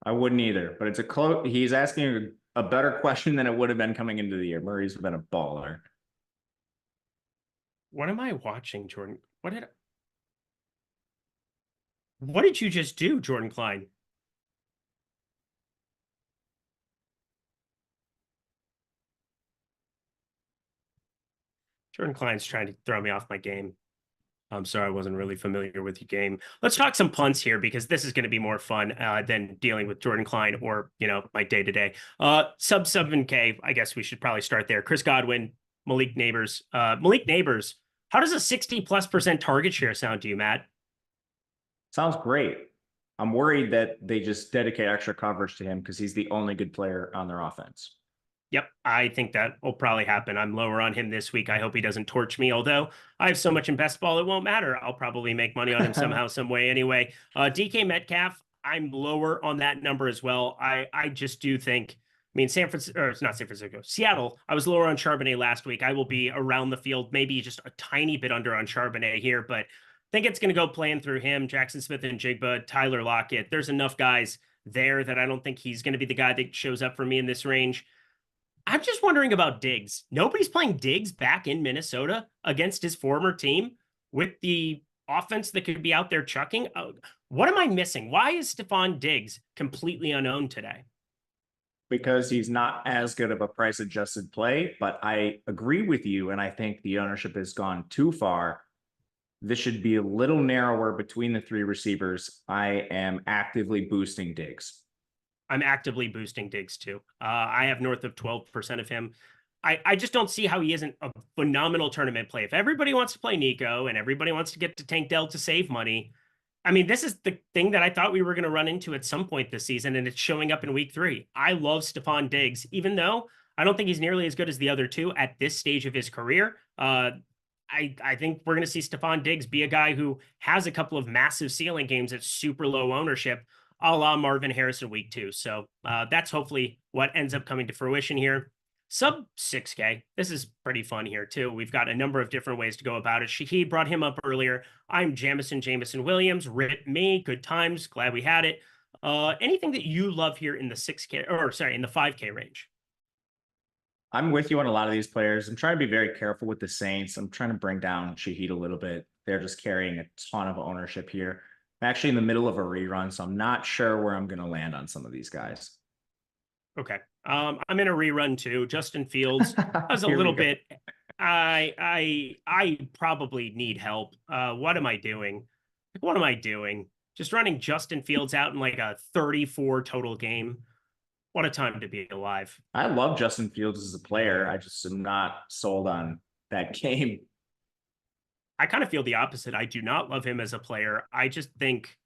I wouldn't either, but it's a close. He's asking a better question than it would have been coming into the year. Murray's been a baller. What am I watching, Jordan? What did you just do, Jordan Klein? Jordan Klein's trying to throw me off my game. I'm sorry, I wasn't really familiar with your game. Let's talk some punts here because this is going to be more fun than dealing with Jordan Klein or, my day-to-day. Sub 7K, I guess we should probably start there. Chris Godwin, Malik Neighbors. Malik Neighbors, how does a 60+% target share sound to you, Matt? Sounds great. I'm worried that they just dedicate extra coverage to him because he's the only good player on their offense. Yep, I think that will probably happen. I'm lower on him this week. I hope he doesn't torch me, although I have so much in best ball, it won't matter. I'll probably make money on him somehow, some way anyway. DK Metcalf, I'm lower on that number as well. I just do think, San Francisco, or it's not San Francisco, Seattle, I was lower on Charbonnet last week. I will be around the field, maybe just a tiny bit under on Charbonnet here, but I think it's going to go playing through him, Jackson Smith and Jigba, Tyler Lockett. There's enough guys there that I don't think he's going to be the guy that shows up for me in this range. I'm just wondering about Diggs. Nobody's playing Diggs back in Minnesota against his former team with the offense that could be out there chucking. What am I missing? Why is Stephon Diggs completely unowned today? Because he's not as good of a price-adjusted play, but I agree with you, and I think the ownership has gone too far. This should be a little narrower between the three receivers. I am actively boosting Diggs. I'm actively boosting Diggs too. I have north of 12% of him. I just don't see how he isn't a phenomenal tournament play. If everybody wants to play Nico and everybody wants to get to Tank Dell to save money, this is the thing that I thought we were going to run into at some point this season, and it's showing up in week 3. I love Stephon Diggs, even though I don't think he's nearly as good as the other two at this stage of his career. I think we're going to see Stephon Diggs be a guy who has a couple of massive ceiling games at super low ownership, a la Marvin Harrison week 2. So that's hopefully what ends up coming to fruition here. Sub 6K. This is pretty fun here too. We've got a number of different ways to go about it. Shahid brought him up earlier. I'm Jameson Williams. Rip me. Good times. Glad we had it. Anything that you love here in the 6K, or sorry, in the 5K range? I'm with you on a lot of these players. I'm trying to be very careful with the Saints. I'm trying to bring down Shahid a little bit. They're just carrying a ton of ownership here. I'm actually in the middle of a rerun, so I'm not sure where I'm going to land on some of these guys. Okay. I'm in a rerun too. Justin Fields was a little bit. I probably need help. What am I doing? What am I doing? Just running Justin Fields out in like a 34 total game. What a time to be alive. I love Justin Fields as a player. I just am not sold on that game. I kind of feel the opposite. I do not love him as a player. I just think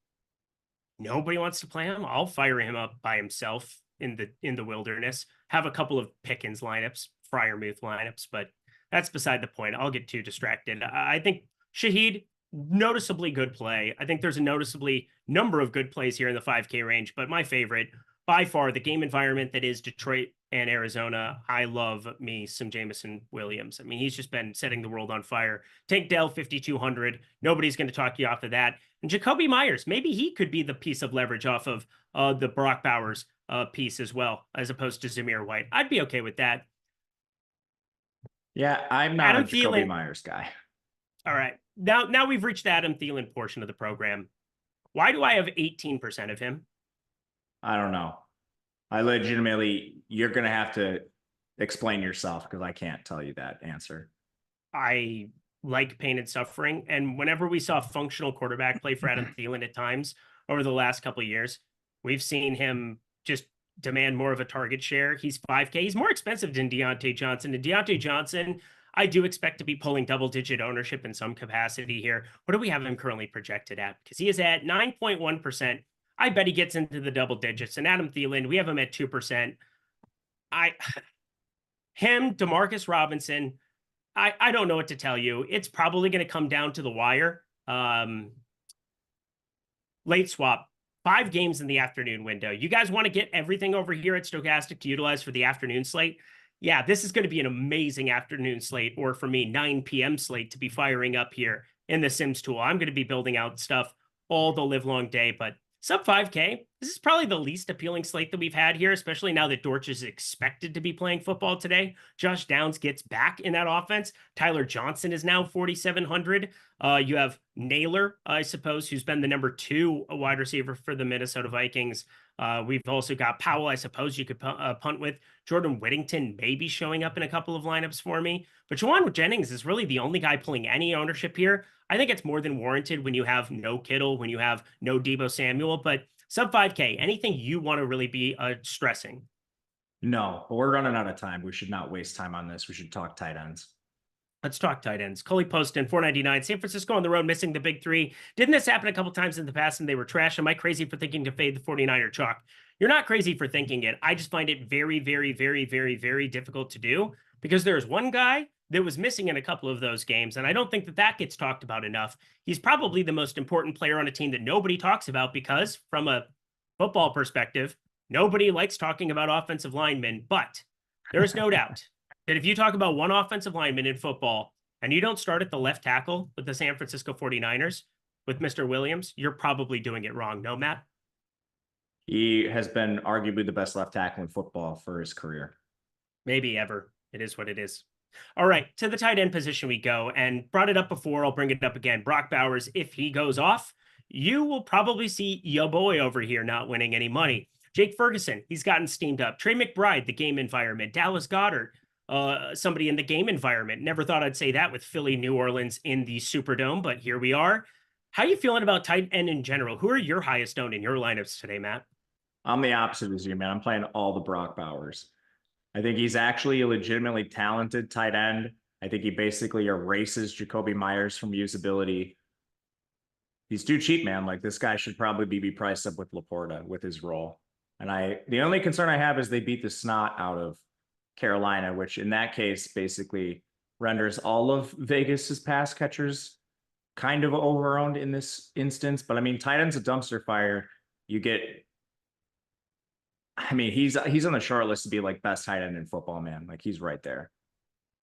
nobody wants to play him. I'll fire him up by himself in the wilderness, have a couple of Pickens lineups, Freiermuth lineups, but that's beside the point. I'll get too distracted. I think Shahid, noticeably good play. I think there's a noticeably number of good plays here in the 5K range, but my favorite, by far, the game environment that is Detroit and Arizona. I love me some Jameson Williams. He's just been setting the world on fire. Tank Dell, 5,200. Nobody's going to talk you off of that. And Jacoby Myers, maybe he could be the piece of leverage off of the Brock Bowers piece as well, as opposed to Zamir White. I'd be okay with that. Yeah, I'm not Adam a Jacoby Thielen. Myers guy. All right. Now we've reached the Adam Thielen portion of the program. Why do I have 18% of him? I don't know. I legitimately, you're going to have to explain yourself because I can't tell you that answer. I like pain and suffering. And whenever we saw functional quarterback play for Adam Thielen at times over the last couple of years, we've seen him just demand more of a target share. He's 5K. He's more expensive than Deontay Johnson. And Deontay Johnson, I do expect to be pulling double-digit ownership in some capacity here. What do we have him currently projected at? Because he is at 9.1%. I bet he gets into the double digits. And Adam Thielen, we have him at 2%. Him, Demarcus Robinson, I don't know what to tell you. It's probably going to come down to the wire. Late swap, 5 games in the afternoon window. You guys want to get everything over here at Stochastic to utilize for the afternoon slate? Yeah, this is going to be an amazing afternoon slate, or for me, 9 p.m. slate to be firing up here in the Sims tool. I'm going to be building out stuff all the live long day, but sub 5K, this is probably the least appealing slate that we've had here, especially now that Dortch is expected to be playing football today. Josh Downs gets back in that offense. Tyler Johnson is now 4,700. You have Naylor, I suppose, who's been the number 2 wide receiver for the Minnesota Vikings. We've also got Powell, I suppose you could punt with. Jordan Whittington may be showing up in a couple of lineups for me. But Juwan Jennings is really the only guy pulling any ownership here. I think it's more than warranted when you have no Kittle, when you have no Deebo Samuel. But sub 5K, anything you want to really be stressing? No, but we're running out of time. We should not waste time on this. We should talk tight ends. Let's talk tight ends. Coley Poston, 499. San Francisco on the road, missing the big 3. Didn't this happen a couple times in the past and they were trash? Am I crazy for thinking to fade the 49er chalk? You're not crazy for thinking it. I just find it very, very, very, very, very difficult to do because there's one guy that was missing in a couple of those games, and I don't think that gets talked about enough. He's probably the most important player on a team that nobody talks about because, from a football perspective, nobody likes talking about offensive linemen, but there is no doubt that if you talk about one offensive lineman in football and you don't start at the left tackle with the San Francisco 49ers with Mr. Williams, you're probably doing it wrong. No, Matt? He has been arguably the best left tackle in football for his career. Maybe ever. It is what it is. All right, to the tight end position we go, and brought it up before. I'll bring it up again. Brock Bowers, if he goes off, you will probably see your boy over here not winning any money. Jake Ferguson, he's gotten steamed up. Trey McBride, the game environment. Dallas Goedert, somebody in the game environment. Never thought I'd say that with Philly, New Orleans in the Superdome, but here we are. How are you feeling about tight end in general? Who are your highest owned in your lineups today, Matt? I'm the opposite of you, man. I'm playing all the Brock Bowers. I think he's actually a legitimately talented tight end. I think he basically erases Jacoby Myers from usability. He's too cheap, man. Like, this guy should probably be priced up with Laporta with his role. And the only concern I have is they beat the snot out of Carolina, which in that case basically renders all of Vegas's pass catchers kind of overowned in this instance. But I mean, tight end's a dumpster fire. You get, I mean, he's on the short list to be like best tight end in football, man. Like, he's right there.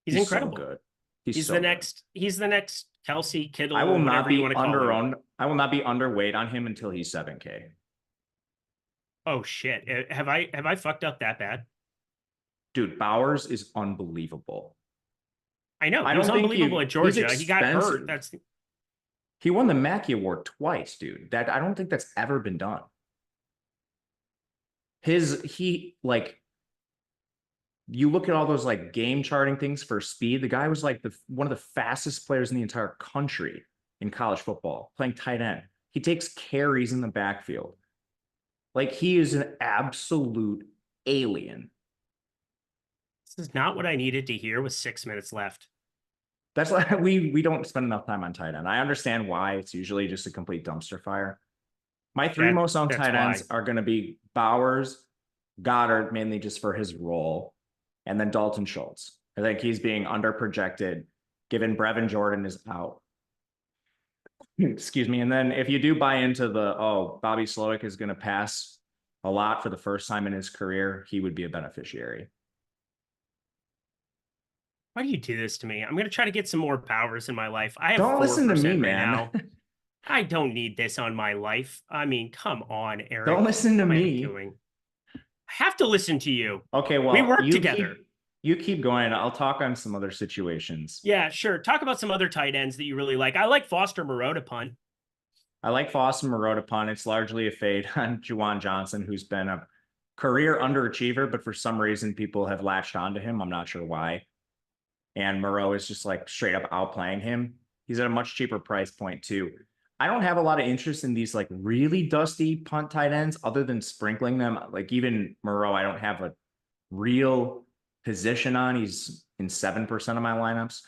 He's incredible. So good. He's so the good. next. He's the next Kelsey, Kittle. I will not be underowned. I will not be underweight on him until he's 7K. Oh shit! Have I fucked up that bad? Dude, Bowers is unbelievable. I know. I He was don't think unbelievable at Georgia. He got hurt. expensive. He won the Mackey Award twice, dude. I don't think that's ever been done. You look at all those like game charting things for speed. The guy was like one of the fastest players in the entire country in college football, playing tight end. He takes carries in the backfield. Like, he is an absolute alien. This is not what I needed to hear with 6 minutes left. That's why we don't spend enough time on tight end. I understand why it's usually just a complete dumpster fire. My three most owned tight ends are going to be Bowers, Goddard, mainly just for his role, and then Dalton Schultz. I think he's being underprojected, given Brevin Jordan is out. Excuse me. And then if you do buy into Bobby Slowick is going to pass a lot for the first time in his career, he would be a beneficiary. Why do you do this to me? I'm going to try to get some more Bowers in my life. I have Don't listen to me, right man. Now. I don't need this on my life. I mean, come on, Eric. Don't listen to me. I have to listen to you. Okay, well, We work together. You keep going. I'll talk on some other situations. Yeah, sure. Talk about some other tight ends that you really like. I like Foster Moreau to punt. I like Foster Moreau to punt. It's largely a fade on Juwan Johnson, who's been a career underachiever, but for some reason people have latched onto him. I'm not sure why. And Moreau is just like straight up outplaying him. He's at a much cheaper price point too. I don't have a lot of interest in these like really dusty punt tight ends other than sprinkling them. Like even Moreau, I don't have a real position on. He's in 7% of my lineups.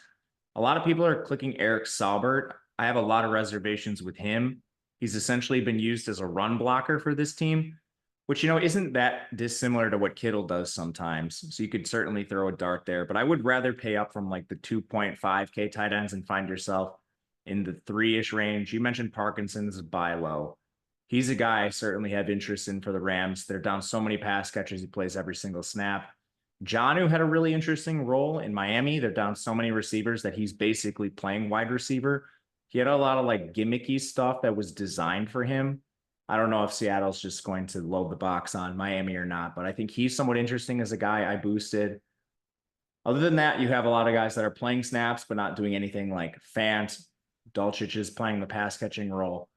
A lot of people are clicking Eric Saubert. I have a lot of reservations with him. He's essentially been used as a run blocker for this team, which, isn't that dissimilar to what Kittle does sometimes. So you could certainly throw a dart there, but I would rather pay up from like the 2.5K tight ends and find yourself in the 3-ish range. You mentioned Parkinson's buy low. He's a guy I certainly have interest in for the Rams. They're down so many pass catches. He plays every single snap. Jonnu had a really interesting role in Miami. They're down so many receivers that he's basically playing wide receiver. He had a lot of like gimmicky stuff that was designed for him. I don't know if Seattle's just going to load the box on Miami or not, but I think he's somewhat interesting as a guy I boosted. Other than that, you have a lot of guys that are playing snaps, but not doing anything like Fant. Dulcich is playing the pass catching role.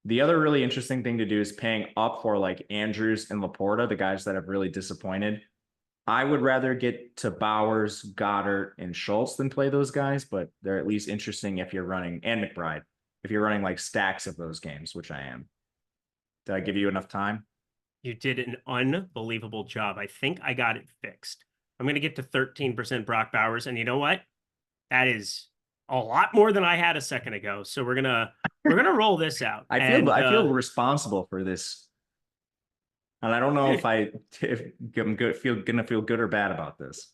The other really interesting thing to do is paying up for like Andrews and Laporta, the guys that have really disappointed. I would rather get to Bowers, Goddard, and Schultz than play those guys, but they're at least interesting if you're running, and McBride, if you're running like stacks of those games, which I am. Did I give you enough time? You did an unbelievable job. I think I got it fixed. I'm going to get to 13% Brock Bowers, and you know what? That is a lot more than I had a second ago. So we're gonna roll this out. I feel responsible for this. And I don't know if I'm gonna feel good or bad about this.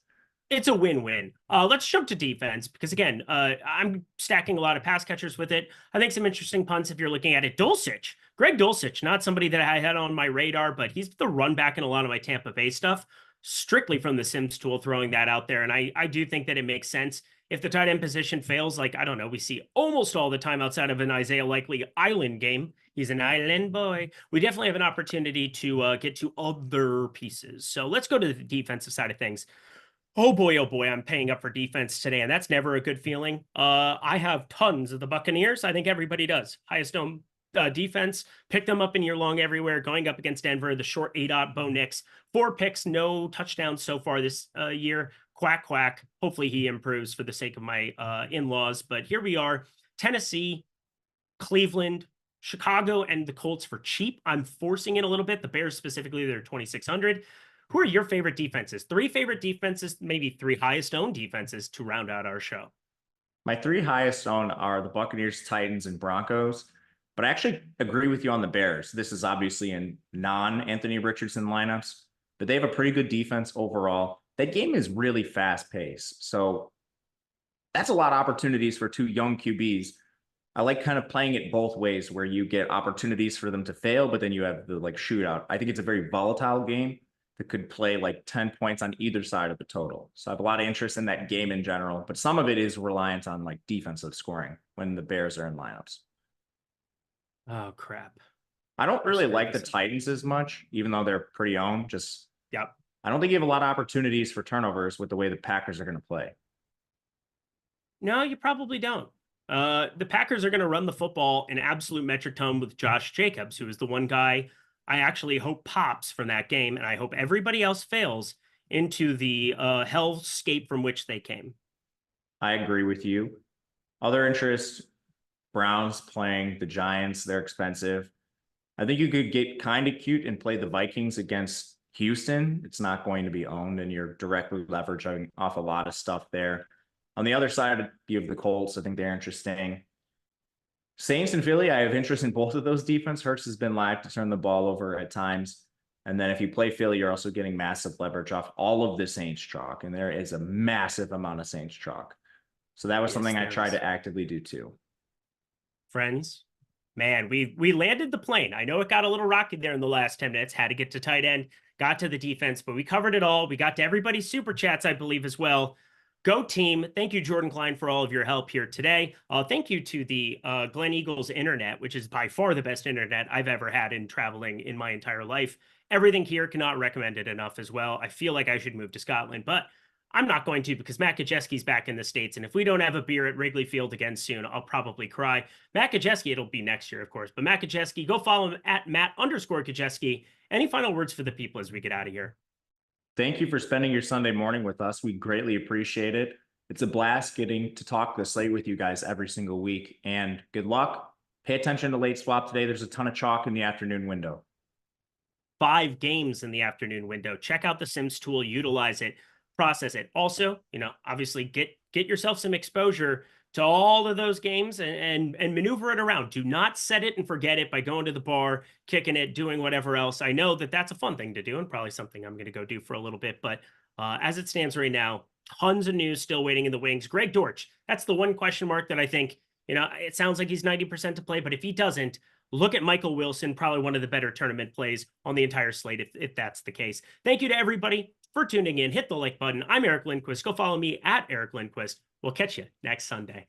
It's a win-win. Let's jump to defense because again, I'm stacking a lot of pass catchers with it. I think some interesting punts if you're looking at it. Dulcich, Greg Dulcich, not somebody that I had on my radar, but he's the run back in a lot of my Tampa Bay stuff, strictly from the Sims tool, throwing that out there. And I do think that it makes sense. If the tight end position fails, like, I don't know, we see almost all the time outside of an Isaiah Likely island game. He's an island boy. We definitely have an opportunity to get to other pieces. So let's go to the defensive side of things. Oh boy, I'm paying up for defense today, and that's never a good feeling. I have tons of the Buccaneers. I think everybody does. Highest owned defense. Pick them up in year long everywhere. Going up against Denver, the short 8-0 Bo Nix. 4 picks, no touchdowns so far this year. Quack, quack. Hopefully he improves for the sake of my in-laws. But here we are. Tennessee, Cleveland, Chicago, and the Colts for cheap. I'm forcing it a little bit. The Bears specifically, they're 2,600. Who are your favorite defenses? 3 favorite defenses, maybe 3 highest owned defenses to round out our show. My 3 highest owned are the Buccaneers, Titans, and Broncos. But I actually agree with you on the Bears. This is obviously in non-Anthony Richardson lineups, but they have a pretty good defense overall. That game is really fast paced. So that's a lot of opportunities for 2 young QBs. I like kind of playing it both ways where you get opportunities for them to fail, but then you have the like shootout. I think it's a very volatile game that could play like 10 points on either side of the total. So I have a lot of interest in that game in general, but some of it is reliant on like defensive scoring when the Bears are in lineups. Oh, crap. I don't really like the Titans as much, even though they're pretty owned. Just, yep. I don't think you have a lot of opportunities for turnovers with the way the Packers are going to play. No, you probably don't. The Packers are going to run the football in absolute metric ton with Josh Jacobs, who is the one guy I actually hope pops from that game, and I hope everybody else fails into the hellscape from which they came. I agree with you. Other interests, Browns playing the Giants, they're expensive. I think you could get kind of cute and play the Vikings against Houston. It's not going to be owned, and you're directly leveraging off a lot of stuff there. On the other side, you have the Colts. I think they're interesting. Saints and Philly, I have interest in both of those defense. Hurts has been live to turn the ball over at times. And then if you play Philly, you're also getting massive leverage off all of the Saints chalk. And there is a massive amount of Saints chalk. So that was something I tried to actively do too. Friends, man, we landed the plane. I know it got a little rocky there in the last 10 minutes. Had to get to tight end, got to the defense, but we covered it all. We got to everybody's super chats, I believe, as well. Go team. Thank you, Jordan Klein, for all of your help here today. Thank you to the Glen Eagles internet, which is by far the best internet I've ever had in traveling in my entire life. Everything here cannot recommend it enough as well. I feel like I should move to Scotland, but I'm not going to because Matt Kajeski's back in the States. And if we don't have a beer at Wrigley Field again soon, I'll probably cry. Matt Kajeski, it'll be next year, of course. But Matt Kajeski, go follow him at Matt_Kajeski. Any final words for the people as we get out of here? Thank you for spending your Sunday morning with us. We greatly appreciate it. It's a blast getting to talk the slate with you guys every single week. And good luck. Pay attention to late swap today. There's a ton of chalk in the afternoon window. 5 games in the afternoon window. Check out the Sims tool, utilize it, process it. Also, obviously get yourself some exposure to all of those games and maneuver it around. Do not set it and forget it by going to the bar, kicking it, doing whatever else. I know that that's a fun thing to do and probably something I'm going to go do for a little bit. But as it stands right now, tons of news still waiting in the wings. Greg Dortch, that's the one question mark that I think, it sounds like he's 90% to play, but if he doesn't, look at Michael Wilson, probably one of the better tournament plays on the entire slate if that's the case. Thank you to everybody for tuning in. Hit the like button. I'm Eric Lindquist. Go follow me at Eric Lindquist. We'll catch you next Sunday.